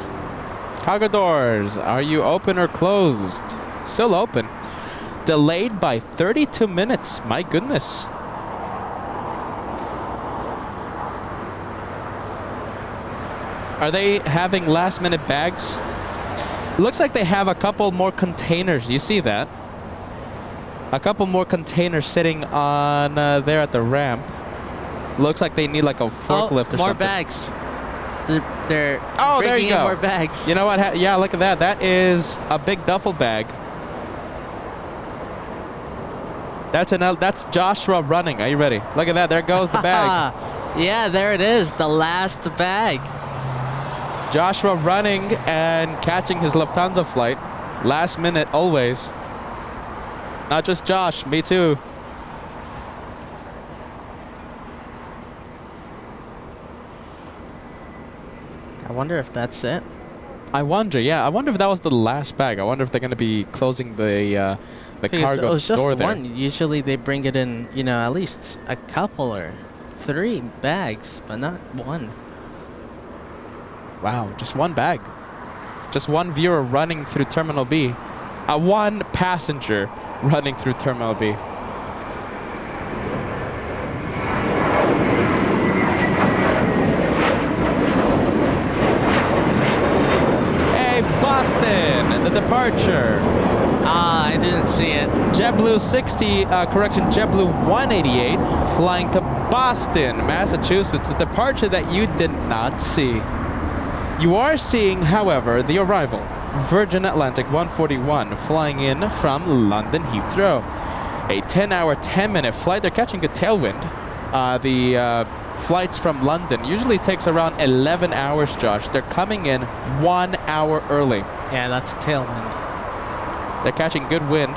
Cargo doors, are you open or closed? Still open. Delayed by 32 minutes. My goodness. Are they having last minute bags? Looks like they have a couple more containers. You see that? A couple more containers sitting on there at the ramp. Looks like they need like a forklift or more something. bags. They're Oh, there bringing you in go. more bags. You know what? Yeah, look at that. That is a big duffel bag. That's Joshua running. Are you ready? Look at that. There goes the bag. Yeah, there it is. The last bag. Joshua running and catching his Lufthansa flight. Last minute, always. Not just Josh, me too. I wonder if that's it. I wonder, yeah. I wonder if that was the last bag. I wonder if they're going to be closing the Because cargo it was just door there. one. Usually they bring it in, you know, at least a couple or 3 bags, but not one. Wow, just one bag. Just one viewer running through Terminal B. One passenger running through Terminal B. Hey, Boston, the departure. Ah, I didn't see it. JetBlue 60, JetBlue 188, flying to Boston, Massachusetts, the departure that you did not see. You are seeing, however, the arrival. Virgin Atlantic 141, flying in from London Heathrow. A 10-hour, 10-minute flight. They're catching a tailwind. The flights from London usually takes around 11 hours, Josh. They're coming in 1 hour early. Yeah, that's tailwind. They're catching good wind.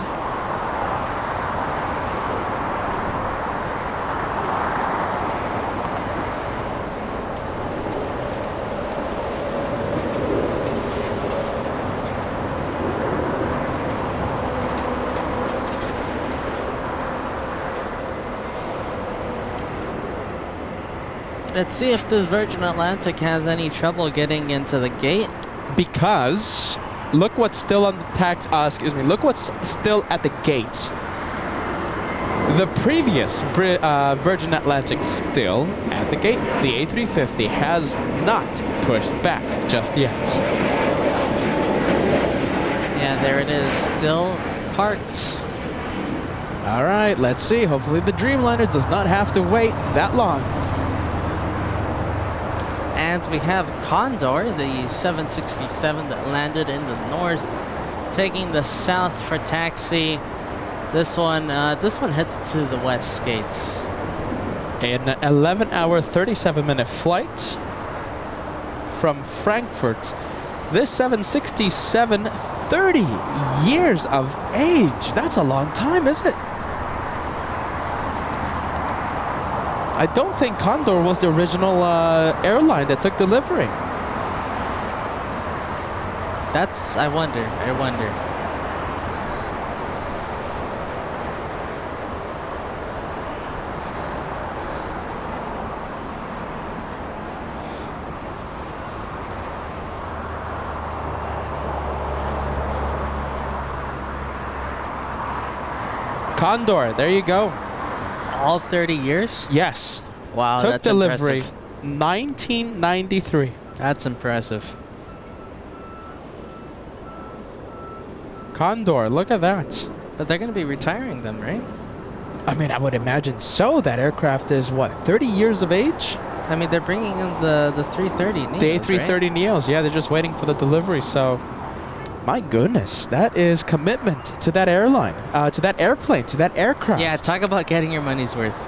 Let's see if this Virgin Atlantic has any trouble getting into the gate. Because look what's still on the tax. Look what's still at the gates. The previous Virgin Atlantic still at the gate. The A350 has not pushed back just yet. Yeah, there it is, still parked. All right, let's see. Hopefully the Dreamliner does not have to wait that long. And we have Condor, the 767 that landed in the north, taking the south for taxi. This one heads to the west gates. An 11-hour, 37-minute flight from Frankfurt. This 767, 30 years of age. That's a long time, isn't it? I don't think Condor was the original airline that took delivery. I wonder. Condor, there you go. All 30 years? Yes. Wow, Took that's delivery impressive. 1993. That's impressive. Condor, look at that. But they're going to be retiring them, right? I mean, I would imagine so. That aircraft is, what, 30 years of age? I mean, they're bringing in the 330 Neos, The A330 right? Neos, yeah, they're just waiting for the delivery. So, my goodness, that is commitment to that airline, to that airplane, to that aircraft. Yeah, talk about getting your money's worth.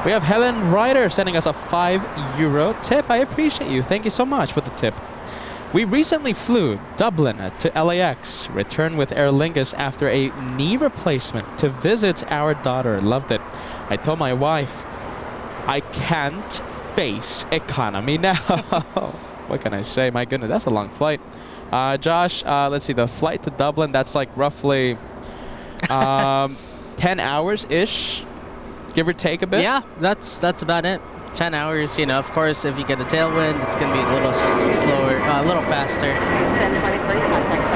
We have Helen Ryder sending us a €5 tip. I appreciate you. Thank you so much for the tip. We recently flew Dublin to LAX, returned with Aer Lingus after a knee replacement to visit our daughter. Loved it. I told my wife, I can't face economy now. What can I say? My goodness, that's a long flight. Josh, let's see, the flight to Dublin, that's like roughly 10 hours-ish, give or take a bit. Yeah, that's about it. 10 hours, you know, of course, if you get a tailwind, it's going to be a little slower, a little faster. 1023, contact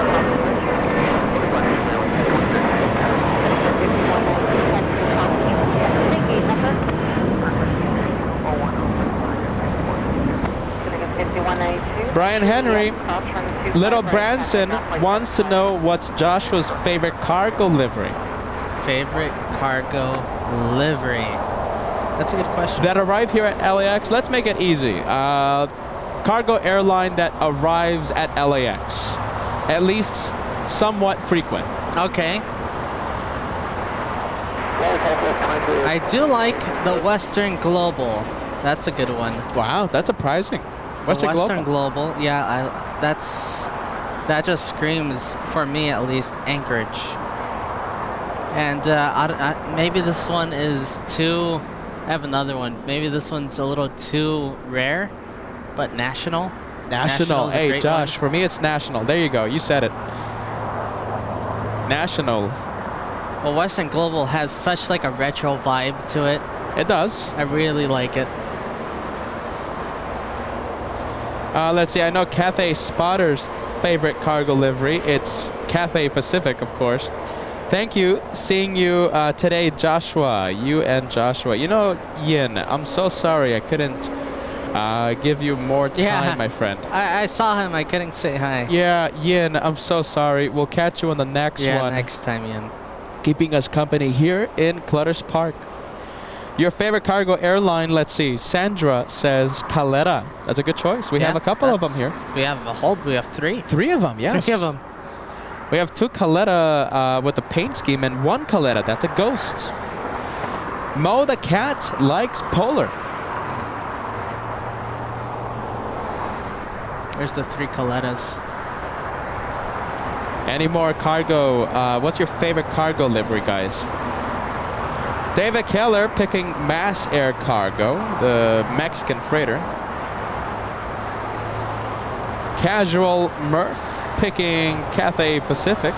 Brian Henry, Little Branson wants to know what's Joshua's favorite cargo livery. Favorite cargo livery? That's a good question. That arrive here at LAX, let's make it easy. Cargo airline that arrives at LAX. At least somewhat frequent. Okay. I do like the Western Global. That's a good one. Wow, that's surprising. Western Global. Yeah, that just screams, for me at least, Anchorage. And maybe this one is too... I have another one. Maybe this one's a little too rare, but National. National. National's a Hey, great Josh, one. for me it's National. There you go. You said it. National. Well, Western Global has such like a retro vibe to it. It does. I really like it. Let's see. I know Cathay Spotter's favorite cargo livery. It's Cathay Pacific, of course. Thank you. Seeing you today, Joshua. You and Joshua. You know, Yin, I'm so sorry I couldn't give you more time, my friend. I saw him. I couldn't say hi. Yeah, Yin, I'm so sorry. We'll catch you on the next one. Next time, Yin. Keeping us company here in Clutters Park. Your favorite cargo airline, let's see. Sandra says Calera. That's a good choice. We have a couple of them here. We have three. 3 of them, yes. 3 of them. We have 2 Calera with the paint scheme and 1 Calera. That's a ghost. Mo the cat likes Polar. There's the 3 Colettas. Any more cargo? What's your favorite cargo livery, guys? David Keller picking Mass Air Cargo, the Mexican freighter. Casual Murph picking Cathay Pacific.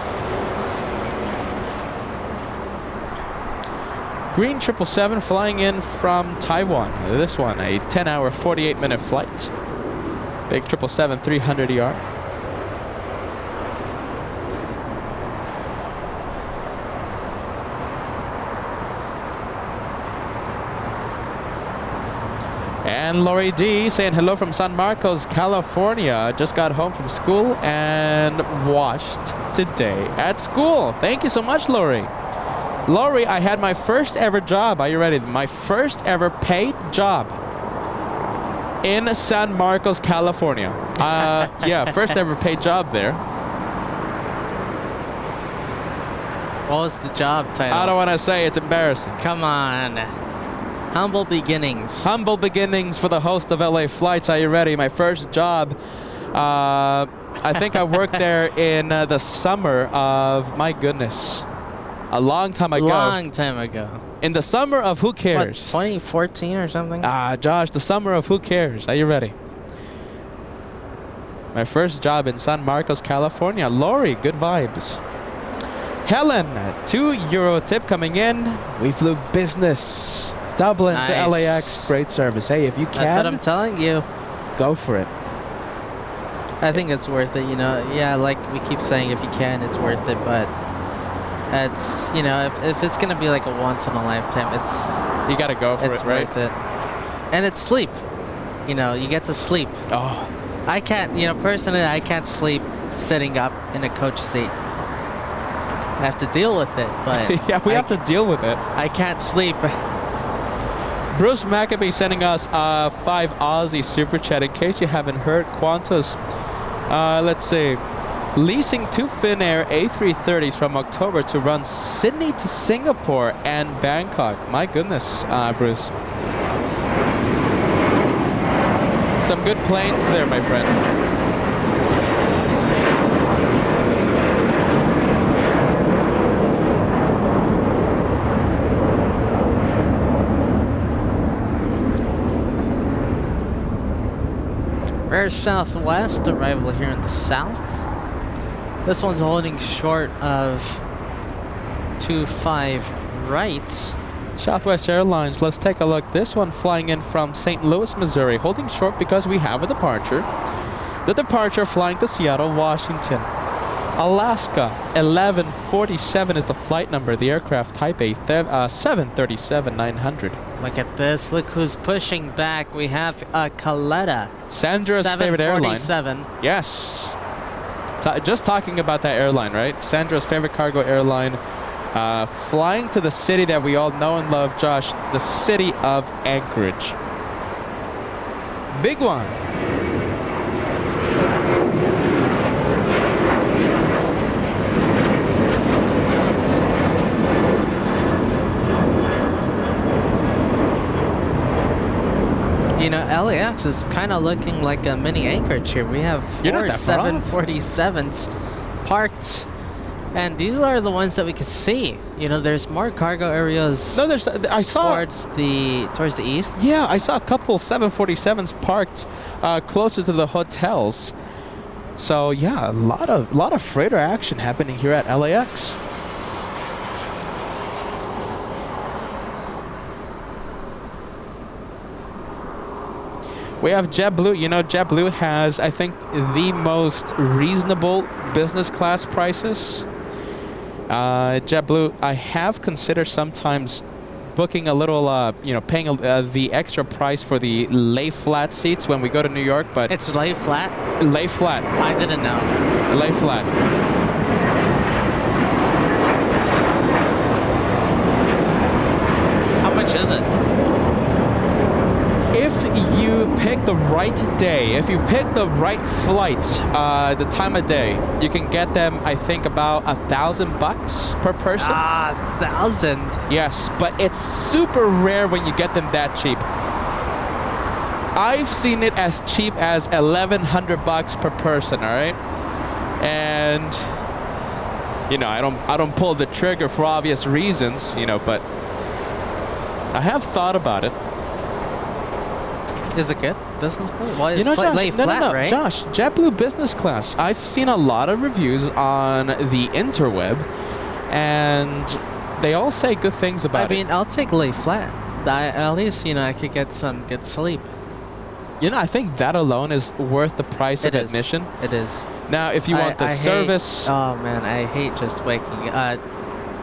Green 777 flying in from Taiwan. This one, a 10-hour, 48-minute flight. Big 777, 300 ER. And Lori D saying hello from San Marcos, California. Just got home from school and washed today at school. Thank you so much, Lori. Lori, I had my first ever job. Are you ready? My first ever paid job in San Marcos, California. Yeah, first ever paid job there. What was the job title? I don't want to say, it's embarrassing. Come on. Humble beginnings. Humble beginnings for the host of LA Flights. Are you ready? My first job. I think I worked there in the summer of, my goodness, a long time ago. Long time ago. In the summer of who What, cares? 2014 or something? Josh, the summer of who cares. Are you ready? My first job in San Marcos, California. Lori, good vibes. Helen, €2 tip coming in. We flew business. Dublin to Nice. LAX. Great service. Hey, if you can, That's what I'm telling you. go for it. I think it's worth it, you know. Yeah, like we keep saying, if you can, it's worth it. But it's, you know, if it's gonna be like a once in a lifetime, You got to go for it's it, right? worth it. And it's sleep. You know, you get to sleep. Oh, I can't, you know, personally, I can't sleep sitting up in a coach seat. I have to deal with it, but yeah, we have to deal with it. I can't sleep. Bruce Maccabee sending us 5 Aussie super chat. In case you haven't heard, Qantas, let's see, leasing 2 Finnair A330s from October to run Sydney to Singapore and Bangkok. My goodness, Bruce. Some good planes there, my friend. Air Southwest, arrival here in the south. This one's holding short of 25 right. Southwest Airlines, let's take a look. This one flying in from St. Louis, Missouri, holding short because we have a departure. The departure flying to Seattle, Washington. Alaska, 1147 is the flight number. The aircraft type A 737-900. Look at this. Look who's pushing back. We have a Caletta. Sandra's favorite airline. 747. Yes. Just talking about that airline, right? Sandra's favorite cargo airline. Flying to the city that we all know and love, Josh, the city of Anchorage. Big one. You know, LAX is kind of looking like a mini Anchorage here. We have You're not 4 that far off. 747s parked, and these are the ones that we can see. You know, there's more cargo areas No, there's. I saw. towards the east. Yeah, I saw a couple 747s parked closer to the hotels. So yeah, a lot of freighter action happening here at LAX. We have JetBlue. You know, JetBlue has, I think, the most reasonable business class prices. JetBlue, I have considered sometimes booking a little, you know, paying the extra price for the lay flat seats when we go to New York, but It's lay flat. lay flat, I didn't know. lay flat. How much is it? If you pick the right day, if you pick the right flight, the time of day, you can get them, I think, about $1,000 per person. 1,000. Yes, but it's super rare when you get them that cheap. I've seen it as cheap as $1,100 per person, all right? And you know, I don't pull the trigger for obvious reasons, you know, but I have thought about it. Is it good? Business class? Well, it's You know, Josh, lay no, flat, no, no, right? Josh, JetBlue business class. I've seen a lot of reviews on the interweb, and they all say good things about I mean, I'll take lay flat. At least, you know, I could get some good sleep. it. You know, I think that alone is worth the price of admission. It is. Now, if you want the service... Oh, man, I hate just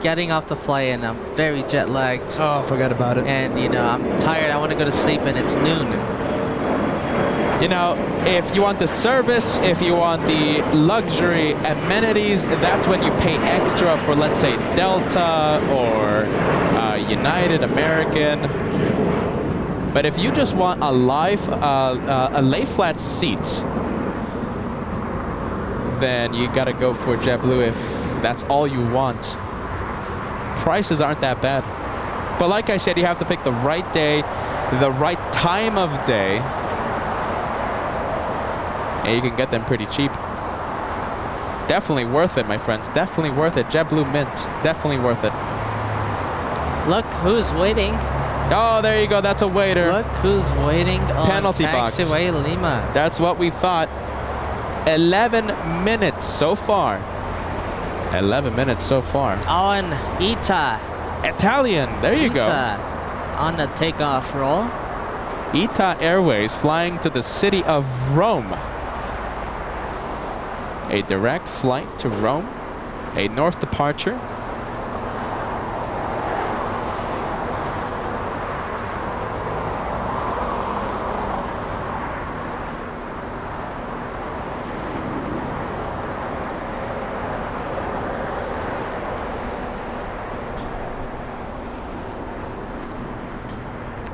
getting off the flight, and I'm very jet lagged. Oh, forget about it. And, you know, I'm tired. I want to go to sleep, and it's noon. You know, if you want the service, if you want the luxury amenities, that's when you pay extra for, let's say, Delta or United, American. But if you just want a lay flat seat, then you gotta go for JetBlue if that's all you want. Prices aren't that bad. But like I said, you have to pick the right day, the right time of day, and you can get them pretty cheap. Definitely worth it, my friends. Definitely worth it. JetBlue Mint. Definitely worth it. Look who's waiting. Oh, there you go. That's a waiter. Look who's waiting on Penalty box. Taxiway Lima. That's what we thought. 11 minutes so far. 11 minutes so far. On Ita. Italian. There you go. On the takeoff roll. ITA Airways flying to the city of Rome. A direct flight to Rome. A north departure.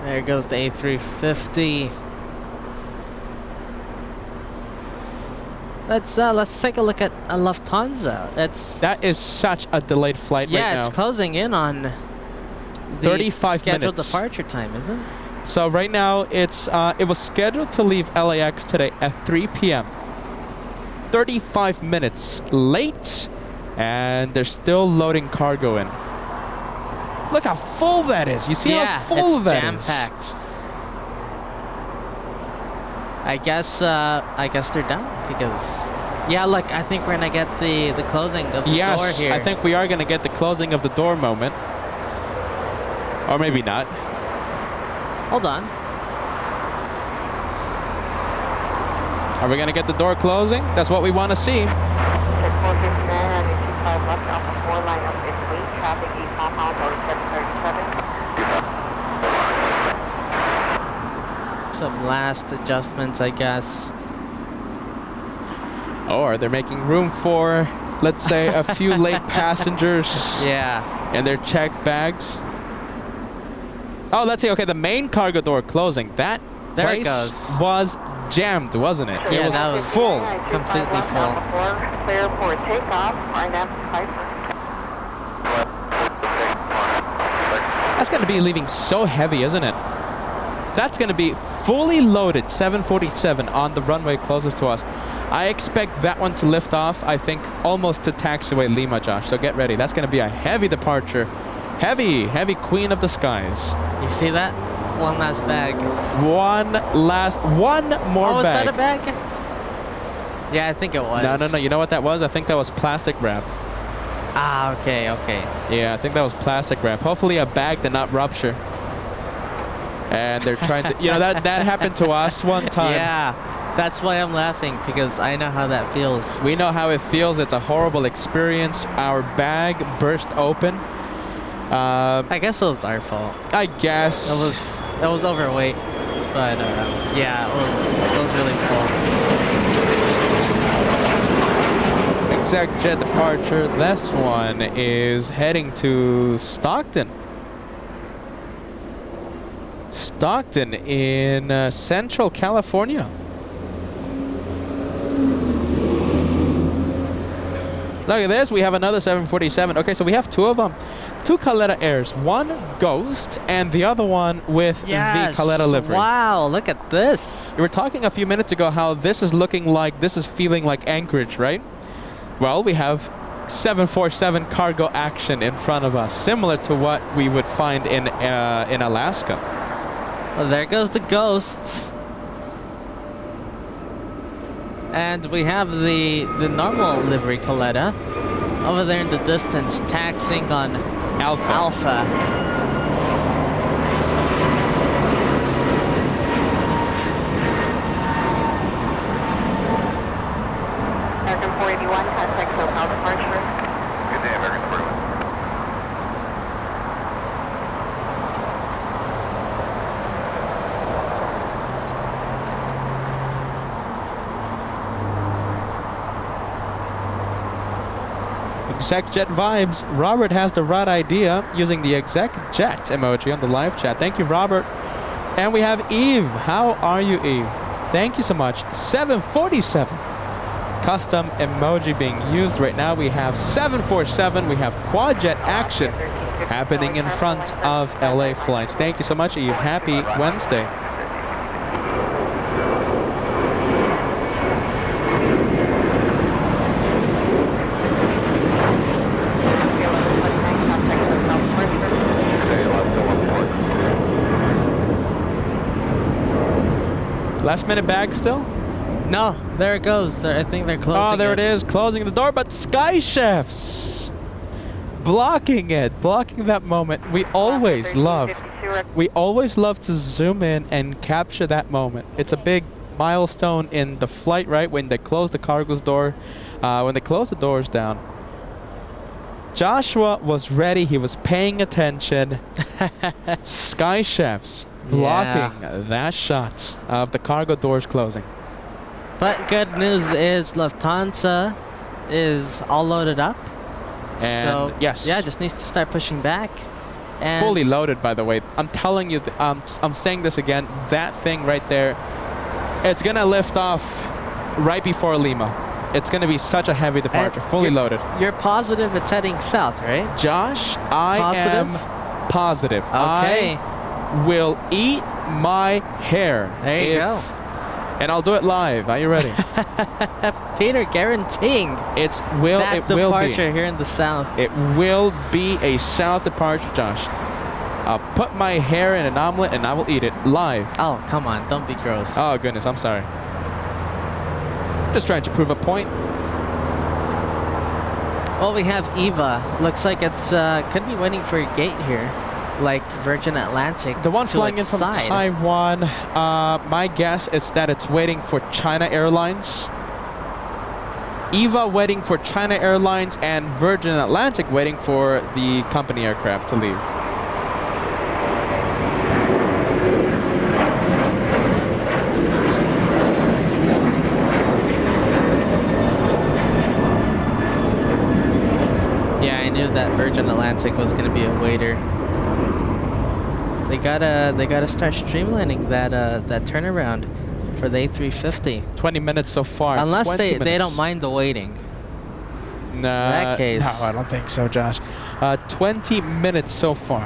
There goes the A350. Let's take a look at Lufthansa. That is such a delayed flight right now. Yeah, it's closing in on the 35 scheduled minutes. departure time, is it? So right now it was scheduled to leave LAX today at 3 p.m. 35 minutes late, and they're still loading cargo in. Look how full that is. You see how full that is? Yeah, it's jam-packed. I guess they're done because, yeah, look, I think we're gonna get the closing of the door here. I think we are gonna get the closing of the door moment, or maybe not. Hold on. Are we gonna get the door closing? That's what we want to see. Some last adjustments, I guess. Or they're making room for, let's say, a few late passengers. Yeah. And their checked bags. Oh, let's see. Okay, the main cargo door closing. That There place it goes. was jammed, wasn't it? Yeah, It was that was full. completely full. Clear for takeoff. That's going to be leaving so heavy, isn't it? That's going to be fully loaded 747 on the runway closest to us. I expect that one to lift off, I think, almost to taxiway Lima, Josh. So get ready. That's going to be a heavy departure. Heavy, heavy queen of the skies. You see that? One last bag. One more Was bag. that a bag? Yeah, I think it was. No. You know what that was? I think that was plastic wrap. Ah, okay. Yeah, I think that was plastic wrap. Hopefully a bag did not rupture. And they're trying to, you know, that happened to us one time. Yeah, that's why I'm laughing, because I know how that feels. We know how it feels. It's a horrible experience. Our bag burst open. I guess it was our fault. I guess. It was overweight, but yeah, it was really full. Exact jet departure. This one is heading to Stockton. Stockton in Central California. Look at this. We have another 747. Okay, so we have two of them. Two Caleta Airs. One Ghost and the other one with the Caleta livery. Wow, look at this. We were talking a few minutes ago how this is feeling like Anchorage, right? Well, we have 747 cargo action in front of us, similar to what we would find in Alaska. Well, there goes the Ghost. And we have the normal livery Coletta over there in the distance, taxiing on Alpha. American 481, contact SoCal departure. Good day, American 41. Exec jet vibes. Robert has the right idea using the exec jet emoji on the live chat. Thank you, Robert. And we have Eve. How are you, Eve? Thank you so much. 747. Custom emoji being used right now. We have 747. We have quad jet action happening in front of LA flights. Thank you so much, Eve. Happy Wednesday. Last minute bag still? No, there it goes. I think they're closing. Oh, there it is, closing the door, but Sky Chefs blocking it, blocking that moment. We always love to zoom in and capture that moment. It's a big milestone in the flight, right? When they close the cargo's door, when they close the doors down. Joshua was ready, he was paying attention. Sky Chefs blocking that shot of the cargo doors closing. But good news is Lufthansa is all loaded up. And so, yes. Yeah, just needs to start pushing back. And Fully loaded, by the way. I'm telling you, I'm saying this again, that thing right there, it's gonna lift off right before Lima. It's gonna be such a heavy departure, fully loaded. You're positive it's heading south, right? Josh, I am positive. Okay. I will eat my hair. There you go. And I'll do it live. Are you ready? Peter guaranteeing It that will departure be. here in the south. It will be a south departure, Josh. I'll put my hair in an omelet and I will eat it live. Oh, come on. Don't be gross. Oh, goodness. I'm sorry. Just trying to prove a point. Well, we have Eva. Looks like it's could be waiting for a gate here, like Virgin Atlantic. The one to flying in its from side. Taiwan, my guess is that it's waiting for China Airlines. Eva waiting for China Airlines and Virgin Atlantic waiting for the company aircraft to leave. Yeah, I knew that Virgin Atlantic was gonna be a waiter. They gotta start streamlining that turnaround for the A350. 20 minutes so far. Unless 20 they minutes. don't mind the waiting. Nah, In that case. No, I don't think so, Josh. 20 minutes so far.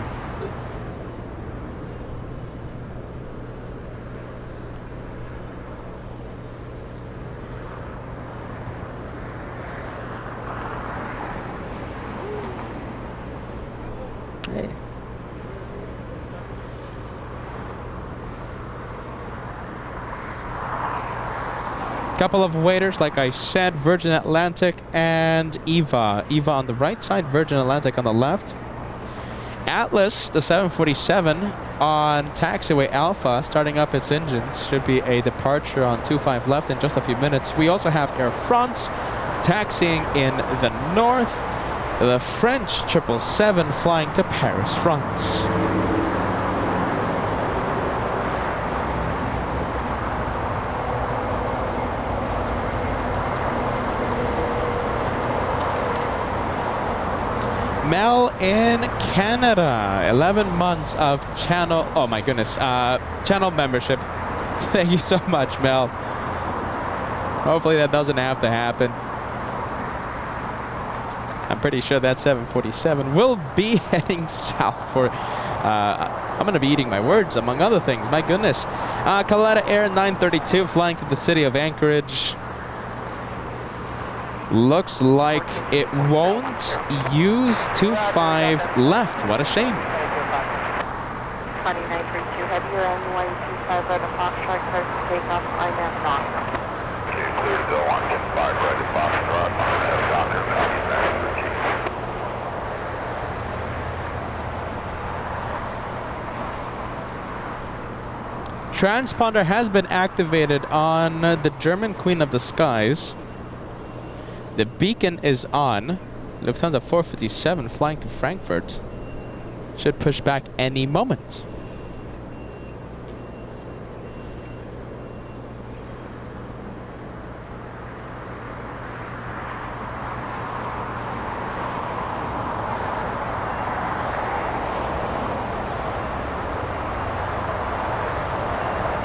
Hey. Couple of waiters, like I said, Virgin Atlantic and Eva. Eva on the right side, Virgin Atlantic on the left. Atlas, the 747 on taxiway Alpha, starting up its engines. Should be a departure on 25 left in just a few minutes. We also have Air France taxiing in the north. The French 777 flying to Paris, France. Mel in Canada, 11 months of channel, oh my goodness, channel membership. Thank you so much, Mel. Hopefully that doesn't have to happen. I'm pretty sure that 747 will be heading south for, I'm going to be eating my words, among other things, my goodness. Coletta Air 932 flying to the city of Anchorage. Looks like it won't use 25 left. What a shame. 2932 heavy, you're on 125 right of Foxtrot, clear for takeoff, IMAP knock. Okay, clear to 125 right at Foxtrot, Doctor, Transponder has been activated on the German Queen of the Skies. The beacon is on. Lufthansa 457 flying to Frankfurt. Should push back any moment.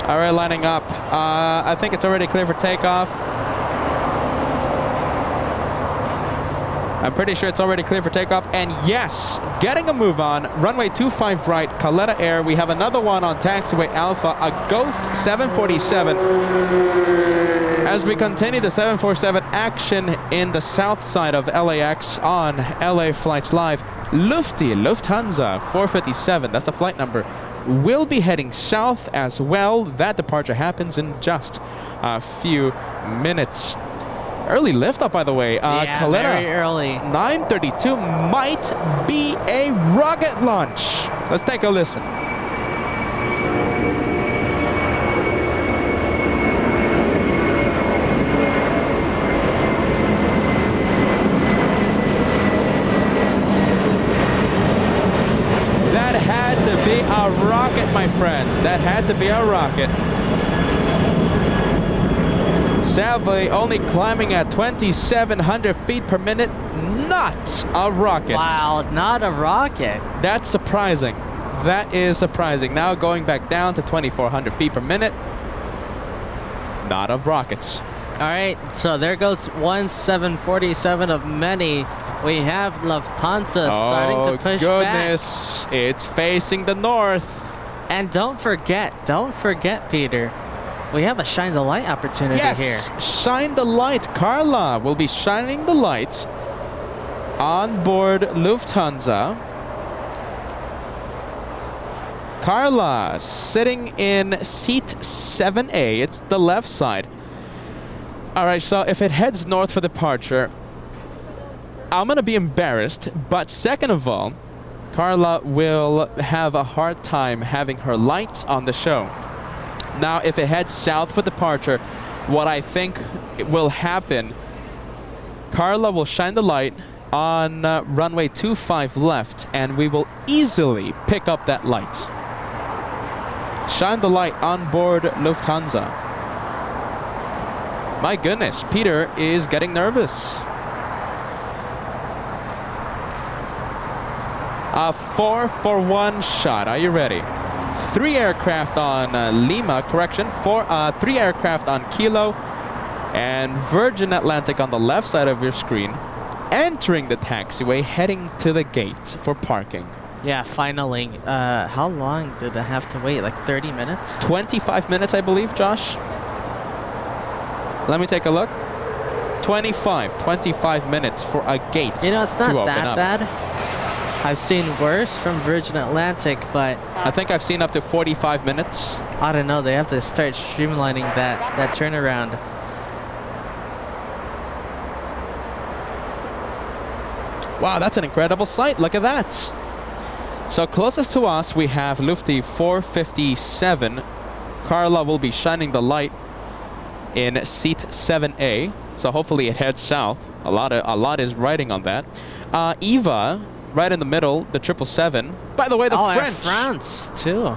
All right, lining up. I think it's already clear for takeoff. I'm pretty sure it's already clear for takeoff. And yes, getting a move on. Runway 25 right, Caleta Air. We have another one on taxiway Alpha, a Ghost 747. As we continue the 747 action in the south side of LAX on LA Flights Live, Lufthansa 457, that's the flight number, will be heading south as well. That departure happens in just a few minutes. Early liftoff, by the way. Yeah, Caleta, very early. 9:32 might be a rocket launch. Let's take a listen. That had to be a rocket, my friends. That had to be a rocket. Sadly, only climbing at 2,700 feet per minute. Not a rocket. Wow, not a rocket. That's surprising. That is surprising. Now going back down to 2,400 feet per minute. Not of rockets. All right, so there goes 1747 of many. We have Lufthansa starting to push goodness. It's facing the north. back. And don't forget, Peter, we have a shine the light opportunity Yes, here. shine the light. Carla will be shining the light on board Lufthansa. Carla sitting in seat 7A. It's the left side. All right, so if it heads north for departure, I'm going to be embarrassed. But second of all, Carla will have a hard time having her lights on the show. Now, if it heads south for departure, what I think will happen, Carla will shine the light on runway 25 left, and we will easily pick up that light. Shine the light on board Lufthansa. My goodness, Peter is getting nervous. A 4-for-1 shot. Are you ready? 3 aircraft on Lima, correction. 3 aircraft on Kilo, and Virgin Atlantic on the left side of your screen, entering the taxiway, heading to the gates for parking. Yeah, finally. How long did I have to wait? Like 30 minutes? 25 minutes, I believe, Josh. Let me take a look. 25 minutes for a gate. You know, it's to not open that up. bad. I've seen worse from Virgin Atlantic, but I think I've seen up to 45 minutes. I don't know. They have to start streamlining that turnaround. Wow, that's an incredible sight. Look at that. So closest to us, we have Lufty 457. Carla will be shining the light in seat 7A. So hopefully it heads south. A lot is riding on that. Eva, right in the middle, the 777. By the way, the French. French. France, too.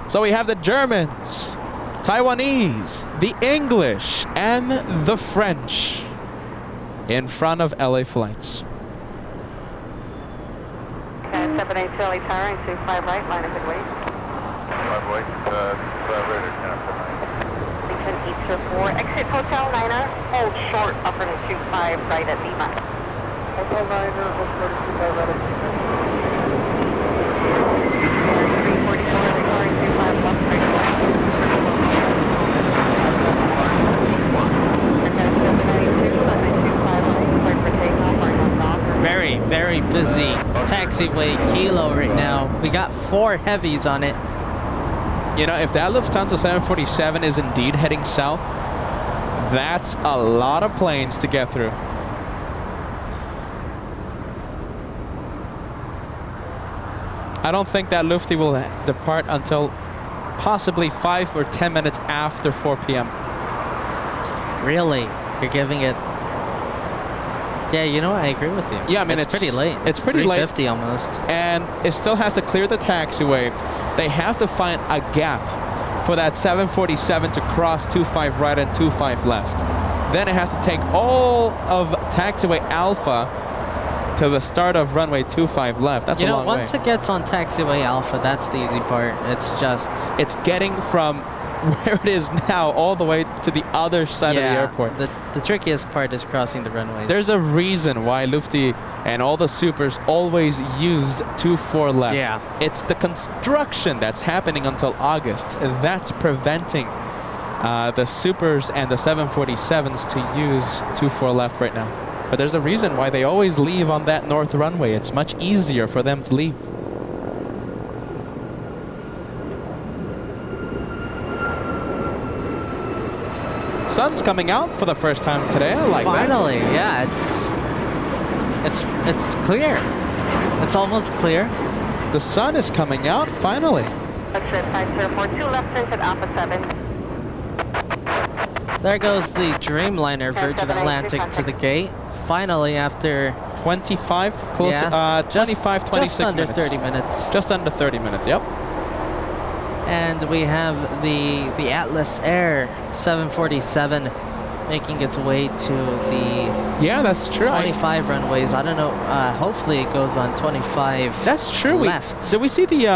So we have the Germans, Taiwanese, the English, and the French in front of LA Flights. 78 Charlie Tower, 25 right, line of midway. 5 right, radar, 804, exit Hotel Niner, hold short, upper to 25 right at Lima. Hotel Niner, hold short to 25 right at Lima. 344, declaring 25 left, right away. And then 792, 25 right. taxiway Kilo right now. We got 4 heavies on it. You know, if that Lufthansa 747 is indeed heading south, that's a lot of planes to get through. I don't think that Lufti will depart until possibly 5 or 10 minutes after 4 p.m. Really? You're giving it... Yeah, you know what? I agree with you. Yeah, I mean, it's pretty late. It's pretty late. 3:50 almost. And it still has to clear the taxiway. They have to find a gap for that 747 to cross 25 right and 25 left. Then it has to take all of taxiway Alpha to the start of runway 25 left. That's a long way. Once it gets on taxiway Alpha, that's the easy part. It's getting from where it is now all the way to the other side of the airport. The trickiest part is crossing the runways. There's a reason why Lufti and all the supers always used 2-4 left. Yeah. It's the construction that's happening until August, and that's preventing the supers and the 747s to use 2-4 left right now. But there's a reason why they always leave on that north runway. It's much easier for them to leave. Sun's coming out for the first time today. I like Finally, yeah, it's clear. It's almost clear. The sun is coming out finally. Exit 5042 left into Alpha 7. There goes the Dreamliner Virgin Atlantic to the gate. Finally, after 25, close, 25, 26 just under minutes. 30 minutes. Just under 30 minutes, yep. And we have the Atlas Air 747 making its way to the that's true. 25 runways. I don't know. Hopefully it goes on 25. That's true. Left. Did we see the?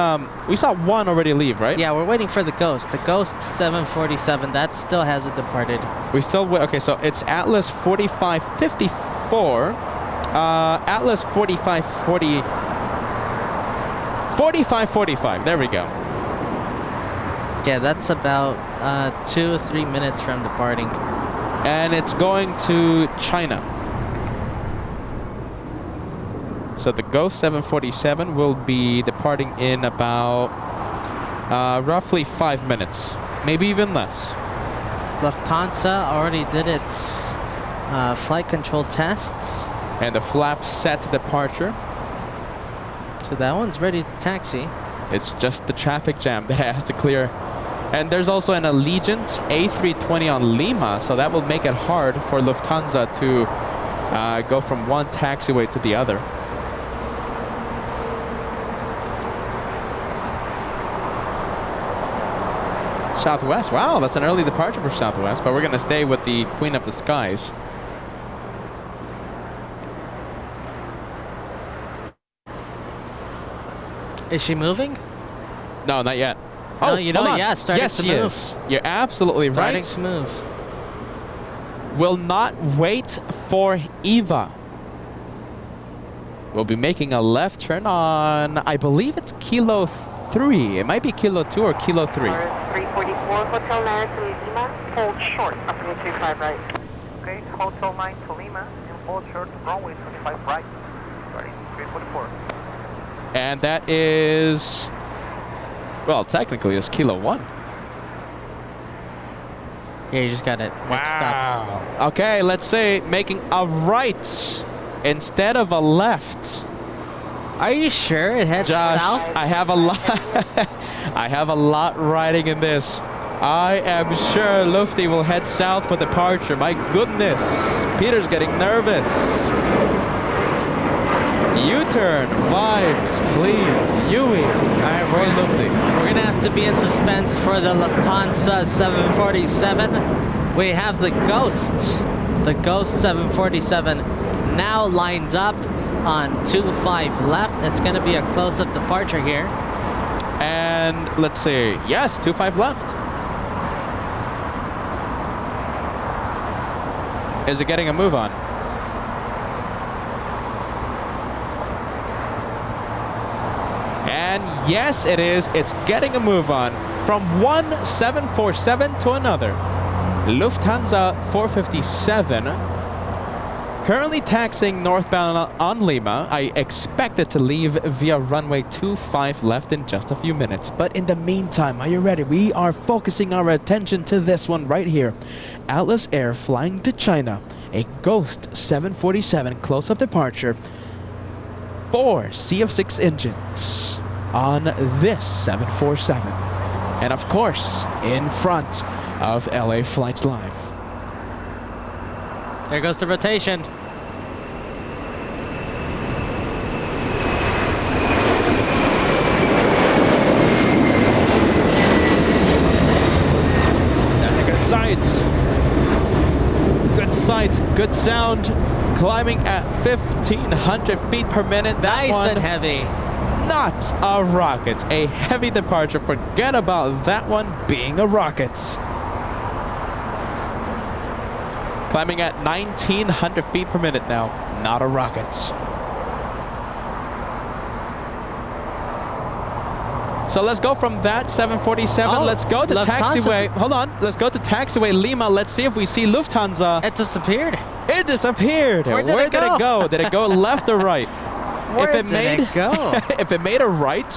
We saw one already leave, right? Yeah, we're waiting for the Ghost. The Ghost 747 that still hasn't departed. We still wait. Okay, so it's Atlas 4554. Atlas 4540. 4545. There we go. Yeah, that's about 2 or 3 minutes from departing. And it's going to China. So the Ghost 747 will be departing in about roughly 5 minutes, maybe even less. Lufthansa already did its flight control tests. And the flaps set to departure. So that one's ready to taxi. It's just the traffic jam that has to clear. And there's also an Allegiant A320 on Lima, so that will make it hard for Lufthansa to go from one taxiway to the other. Southwest, wow, that's an early departure for Southwest, but we're going to stay with the Queen of the Skies. Is she moving? No, not yet. No, Oh, you know, hold on. yeah, starting yes, to she move. is. You're absolutely Starting right. to move. Will not wait for Eva. We'll be making a left turn on, I believe it's Kilo 3. It might be Kilo 2 or Kilo 3. 344 Hotel 9 to Lima. Hold short up to 25 right. Okay, Hotel 9 to Lima and hold short runway 25 right. Starting 344. And that is, well, technically it's Kilo 1. Yeah, you just got it mixed up. Okay, let's say making a right instead of a left. Are you sure it heads Josh, south? I have a lot. I have a lot riding in this. I am sure Lufti will head south for departure. My goodness, Peter's getting nervous. U-turn, vibes, please. Yui, for Lufti. We're gonna have to be in suspense for the Lufthansa 747. We have the Ghost 747 now lined up on 25 left. It's gonna be a close-up departure here. And let's see, yes, 25 left. Is it getting a move on? And yes, it is. It's getting a move on from one 747 to another. Lufthansa 457 Currently taxiing northbound on Lima. I expect it to leave via runway 25 left in just a few minutes. But in the meantime, are you ready? We are focusing our attention to this one right here. Atlas Air flying to China. A Ghost 747 close-up departure. 4 CF6 engines on this 747. And of course, in front of LA Flights Live. There goes the rotation. That's a good sight. Good sight, good sound. Climbing at 1,500 feet per minute. That Nice one, and heavy. not a rocket. A heavy departure. Forget about that one being a rocket. Climbing at 1,900 feet per minute now. Not a rocket. So let's go from that 747. Oh, let's go to Lufthansa. taxiway. Hold on. Let's go to taxiway Lima. Let's see if we see Lufthansa. It disappeared. It disappeared. Where did it Did it go? Did it go left or right? Where did it go? If it made a right,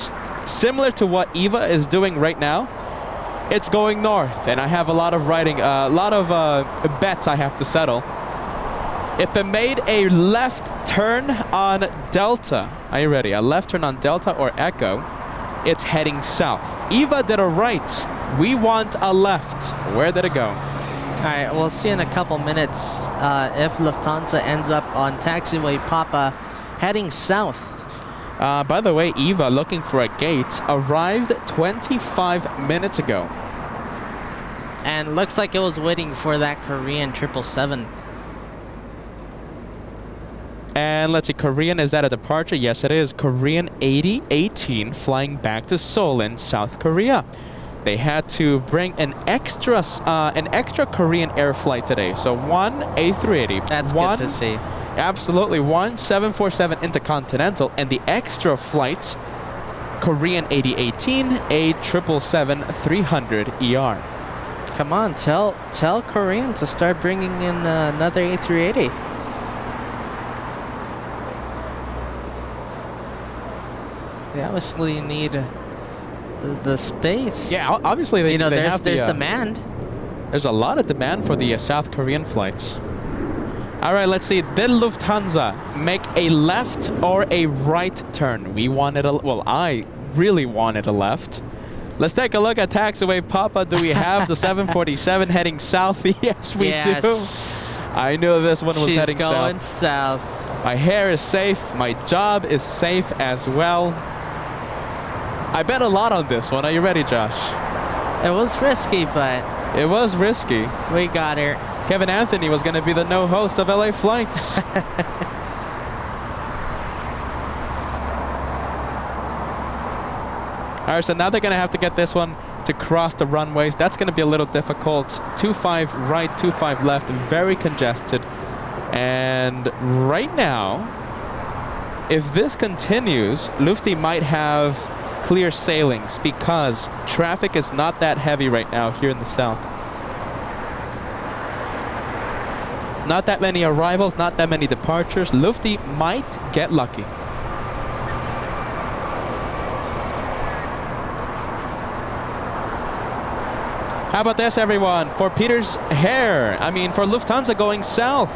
similar to what Eva is doing right now, it's going north, and I have a lot of bets I have to settle. If it made a left turn on Delta, are you ready? A left turn on Delta or Echo, it's heading south. Eva did a right. We want a left. Where did it go? All right, we'll see in a couple minutes if Lufthansa ends up on taxiway Papa heading south. By the way, Eva, looking for a gate, arrived 25 minutes ago. And looks like it was waiting for that Korean 777. And let's see, Korean, is that a departure? Yes, it is. Korean 8018 flying back to Seoul in South Korea. They had to bring an extra Korean air flight today. So one A380. That's good to see. Absolutely, one 747 Intercontinental, and the extra flight, Korean 8018, a 777-300ER. Come on, tell Korean to start bringing in another A380. They obviously need the space. Yeah, obviously they there's have demand. There's a lot of demand for the South Korean flights. All right, let's see. Did Lufthansa make a left or a right turn? We wanted I really wanted a left. Let's take a look at taxiway Papa. Do we have the 747 heading south? Yes, we do. I knew this one was heading south. She's going south. My hair is safe. My job is safe as well. I bet a lot on this one. Are you ready, Josh? It was risky, but it was risky. We got her. Kevin Anthony was going to be the no host of LA Flights. All right, so now they're going to have to get this one to cross the runways. That's going to be a little difficult. 25 right, 25 left, very congested. And right now, if this continues, Lufty might have clear sailings because traffic is not that heavy right now here in the south. Not that many arrivals, not that many departures. Lufty might get lucky. How about this, everyone? For Peter's hair, for Lufthansa going south.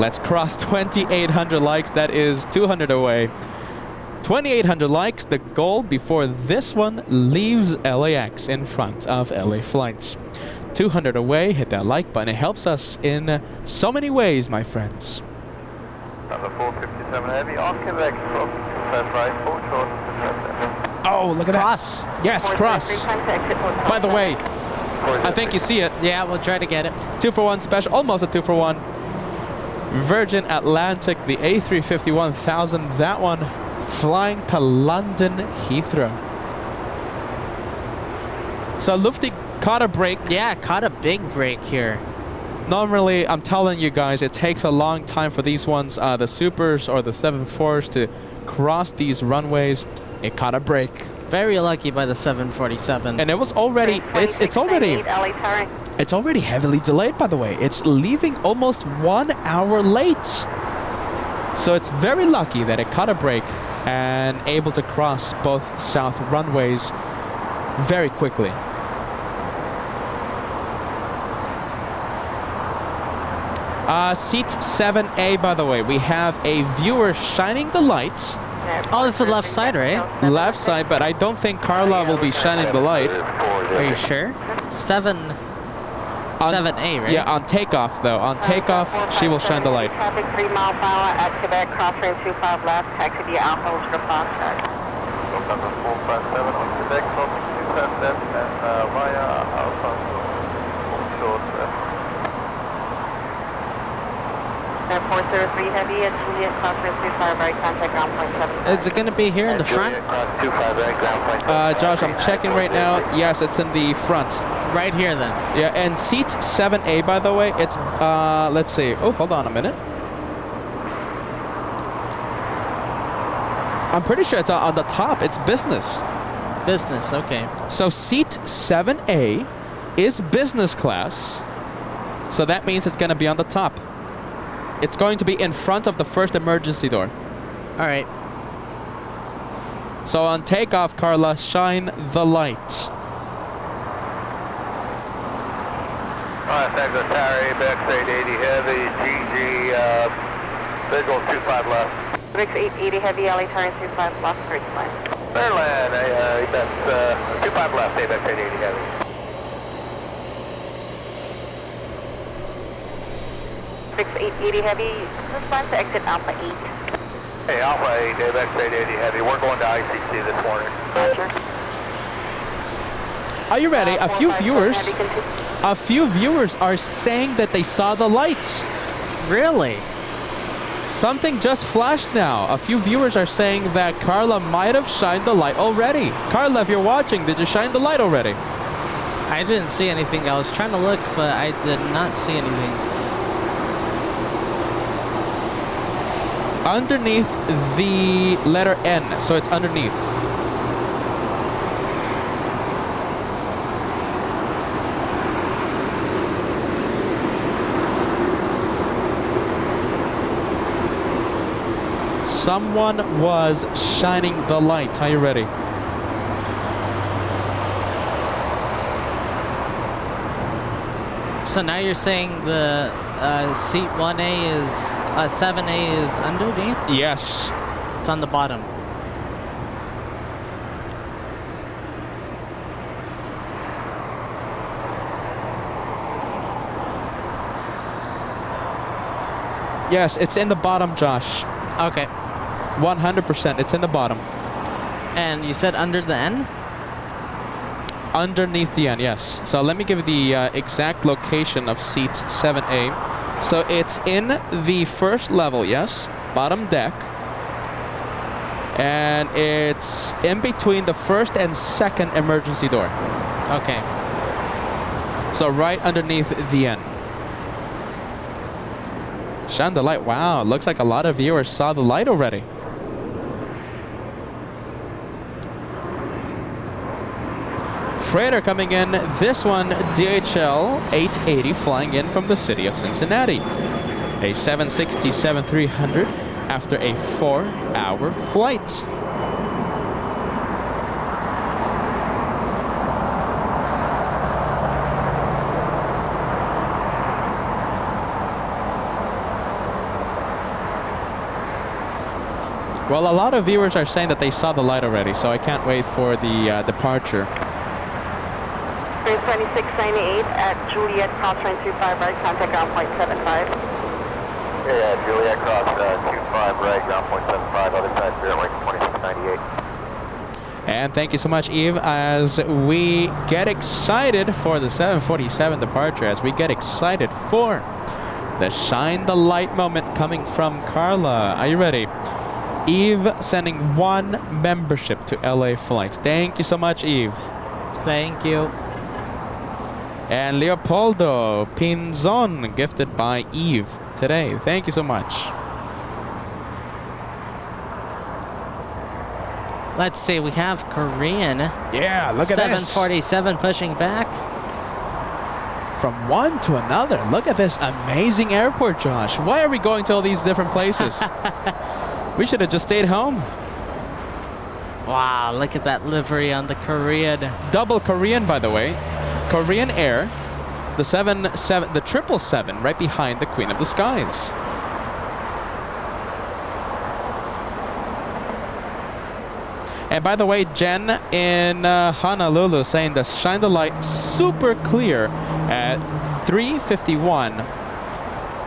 Let's cross 2,800 likes. That is 200 away. 2,800 likes, the goal before this one leaves LAX in front of LA Flights. 200 away, hit that like button. It helps us in so many ways, my friends. Number 457 heavy on Quebec, first right, full short, Oh, look at cross. That. Yes, cross. By the way, I think you see it. Yeah, we'll try to get it. 2-for-1 special, almost a 2-for-1. Virgin Atlantic, the A350-1000, that one flying to London Heathrow. So Lufty caught a break. Yeah, caught a big break here. Normally, I'm telling you guys, it takes a long time for these ones, the Supers or the 7-4s to cross these runways. It caught a break. Very lucky by the 747. And it was already, it's It's already heavily delayed, by the way. It's leaving almost 1 hour late. So it's very lucky that it caught a break and able to cross both south runways very quickly. Seat 7A, by the way, we have a viewer shining the lights. Oh, it's the left side, right? Left side, but I don't think Carla will be shining the light. Are you sure? 7A, right? Yeah, on takeoff, though. On takeoff, she will shine the light. Traffic 3 mile per hour at Quebec, crosswind 25 left, taxi via Alpha Ultra Foxtrot. 457 on Quebec, crossing 25 left, and via Alpha short left. 403 heavy at Juliet, crosswind 25 right, contact ground point 7. Is it going to be here in the front? Cross 25 right, ground point 7. Josh, I'm checking right now. Yes, it's in the front. Right here, then. Yeah, and seat 7A, by the way, it's, let's see. Oh, hold on a minute. I'm pretty sure it's on the top. It's business. Business, okay. So seat 7A is business class. So that means it's going to be on the top. It's going to be in front of the first emergency door. All right. So on takeoff, Carla, shine the light. Tango Tower, backside 80 heavy, GG, visual 25 left. Bricks 880 heavy, LA turn 25 left, straight line. Fairland, that's 25 left, backside 80 heavy. Bricks 880 heavy, response to exit Alpha 8. Hey, Alpha 8, backside 80 heavy. We're going to ICC this morning. Roger. Are you ready? A few viewers are saying that they saw the light. Really? Something just flashed now. A few viewers are saying that Carla might have shined the light already. Carla, if you're watching, did you shine the light already? I didn't see anything. I was trying to look, but I did not see anything. Underneath the letter N, so it's underneath. Someone was shining the light. Are you ready? So now you're saying the seat 1A is, 7A is underneath? Yes. It's on the bottom. Yes, it's in the bottom, Josh. Okay. 100%, it's in the bottom. And you said under the N? Underneath the N, yes. So let me give you the exact location of seat 7A. So it's in the first level, yes, bottom deck. And it's in between the first and second emergency door. Okay. So right underneath the N. Shine the light. Wow, looks like a lot of viewers saw the light already. Freighter coming in, this one DHL 880 flying in from the city of Cincinnati. A 767-300 after a 4-hour flight. Well, a lot of viewers are saying that they saw the light already, so I can't wait for the departure. 2698 at Juliet, crosswind 25 right, contact ground point 75. Yeah, Juliet cross 25 right, ground point 75, other side, runway 2698. And thank you so much, Eve, as we get excited for the 747 departure, as we get excited for the shine the light moment coming from Carla. Are you ready? Eve sending 1 membership to LA Flights. Thank you so much, Eve. Thank you. And Leopoldo Pinzon gifted by Eve today. Thank you so much. Let's see, we have Korean. Yeah, look at this. 747 pushing back. from one to another. Look at this amazing airport, Josh. Why are we going to all these different places? We should have just stayed home. Wow, look at that livery on the Korean. Double Korean, by the way. Korean Air, the 777, right behind the Queen of the Skies. And by the way, Jen in Honolulu saying the shine the light super clear at 3:51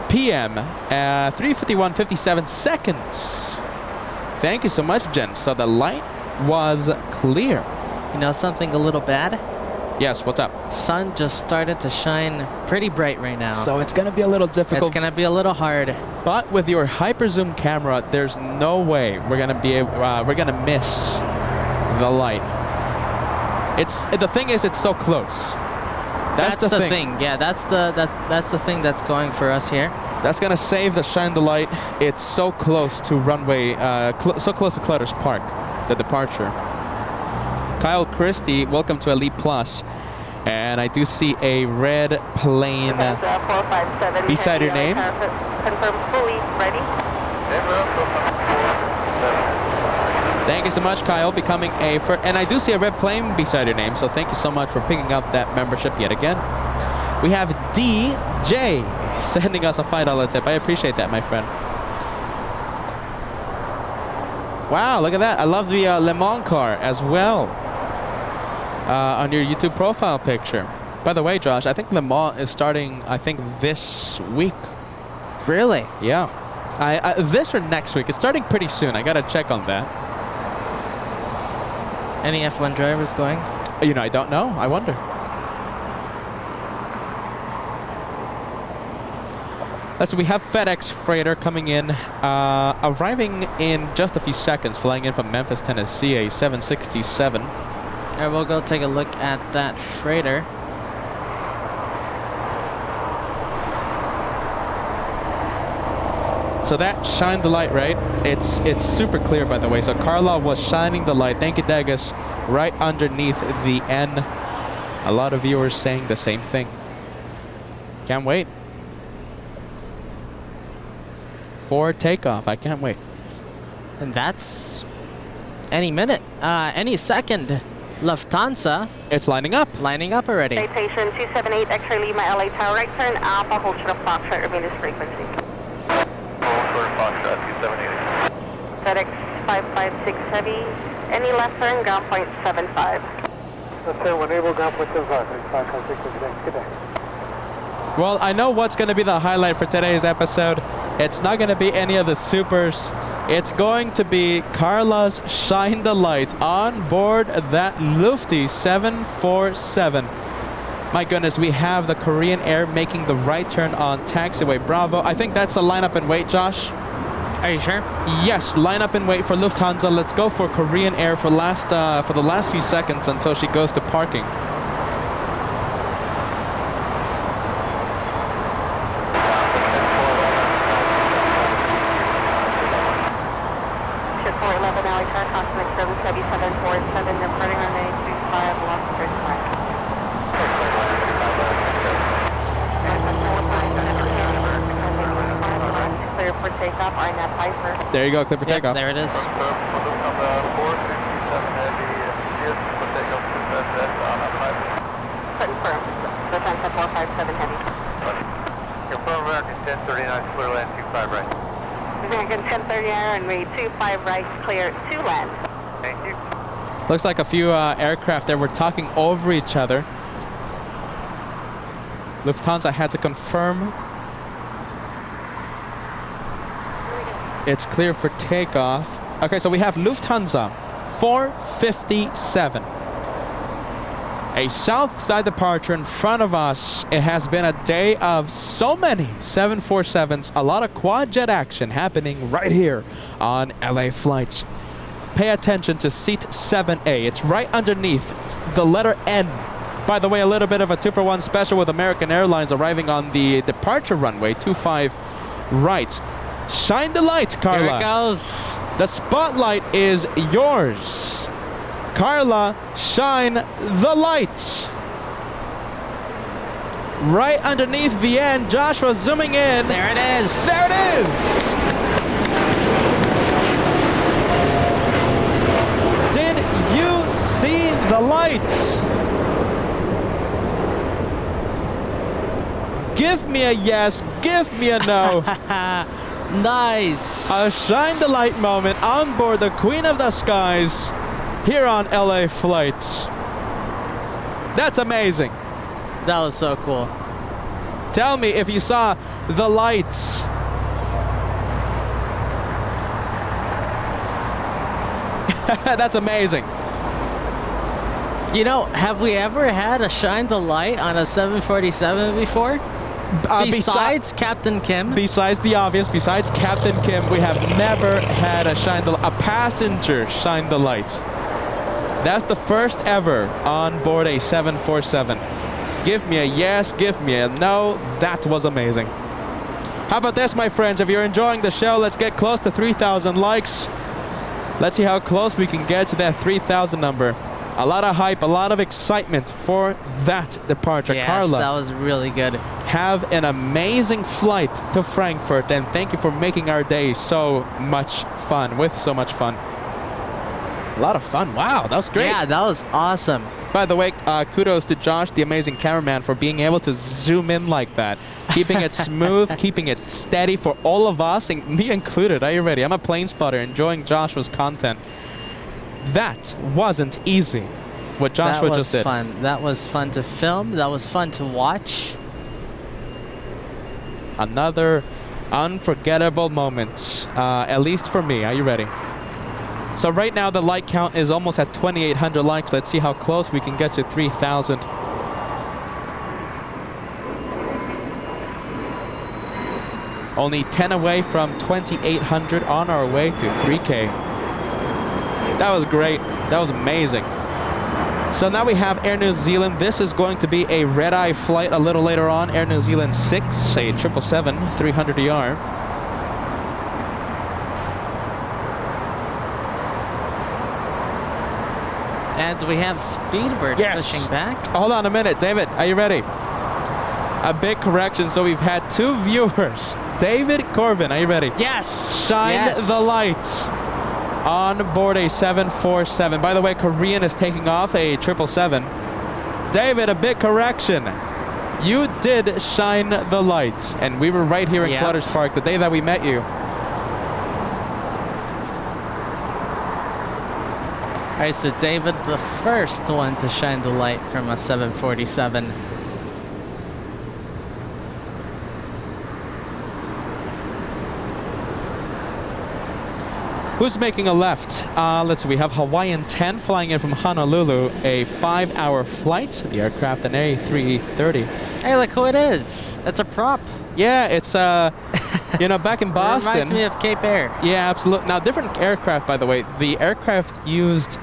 p.m. at 3:51:57 seconds. Thank you so much, Jen. So the light was clear. You know something a little bad? Yes, what's up? Sun just started to shine pretty bright right now. So it's gonna be a little difficult. It's gonna be a little hard. But with your hyper zoom camera, there's no way we're gonna be able, we're gonna miss the light. The thing is, it's so close. That's the thing. Yeah, that's the thing that's going for us here. That's gonna save the shine the light. It's so close to runway, so close to Clutter's Park, the departure. Kyle Christie, welcome to Elite Plus. And I do see a red plane beside your name. Confirm fully ready. Thank you so much, Kyle, becoming a and I do see a red plane beside your name, so thank you so much for picking up that membership yet again. We have DJ sending us a $5 tip. I appreciate that, my friend. Wow, look at that. I love the Le Mans car as well on your YouTube profile picture. By the way, Josh, I think Le Mans is starting, I think, this week. Really? Yeah. This or next week. It's starting pretty soon. I got to check on that. Any F1 drivers going? You know, I don't know. I wonder. So we have FedEx freighter coming in, arriving in just a few seconds, flying in from Memphis, Tennessee, a 767. All right, we'll go take a look at that freighter. So that shined the light, right? It's super clear, by the way. So Carla was shining the light. Thank you, Degas. Right underneath the N. A lot of viewers saying the same thing. Can't wait for takeoff. I can't wait. And that's any minute, any second. Lufthansa. It's lining up. Lining up already. Citation 278 X-ray Lima LA Tower, right turn Alpha, hold short of Foxtrot, remain this frequency. Foxtrot 278. FedEx 556 Heavy, any left turn, ground point 75. Let's say when able, ground point 75, 556, good day. Well, I know what's going to be the highlight for today's episode. It's not going to be any of the supers. It's going to be Carla's Shine the Light on board that Lufty 747. My goodness, we have the Korean Air making the right turn on taxiway Bravo. I think that's a lineup and wait, Josh. Are you sure? Yes, line up and wait for Lufthansa. Let's go for Korean Air for the last few seconds until she goes to parking. Ship 411 LA Tower, Cosmic Service Heavy 747, departing on 925, lost 35. Clear for takeoff, RNAV Piper. There you go, clear for Yep, takeoff. there it is. Confirm. Lufthansa 457 Heavy. Confirm American 1039, clear land 25 right. American 1039, runway 25 right, clear to land. Thank you. Looks like a few aircraft that were talking over each other. Lufthansa had to confirm it's clear for takeoff. Okay, so we have Lufthansa 457. A south side departure in front of us. It has been a day of so many 747s, a lot of quad jet action happening right here on LA flights. Pay attention to seat 7A. It's right underneath the letter N. By the way, a little bit of a 2-for-1 special with American Airlines arriving on the departure runway 25 right. Shine the light, Carla. Here it goes. The spotlight is yours. Carla, shine the light. right underneath the end. Joshua zooming in. There it is. There it is. Did you see the lights? Give me a yes, give me a no. Nice. A shine the light moment on board the Queen of the Skies here on LA Flights. That's amazing. That was so cool. Tell me if you saw the lights. That's amazing. You know, have we ever had a shine the light on a 747 before? Besides Captain Kim? Besides the obvious, besides Captain Kim, we have never had a passenger shine the lights. That's the first ever on board a 747. Give me a yes, give me a no. That was amazing. How about this, my friends? If you're enjoying the show, let's get close to 3,000 likes. Let's see how close we can get to that 3,000 number. A lot of hype, a lot of excitement for that departure. Yes, Carla, that was really good. have an amazing flight to Frankfurt, and thank you for making our day so much fun, with so much fun. A lot of fun. Wow, that was great. Yeah, that was awesome. By the way, kudos to Josh, the amazing cameraman, for being able to zoom in like that. Keeping it smooth, keeping it steady for all of us, and me included. Are you ready? I'm a plane spotter enjoying Joshua's content. That wasn't easy, what Joshua just did. That was fun. That was fun to film. That was fun to watch. Another unforgettable moment, at least for me. Are you ready? So right now the like count is almost at 2,800 likes. Let's see how close we can get to 3,000. Only 10 away from 2,800, on our way to 3K. That was great. That was amazing. So now we have Air New Zealand. This is going to be a red-eye flight a little later on. Air New Zealand 6, a 777, 300ER. And we have Speedbird pushing back. Hold on a minute. David, are you ready? A big correction. So we've had 2 viewers. David Corbin, are you ready? Yes. Shine the lights on board a 747. By the way, Korean is taking off a 777. David, a big correction. You did shine the lights, and we were right here in Clutters Park the day that we met you. All right, so David, the first one to shine the light from a 747. Who's making a left? Let's see, we have Hawaiian 10 flying in from Honolulu, a 5-hour flight. The aircraft, an A330. Hey, look who it is. It's a prop. Yeah, it's, you know, back in Boston. Reminds me of Cape Air. Yeah, absolutely. Now, different aircraft, by the way. The aircraft used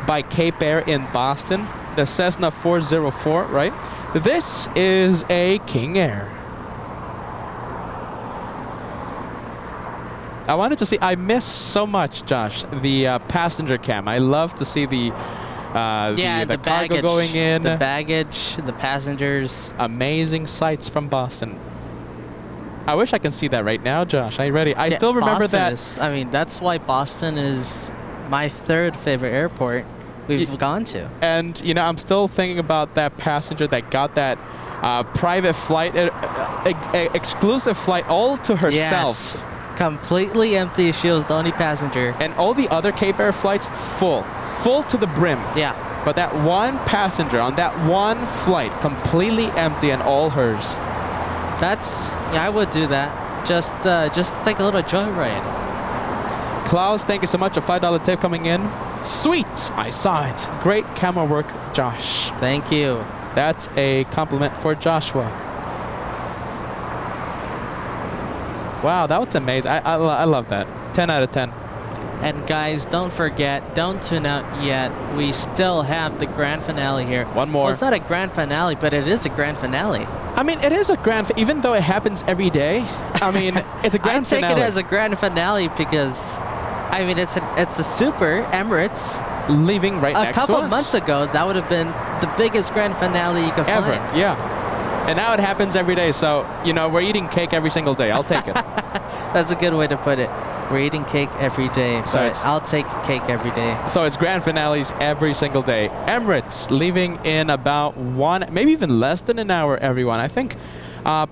by Cape Air in Boston, the Cessna 404, right? This is a King Air. I wanted to see, I miss so much, Josh, the passenger cam. I love to see the cargo baggage, going in. The baggage, the passengers. Amazing sights from Boston. I wish I can see that right now, Josh. Are you ready? I still remember Boston that. I mean, that's why Boston is my 3rd favorite airport we've gone to. And, you know, I'm still thinking about that passenger that got that private flight, exclusive flight all to herself. Yes. Completely empty. She was the only passenger. And all the other Cape Air flights full to the brim. Yeah. But that one passenger on that one flight, completely empty and all hers. I would do that. Just take a little joyride. Klaus, thank you so much. A $5 tip coming in. Sweet, I saw it. Great camera work, Josh. Thank you. That's a compliment for Joshua. Wow, that was amazing. I love that. 10 out of 10. And guys, don't forget, don't tune out yet. We still have the grand finale here. One more. Well, it's not a grand finale, but it is a grand finale. I mean, it is a grand, even though it happens every day. I mean, it's a grand finale. I take it as a grand finale because, I mean, it's a Super Emirates. Leaving right next to us. A couple months ago, that would have been the biggest grand finale you could ever. find. Yeah. And now it happens every day. So, you know, we're eating cake every single day. I'll take it. That's a good way to put it. We're eating cake every day, So but it's- I'll take cake every day. So it's grand finales every single day. Emirates leaving in about maybe even less than an hour, everyone. I think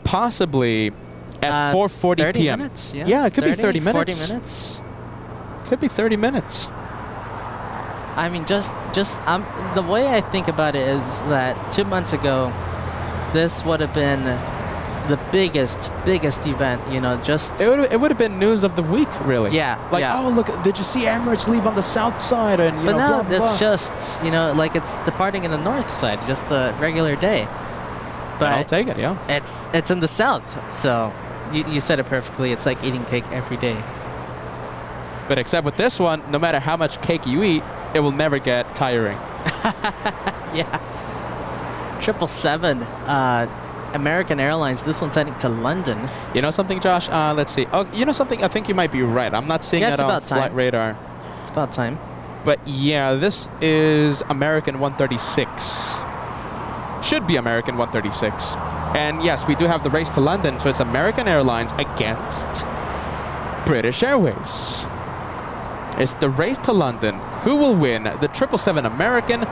possibly at 4:40 30 p.m. minutes? Yeah, it could be 30 minutes. 40 minutes? Could be 30 minutes. I mean, just the way I think about it is that 2 months ago, this would have been the biggest event, you know, just... It would have been news of the week, really. Yeah, Like, yeah. oh, look, did you see Emirates leave on the south side? And, you But know, now blah, blah, it's blah. just, you know, like it's departing in the north side, just a regular day. But I'll take it, yeah. it's in the south, so you said it perfectly. It's like eating cake every day. But except with this one, no matter how much cake you eat, it will never get tiring. Yeah. 777, American Airlines. This one's heading to London. You know something, Josh? Let's see. Oh, you know something? I think you might be right. I'm not seeing Yeah, it it's on about time. flight radar. It's about time. But yeah, this is American 136. Should be American 136. And yes, we do have the race to London, so it's American Airlines against British Airways. It's the race to London. Who will win, the 777 American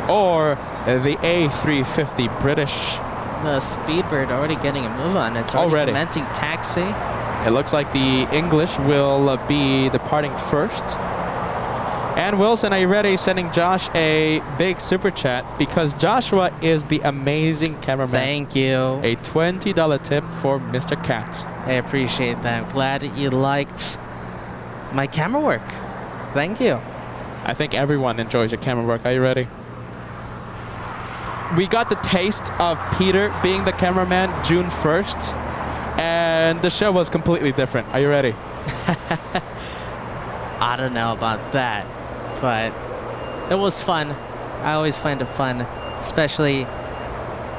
or the A350 British? The Speedbird already getting a move on. It's already commencing taxi. It looks like the English will be departing first. And Wilson, are you ready? Sending Josh a big super chat because Joshua is the amazing cameraman. Thank you. A $20 tip for Mr. Cat. I appreciate that. Glad you liked my camera work. Thank you. I think everyone enjoys your camera work. Are you ready? We got the taste of Peter being the cameraman June 1st, and the show was completely different. Are you ready? I don't know about that, but it was fun. I always find it fun, especially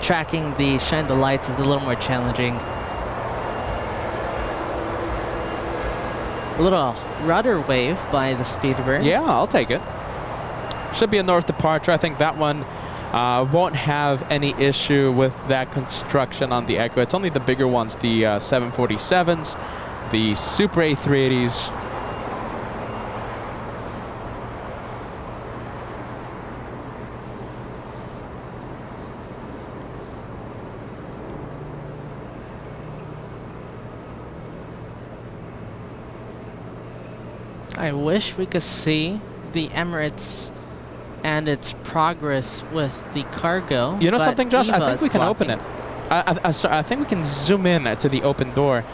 tracking the shine the lights is a little more challenging. A little rudder wave by the Speedbird. Yeah, I'll take it. Should be a north departure. I think that one won't have any issue with that construction on the Echo. It's only the bigger ones, the 747s, the Super A380s. I wish we could see the Emirates and its progress with the cargo. You know but something, Josh? I Eva think is we can blocking. open it. Sorry, I think we can zoom in to the open door.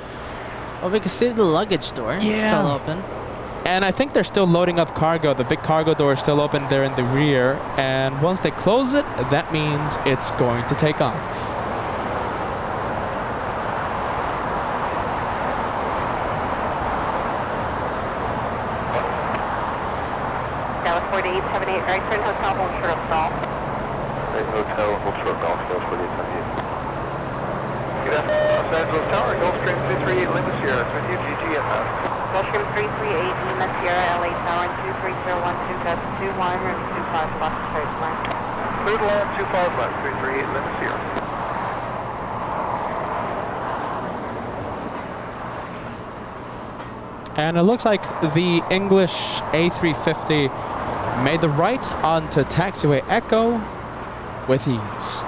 Well, we can see the luggage door. It's Yeah. still open. And I think they're still loading up cargo. The big cargo door is still open there in the rear. And once they close it, that means it's going to take off. Dallas 4878, right turn hotel, hold short of stall. Hotel, hold short golf, Dallas 4878. Good afternoon, Los Angeles Tower, Gulfstream 238 Lima Sierra, with you, GGFF. Gulfstream 338, Lima Sierra, LA Tower, 23012, gust 21, room 25, Fox straight line. Clear to land 25 left, 338 Lima Sierra. And it looks like the English A350 made the right onto taxiway Echo with ease.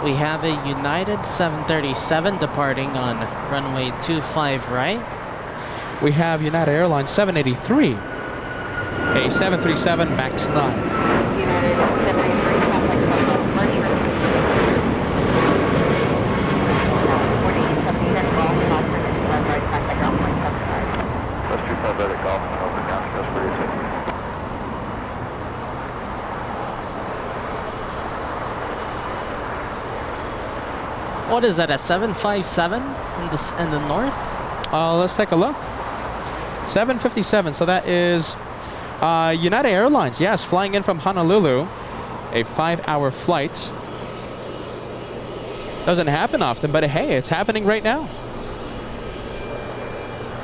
We have a United 737 departing on runway 25 right. We have United Airlines 783, a 737 MAX 9. United 783, complex hotel departure. 4878 golf, Fox 25 right, contact ground point 75. That's 25 right at golf, and over down to Dallas 4878. What is that, a 757 in the north? Let's take a look. 757, so that is United Airlines, yes, flying in from Honolulu, a 5-hour flight. Doesn't happen often, but hey, it's happening right now.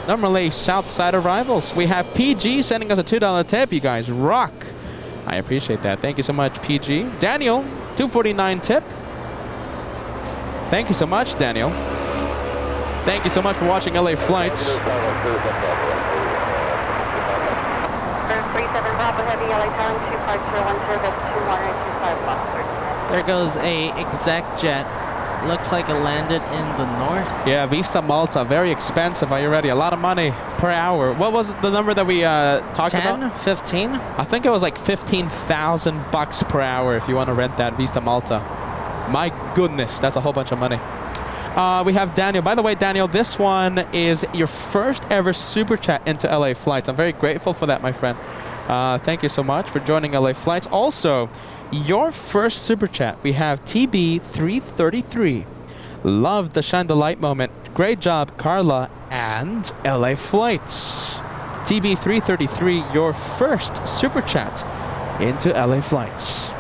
Normally south side arrivals. We have PG sending us a $2 tip. You guys rock. I appreciate that. Thank you so much, PG. Daniel, $2.49 tip. Thank you so much, Daniel. Thank you so much for watching LA Flights. 37 Bravo Heavy, LA Tower, 25010, that's 2125 left. There goes a exec jet. Looks like it landed in the north. Yeah, Vista Malta, very expensive. Are you ready? A lot of money per hour. What was the number that we talked about? 10, 15? I think it was like 15,000 bucks per hour if you want to rent that Vista Malta. My goodness, that's a whole bunch of money. We have Daniel. By the way, Daniel, this one is your first ever super chat into LA Flights. I'm very grateful for that, my friend. Thank you so much for joining LA Flights. Also, your first super chat. We have TB333. Love the shine the light moment. Great job, Carla and LA Flights. TB333, your first super chat into LA Flights.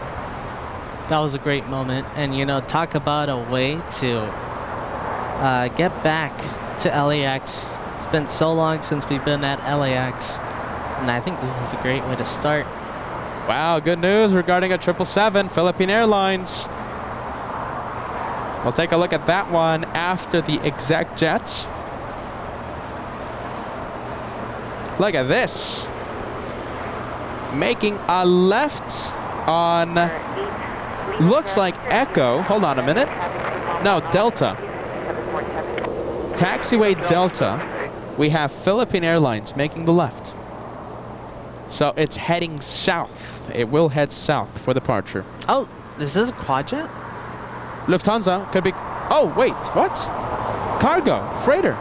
That was a great moment. And, you know, talk about a way to get back to LAX. It's been so long since we've been at LAX. And I think this is a great way to start. Wow, good news regarding a 777, Philippine Airlines. We'll take a look at that one after the exec jet. Look at this. Making a left on, looks like Echo. Hold on a minute. No, Delta. Taxiway Delta. We have Philippine Airlines making the left. So it's heading south. It will head south for departure. Oh, is this a quad jet? Lufthansa could be... Oh, wait, what? Cargo, freighter.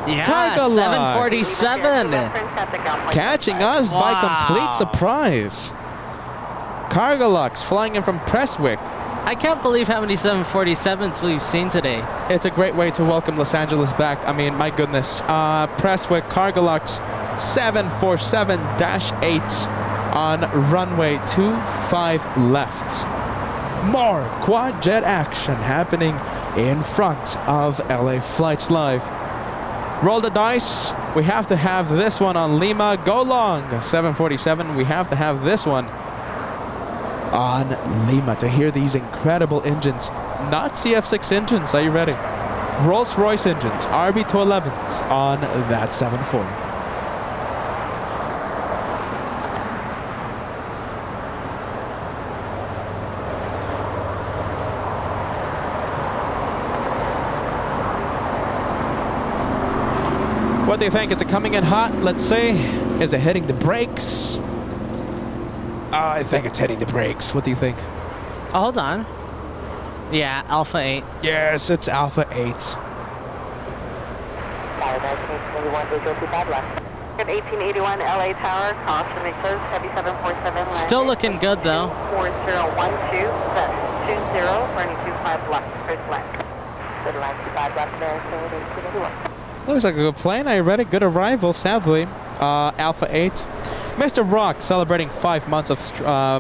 Yeah, Cargo 747. Catching us by complete surprise. Cargolux flying in from Prestwick. I can't believe how many 747s we've seen today. It's a great way to welcome Los Angeles back. I mean, my goodness. Prestwick, Cargolux, 747-8 on runway 25 left. More quad jet action happening in front of LA Flights Live. Roll the dice. We have to have this one on Lima. Go long, 747. We have to have this one on Lima to hear these incredible engines. Not CF6 engines. Are you ready? Rolls-Royce engines, RB211s on that 740. What do you think? Is it coming in hot? Let's see. Is it hitting the brakes? I think it's hitting the brakes. What do you think? Oh, hold on. Yeah, Alpha 8. Yes, it's Alpha 8. At 1881 LA Tower, caution it closed, heavy 747. Still looking good though. 4012, set 20, running 25 left, first land. Good line 25 left, American 1881. Looks like a good plane. Are you ready? Good arrival, sadly. Alpha 8. Mr. Rock celebrating 5 months of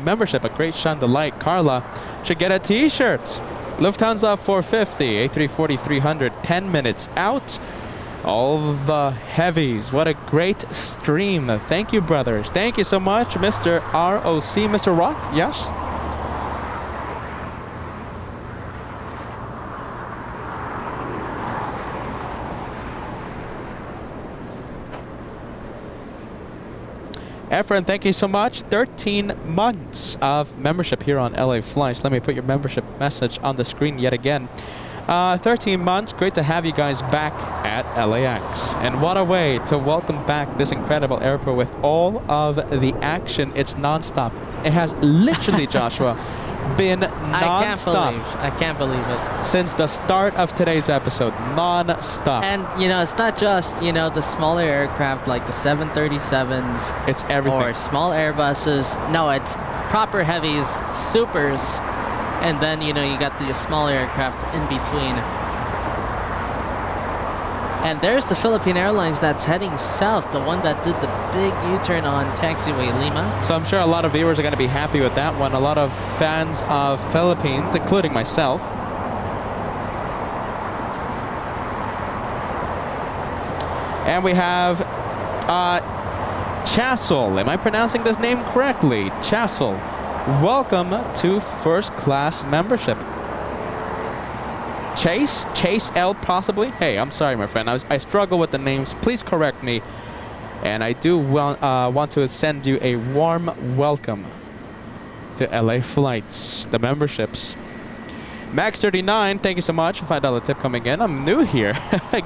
membership. A great shine the light. Carla should get a t-shirt. Lufthansa 450, A340 300, 10 minutes out. All the heavies. What a great stream. Thank you, brothers. Thank you so much, Mr. ROC. Mr. Rock, yes? Efren, thank you so much. 13 months of membership here on LA Flights. Let me put your membership message on the screen yet again. 13 months. Great to have you guys back at LAX. And what a way to welcome back this incredible airport with all of the action. It's nonstop. It has literally, Joshua, been nonstop. I can't believe it. Since the start of today's episode, non-stop. And, you know, it's not just, you know, the smaller aircraft like the 737s. It's everything. Or small Airbuses. No, it's proper heavies, supers. And then, you know, you got the smaller aircraft in between. And there's the Philippine Airlines that's heading south, the one that did the big U-turn on taxiway Lima. So I'm sure a lot of viewers are going to be happy with that one. A lot of fans of Philippines, including myself. And we have Chassel. Am I pronouncing this name correctly? Chassel. Welcome to first class membership. Chase L possibly? Hey, I'm sorry, my friend. I struggle with the names. Please correct me. And I do want to send you a warm welcome to LA Flights, the memberships. Max39, thank you so much. $5 tip coming in. I'm new here.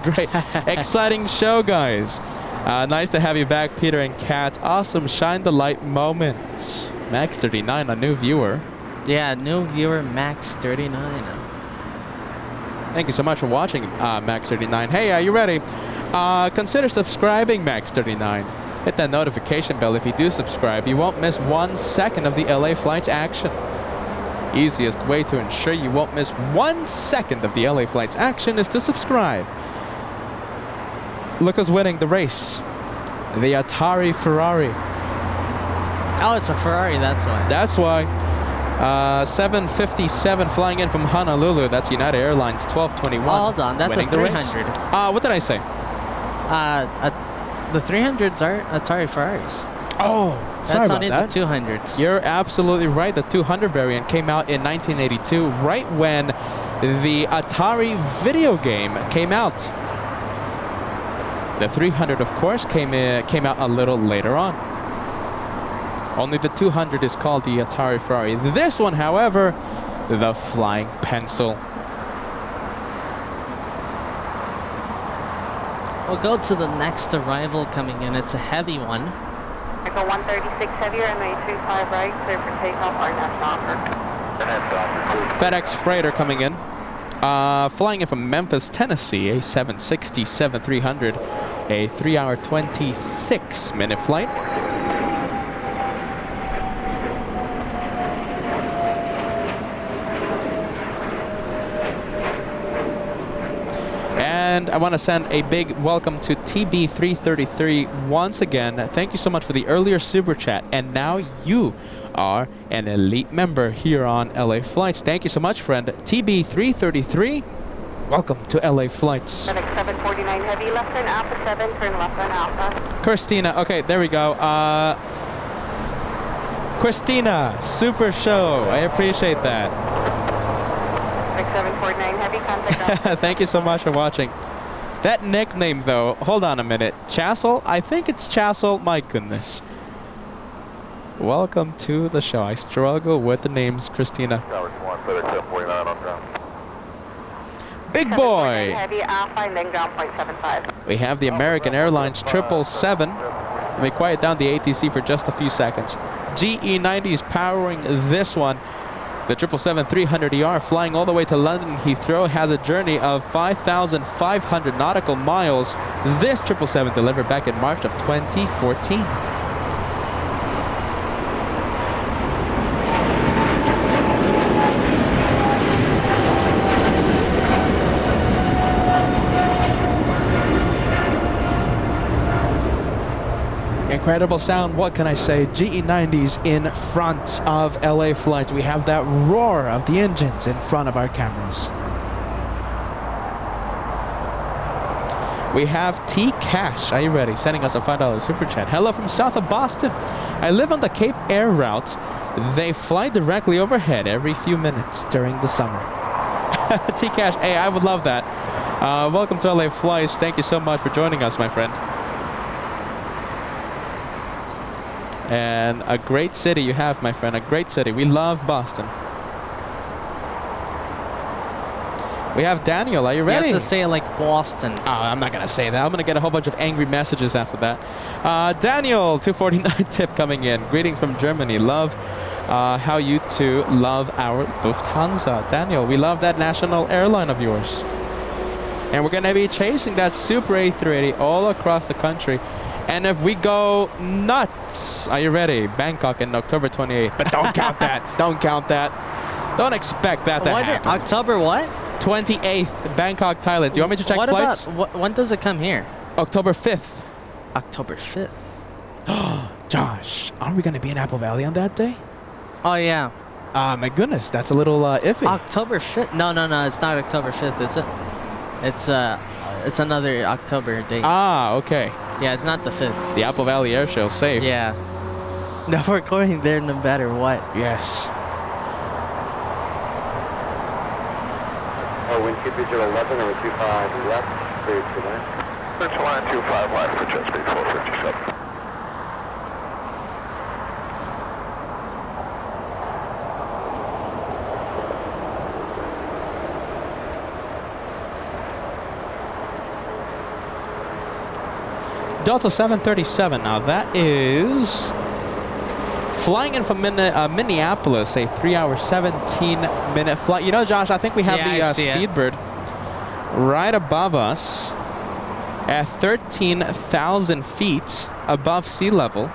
Great. Exciting show, guys. Nice to have you back, Peter and Kat. Awesome shine the light moments. Max39, a new viewer. Yeah, new viewer Max39. Thank you so much for watching, Max39. Hey, are you ready? Consider subscribing, Max39. Hit that notification bell if you do subscribe. You won't miss 1 second of the LA Flights action. Easiest way to ensure you won't miss 1 second of the LA Flights action is to subscribe. Look who's winning the race. The Atari Ferrari. Oh, it's a Ferrari, that's why. That's why. 757 flying in from Honolulu. That's United Airlines 1221. Oh, hold on, that's a 300. What did I say? The 300s are Atari Ferraris. Oh, sorry That's about only that. the 200s. You're absolutely right. The 200 variant came out in 1982, right when the Atari video game came out. The 300, of course, came out a little later on. Only the 200 is called the Atari Ferrari. This one, however, the Flying Pencil. We'll go to the next arrival coming in. It's a heavy one. Echo 136 heavier and 835 right, clear for takeoff, RNAV offer. FedEx Freighter coming in. Flying in from Memphis, Tennessee, a 767-300, a 3-hour, 26-minute flight. And I want to send a big welcome to TB333 once again. Thank you so much for the earlier super chat. And now you are an elite member here on LA Flights. Thank you so much, friend. TB333, welcome to LA Flights. FedEx 749 heavy, left turn Alpha 7, turn left on Alpha. Christina, okay, there we go. Christina, super show. I appreciate that. FedEx 749 heavy, contact. Thank you so much for watching. That nickname, though, hold on a minute. Chassel? I think it's Chassel. My goodness. Welcome to the show. I struggle with the names, Christina. Big boy! Heavy, Alpha, and then ground point 75. We have the American Airlines 777. Let me quiet down the ATC for just a few seconds. GE90 is powering this one. The 777-300ER flying all the way to London Heathrow has a journey of 5,500 nautical miles. This 777 delivered back in March of 2014. Incredible sound, what can I say? GE90s in front of LA Flights. We have that roar of the engines in front of our cameras. We have T Cash. Are you ready? Sending us a $5 super chat. Hello from south of Boston. I live on the Cape Air route. They fly directly overhead every few minutes during the summer. T Cash, hey, I would love that. Welcome to LA Flights. Thank you so much for joining us, my friend. And a great city you have, my friend, a great city. We love Boston. We have Daniel, are you ready? You have to say it like Boston. Oh, I'm not going to say that. I'm going to get a whole bunch of angry messages after that. Daniel, 249 tip coming in. Greetings from Germany. Love how you two love our Lufthansa. Daniel, we love that national airline of yours. And we're going to be chasing that Super A380 all across the country. And if we go nuts, are you ready? Bangkok in October 28th. But don't count that. Don't count that. Don't expect that to happen. October what? 28th, Bangkok, Thailand. Do you want me to check flights? When does it come here? October 5th. October 5th. Josh, aren't we going to be in Apple Valley on that day? Oh, yeah. My goodness, that's a little iffy. October 5th? No, it's not October 5th. It's another October date. Ah, okay. Yeah, it's not the 5th. The Apple Valley Air Show, safe. Yeah. No, we're going there no matter what. Yes. Oh, wind speed 11 or 25 left, clear to that. Search line 25 left for jet speed 457. Delta 737. Now that is flying in from Minneapolis, a 3-hour, 17-minute flight. You know, Josh, I think we have Yeah, I the see it. Speedbird right above us at 13,000 feet above sea level.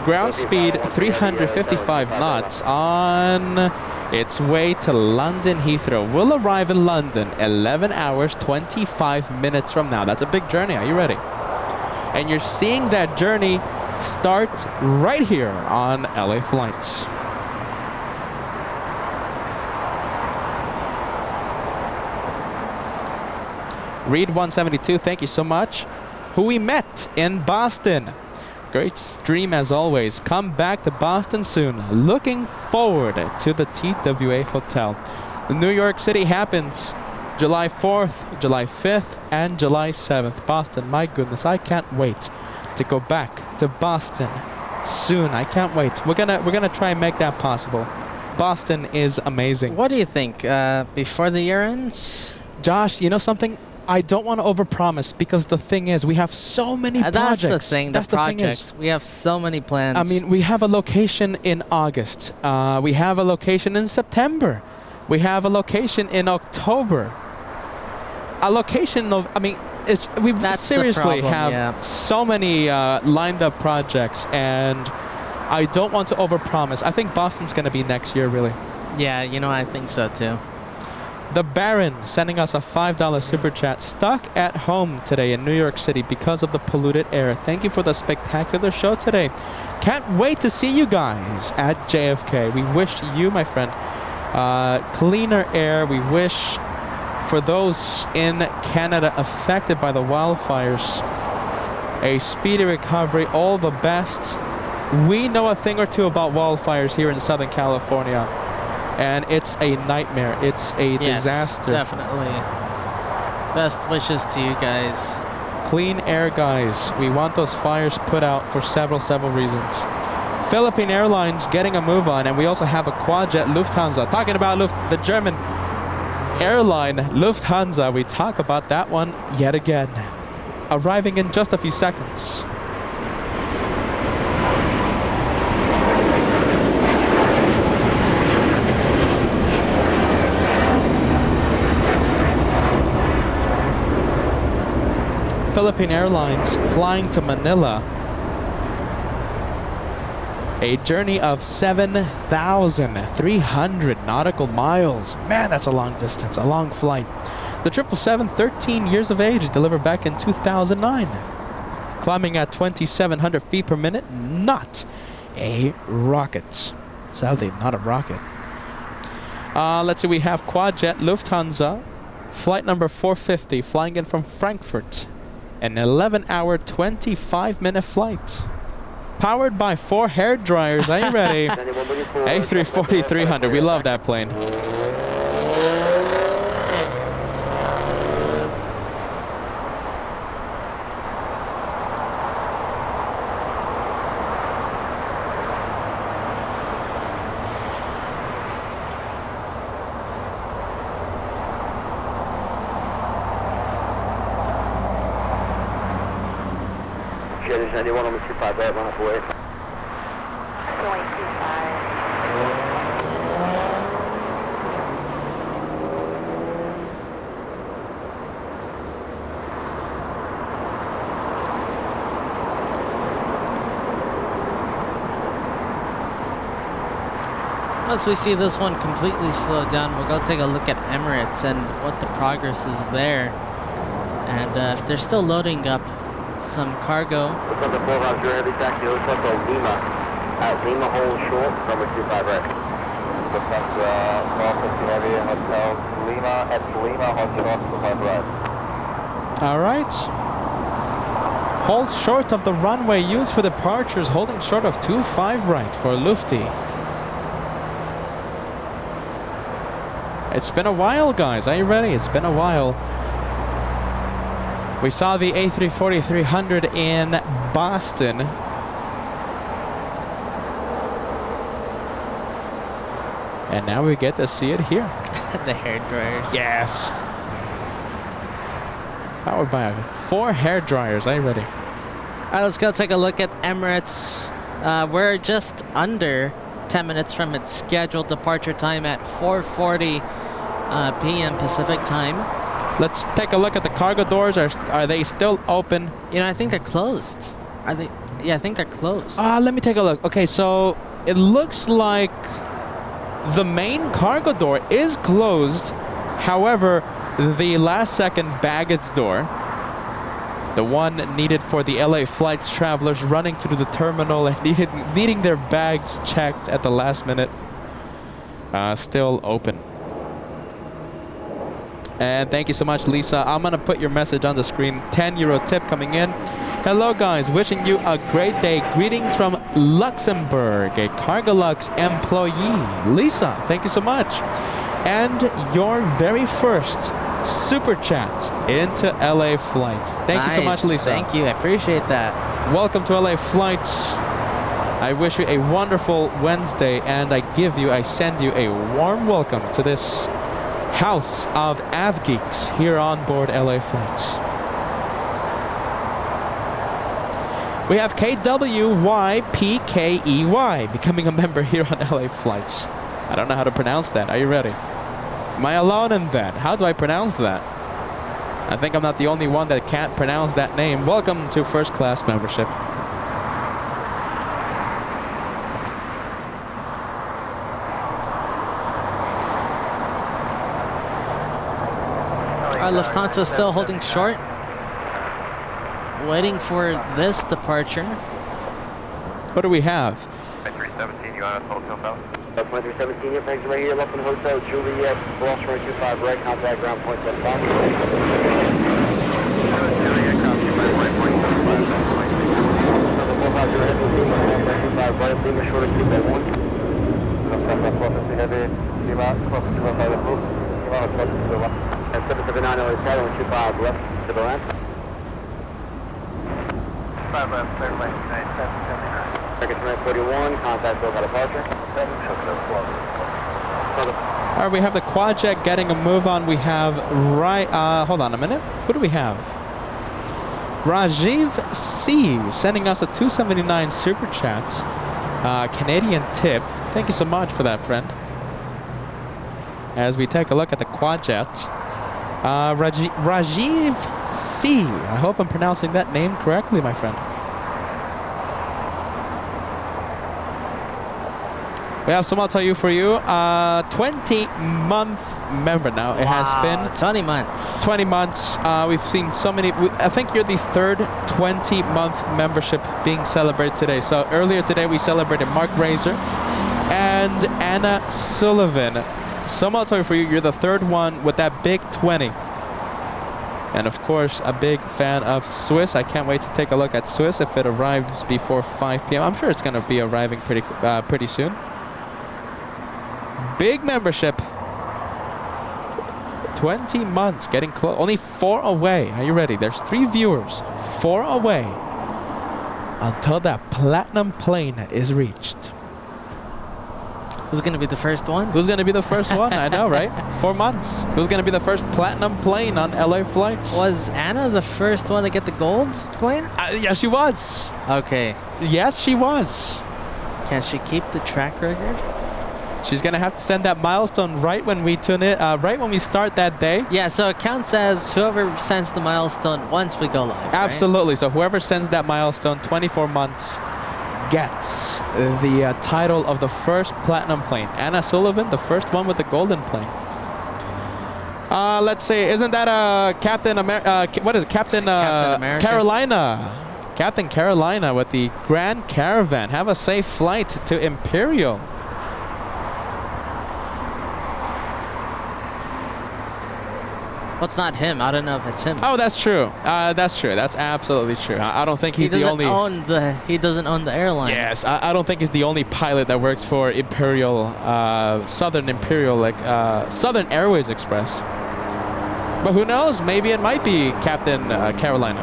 Ground speed 355 knots on its way to London Heathrow. We'll arrive in London 11 hours, 25 minutes from now. That's a big journey. Are you ready? And you're seeing that journey start right here on LA Flights. Reed 172, thank you so much. Who we met in Boston. Great stream as always. Come back to Boston soon. Looking forward to the TWA Hotel. The New York City happens July 4th, July 5th, and July 7th. Boston, my goodness, I can't wait to go back to Boston soon. I can't wait. We're gonna try and make that possible. Boston is amazing. What do you think? Before the year ends? Josh, you know something? I don't want to overpromise because the thing is, we have so many projects. That's the thing, the projects. We have so many plans. I mean, we have a location in August. We have a location in September. We have a location in October. A location of, I mean, we seriously have so many lined up projects, and I don't want to overpromise. I think Boston's going to be next year, really. Yeah, you know, I think so too. The Baron sending us a $5 super chat. Stuck at home today in New York City because of the polluted air. Thank you for the spectacular show today. Can't wait to see you guys at JFK. We wish you, my friend, cleaner air. We wish for those in Canada affected by the wildfires a speedy recovery. All the best. We know a thing or two about wildfires here in Southern California. And it's a nightmare. It's a disaster. Definitely. Best wishes to you guys. Clean air, guys. We want those fires put out for several reasons. Philippine Airlines getting a move on, and we also have a quadjet Lufthansa. Talking about the German airline Lufthansa. We talk about that one yet again. Arriving in just a few seconds. Philippine Airlines flying to Manila. A journey of 7,300 nautical miles. Man, that's a long distance, a long flight. The 777, 13 years of age, delivered back in 2009. Climbing at 2,700 feet per minute, not a rocket. Sadly, not a rocket. Let's see, we have quadjet Lufthansa, flight number 450, flying in from Frankfurt. An 11-hour, 25-minute flight. Powered by 4 hair dryers. Are you ready? A340-300. We love that plane. There's anyone on the 25 right, run up away. Going 25. Once we see this one completely slow down, we'll go take a look at Emirates and what the progress is there. And if they're still loading up some cargo. Looks like the 4 Roger heavy taxi, looks like a Lima. At Lima Hole Short, number 25 right. Looks like Call 50 Heavy Hotel Lima at Lima, hold short to 5 right. All right. Hold short of the runway used for departures, holding short of 25 right for Lufti. It's been a while, guys. Are you ready? It's been a while. We saw the A340-300 in Boston. And now we get to see it here. The hair dryers. Yes. Powered by 4 hair dryers. Are you ready? All right, let's go take a look at Emirates. We're just under 10 minutes from its scheduled departure time at 4:40 p.m. Pacific time. Let's take a look at the cargo doors. Are they still open? You know, I think they're closed. Are they? Yeah, I think they're closed. Let me take a look. Okay, so it looks like the main cargo door is closed. However, the last second baggage door, the one needed for the LA flights travelers running through the terminal and needing their bags checked at the last minute, still open. And thank you so much, Lisa. I'm gonna put your message on the screen. €10 tip coming in. Hello guys, wishing you a great day. Greetings from Luxembourg, a Cargolux employee. Lisa, thank you so much. And your very first super chat into LA flights. Thank you so much, Lisa. Thank you, I appreciate that. Welcome to LA flights. I wish you a wonderful Wednesday, and I send you a warm welcome to this house of AvGeeks here on board LA flights. We have KWYPKEY becoming a member here on LA flights. I don't know how to pronounce that. Are you ready? Am I alone in that? How do I pronounce that? I think I'm not the only one that can't pronounce that name. Welcome to first class membership. Lufthansa is still holding short. Waiting for this departure. What do we have? 317, you on us, Hotel South? 317, your thanks right here, left in Hotel Juliet, Boston 25 right, contact ground point 75. Juliet, copy, by waypoint 75, Number 450, Lima, 25 right, Lima, short of 2 by 1. Southwest 450 heavy, Lima, close to 205 approach, Lima, close to 201. 779 Hotel, 25 left, to the left. 5 left, clear lane, 9779. Circuit 41, contact over departure. All right, we have the Quadjet getting a move on. We have hold on a minute. Who do we have? Rajiv C sending us a 279 super chat. Canadian tip. Thank you so much for that, friend. As we take a look at the Quadjet. Rajiv C. I hope I'm pronouncing that name correctly, my friend. We have some I'll tell you for you. 20-month member now. It has been 20 months. 20 months. We've seen so many. I think you're the third 20-month membership being celebrated today. So earlier today we celebrated Mark Razor and Anna Sullivan. Some I'll tell you for you. You're the third one with that big 20. And of course, a big fan of Swiss. I can't wait to take a look at Swiss if it arrives before 5 p.m. I'm sure it's going to be arriving pretty soon. Big membership. 20 months, getting close. Only 4 away. Are you ready? There's 3 viewers. 4 away until that platinum plane is reached. Who's going to be the first one? Who's going to be the first one? I know, right? 4 months. Who's going to be the first platinum plane on LA flights? Was Anna the first one to get the gold plane? Yeah, she was. Okay. Yes, she was. Can she keep the track record? She's gonna have to send that milestone right when we tune it, right when we start that day. Yeah, so it counts as whoever sends the milestone once we go live. Absolutely. Right? So whoever sends that milestone, 24 months, gets the title of the first platinum plane. Anna Sullivan, the first one with the golden plane. Let's see, isn't that Captain America? What is it? Captain America? Carolina. Captain Carolina with the Grand Caravan. Have a safe flight to Imperial. What's not him? I don't know if it's him. Oh, that's true. That's true. That's absolutely true. I don't think he's the only. He doesn't own the airline. Yes, I don't think he's the only pilot that works for Imperial, Southern Imperial, like Southern Airways Express. But who knows? Maybe it might be Captain Carolina.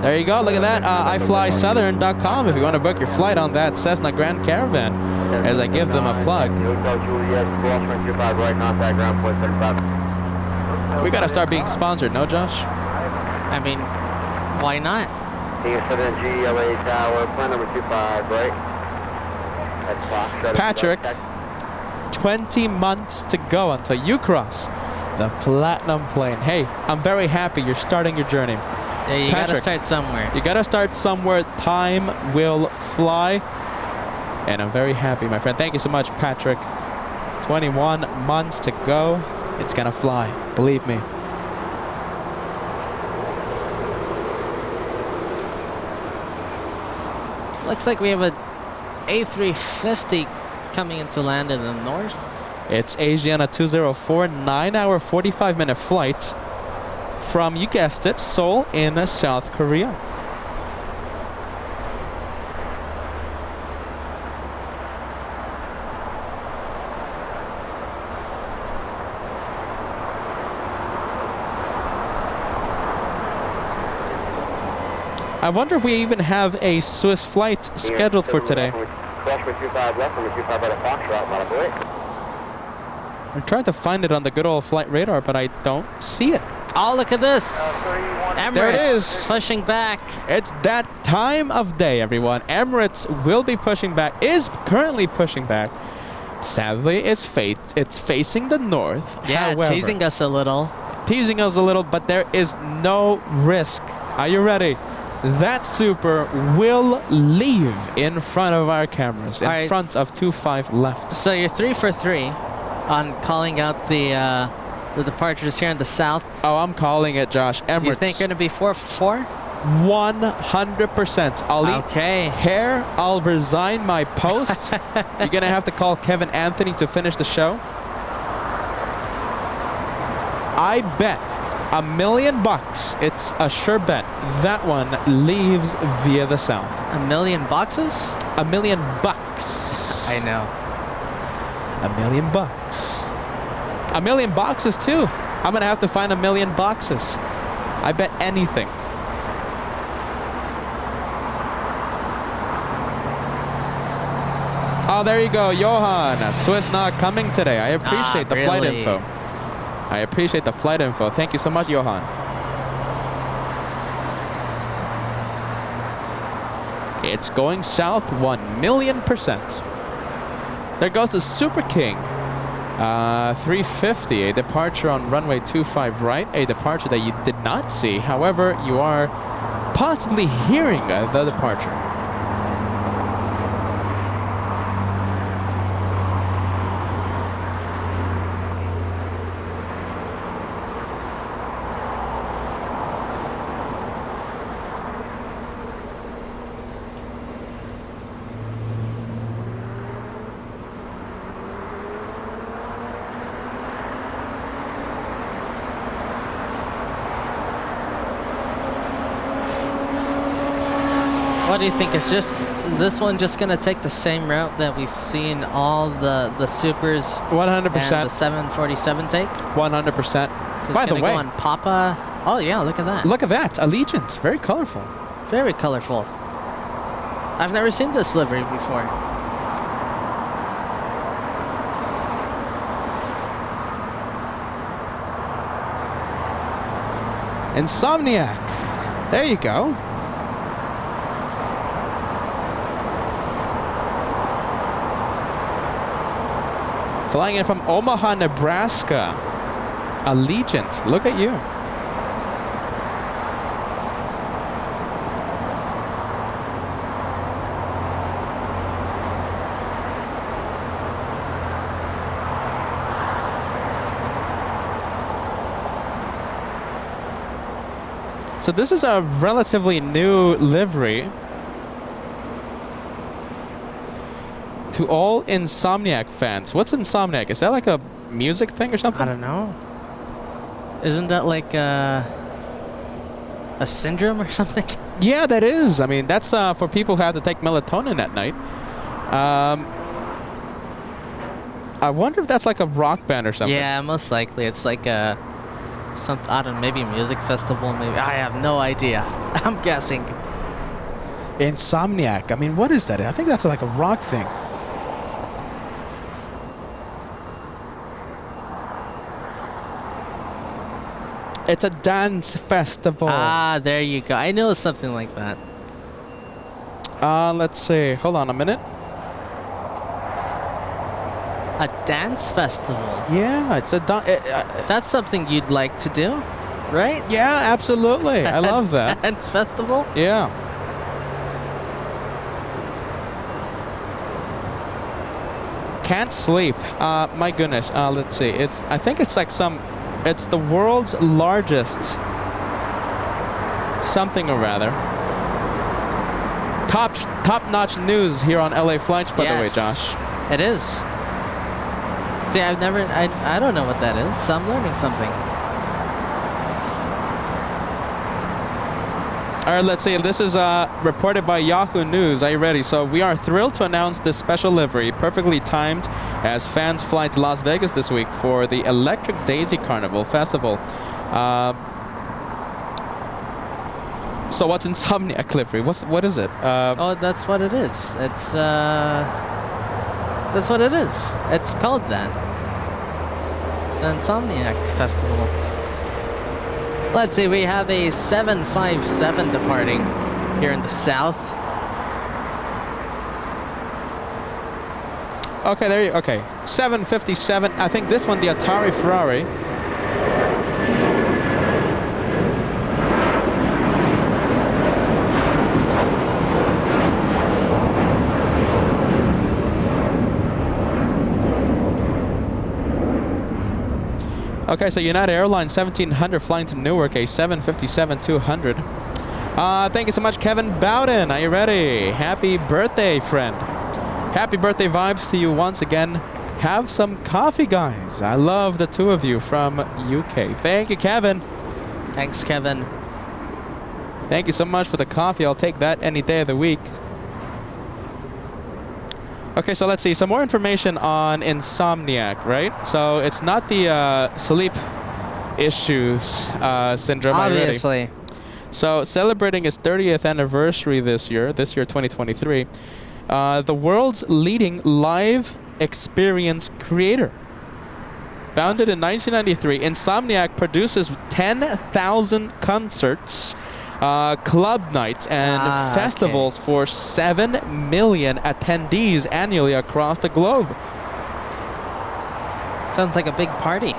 There you go. Look at that. iFlySouthern.com if you want to book your flight on that Cessna Grand Caravan. As I give them a plug. We got to start being sponsored, no, Josh? I mean, why not? LA Tower, plan number 25, right? That's Fox. Patrick, 20 months to go until you cross the platinum plane. Hey, I'm very happy you're starting your journey. Yeah, you gotta start somewhere. You gotta start somewhere. Time will fly. And I'm very happy, my friend. Thank you so much, Patrick. 21 months to go. It's gonna fly, believe me. Looks like we have a A350 coming into land in the north. It's Asiana 204, 9-hour, 45-minute flight from, you guessed it, Seoul in South Korea. I wonder if we even have a Swiss flight scheduled for today. I'm trying to find it on the good old flight radar, but I don't see it. Oh, look at this. Emirates there it is. Pushing back. It's that time of day, everyone. Emirates will be pushing back, is currently pushing back. Sadly, it's facing the north. Yeah, however, teasing us a little. Teasing us a little, but there is no risk. Are you ready? That Super will leave in front of our cameras, in front of 25 left. So you're 3 for 3 on calling out the departures here in the south. Oh, I'm calling it, Josh. Emirates. You think you're going to be 4 for 4? 100%. Ali. Okay. Here, I'll resign my post. You're going to have to call Kevin Anthony to finish the show. I bet $1 million. It's a sure bet. That one leaves via the south. $1 million boxes? $1 million bucks. I know. $1 million bucks. $1 million boxes too. I'm gonna have to find $1 million boxes. I bet anything. Oh, there you go, Johan. Swiss not coming today. I appreciate the flight info. I appreciate the flight info. Thank you so much, Johan. It's going south 1,000,000%. There goes the Super King. 350, a departure on runway 25 right, a departure that you did not see. However, you are possibly hearing the departure. What do you think? Is this one just gonna take the same route that we've seen all the supers 100%. and the 747 take? 100%. So By the way, go on Papa. Oh yeah, look at that. Look at that. Allegiance. Very colorful. Very colorful. I've never seen this livery before. Insomniac. There you go. Flying in from Omaha, Nebraska. Allegiant. Look at you. So this is a relatively new livery. To all Insomniac fans. What's Insomniac? Is that like a music thing or something? I don't know. Isn't that like a syndrome or something? Yeah, that is. I mean, that's for people who have to take melatonin at night. I wonder if that's like a rock band or something. Yeah, most likely. It's like I don't know, maybe a music festival, maybe. I have no idea. I'm guessing. Insomniac. I mean, what is that? I think that's like a rock thing. It's a dance festival. Ah, there you go. I know something like that. Let's see. Hold on a minute. A dance festival. Yeah, it's a That's something you'd like to do, right? yeah, absolutely. I love that. Dance festival? Yeah. Can't sleep. My goodness. Let's see. I think it's like it's the world's largest something or rather. Top-notch news here on LA Flights, by the way, Josh. It is. See, I don't know what that is, so I'm learning something. All right, let's see. This is reported by Yahoo News. Are you ready? So we are thrilled to announce this special livery, perfectly timed as fans fly to Las Vegas this week for the Electric Daisy Carnival Festival. So what's Insomniac livery? What is it? Oh, that's what it is. That's what it is. It's called that. The Insomniac Festival. Let's see, we have a 757 departing here in the south. Okay, there you okay. 757. I think this one, the Atari Ferrari. Okay, so United Airlines 1700 flying to Newark, a 757-200. Thank you so much, Kevin Bowden. Are you ready? Happy birthday, friend. Happy birthday vibes to you once again. Have some coffee, guys. I love the two of you from UK. Thank you, Kevin. Thanks, Kevin. Thank you so much for the coffee. I'll take that any day of the week. Okay, so let's see. Some more information on Insomniac, right? So it's not the sleep issues syndrome. Obviously. So celebrating its 30th anniversary this year 2023, the world's leading live experience creator. Founded in 1993, Insomniac produces 10,000 concerts, club nights, and festivals for 7 million attendees annually across the globe. Sounds like a big party.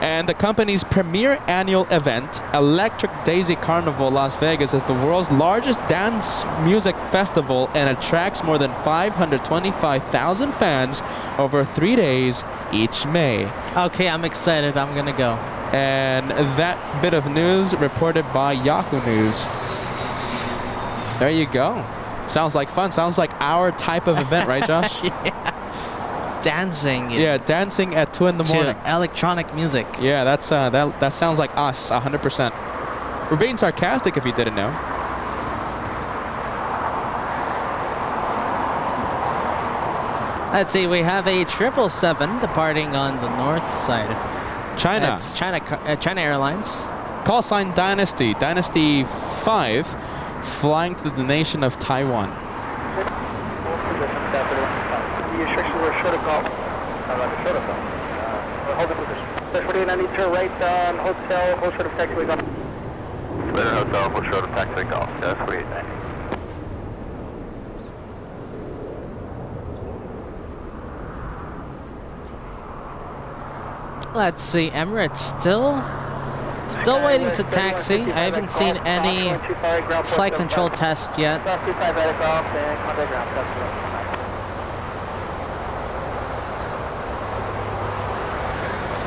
And the company's premier annual event, Electric Daisy Carnival Las Vegas, is the world's largest dance music festival and attracts more than 525,000 fans over 3 days each May. Okay, I'm excited. I'm gonna go. And that bit of news reported by Yahoo News. There you go. Sounds like fun. Sounds like our type of event, right, Josh? Yeah. Dancing. Yeah, dancing at 2 in the morning. To electronic music. Yeah, that's that sounds like us, 100%. We're being sarcastic if you didn't know. Let's see, we have a 777 departing on the north side. China. It's China Airlines. Call sign Dynasty. Dynasty 5 flying to the nation of Taiwan. The instructions were short of golf. Short of golf. Hold the position. 49, I need to right on hotel, hold short of taxiway golf. Clear hotel, hold short of taxiway golf. That's what you think. Let's see, Emirates still waiting to taxi. I haven't seen any flight control test yet.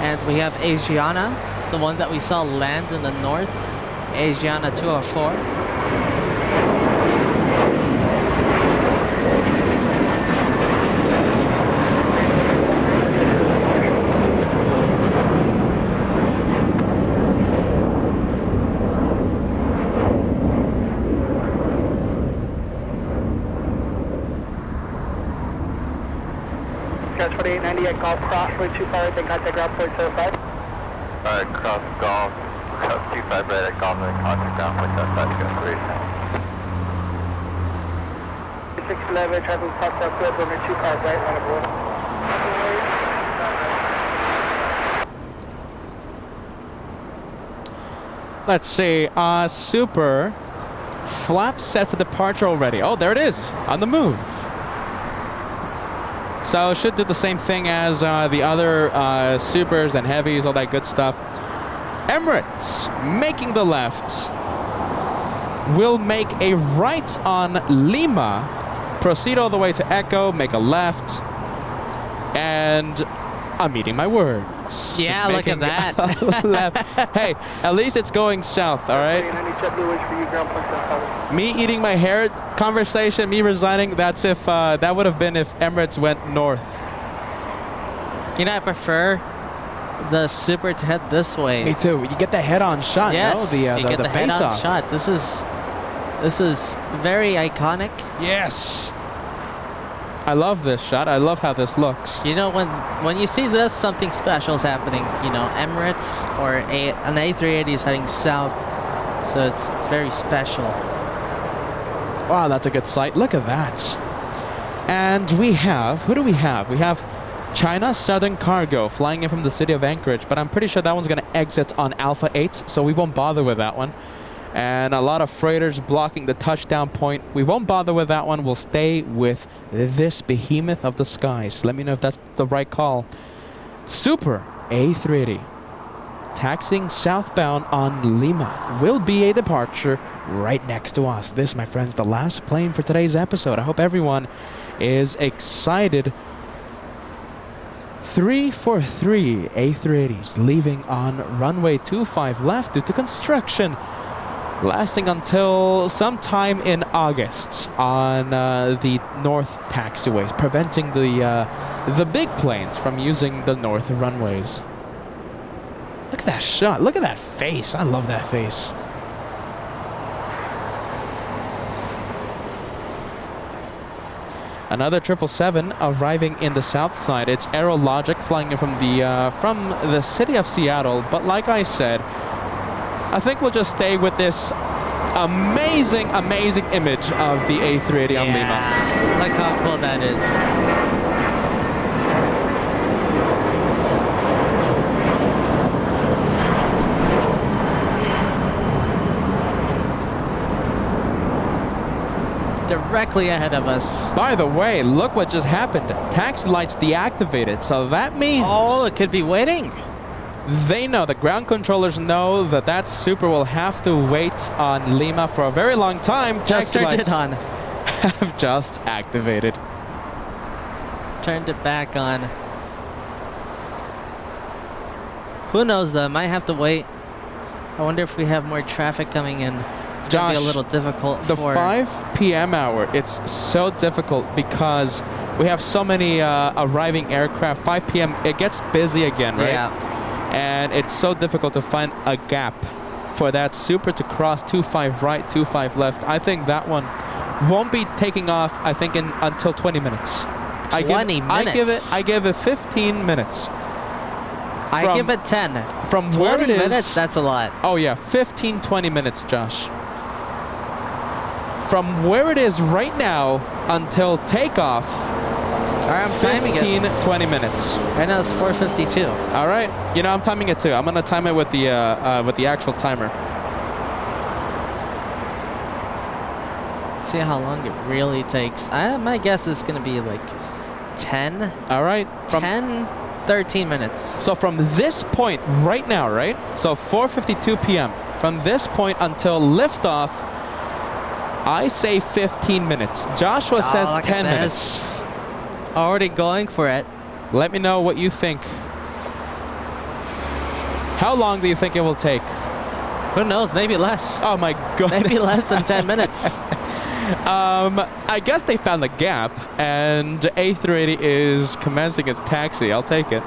And we have Asiana, the one that we saw land in the north. Asiana 204. Southwest 4890 at Golf Cross, runway 25 right, then contact ground point 75. Alright, cross golf, cross 25 right at golf, then contact ground point 75 to go 389. 611, traffic cross Southwest, runway 25 right, line of road. Let's see. Super. Flap set for departure already. Oh, there it is. On the move. So should do the same thing as the other supers and heavies, all that good stuff. Emirates making the left. Will make a right on Lima. Proceed all the way to Echo, make a left. And I'm eating my words. Yeah, look at that. Left. Hey, at least it's going south, all right? Me eating my hair conversation, me resigning, that's if, that would have been if Emirates went north. You know, I prefer the Super to head this way. Me too. You get the head-on shot, Yes, no? you get the head-on face-off. shot. This is very iconic. Yes. I love this shot. I love how this looks. You know, when you see this, something special is happening. You know, Emirates or an A380 is heading south, so it's very special. Wow, that's a good sight. Look at that. And we have, who do we have? We have China Southern Cargo flying in from the city of Anchorage, but I'm pretty sure that one's going to exit on Alpha 8, so we won't bother with that one. And a lot of freighters blocking the touchdown point. We won't bother with that one. We'll stay with this behemoth of the skies. Let me know if that's the right call. Super A380 taxiing southbound on Lima will be a departure right next to us. This, my friends, the last plane for today's episode. I hope everyone is excited. 343 A380s leaving on runway 25 left due to construction, lasting until sometime in August on the north taxiways, preventing the big planes from using the north runways. Look at that shot. Look at that face. I love that face. Another 777 arriving in the south side. It's Aerologic flying in from the city of Seattle. But like I said, I think we'll just stay with this amazing, amazing image of the A380 on Lima. Look how cool that is. Directly ahead of us. By the way, look what just happened. Taxi lights deactivated, so that means... Oh, it could be waiting. They know, the ground controllers know that that Super will have to wait on Lima for a very long time. Just Taxi turned lights it on. have just activated. Turned it back on. Who knows though, might have to wait. I wonder if we have more traffic coming in. It's going to be a little difficult the for... 5 p.m. hour, it's so difficult because we have so many arriving aircraft. 5 p.m., it gets busy again, right? Yeah. And it's so difficult to find a gap for that Super to cross 25 right, 25 left. I think that one won't be taking off, I think, until 20 minutes. 20 minutes? I give it 15 minutes. I give it 10. From 20 where it is... minutes, that's a lot. Oh yeah, 15, 20 minutes, Josh. From where it is right now until takeoff, I'm timing 15, 20 minutes. Right now it's 4:52. All right. You know, I'm timing it too. I'm gonna time it with the actual timer. See how long it really takes. My guess is gonna be like 10. All right. 10, 13 minutes. So from this point right now, right? So 4:52 p.m. From this point until liftoff, I say 15 minutes. Joshua says 10 minutes. Already going for it. Let me know what you think. How long do you think it will take? Who knows? Maybe less. Oh my goodness. Maybe less than 10 minutes. I guess they found the gap, and A380 is commencing its taxi. I'll take it.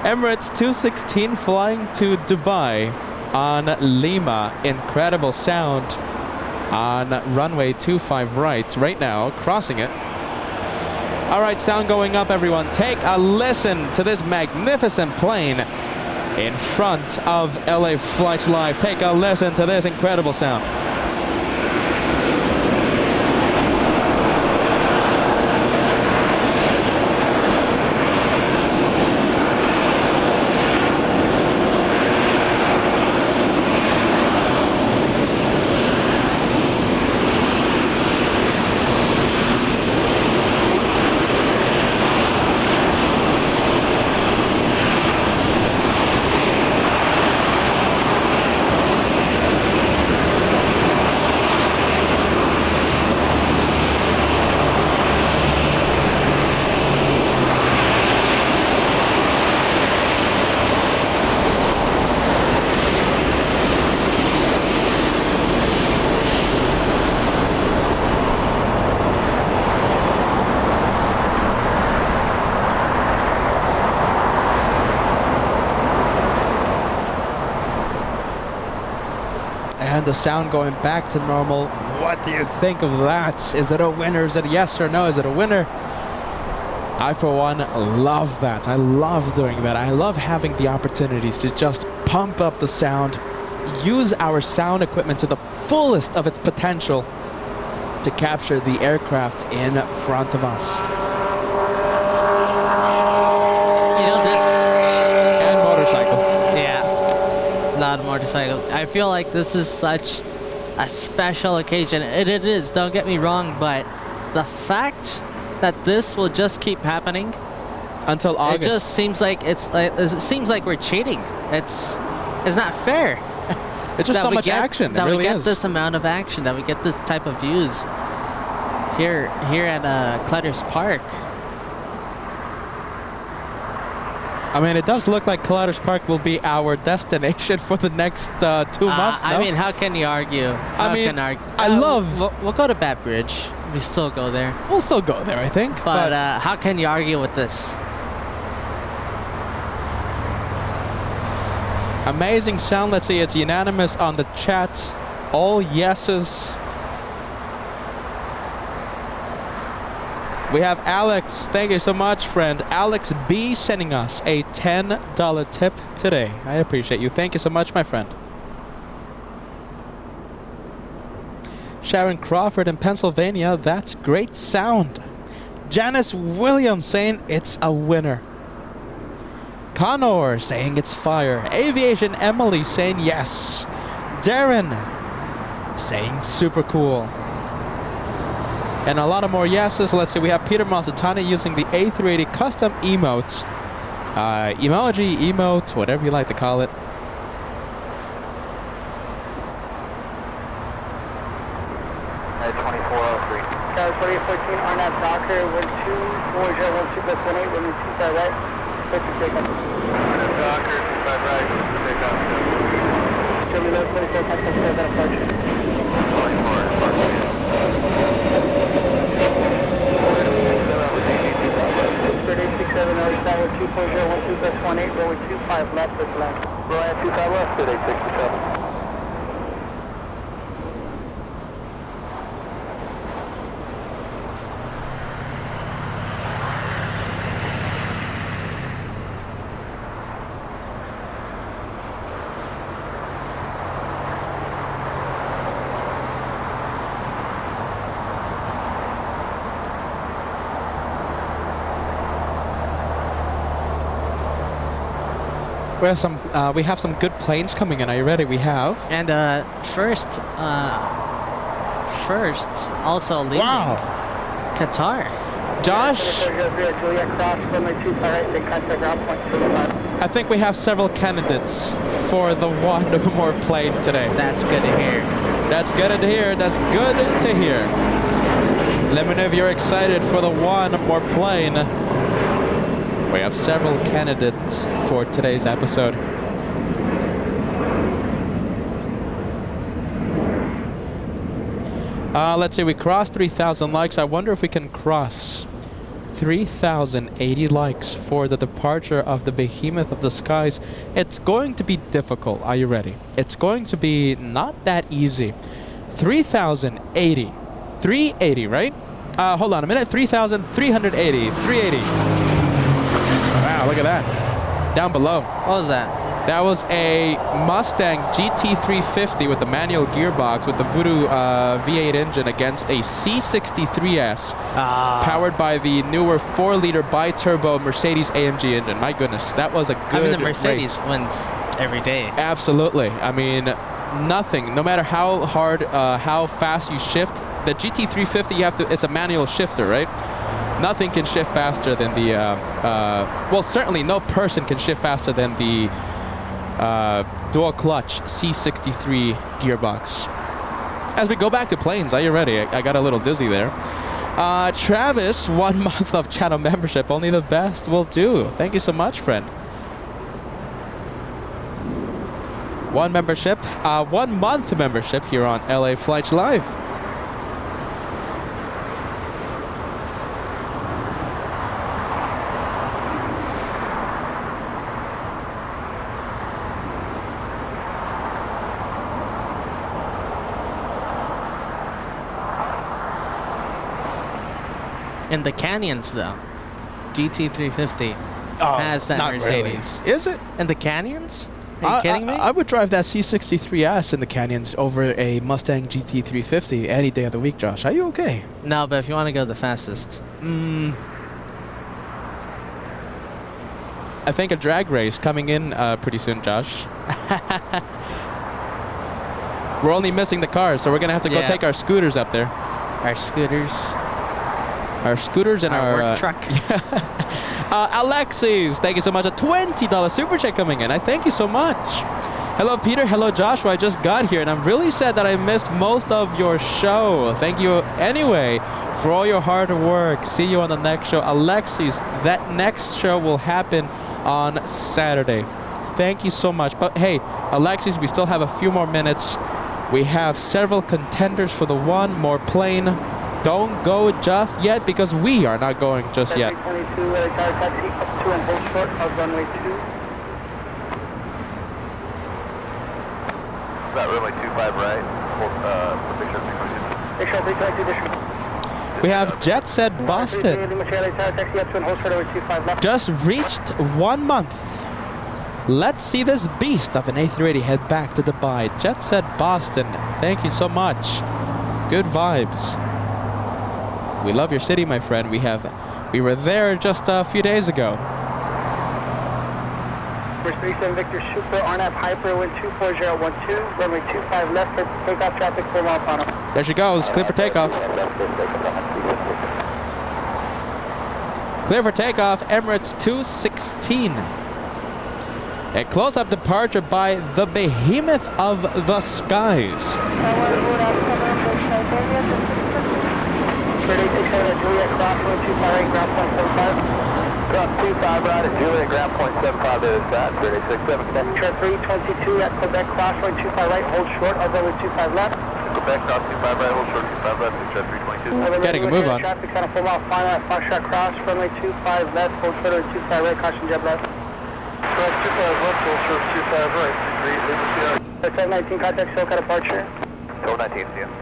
Emirates 216 flying to Dubai on Lima. Incredible sound on runway 25 right now, crossing it. All right, sound going up, everyone. Take a listen to this magnificent plane in front of LA Flights Live. Take a listen to this incredible sound. And the sound going back to normal. What do you think of that? Is it a winner? Is it a yes or no? Is it a winner? I, for one, love that. I love doing that. I love having the opportunities to just pump up the sound, use our sound equipment to the fullest of its potential to capture the aircraft in front of us. You know, this... And motorcycles. Yeah. A lot of motorcycles. I feel like this is such a special occasion. And it is, don't get me wrong, but the fact that this will just keep happening Until August. it just seems like it seems like we're cheating. It's not fair. It's just that so we much get, action. That It really we get is. this amount of action, that we get this type of views here at Clutter's Park. I mean, it does look like Clutter's Park will be our destination for the next 2 months. No? I mean, how can you argue? We'll go to Bat Bridge. We still go there. We'll still go there, I think. But how can you argue with this? Amazing sound. Let's see, it's unanimous on the chat. All yeses. We have Alex. Thank you so much, friend. Alex B sending us a $10 tip today. I appreciate you. Thank you so much, my friend. Sharon Crawford in Pennsylvania. That's great sound. Janice Williams saying it's a winner. Connor saying it's fire. Aviation Emily saying yes. Darren saying super cool. And a lot of more yeses. Let's see, we have Peter Mazzatani using the A380 custom emotes. Emoji, emote, whatever you like to call it. At 2403. Tower 4814, RNAV Docker, 12401 runway 25 right, clear for takeoff. RNAV Docker, 25 right, take off. Chevy Low 24, contact sales at approach. 24, departure. Spirit 867, tower 24012, bus 18, runway 25 left, with land. Royal 25 left, Spirit 867. We have some good planes coming in. Are you ready? We have. And first, also leaving Qatar. Josh, Juliet Cross, runway 25 right, then contact ground point 25. I think we have several candidates for the one more plane today. That's good to hear. That's good to hear. That's good to hear. Let me know if you're excited for the one more plane. We have several candidates for today's episode. Let's see, we crossed 3,000 likes. I wonder if we can cross 3,080 likes for the departure of the behemoth of the skies. It's going to be difficult. Are you ready? It's going to be not that easy. 3,080. 380, right? Hold on a minute. 3,380. 380. Wow, look at that. Down below. What was that? That was a Mustang GT350 with the manual gearbox with the Voodoo V8 engine against a C63S powered by the newer 4-liter bi-turbo Mercedes AMG engine. My goodness, that was a good I mean, the Mercedes race. wins every day. Absolutely. I mean, nothing. No matter how hard, how fast you shift, the GT350 you have to. It's a manual shifter, right? Nothing can shift faster than the. Well, certainly no person can shift faster than the dual clutch C63 gearbox. As we go back to planes, are you ready? I got a little dizzy there. Travis, 1 month of channel membership. Only the best will do. Thank you so much, friend. 1 membership, 1 month membership here on LA Flights Live. In the canyons, though, GT350 has that not Mercedes. Really. Is it? In the canyons? Are you kidding me? I would drive that C63S in the canyons over a Mustang GT350 any day of the week, Josh. Are you okay? No, but if you want to go the fastest. I think a drag race coming in pretty soon, Josh. We're only missing the cars, so we're going to have to go take our scooters up there. Our scooters. Our scooters and our work truck. Alexis, thank you so much. A $20 super chat coming in. I thank you so much. Hello, Peter. Hello, Joshua. I just got here, and I'm really sad that I missed most of your show. Thank you anyway for all your hard work. See you on the next show. Alexis, that next show will happen on Saturday. Thank you so much. But hey, Alexis, we still have a few more minutes. We have several contenders for the one more plane. Don't go just yet because we are not going just yet. 22, taxi up to and hold short of runway 2. Is that runway 25 right? Make sure 322 additional. We have Jet Set Boston. Taxi up to and hold short of 25 left. Just reached 1 month. Let's see this beast of an A380 head back to Dubai. Jet Set Boston. Thank you so much. Good vibes. We love your city, my friend. We were there just a few days ago. Number 37 Victor Super RNAV Hyper wind 24012, runway 25 left for takeoff traffic full off on him. There she goes. Clear for takeoff. Clear for takeoff. Emirates 216. A close-up departure by the behemoth of the skies. 36 Juliet cross wind 25 right ground point 75. Cross 25 right at Juliet, ground point 75 to the side, 367. Metro 322 at Quebec cross wind 25 right, hold short of runway 25 left. Quebec, cross 25 right, hold short 25 left, Metro 322. Getting a move on. Traffic on a full mile final at Foxtrot cross, runway 25 left, hold short of 25 right, caution jet left. Cross 25 left, hold short 25 right, 719 contact SoCal departure. 1219, see you.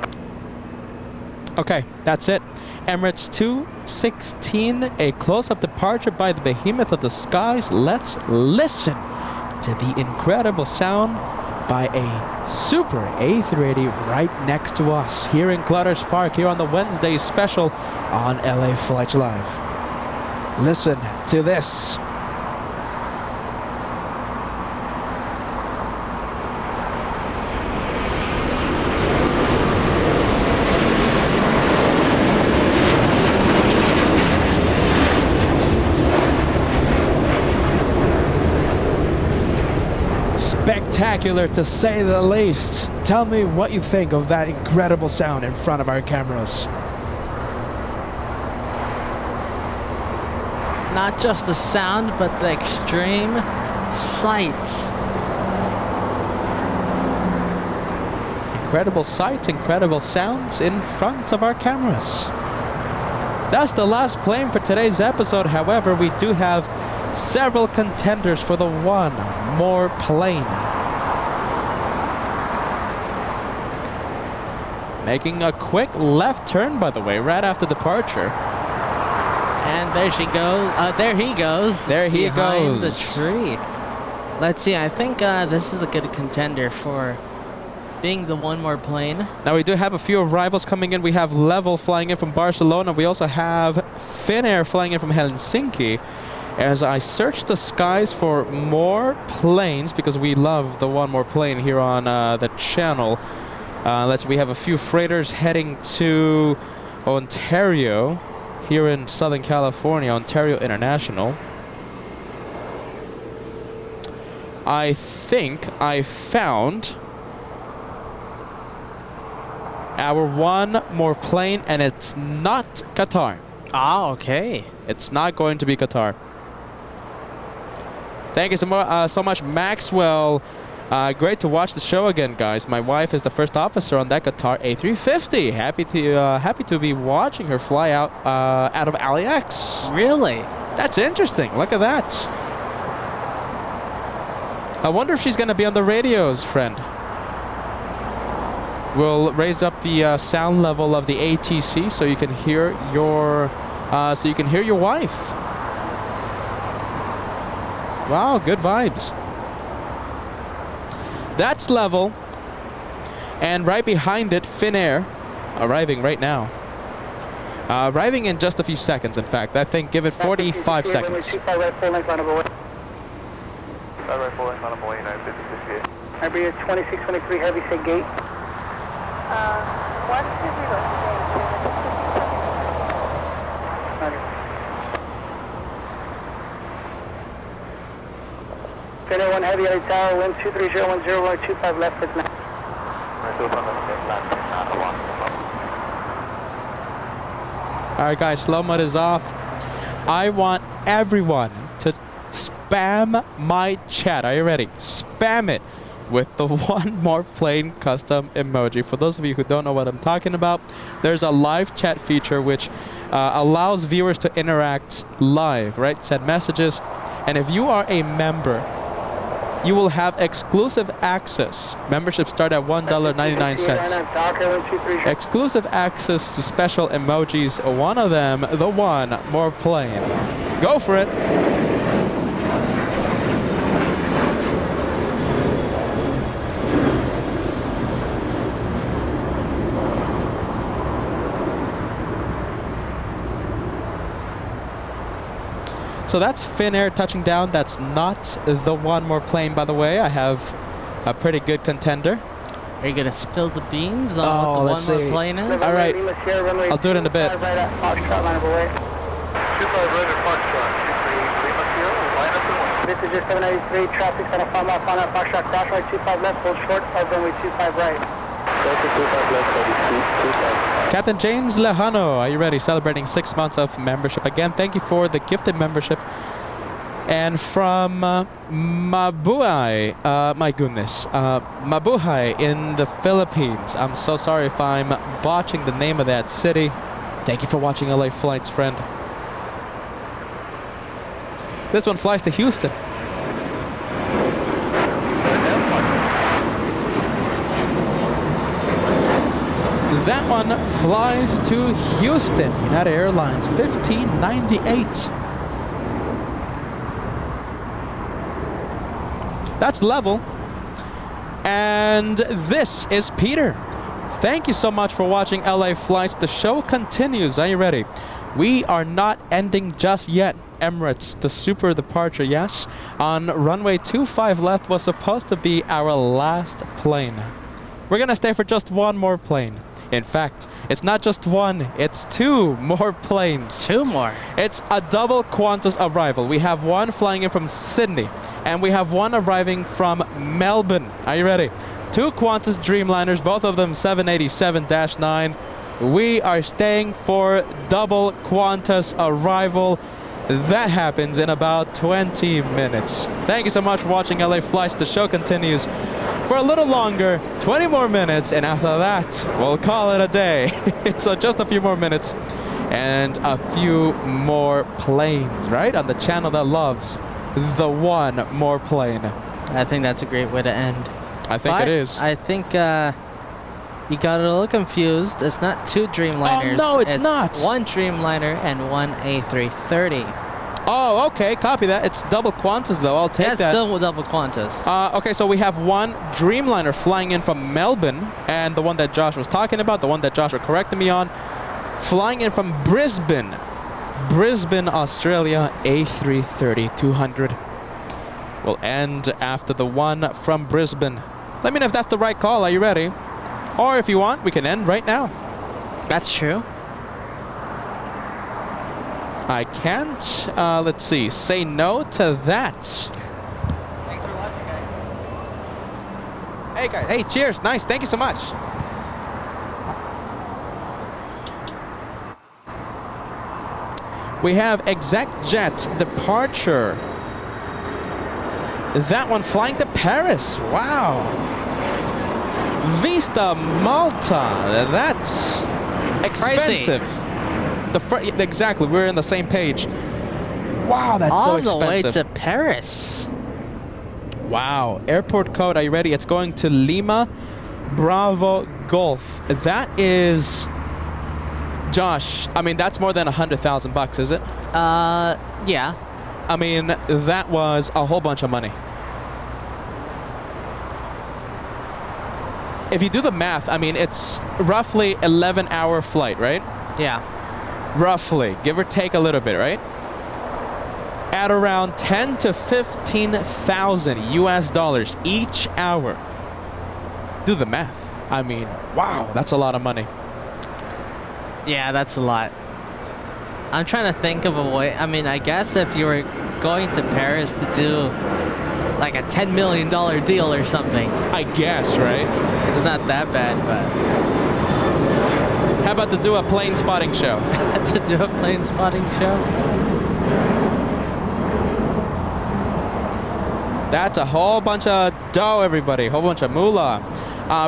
Okay, that's it. Emirates 216, a close-up departure by the behemoth of the skies. Let's listen to the incredible sound by a Super A380 right next to us here in Clutters Park, here on the Wednesday special on LA Flights Live. Listen to this. Spectacular to say the least. Tell me what you think of that incredible sound in front of our cameras. Not just the sound, but the extreme sight. Incredible sight, incredible sounds in front of our cameras. That's the last plane for today's episode. However, we do have several contenders for the one more plane. Making a quick left turn, by the way, right after departure. And there she goes. There he goes. There he behind goes. the tree. Let's see. I think this is a good contender for being the one more plane. Now we do have a few arrivals coming in. We have Level flying in from Barcelona. We also have Finnair flying in from Helsinki. As I search the skies for more planes, because we love the one more plane here on the channel. We have a few freighters heading to Ontario, here in Southern California, Ontario International. I think I found our one more plane, and it's not Qatar. Ah, okay. It's not going to be Qatar. Thank you so much, Maxwell. Great to watch the show again, guys. My wife is the first officer on that Qatar A350. Happy to be watching her fly out of LAX. Really? That's interesting. Look at that. I wonder if she's going to be on the radios, friend. We'll raise up the sound level of the ATC so you can hear your wife. Wow, good vibes. That's Level. And right behind it, Finnair, arriving right now. Arriving in just a few seconds, in fact. I think give it 45 seconds. Right full length on a boy. Right full length on a boy, United 56. Iberia 2623 heavy, say gate. 1 heavy at tower, wind 23010, 25 left for now. Alright guys, slow mode is off. I want everyone to spam my chat. Are you ready? Spam it with the one more plane custom emoji. For those of you who don't know what I'm talking about, there's a live chat feature which allows viewers to interact live, right? Send messages. And if you are a member, you will have exclusive access. Memberships start at $1.99. Exclusive access to special emojis. One of them, the one more plane. Go for it. So that's Finnair touching down. That's not the one more plane, by the way. I have a pretty good contender. Are you gonna spill the beans on what the one more plane is? All right, I'll do it in a bit. This is just 793, traffic's on a 5 mile final Foxtrot cross right 25 left, hold short, runway 25 right. Captain James Lejano, are you ready? Celebrating 6 months of membership. Again, thank you for the gifted membership. And from Mabuhay, my goodness, Mabuhay in the Philippines. I'm so sorry if I'm botching the name of that city. Thank you for watching LA Flights, friend. This one flies to Houston. That one flies to Houston, United Airlines, 1598. That's Level. And this is Peter. Thank you so much for watching LA Flights. The show continues. Are you ready? We are not ending just yet. Emirates, the super departure, yes. On runway 25 left was supposed to be our last plane. We're gonna stay for just one more plane. In fact, it's not just one, it's 2 more planes. 2 more. It's a double Qantas arrival. We have one flying in from Sydney, and we have one arriving from Melbourne. Are you ready? 2 Qantas Dreamliners, both of them 787-9. We are staying for double Qantas arrival. That happens in about 20 minutes. Thank you so much for watching LA Flights. The show continues for a little longer, 20 more minutes, and after that, we'll call it a day. So just a few more minutes and a few more planes, right? On the channel that loves the one more plane. I think that's a great way to end. I think it is. I think, You got a little confused. It's not two Dreamliners. Oh, no, it's not. One Dreamliner and one A330. Oh, okay, copy that. It's double Qantas, though. I'll take Yeah, that. still double Qantas. Okay, so we have one Dreamliner flying in from Melbourne, and the one that Josh was talking about, the one that Josh was correcting me on, flying in from Brisbane. Brisbane, Australia, A330-200 will end after the one from Brisbane. Let me know if that's the right call. Are you ready? Or if you want, we can end right now. That's true. I can't, let's see, say no to that. Thanks for watching, guys. Hey, guys, hey, cheers. Nice. Thank you so much. We have ExecJet departure. That one flying to Paris. Wow. Vista Malta. That's expensive. Exactly. We're in the same page. Wow, that's so expensive. All the way to Paris. Wow. Airport code. Are you ready? It's going to Lima Bravo Golf. That is, Josh, I mean, that's more than $100,000, is it? Yeah. I mean, that was a whole bunch of money. If you do the math, I mean, it's roughly 11-hour flight, right? Yeah. Roughly, give or take a little bit, right? At around 10 to 15,000 US dollars each hour. Do the math. I mean, wow, that's a lot of money. Yeah, that's a lot. I'm trying to think of a way. I mean, I guess if you were going to Paris to do like a $10 million deal or something. I guess, right? It's not that bad, but... How about to do a plane spotting show? To do a plane spotting show? That's a whole bunch of dough, everybody. Whole bunch of moolah.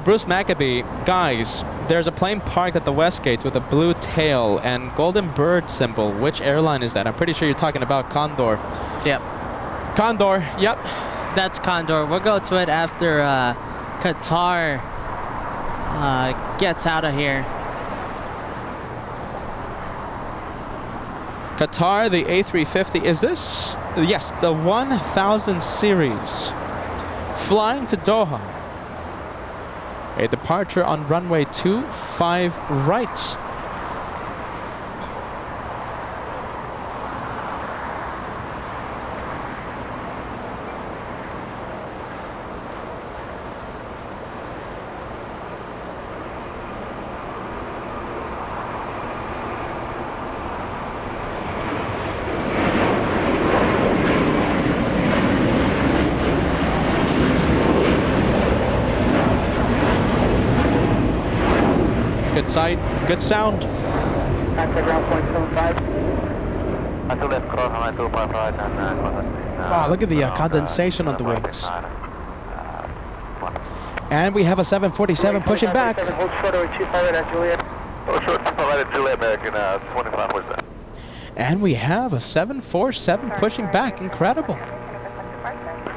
Bruce Maccabee, guys, there's a plane parked at the West Gates with a blue tail and golden bird symbol. Which airline is that? I'm pretty sure you're talking about Condor. Yep. Condor, yep. That's Condor. We'll go to it after Qatar gets out of here. Qatar, the A350. Is this? Yes, the 1000 series. Flying to Doha. A departure on runway 25 right. Good sight, good sound. Contact ground point 75. Wow, look at the condensation on the wings. And we have a 747 pushing back. Hold short over Chief Pilot at Juliet. Oh, sure, Pilot Juliet, American 25%. And we have a 747 pushing back. Incredible.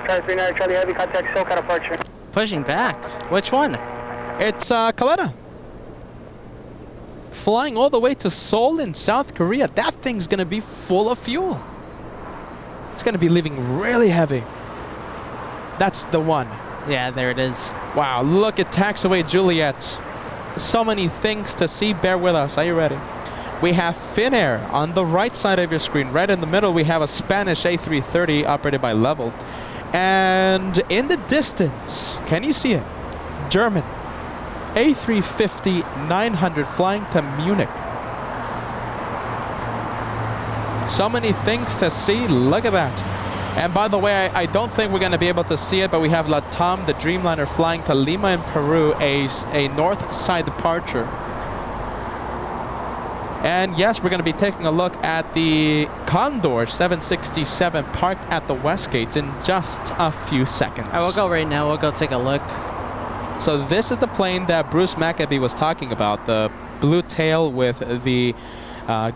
Charlie 39, Charlie Heavy, contact SoCal departure. Pushing back? Which one? It's Kaleta. Flying all the way to Seoul in South Korea. That thing's gonna be full of fuel. It's gonna be leaving really heavy. That's the one. Yeah, there it is. Wow, look at taxiway Juliet. So many things to see. Bear with us. Are you ready? We have Finnair on the right side of your screen. Right in the middle, we have a Spanish A330 operated by Level. And in the distance, can you see it? German A350-900 flying to Munich. So many things to see. Look at that. And by the way, I don't think we're going to be able to see it, but we have Latam, the Dreamliner, flying to Lima in Peru, a north side departure. And yes, we're going to be taking a look at the Condor 767 parked at the West Gates in just a few seconds. All right, we'll go right now. We'll go take a look. So this is the plane that Bruce Maccabee was talking about, the blue tail with the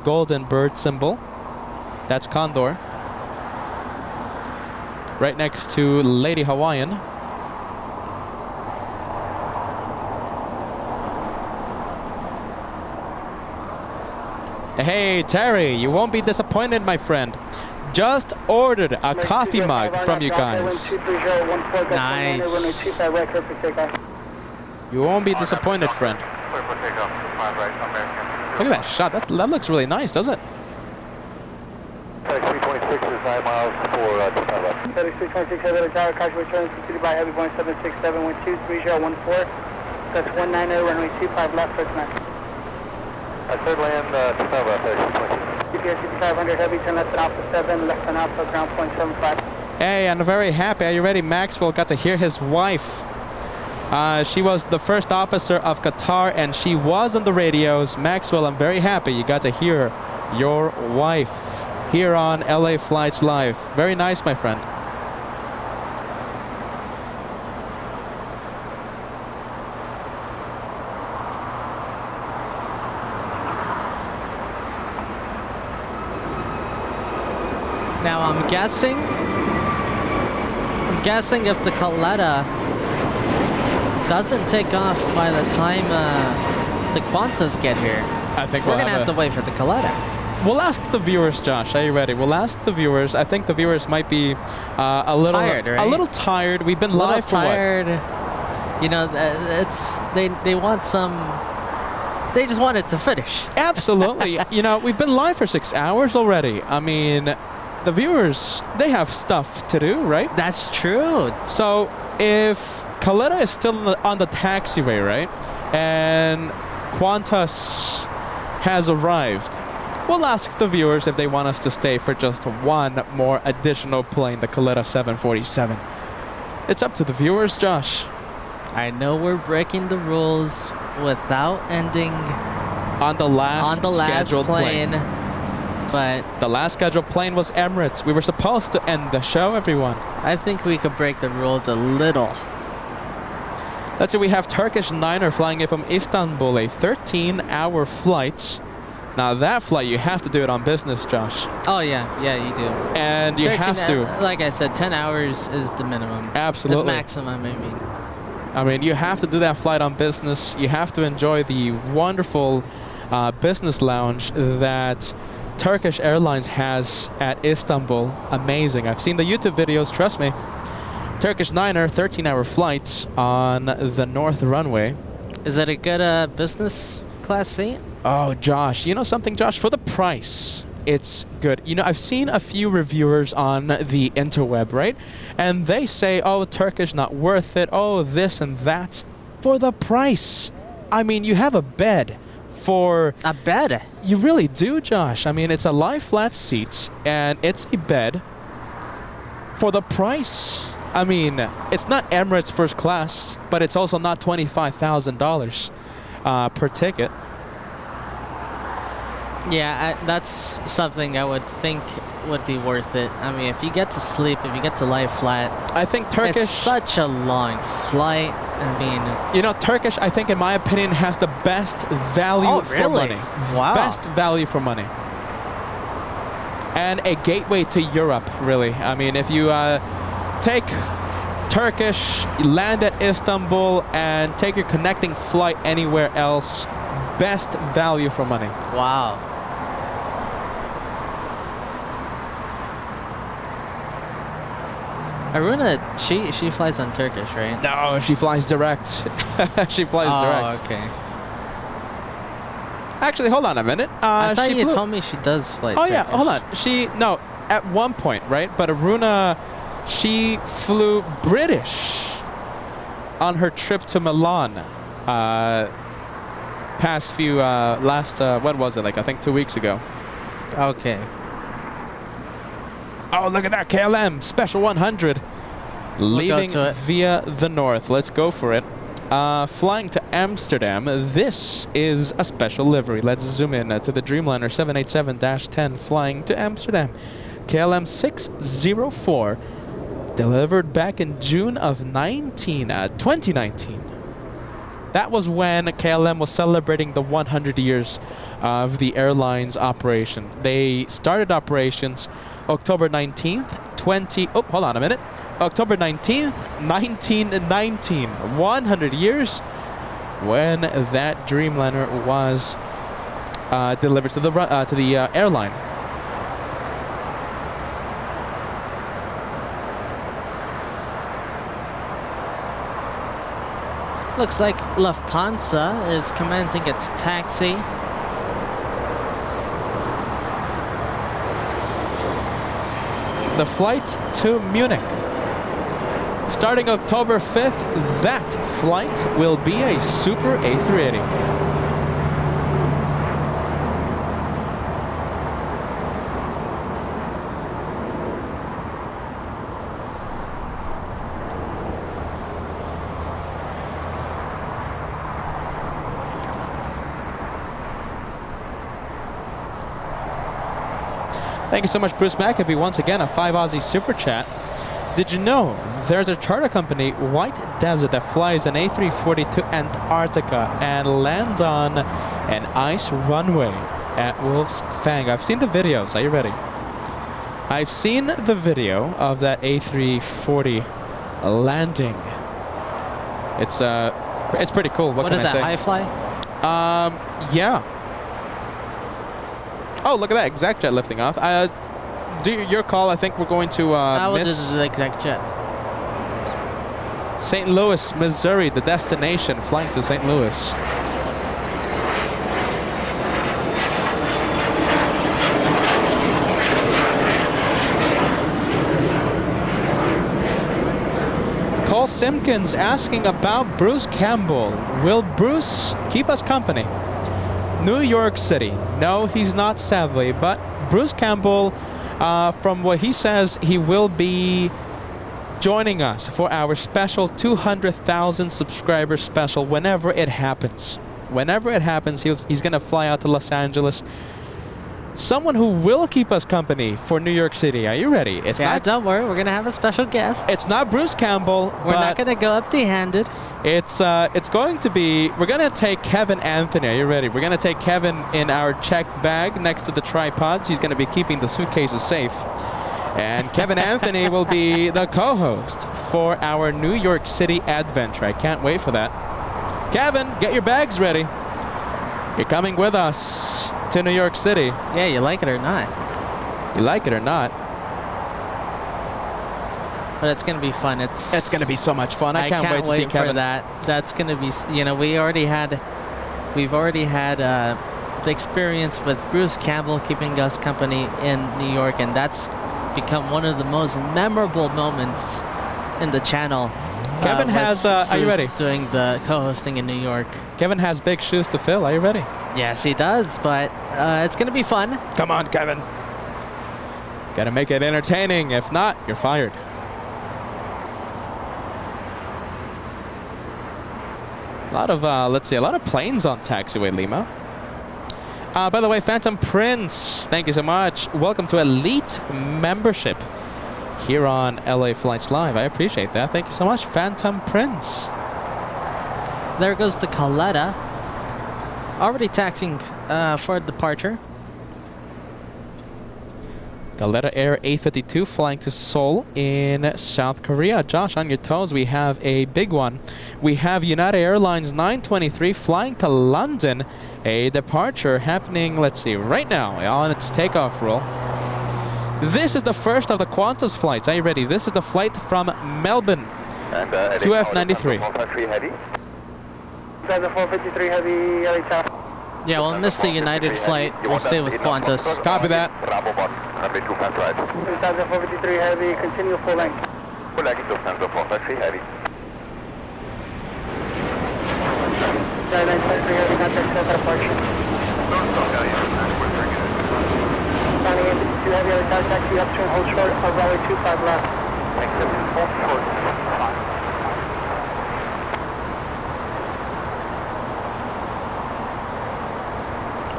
golden bird symbol. That's Condor. Right next to Lady Hawaiian. Hey, Terry, you won't be disappointed, my friend. Just ordered a coffee mug from you guys. Nice. You won't be disappointed, friend. Look at that shot. That looks really nice, doesn't it? 3.6 is 9 miles for 36.6 heavy tower, caution return completed by heavy Boeing 767 wind 23014. That's 19er, runway 25 left, first man. Third land, 25 left, 36.6. GPS 5500 heavy, turn left and Alpha 7, left and Alpha, ground point 75. Hey, I'm very happy. Are you ready? Maxwell got to hear his wife. She was the first officer of Qatar, and she was on the radios. Maxwell, I'm very happy you got to hear your wife here on LA Flights Live. Very nice, my friend. Now I'm guessing if the Coletta doesn't take off by the time the Qantas get here, I think we're gonna have to wait for the Coletta. We'll ask the viewers, Josh. Are you ready? We'll ask the viewers. I think the viewers might be a little tired, right? A little tired. We've been live for tired. You know, it's they want some. They just want it to finish. Absolutely. You know, we've been live for 6 hours already. I mean, the viewers, they have stuff to do, right? That's true. So if Coletta is still on the taxiway, right, and Qantas has arrived, we'll ask the viewers if they want us to stay for just one more additional plane, the Coletta 747. It's up to the viewers, Josh. I know we're breaking the rules without ending On the last scheduled plane. But the last scheduled plane was Emirates. We were supposed to end the show, everyone. I think we could break the rules a little. That's it. We have Turkish Niner flying in from Istanbul, a 13-hour flight. Now that flight, you have to do it on business, Josh. Oh yeah, you do. And you have to. Like I said, 10 hours is the minimum. Absolutely. The maximum, I mean. I mean, you have to do that flight on business. You have to enjoy the wonderful business lounge that Turkish Airlines has at Istanbul. Amazing. I've seen the YouTube videos, trust me. Turkish Niner, 13-hour flight on the north runway. Is it a good business class seat? Oh, Josh, you know something, Josh? For the price, it's good. You know, I've seen a few reviewers on the interweb, right? And they say, oh, Turkish not worth it. Oh, this and that. For the price. I mean, you have a bed for... A bed? You really do, Josh. I mean, it's a lie flat seats, and it's a bed for the price. I mean, it's not Emirates first class, but it's also not $25,000 per ticket. Yeah, that's something I would think would be worth it. I mean, if you get to sleep, if you get to lie flat, I think Turkish... It's such a long flight. I mean... You know, Turkish, I think, in my opinion, has the best value for money. Wow. Best value for money. And a gateway to Europe, really. I mean, if you take Turkish, land at Istanbul, and take your connecting flight anywhere else, best value for money. Wow. Aruna, she flies on Turkish, right? No, she flies direct. She flies direct. Oh, okay. Actually, hold on a minute. I thought you told me she does fly Turkish. Yeah, hold on. No, at one point, right? But Aruna, she flew British on her trip to Milan. Past few, when was it? Like, I think 2 weeks ago. Okay. Oh, look at that, KLM, Special 100. Leaving via the north. Let's go for it. Flying to Amsterdam. This is a special livery. Let's zoom in to the Dreamliner 787-10 flying to Amsterdam. KLM 604, delivered back in June of 2019. That was when KLM was celebrating the 100 years of the airline's operation. They started operations October 19th, October 19th, 1919. 100 years when that Dreamliner was delivered to the airline. Looks like Lufthansa is commencing its taxi. The flight to Munich. Starting October 5th, that flight will be a Super A380. Thank you so much, Bruce Maccabee, once again, a 5 Aussie Super Chat. Did you know there's a charter company, White Desert, that flies an A340 to Antarctica and lands on an ice runway at Wolf's Fang? I've seen the videos. Are you ready? I've seen the video of that A340 landing. It's pretty cool. What can is I say? High fly? Yeah. Oh, look at that, exec jet lifting off. Do your call. I think we're going to This is the exec jet. St. Louis, Missouri, the destination, flying to St. Louis. Cole Simpkins asking about Bruce Campbell. Will Bruce keep us company? New York City. No, he's not, sadly, but Bruce Campbell, from what he says, he will be joining us for our special 200,000 subscriber special whenever it happens. Whenever it happens, he's going to fly out to Los Angeles. Someone who will keep us company for New York City. Are you ready? It's not. Don't worry, we're going to have a special guest. It's not Bruce Campbell. We're not going to go empty-handed. It's going to be, we're going to take Kevin Anthony. Are you ready? We're going to take Kevin in our checked bag next to the tripods. He's going to be keeping the suitcases safe. And Kevin Anthony will be the co-host for our New York City adventure. I can't wait for that. Kevin, get your bags ready. You're coming with us to New York City. Yeah, you like it or not. You like it or not. But it's going to be fun. It's going to be so much fun. I can't wait to see Kevin. For that. That's going to be, we've already had the experience with Bruce Campbell keeping us company in New York, and that's become one of the most memorable moments in the channel. Kevin has, are you ready? Doing the co-hosting in New York. Kevin has big shoes to fill. Are you ready? Yes, he does, but it's going to be fun. Come on, Kevin. Got to make it entertaining. If not, you're fired. A lot of, a lot of planes on taxiway Lima. By the way, Phantom Prince, thank you so much. Welcome to Elite membership here on LA Flights Live. I appreciate that. Thank you so much, Phantom Prince. There goes the Coletta. Already taxiing for departure. Coletta Air A52 flying to Seoul in South Korea. Josh, on your toes, we have a big one. We have United Airlines 923 flying to London. A departure happening, let's see, right now on its takeoff roll. This is the first of the Qantas flights. Are you ready? This is the flight from Melbourne to F93. 453 heavy, Yeah, we'll miss the United flight. We'll stay with Qantas. Copy that. 453 heavy, continue full length. Full length, 453 heavy. 923 heavy, contact set for departure. Standing in 2 heavy, other taxi up to and hold short of runway 25 left. Hold short.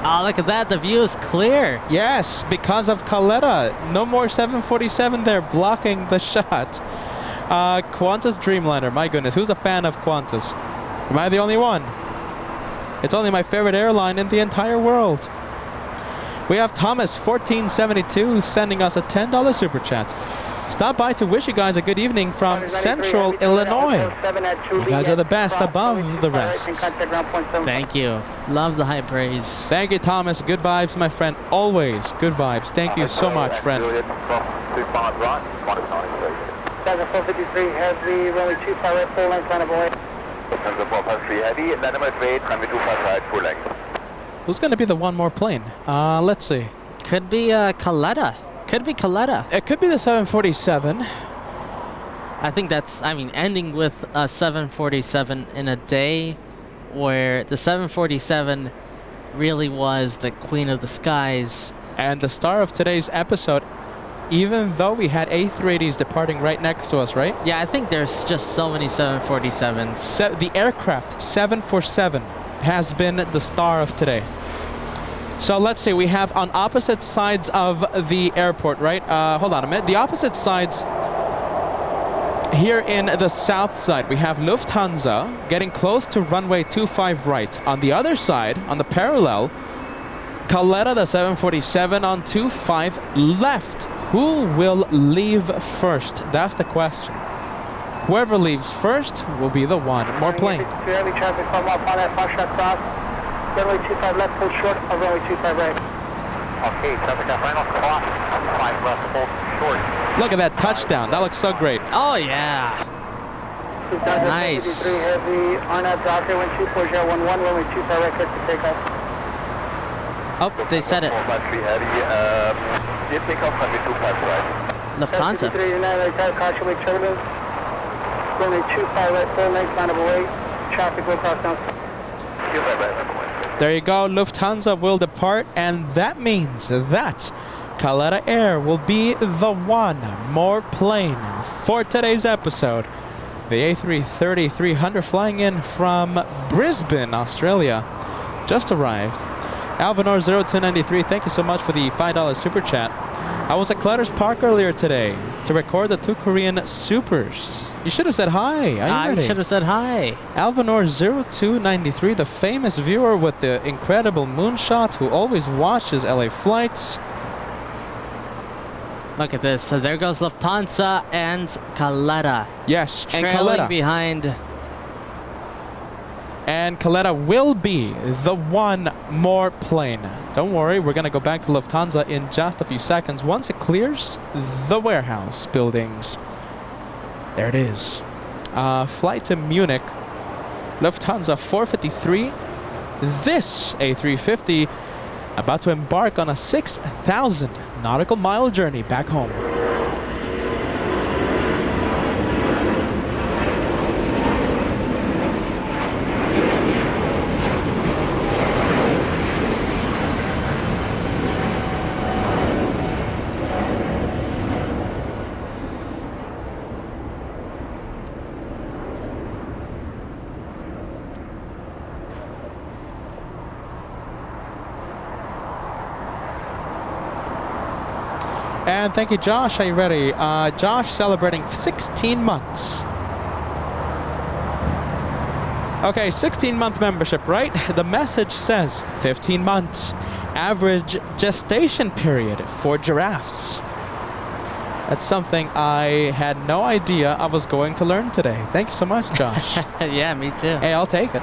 Oh, look at that. The view is clear. Yes, because of Coletta. No more 747 there blocking the shot. Qantas Dreamliner. My goodness, who's a fan of Qantas? Am I the only one? It's only my favorite airline in the entire world. We have Thomas 1472 sending us a $10 super chat. Stop by to wish you guys a good evening from Central Illinois. You guys are the best above the rest. Thank you. Love the high praise. Thank you, Thomas. Good vibes, my friend. Always good vibes. Thank you so much, friend. 453 heavy, runway 25 right, full length, line of away. Heavy, landing at 25 right, full length. Who's going to be the one more plane? Let's see. Could be Coletta. Could be Coletta. It could be the 747. I think that's, I mean, ending with a 747 in a day where the 747 really was the queen of the skies. And the star of today's episode, even though we had A380s departing right next to us, right? Yeah, I think there's just so many 747s. The aircraft 747 has been the star of today. So let's see, we have on opposite sides of the airport, right? Hold on a minute. The opposite sides here in the south side, we have Lufthansa getting close to runway 25 right. On the other side, on the parallel, Coletta, the 747 on 25 left. Who will leave first? That's the question. Whoever leaves first will be the one. More plane. Heavy traffic come up on that Foxtrot cross. Runway 25 left, pull short of runway 25 right. Okay, traffic got final cross, 5 left, pull short. Look at that touchdown. That looks so great. Oh, yeah. Nice. 53 heavy, on that Docker, 12411, runway 25 right, clear to take off. Oh, they said it. 453 heavy, take off runway 25 right. Lufthansa. 53 right, caution, wake turbulence. Runway 25 right, full length, line of away. Traffic will cross down. There you go. Lufthansa will depart, and that means that Coletta Air will be the one more plane for today's episode. The A330-300 flying in from Brisbane, Australia, just arrived. Alvinor0293, thank you so much for the $5 super chat. I was at Clutter's Park earlier today to record the 2 Korean supers. You should have said hi. I should have said hi. Alvinor0293, the famous viewer with the incredible moonshot who always watches LA flights. Look at this. So there goes Lufthansa and Coletta. Yes, and Trailing Coletta. behind. And Coletta will be the one more plane. Don't worry, we're going to go back to Lufthansa in just a few seconds once it clears the warehouse buildings. There it is. Flight to Munich, Lufthansa 453. This A350 about to embark on a 6,000 nautical mile journey back home. And thank you, Josh. Are you ready? Josh celebrating 16 months. Okay, 16-month membership, right? The message says 15 months. Average gestation period for giraffes. That's something I had no idea I was going to learn today. Thank you so much, Josh. Yeah, me too. Hey, I'll take it.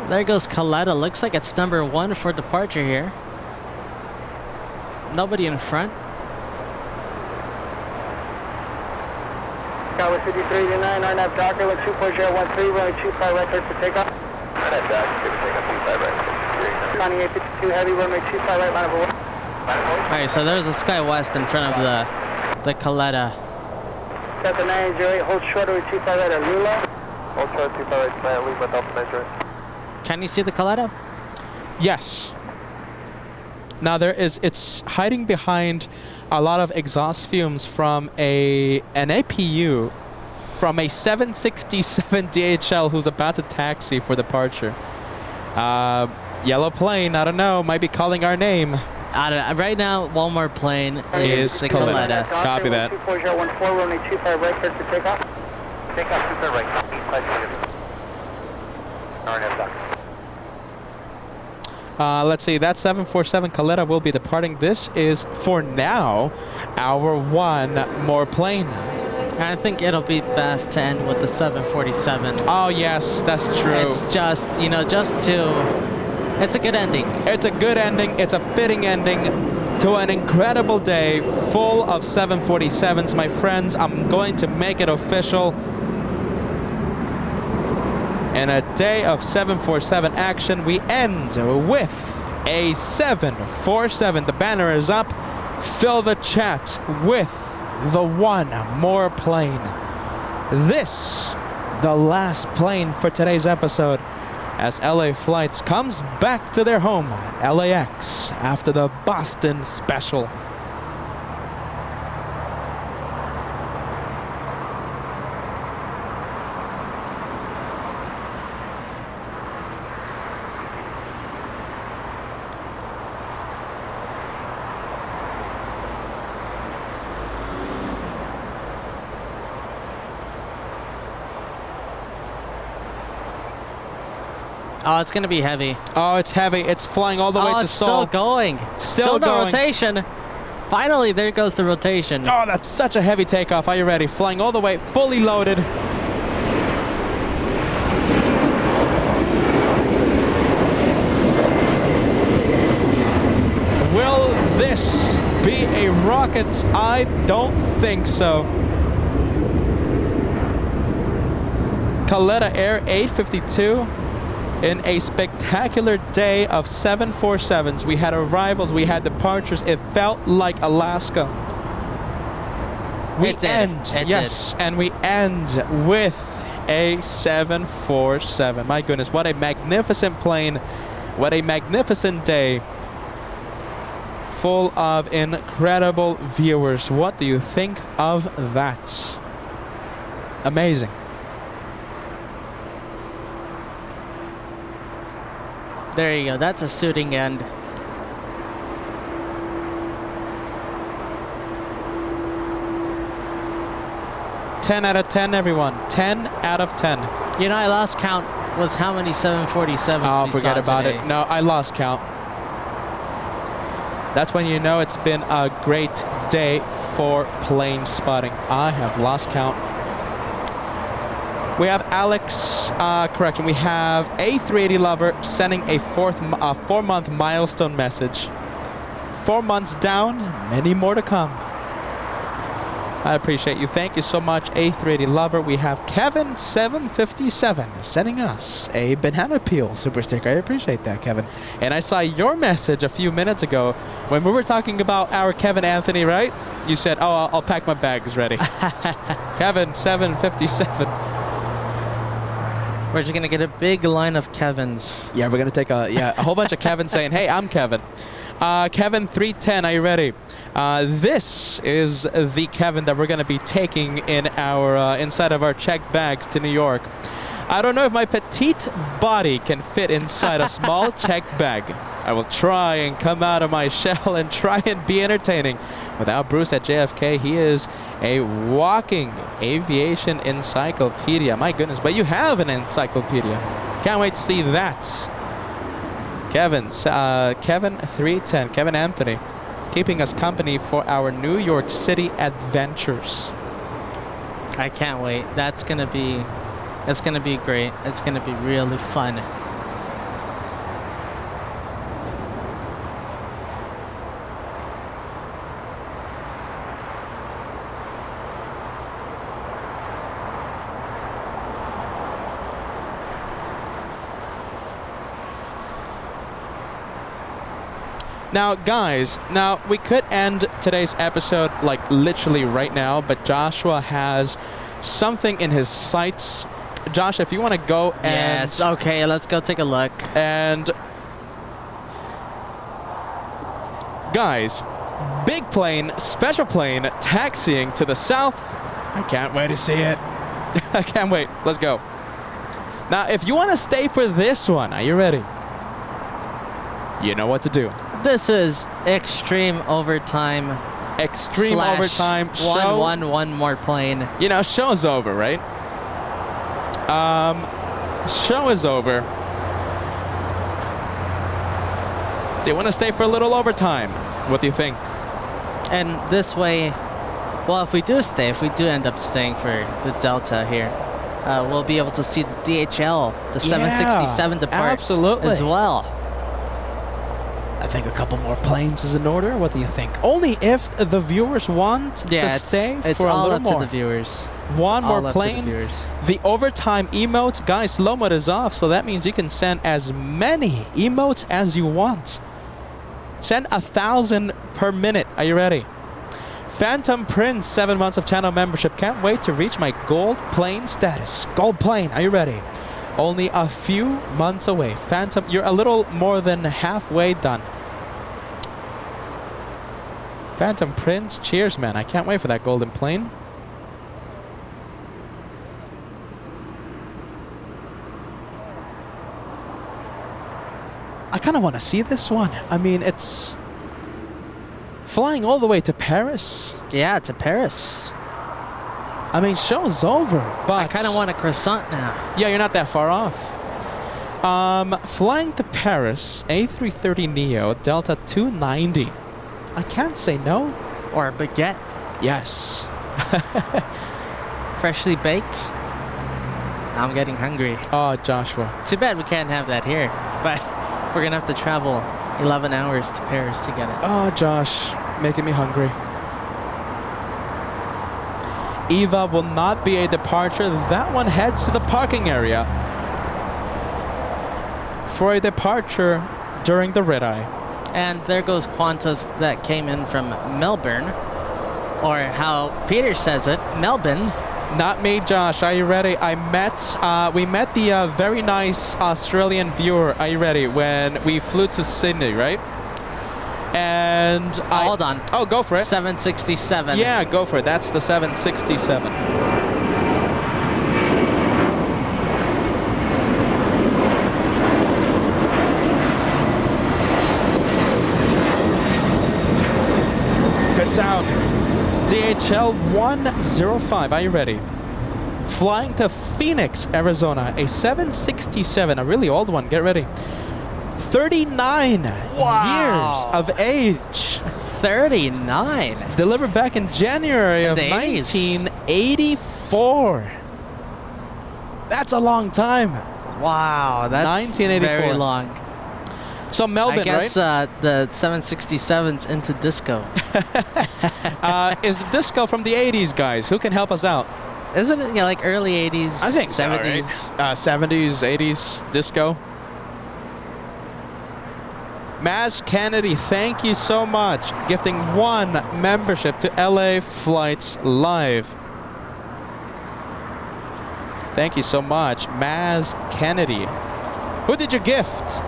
There goes Coletta. Looks like it's number 1 for departure here. Nobody in front. Tower 5329, RNAV Docker, 24013, runway 25 right, clear for takeoff. RNAV Docker, give me take off 25 right. Landing 852 heavy, runway 25 right, line of away. Alright, so there's the Sky West in front of the Coletta. Got the 908, hold short over 25 right at Lula. Hold short 25 right, Lima, Delta 908. Can you see the Coletta? Yes. Now it's hiding behind a lot of exhaust fumes from an APU from a 767 DHL who's about to taxi for departure. Yellow plane, I don't know, might be calling our name. I don't know. Right now, one more plane is the Coletta. Copy that. 24014, runway 25 right, clear for takeoff. Takeoff 25 right, copy, 5 RNAV Docker. Let's see, that 747 Caleta will be departing. This is, for now, our one more plane. I think it'll be best to end with the 747. Oh, yes, that's true. It's just, you know, it's a good ending. It's a good ending. It's a fitting ending to an incredible day full of 747s. My friends, I'm going to make it official. In a day of 747 action, we end with a 747. The banner is up. Fill the chat with the one more plane. This, the last plane for today's episode, as LA Flights comes back to their home, LAX, after the Boston special. Oh, it's going to be heavy. Oh, it's heavy. It's flying all the way to it's Seoul. still going. Still the going. rotation. Finally, there goes the rotation. Oh, that's such a heavy takeoff. Are you ready? Flying all the way, fully loaded. Will this be a rocket? I don't think so. Caleta Air 852 in a spectacular day of 747s. We had arrivals, we had departures. It felt like Alaska. We end with a 747. My goodness, what a magnificent plane. What a magnificent day. Full of incredible viewers. What do you think of that? Amazing. There you go. That's a suiting end. Ten out of 10, everyone. 10 out of 10. You know, I lost count with how many 747s Oh, we forget saw about today. it. No, I lost count. That's when you know it's been a great day for plane spotting. I have lost count. We have Alex, correction, we have a 380 lover sending a 4-month milestone message. 4 months down, many more to come. I appreciate you. Thank you so much, a 380 lover. We have Kevin 757 sending us a banana peel super sticker. I appreciate that, Kevin. And I saw your message a few minutes ago when we were talking about our Kevin Anthony, right? You said, oh, I'll pack my bags ready. Kevin 757. We're just going to get a big line of Kevins. Yeah, we're going to take a whole bunch of Kevin saying, hey, I'm Kevin. Kevin 310, are you ready? This is the Kevin that we're going to be taking in our inside of our checked bags to New York. I don't know if my petite body can fit inside a small checked bag. I will try and come out of my shell and try and be entertaining. Without Bruce at JFK, he is a walking aviation encyclopedia. My goodness, but you have an encyclopedia. Can't wait to see that. Kevin 310, Kevin Anthony, keeping us company for our New York City adventures. I can't wait. It's gonna be great. It's gonna be really fun. Now, guys, we could end today's episode like literally right now, but Joshua has something in his sights. Josh, if you want to go and... Yes, okay, let's go take a look. And... guys, big plane, special plane, taxiing to the south. I can't wait to see it. I can't wait. Let's go. Now, if you want to stay for this one, are you ready? You know what to do. This is extreme overtime. Extreme overtime. One more plane. You know, show is over, right? Show is over. They want to stay for a little overtime. What do you think? And this way, well, if we do end up staying for the Delta here, we'll be able to see the DHL, the 767 depart absolutely. as well. I think a couple more planes is in order. What do you think? Only if the viewers want to stay it's for a all little up more. to the viewers. One It's all more up to the plane. viewers. The overtime emotes, guys, slow mode is off, so that means you can send as many emotes as you want. Send 1,000 per minute. Are you ready? Phantom Prince, 7 months of channel membership. Can't wait to reach my gold plane status. Gold plane, are you ready? Only a few months away. Phantom, you're a little more than halfway done. Phantom Prince, cheers, man. I can't wait for that golden plane. I kind of want to see this one. I mean, it's flying all the way to Paris. Yeah, to Paris. I mean, show's over, but I kind of want a croissant now. yeah, you're not that far off. Flying to Paris, A330neo, Delta 290. I can't say no. Or a baguette, Yes. freshly baked. I'm getting hungry. Oh, Joshua. Too bad we can't have that here, but we're gonna have to travel 11 hours to Paris to get it. Oh, Josh, making me hungry. Eva will not be a departure. That one heads to the parking area for a departure during the red eye. And there goes Qantas that came in from Melbourne, or how Peter says it, Melbourne. Not me, Josh. Are you ready? We met the very nice Australian viewer. Are you ready? When we flew to Sydney, right? And Hold on. Oh, go for it. 767. Yeah, go for it. That's the 767. Good sound. DHL 105. Are you ready? Flying to Phoenix, Arizona. A 767, a really old one. Get ready. 39 years of age. 39. Delivered back in January In of the 80s. 1984. That's a long time. Wow, that's 1984. very long. So Melbourne, I guess right? the 767's into disco. Is the disco from the 80s, guys? Who can help us out? Isn't it like early 80s? I think 70s? so, right? 70s, 80s, disco. Maz Kennedy, thank you so much. Gifting 1 membership to LA Flights Live. Thank you so much, Maz Kennedy. Who did you gift?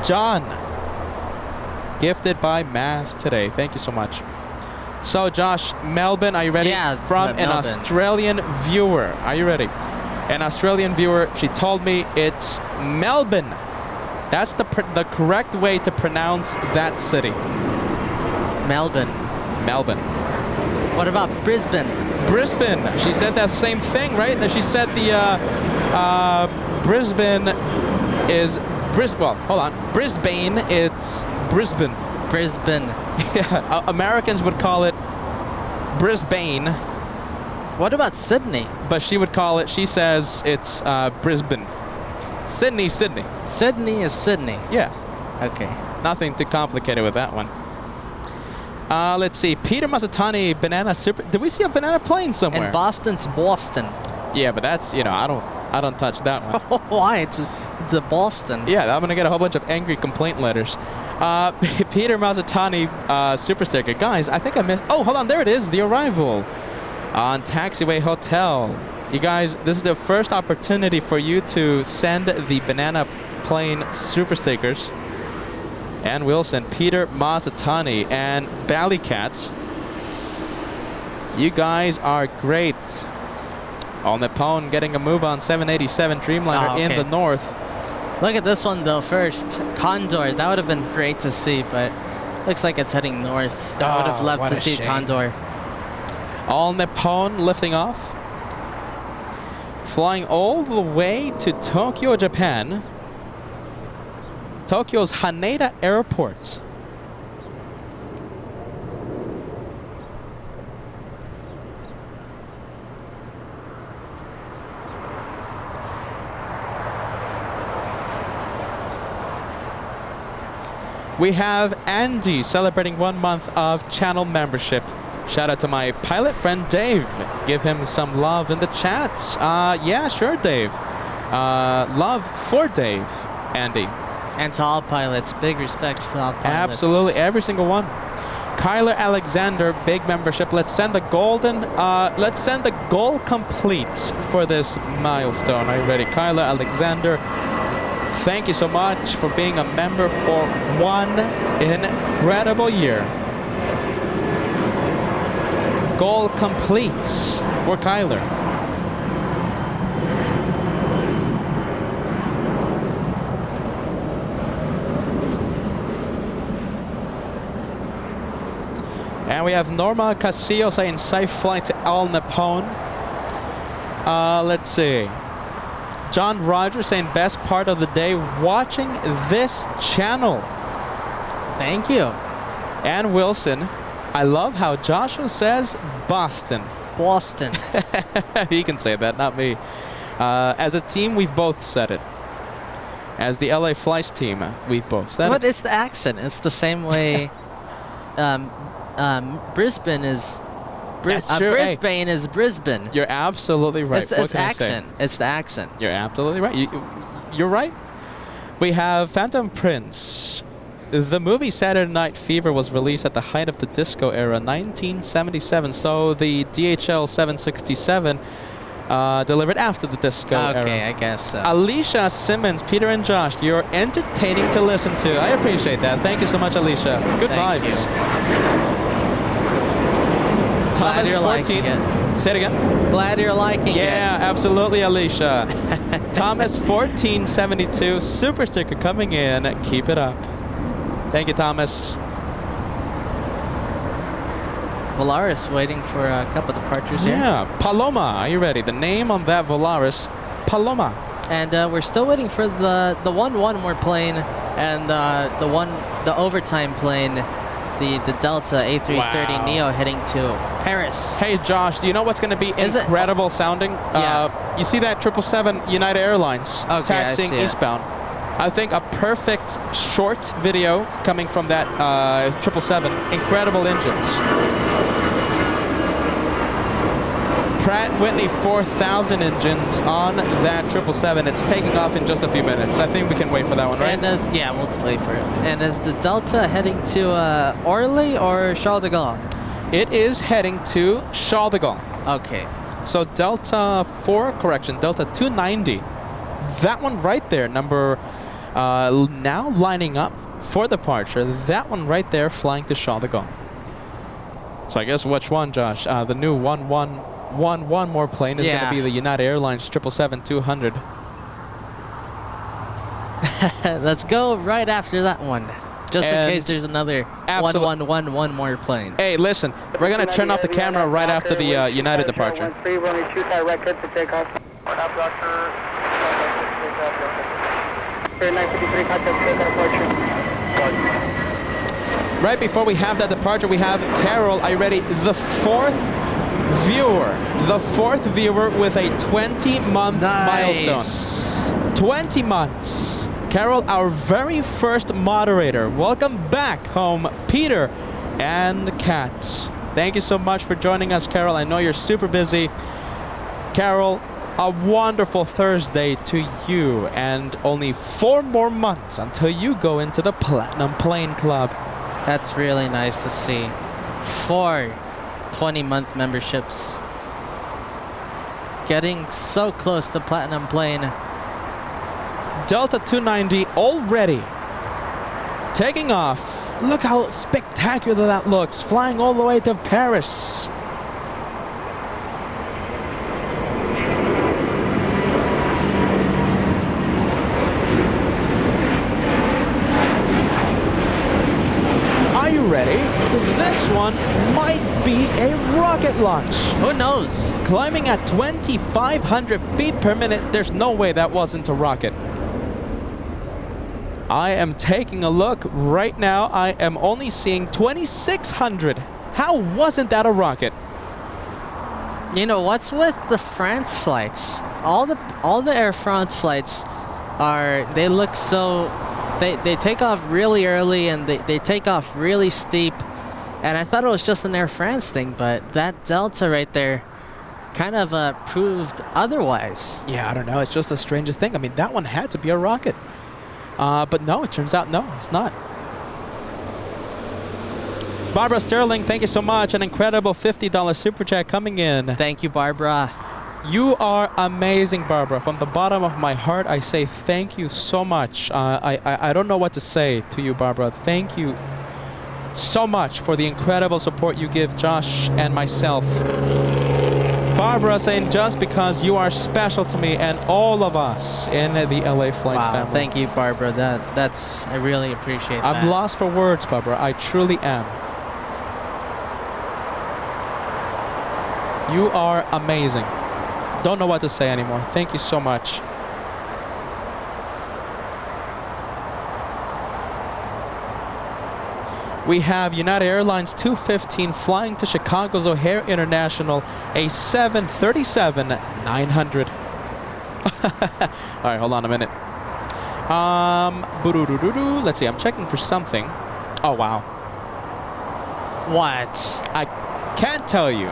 John. Gifted by Maz today. Thank you so much. So, Josh, Melbourne, are you ready? Yeah, From an Melbourne. Australian viewer. Are you ready? An Australian viewer, she told me it's Melbourne. That's the correct way to pronounce that city. Melbourne. Melbourne. What about Brisbane? Brisbane. She said that same thing, right? That she said the Brisbane is well, hold on. Brisbane, it's Brisbane. Brisbane. Yeah, Americans would call it Brisbane, What about Sydney? but she would call it, she says it's Brisbane. Sydney, Sydney. Sydney is Sydney. Yeah, Okay. nothing too complicated with that one. Let's see. Peter Mazzatani, banana super. Did we see a banana plane somewhere? And Boston's Boston. Yeah, but that's, I don't touch that one. Why? It's a Boston. Yeah, I'm gonna get a whole bunch of angry complaint letters. Peter Mazzatani, super sticker. Guys, I think I missed. Oh, hold on, there it is, the arrival on Taxiway Hotel. You guys, this is the first opportunity for you to send the banana plane super stickers. And Wilson, Peter Mazzatani, and Ballycats. You guys are great. All Nippon getting a move on 787 Dreamliner in the north. Look at this one though first. Condor. That would have been great to see, but looks like it's heading north. I would have loved what to a see shame. Condor. All Nippon lifting off. Flying all the way to Tokyo, Japan. Tokyo's Haneda Airport. We have Andy celebrating 1 month of channel membership. Shout out to my pilot friend Dave. Give him some love in the chat. Yeah, sure, Dave. Love for Dave, Andy. And to all pilots, big respects to all pilots. Absolutely, every single one. Kyler Alexander, big membership. Let's send the goal complete for this milestone. Are you ready? Kyler Alexander, thank you so much for being a member for 1 incredible year. Goal complete for Kyler. And we have Norma Casillo saying safe flight to Al Nippon. Let's see. John Rogers saying best part of the day watching this channel. Thank you. And Wilson, I love how Joshua says Boston. Boston. He can say that, not me. As a team, we've both said it. As the LA Flights team, we've both said What it. is the accent? It's the same way Brisbane is... That's true. Hey, Brisbane is Brisbane. you're absolutely right. It's What can I say? accent. It's the accent. You're absolutely right. You're right. We have Phantom Prince. The movie Saturday Night Fever was released at the height of the disco era, 1977. So the DHL 767 delivered after the disco era. Okay, I guess so. Alicia Simmons, Peter and Josh, you're entertaining to listen to. I appreciate that. Thank you so much, Alicia. Good Thank vibes. Glad Thomas you're 14. liking it. Say it again. Glad you're liking it. Yeah, absolutely, Alicia. Thomas 1472, super sticker coming in. Keep it up. Thank you, Thomas. Volaris waiting for a couple departures here. Yeah, Paloma. Are you ready? The name on that Volaris, Paloma. And we're still waiting for the 1-1 more plane and the overtime plane, the Delta A330 Neo heading to Paris. Hey, Josh, do you know what's going to be incredible sounding? Yeah. You see that 777 United Airlines taxiing I see eastbound? I think a perfect short video coming from that 777. Incredible engines. Pratt & Whitney 4000 engines on that 777. It's taking off in just a few minutes. I think we can wait for that one, right? And yeah, we'll wait for it. And is the Delta heading to Orly or Charles de Gaulle? It is heading to Charles de Gaulle. Okay. So Delta 290. That one right there, number now lining up for departure. That one right there flying to Charles de Gaulle. So I guess which one, Josh? The new 1 more plane is going to be the United Airlines 777-200. Let's go right after that one. Just in case there's another 1 more plane. Hey, listen, we're going to turn off the camera right after the United departure. We're only 2 direct good for takeoff. Right before we have that departure, we have Carol. Are you ready? The fourth viewer with a 20-month milestone. 20 months. Carol, our very first moderator. Welcome back home, Peter and Kat. Thank you so much for joining us, Carol. I know you're super busy. Carol, a wonderful Thursday to you, and only 4 more months until you go into the Platinum Plane Club. That's really nice to see. 4 20-month memberships. Getting so close to Platinum Plane. Delta 290 already taking off. Look how spectacular that looks, flying all the way to Paris. Are you ready? This one might be a rocket launch. Who knows? Climbing at 2,500 feet per minute, there's no way that wasn't a rocket. I am taking a look right now. I am only seeing 2,600. How wasn't that a rocket? You know what's with the France flights? All the Air France flights they look so they take off really early and they take off really steep. And I thought it was just an Air France thing, but that Delta right there kind of proved otherwise. Yeah, I don't know. It's just the strangest thing. I mean, that one had to be a rocket. But no, it turns out no, it's not. Barbara Sterling, thank you so much. An incredible $50 super chat coming in. Thank you, Barbara. You are amazing, Barbara. From the bottom of my heart, I say thank you so much. I don't know what to say to you, Barbara. Thank you so much for the incredible support you give Josh and myself. Barbara saying, just because you are special to me and all of us in the LA Flights family. Thank you, Barbara. I really appreciate that. I'm lost for words, Barbara. I truly am. You are amazing. Don't know what to say anymore. Thank you so much. We have United Airlines 215 flying to Chicago's O'Hare International, a 737-900. All right, hold on a minute. Let's see, I'm checking for something. Oh, wow. What? I can't tell you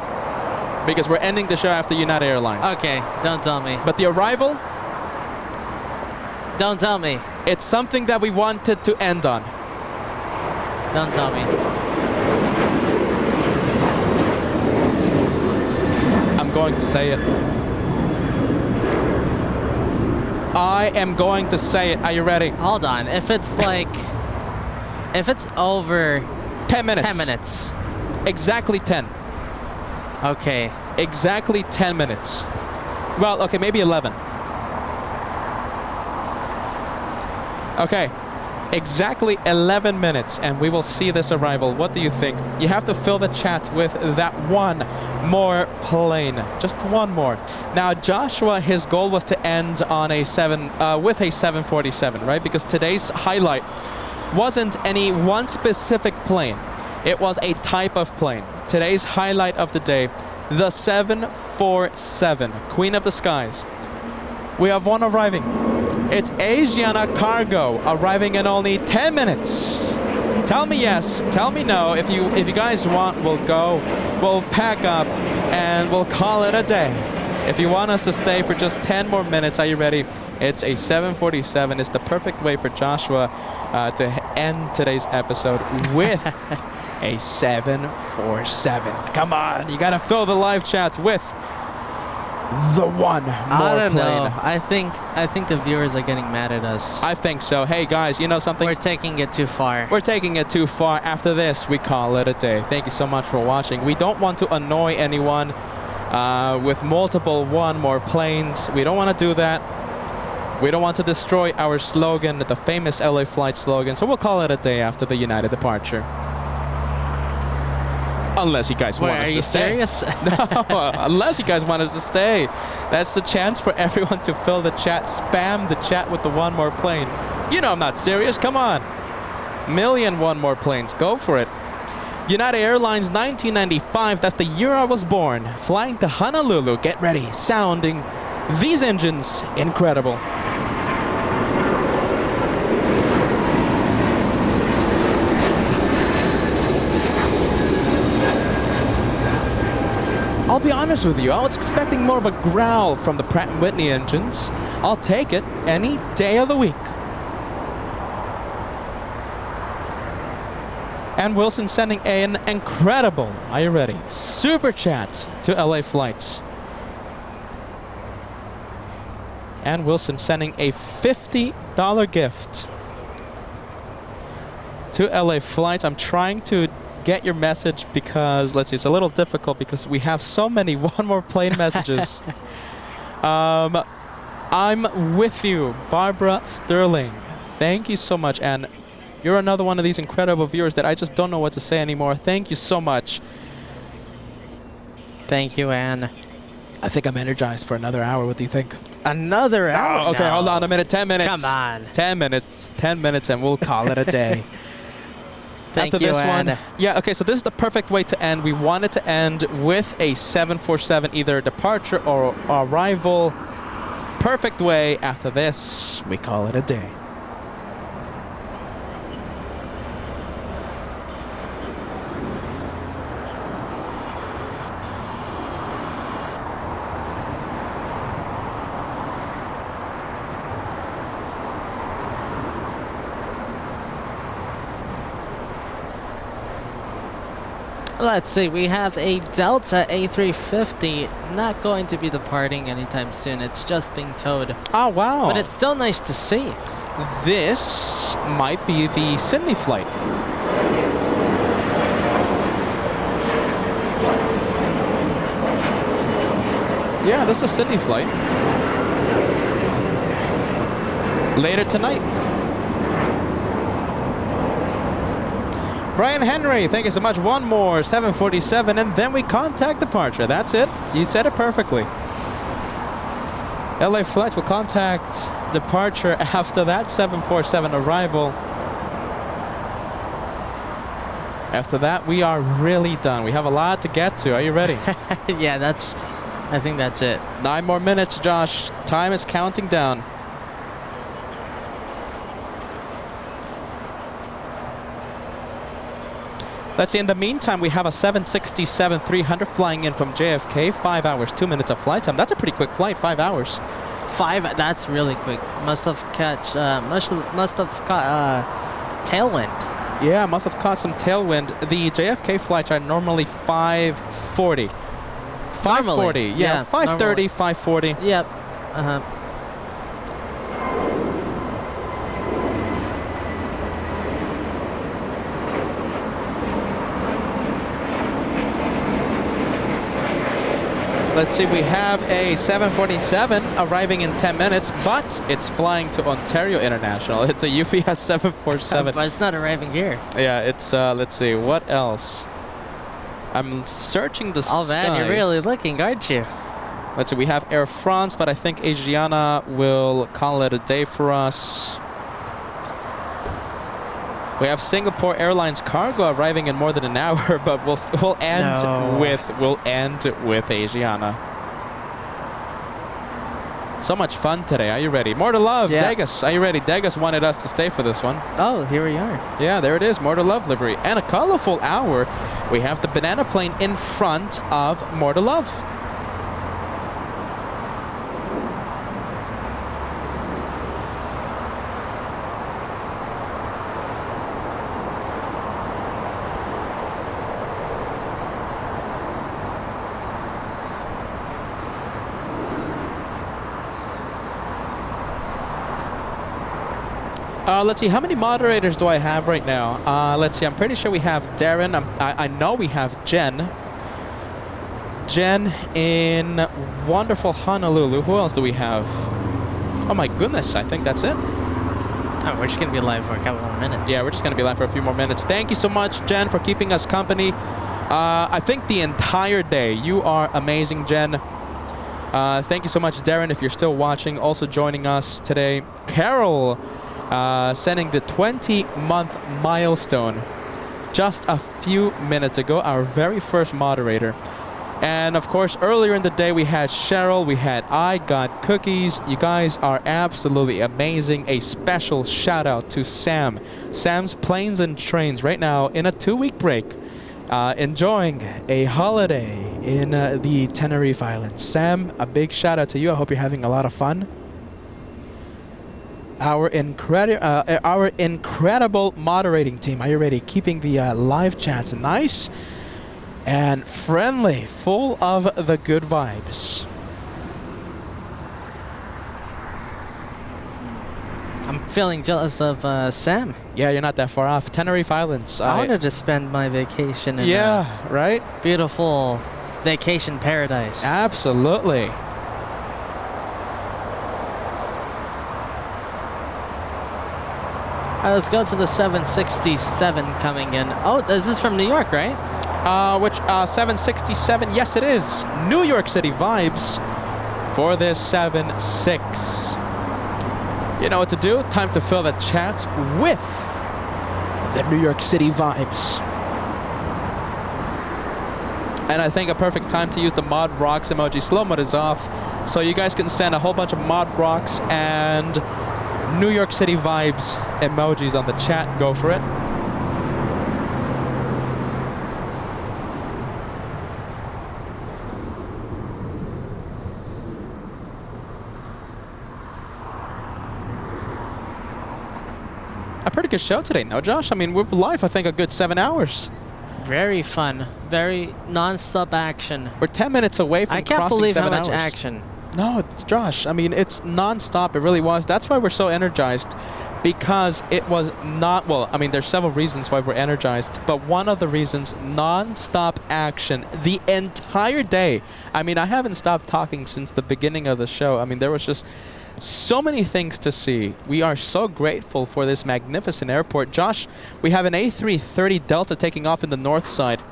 because we're ending the show after United Airlines. Okay, don't tell me. But the arrival, Don't tell me. it's something that we wanted to end on. Don't tell me. I'm going to say it. I am going to say it. Are you ready? Hold on. If it's over 10 minutes. 10 minutes. Exactly 10. Okay. Exactly 10 minutes. Well, okay, maybe 11. Okay. Exactly 11 minutes, and we will see this arrival. What do you think? You have to fill the chat with that one more plane. Just one more. Now, Joshua, his goal was to end on a 747, right? Because today's highlight wasn't any one specific plane. It was a type of plane. Today's highlight of the day, the 747, Queen of the Skies. We have one arriving. It's Asiana Cargo arriving in only 10 minutes. Tell me yes, tell me no. If you guys want, we'll go, we'll pack up, and we'll call it a day. If you want us to stay for just 10 more minutes, are you ready? It's a 747. It's the perfect way for Joshua to end today's episode with a 747. Come on, you gotta fill the live chats with the one more I don't plane. know. I think the viewers are getting mad at us. I think so. Hey guys, you know something? We're taking it too far. We're taking it too far. After this, we call it a day. Thank you so much for watching. We don't want to annoy anyone with multiple one more planes. We don't want to do that. We don't want to destroy our slogan, the famous LA Flight slogan. So we'll call it a day after the United departure. Unless you guys want us to stay. Are you serious? No, unless you guys want us to stay. That's the chance for everyone to fill the chat. Spam the chat with the one more plane. You know I'm not serious. Come on. Million one more planes. Go for it. United Airlines 1995. That's the year I was born. Flying to Honolulu. Get ready. Sounding these engines. Incredible. I'll be honest with you, I was expecting more of a growl from the Pratt & Whitney engines. I'll take it any day of the week. And Wilson sending an incredible, are you ready, super chat to LA Flights. And Wilson sending a $50 gift to LA Flights. I'm trying to get your message because, let's see, it's a little difficult because we have so many one more plane messages. I'm with you, Barbara Sterling. Thank you so much. And you're another one of these incredible viewers that I just don't know what to say anymore. Thank you so much. Thank you, Anne. I think I'm energized for another hour. What do you think? Another hour? Oh, okay, now. hold on a minute. 10 minutes. Come on. 10 minutes. 10 minutes, and we'll call it a day. Thank After you, this one, Ed. yeah, okay, so this is the perfect way to end. We wanted to end with a 747, either departure or arrival. Perfect way. After this, we call it a day. Let's see, we have a Delta A350 not going to be departing anytime soon. It's just being towed. Oh, wow. But it's still nice to see. This might be the Sydney flight. Yeah, that's the Sydney flight. Later tonight. Brian Henry, thank you so much. One more 747, and then we contact departure. That's it. You said it perfectly. LA Flights will contact departure after that 747 arrival. After that, we are really done. We have a lot to get to. Are you ready? Yeah, I think that's it. 9 more minutes, Josh. Time is counting down. Let's see, in the meantime, we have a 767-300 flying in from JFK. 5 hours, 2 minutes of flight time. That's a pretty quick flight, 5 hours. 5, that's really quick. Must have caught tailwind. Yeah, must have caught some tailwind. The JFK flights are normally 5:40. 5:40, yeah, 5:30, 5:40. Yep. Uh-huh. Let's see, we have a 747 arriving in 10 minutes, but it's flying to Ontario International. It's a UPS 747. But it's not arriving here. Yeah, it's, let's see, what else? I'm searching the Oh skies. man, you're really looking, aren't you? Let's see, we have Air France, but I think Asiana will call it a day for us. We have Singapore Airlines cargo arriving in more than an hour, but we'll end with Asiana. So much fun today. Are you ready? More to love. Yeah. Degas, are you ready? Degas wanted us to stay for this one. Oh, here we are. Yeah, there it is. More to love livery. And a colorful hour. We have the banana plane in front of More to Love. Let's see, how many moderators do I have right now? Let's see, I'm pretty sure we have Darren. I know we have Jen. Jen in wonderful Honolulu. Who else do we have? Oh my goodness, I think that's it. Oh, we're just going to be live for a couple more minutes. Yeah, we're just going to be live for a few more minutes. Thank you so much, Jen, for keeping us company. I think the entire day. You are amazing, Jen. Thank you so much, Darren, if you're still watching. Also joining us today, Carol. Sending the 20-month milestone just a few minutes ago, our very first moderator. And of course, earlier in the day, we had Cheryl, we had I Got Cookies. You guys are absolutely amazing. A special shout out to Sam. Sam's Planes and Trains right now in a 2-week break, enjoying a holiday in the Tenerife Islands. Sam, a big shout out to you. I hope you're having a lot of fun. Our incredible moderating team. Are you ready? Keeping the live chats nice and friendly, full of the good vibes. I'm feeling jealous of Sam. Yeah, you're not that far off. Tenerife Islands. I wanted to spend my vacation in right? beautiful vacation paradise. Absolutely. All right, let's go to the 767 coming in. Oh, this is from New York, right? which 767, yes it is. New York City vibes for this 7-6. You know what to do. Time to fill the chats with the New York City vibes. And I think a perfect time to use the mod rocks emoji. Slow mode is off, so you guys can send a whole bunch of mod rocks and New York City vibes emojis on the chat. Go for it. A pretty good show today, no, Josh? I mean, we're live, I think, a good 7 hours. Very fun. Very non-stop action. We're 10 minutes away from I can't crossing believe 7 how much hours. action. No, Josh, I mean, it's non-stop. It really was. That's why we're so energized, because it was not, well, I mean, there's several reasons why we're energized, but one of the reasons, non-stop action the entire day. I mean, I haven't stopped talking since the beginning of the show. I mean, there was just so many things to see. We are so grateful for this magnificent airport. Josh, we have an A330 Delta taking off in the north side.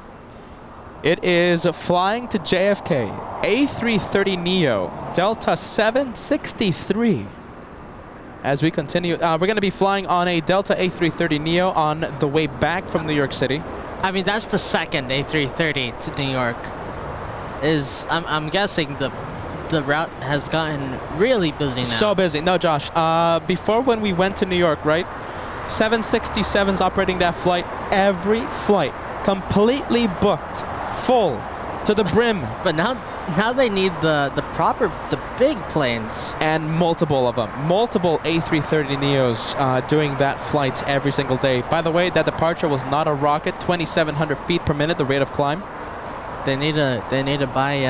It is flying to JFK. A330 Neo, Delta 763. As we continue, we're going to be flying on a Delta A330 Neo on the way back from New York City. I mean, that's the second A330 to New York. I'm guessing the route has gotten really busy now. So busy. No, Josh. Before, when we went to New York, right? 767's operating that flight. Every flight completely booked, full to the brim. But now they need the big planes. And multiple of them. Multiple A330 Neos doing that flight every single day. By the way, that departure was not a rocket. 2,700 feet per minute, the rate of climb. They need to buy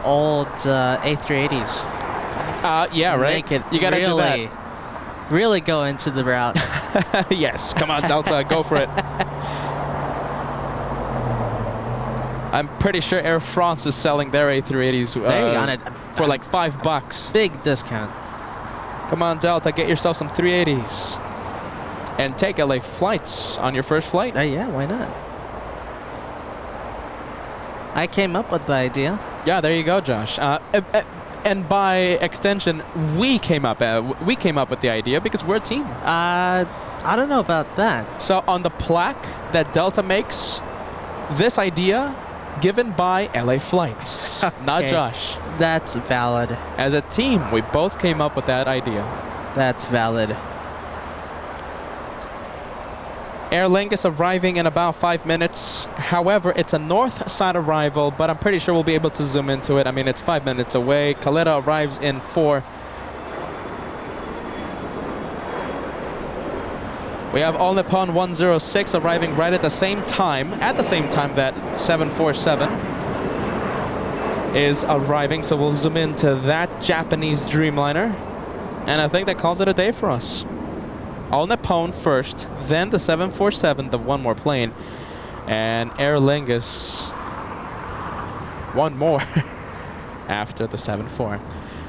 old A380s. Yeah, right. Make it you gotta do that. Really go into the route. Yes, come on, Delta, go for it. I'm pretty sure Air France is selling their A380s for like $5. Big discount. Come on, Delta, get yourself some 380s. And take LA flights on your first flight. Yeah, why not? I came up with the idea. Yeah, there you go, Josh. And by extension, we came up with the idea because we're a team. I don't know about that. So on the plaque that Delta makes, this idea given by LA Flights, not Okay. Josh. That's valid. As a team, we both came up with that idea. That's valid. Aer Lingus arriving in about 5 minutes. However, it's a north side arrival, but I'm pretty sure we'll be able to zoom into it. I mean, it's 5 minutes away. Caleta arrives in 4. We have All Nippon 106 arriving right at the same time that 747 is arriving. So we'll zoom into that Japanese Dreamliner. And I think that calls it a day for us. All Nippon first, then the 747, the one more plane, and Aer Lingus, one more after the 74.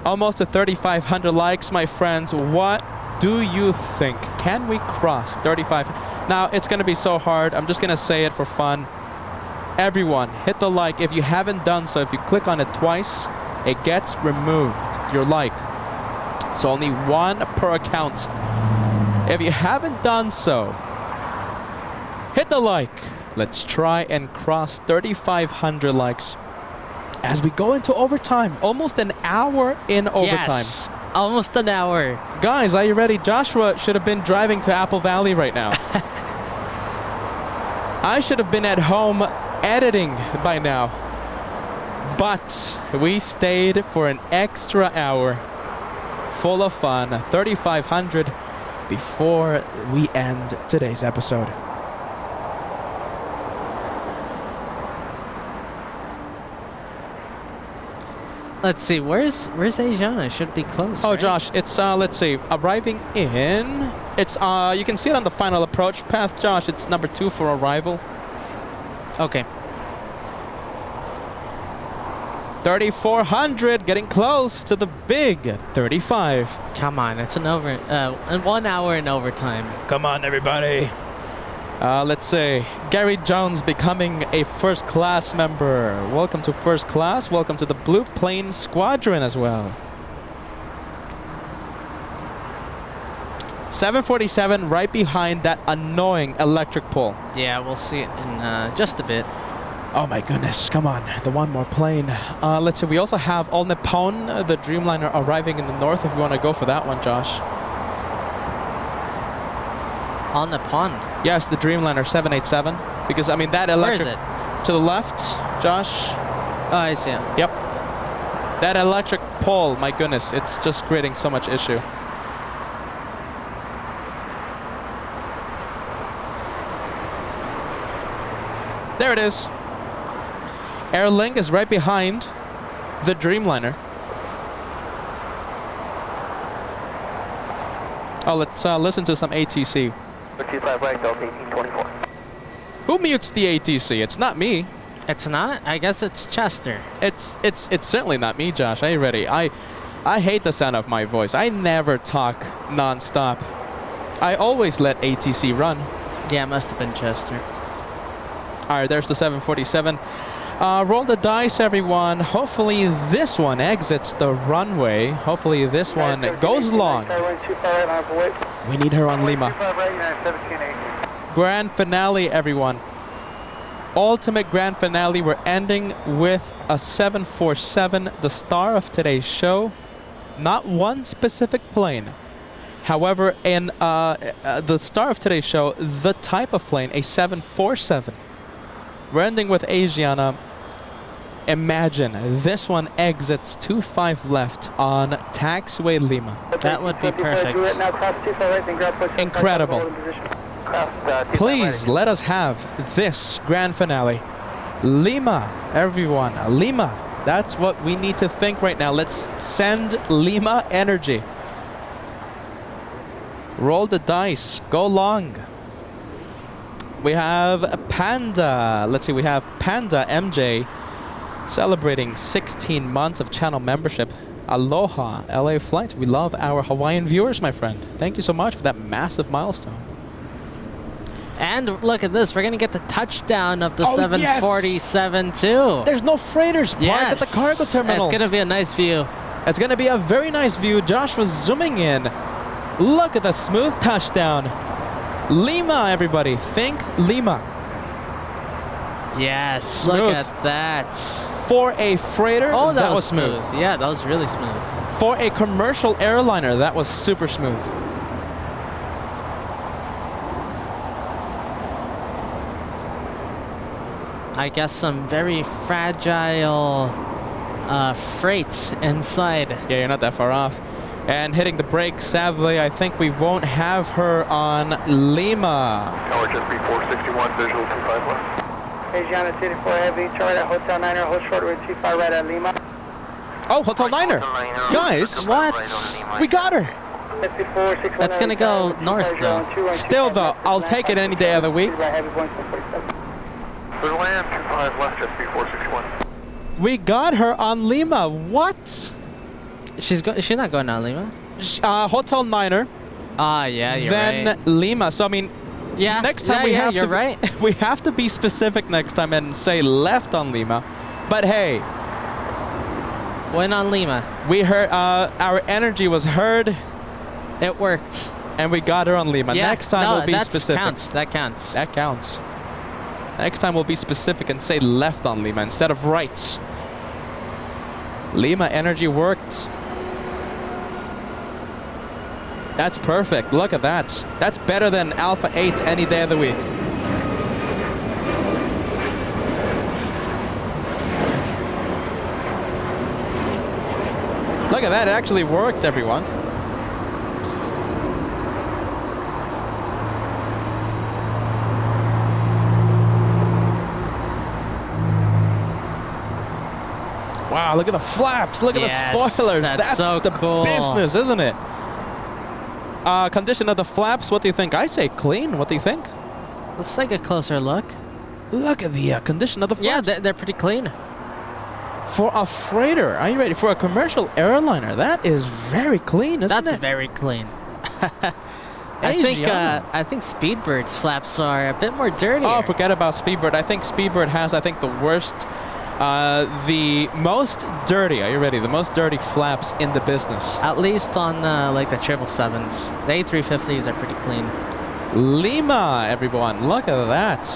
Almost to 3,500 likes, my friends. What do you think? Can we cross 35? Now, it's going to be so hard. I'm just going to say it for fun. Everyone, hit the like. If you haven't done so, if you click on it twice, it gets removed, your like. So only one per account. If you haven't done so, hit the like. Let's try and cross 3,500 likes as we go into overtime. Almost an hour in overtime. Yes, almost an hour. Guys, are you ready? Joshua should have been driving to Apple Valley right now. I should have been at home editing by now. But we stayed for an extra hour full of fun. 3,500 before we end today's episode. Let's see, where's Asiana? Should be close. Oh, right? Josh, it's let's see, arriving in. It's you can see it on the final approach path, Josh. It's number 2 for arrival. Okay. 3,400, getting close to the big 35. Come on, it's an 1 hour in overtime. Come on, everybody. Let's say Gary Jones becoming a first class member. Welcome to first class. Welcome to the Blue Plane Squadron as well. 747 right behind that annoying electric pole. Yeah, we'll see it in just a bit. Oh my goodness, come on, the one more plane. Let's see, we also have All Nippon, the Dreamliner arriving in the north if you want to go for that one, Josh. On the pond. Yes, the Dreamliner 787. Because, I mean, that electric... Where is it? To the left, Josh. Oh, I see it. Yep. That electric pole, my goodness, it's just creating so much issue. There it is. Airlink is right behind the Dreamliner. Oh, let's listen to some ATC. 25 right, Delta 1824. Who mutes the ATC? It's not me. It's not? I guess it's Chester. It's certainly not me, Josh. Are you ready? I hate the sound of my voice. I never talk non-stop. I always let ATC run. Yeah, it must have been Chester. All right, there's the 747. Roll the dice, everyone. Hopefully this one exits the runway. Hopefully this one goes long. We need her on Lima. Grand finale, everyone. Ultimate grand finale. We're ending with a 747, the star of today's show. Not one specific plane. However, in the star of today's show, the type of plane, a 747. We're ending with Asiana. Imagine this one exits 25 left on taxiway Lima. That would be perfect. Incredible. Please let us have this grand finale. Lima, everyone. Lima. That's what we need to think right now. Let's send Lima energy. Roll the dice. Go long. We have Panda. Let's see, we have Panda MJ celebrating 16 months of channel membership. Aloha, LA flight. We love our Hawaiian viewers, my friend. Thank you so much for that massive milestone. And look at this. We're going to get the touchdown of the Oh, 747 too. There's no freighters parked at the cargo terminal. It's going to be a nice view. It's going to be a very nice view. Josh was zooming in. Look at the smooth touchdown. Lima, everybody. Think Lima. Yes, Smooth. look at that. For a freighter, Oh, that was smooth. Yeah, that was really smooth. For a commercial airliner, that was super smooth. I guess some very fragile freight inside. Yeah, you're not that far off. And hitting the brakes, sadly, I think we won't have her on Lima. Tower just B461, visual 25 left. Asiana City 4 Heavy, chart at Hotel Niner, hold short with 25 right at Lima. Oh, Hotel Niner. Guys, What? we got her. That's gonna go north, though. Still, though, I'll take it any day of the week. Clear land, 25 left, just B461. We got her on Lima. What? She's not going on Lima. Hotel Niner. Ah, yeah, you're Then right. Lima. So I mean, Yeah, next time we have you're to. right. We have to be specific next time and say left on Lima. But hey, Went on Lima. we heard our energy was heard, It worked. and we got her on Lima. Yeah, Next time we'll be specific. That counts. That counts. Next time we'll be specific and say left on Lima instead of right. Lima energy worked. That's perfect. Look at that. That's better than Alpha 8 any day of the week. Look at that. It actually worked, everyone. Wow, look at the flaps. Look at Yes, the spoilers. that's so the cool. business, isn't it? Condition of the flaps, what do you think? I say clean. What do you think? Let's take a closer look. Look at the condition of the Yeah, flaps. they're pretty clean. For a freighter, are you ready? For a commercial airliner, that is very clean, isn't That's it? very clean. I Asiana. think Speedbird's flaps are a bit more dirty. Oh, forget about Speedbird. I think Speedbird has, the worst, the most dirty. Are you ready? The most dirty flaps in the business. At least on like the 777s. The A350s are pretty clean. Lima, everyone. Look at that.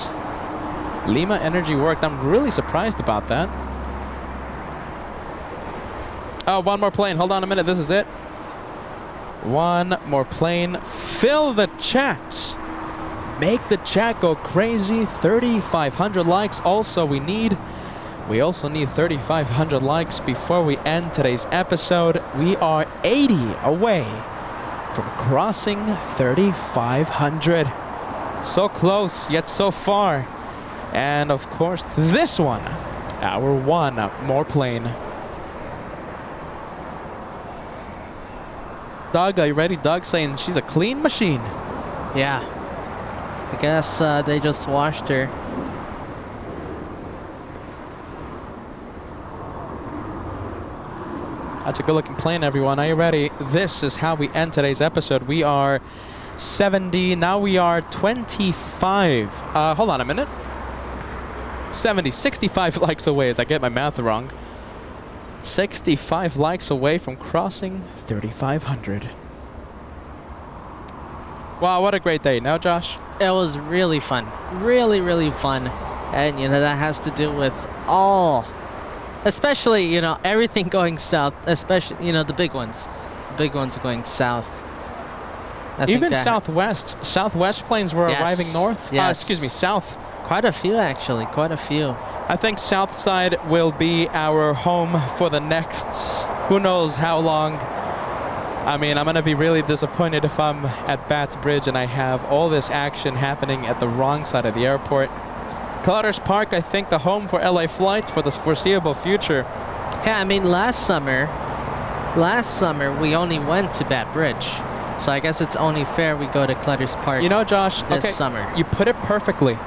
Lima Energy worked. I'm really surprised about that. Oh, one more plane. Hold on a minute. This is it. One more plane. Fill the chat. Make the chat go crazy. 3,500 likes. We also need 3,500 likes before we end today's episode. We are 80 away from crossing 3,500. So close, yet so far. And of course, this one, our one more plane. Doug, are you ready? Doug saying she's a clean machine. Yeah. I guess they just washed her. That's a good looking plane, everyone. Are you ready? This is how we end today's episode. We are 70, now we are 25. Hold on a minute. 65 likes away, as I get my math wrong. 65 likes away from crossing 3,500. Wow, what a great day. Now, Josh? It was really fun. Really, really fun. And, you know, that has to do with all, especially, you know, everything going south, especially, you know, the big ones. The big ones are going south. Even Southwest planes were arriving north? Yes. Excuse me, south. Quite a few, actually. Quite a few. I think south side will be our home for the next, who knows how long. I mean, I'm going to be really disappointed if I'm at Bath Bridge and I have all this action happening at the wrong side of the airport. Clutters Park, I think, the home for LA flights for the foreseeable future. Yeah, I mean, last summer we only went to Bath Bridge. So I guess it's only fair we go to Clutters Park. You know, Josh, this summer. You put it perfectly.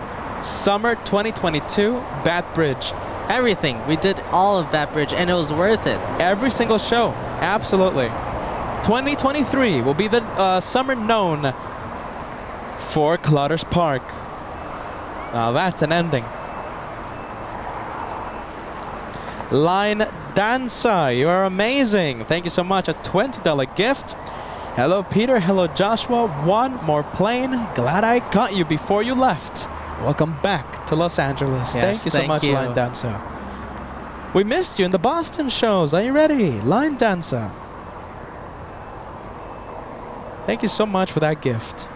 Summer 2022, Bath Bridge. Everything. We did all of Bath Bridge, and it was worth it. Every single show. Absolutely. 2023 will be the summer known for Clutters Park. Now that's an ending. Line Dancer, you are amazing. Thank you so much. A $20 gift. Hello, Peter. Hello, Joshua. One more plane. Glad I got you before you left. Welcome back to Los Angeles. Yes, thank you so much, Line Dancer. We missed you in the Boston shows. Are you ready? Line Dancer. Thank you so much for that gift.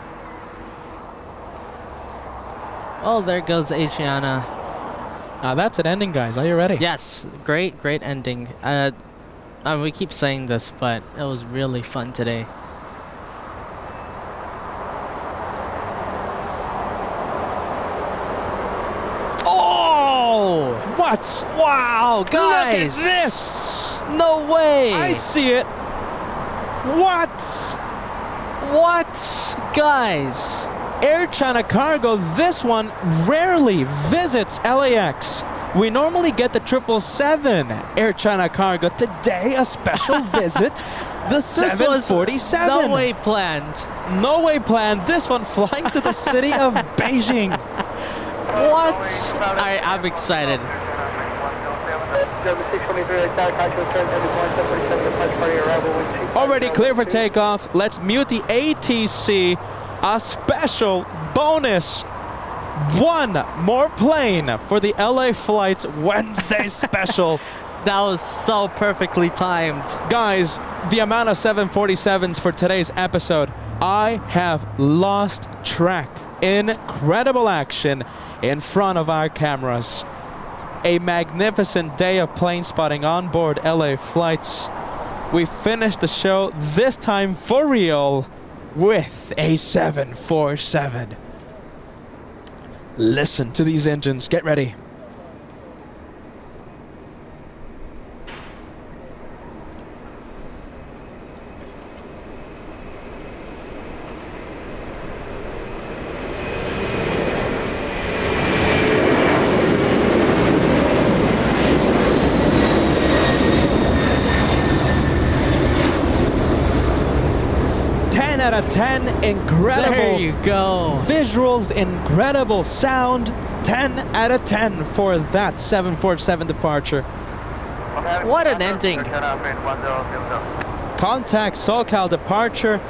Oh, there goes Asiana. Now that's an ending, guys. Are you ready? Yes, great ending. I mean, we keep saying this, but it was really fun today. Oh! What? Wow, guys! Look at this! No way! I see it. What? What? Guys! Air China Cargo, this one rarely visits LAX. We normally get the 777 Air China Cargo. Today, a special visit, the 747. No way planned. No way planned. This one flying to the city of Beijing. What? Alright, I'm excited. Already clear for takeoff. Let's mute the ATC. A special bonus. One more plane for the LA Flights Wednesday special. That was so perfectly timed. Guys, the amount of 747s for today's episode, I have lost track. Incredible action in front of our cameras. A magnificent day of plane spotting on board LA Flights. We finished the show, this time for real, with a 747. Listen to these engines. Get ready. out of 10. Incredible. There you go. Visuals, incredible sound. 10 out of 10 for that 747 departure. What an ending. Contact SoCal departure.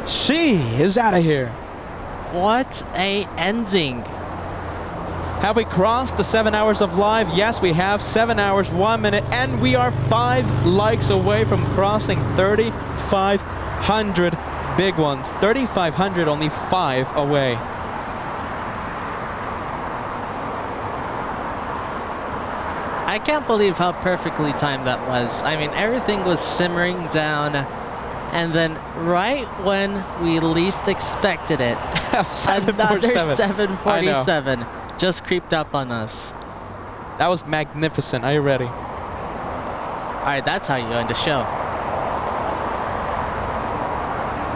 She is out of here. What a ending. Have we crossed the 7 hours of live? Yes, we have. 7 hours, 1 minute, and we are 5 likes away from crossing 3,500 big ones. 3,500, only 5 away. I can't believe how perfectly timed that was. I mean, everything was simmering down, and then right when we least expected it, another 747 just creeped up on us. That was magnificent. Are you ready? All right, that's how you end the show.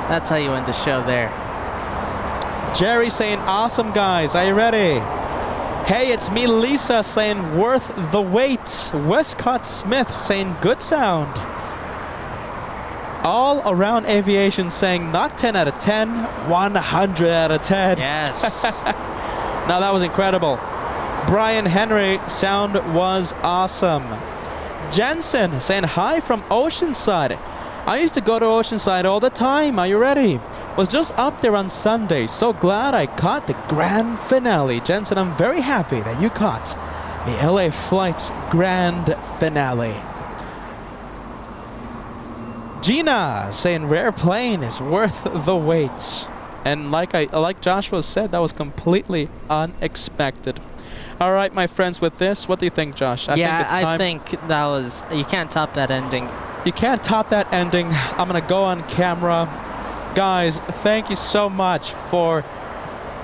That's how you end the show there. Jerry saying, awesome guys. Are you ready? Hey, it's me, Lisa, saying worth the wait. Westcott Smith saying good sound. All around aviation saying not 10 out of 10, 100 out of 10. Yes. Now that was incredible. Brian Henry, sound was awesome. Jensen saying hi from Oceanside. I used to go to Oceanside all the time. Are you ready? Was just up there on Sunday. So glad I caught the grand finale. Jensen, I'm very happy that you caught the LA Flight's grand finale. Gina saying rare plane is worth the wait. And like Joshua said, that was completely unexpected. All right, my friends, with this, what do you think, Josh? I think that was, you can't top that ending. You can't top that ending. I'm gonna go on camera. Guys, thank you so much for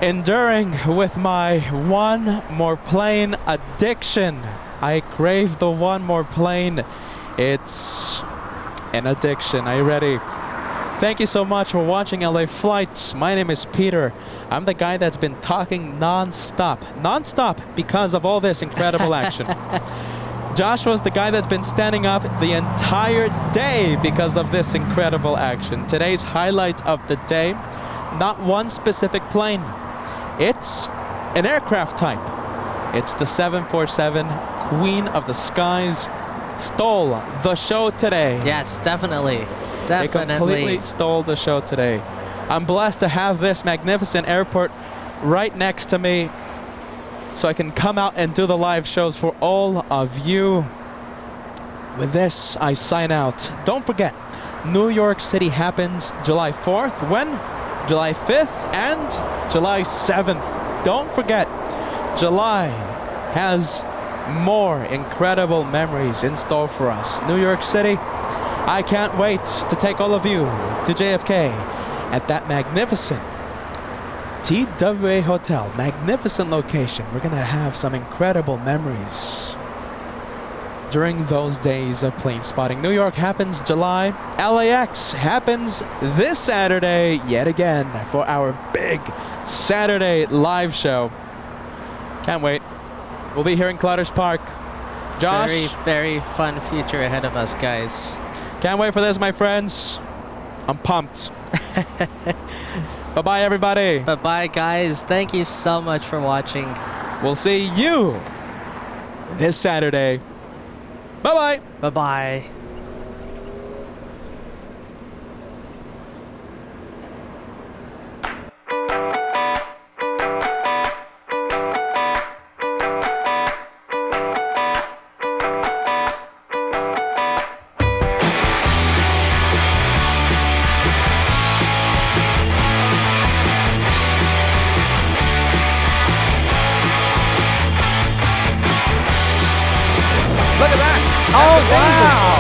enduring with my one more plane addiction. I crave the one more plane. It's an addiction. Are you ready? Thank you so much for watching LA Flights. My name is Peter. I'm the guy that's been talking non-stop. Non-stop because of all this incredible action. Joshua's the guy that's been standing up the entire day because of this incredible action. Today's highlight of the day, not one specific plane. It's an aircraft type. It's the 747 Queen of the Skies. Stole the show today. Yes, definitely. They completely stole the show today. I'm blessed to have this magnificent airport right next to me so I can come out and do the live shows for all of you. With this, I sign out. Don't forget, New York City happens July 4th. When? July 5th and July 7th. Don't forget, July has more incredible memories in store for us. New York City, I can't wait to take all of you to JFK at that magnificent TWA Hotel. Magnificent location. We're gonna have some incredible memories during those days of plane spotting. New York happens July. LAX happens this Saturday yet again for our big Saturday live show. Can't wait. We'll be here in Clutters Park. Josh? Very, very fun future ahead of us, guys. Can't wait for this, my friends. I'm pumped. Bye-bye, everybody. Bye-bye, guys. Thank you so much for watching. We'll see you this Saturday. Bye-bye. Bye-bye. Look at that. Oh, wow.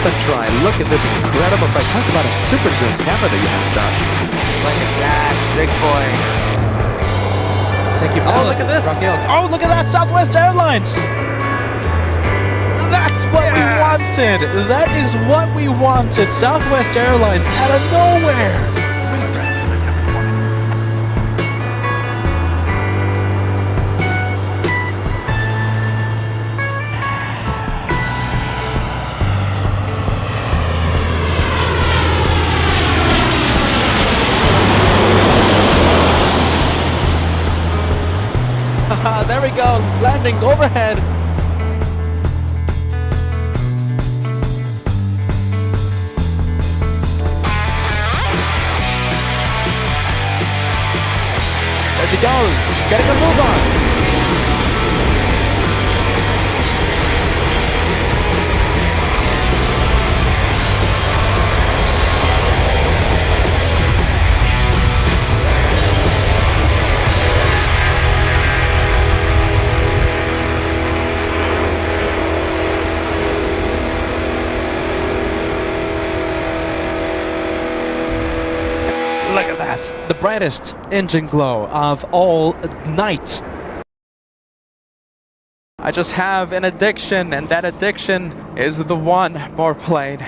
the try. Look at this incredible sight. Talk about a super zoom camera that you have, Doc. Look at that, big boy. Thank you. Oh, look at this. Oh, look at that, Southwest Airlines. That's what we wanted. That is what we wanted. Southwest Airlines out of nowhere. There we go, landing overhead. There she goes, getting a move on. Look at that, the brightest engine glow of all night. I just have an addiction, and that addiction is the one more plane.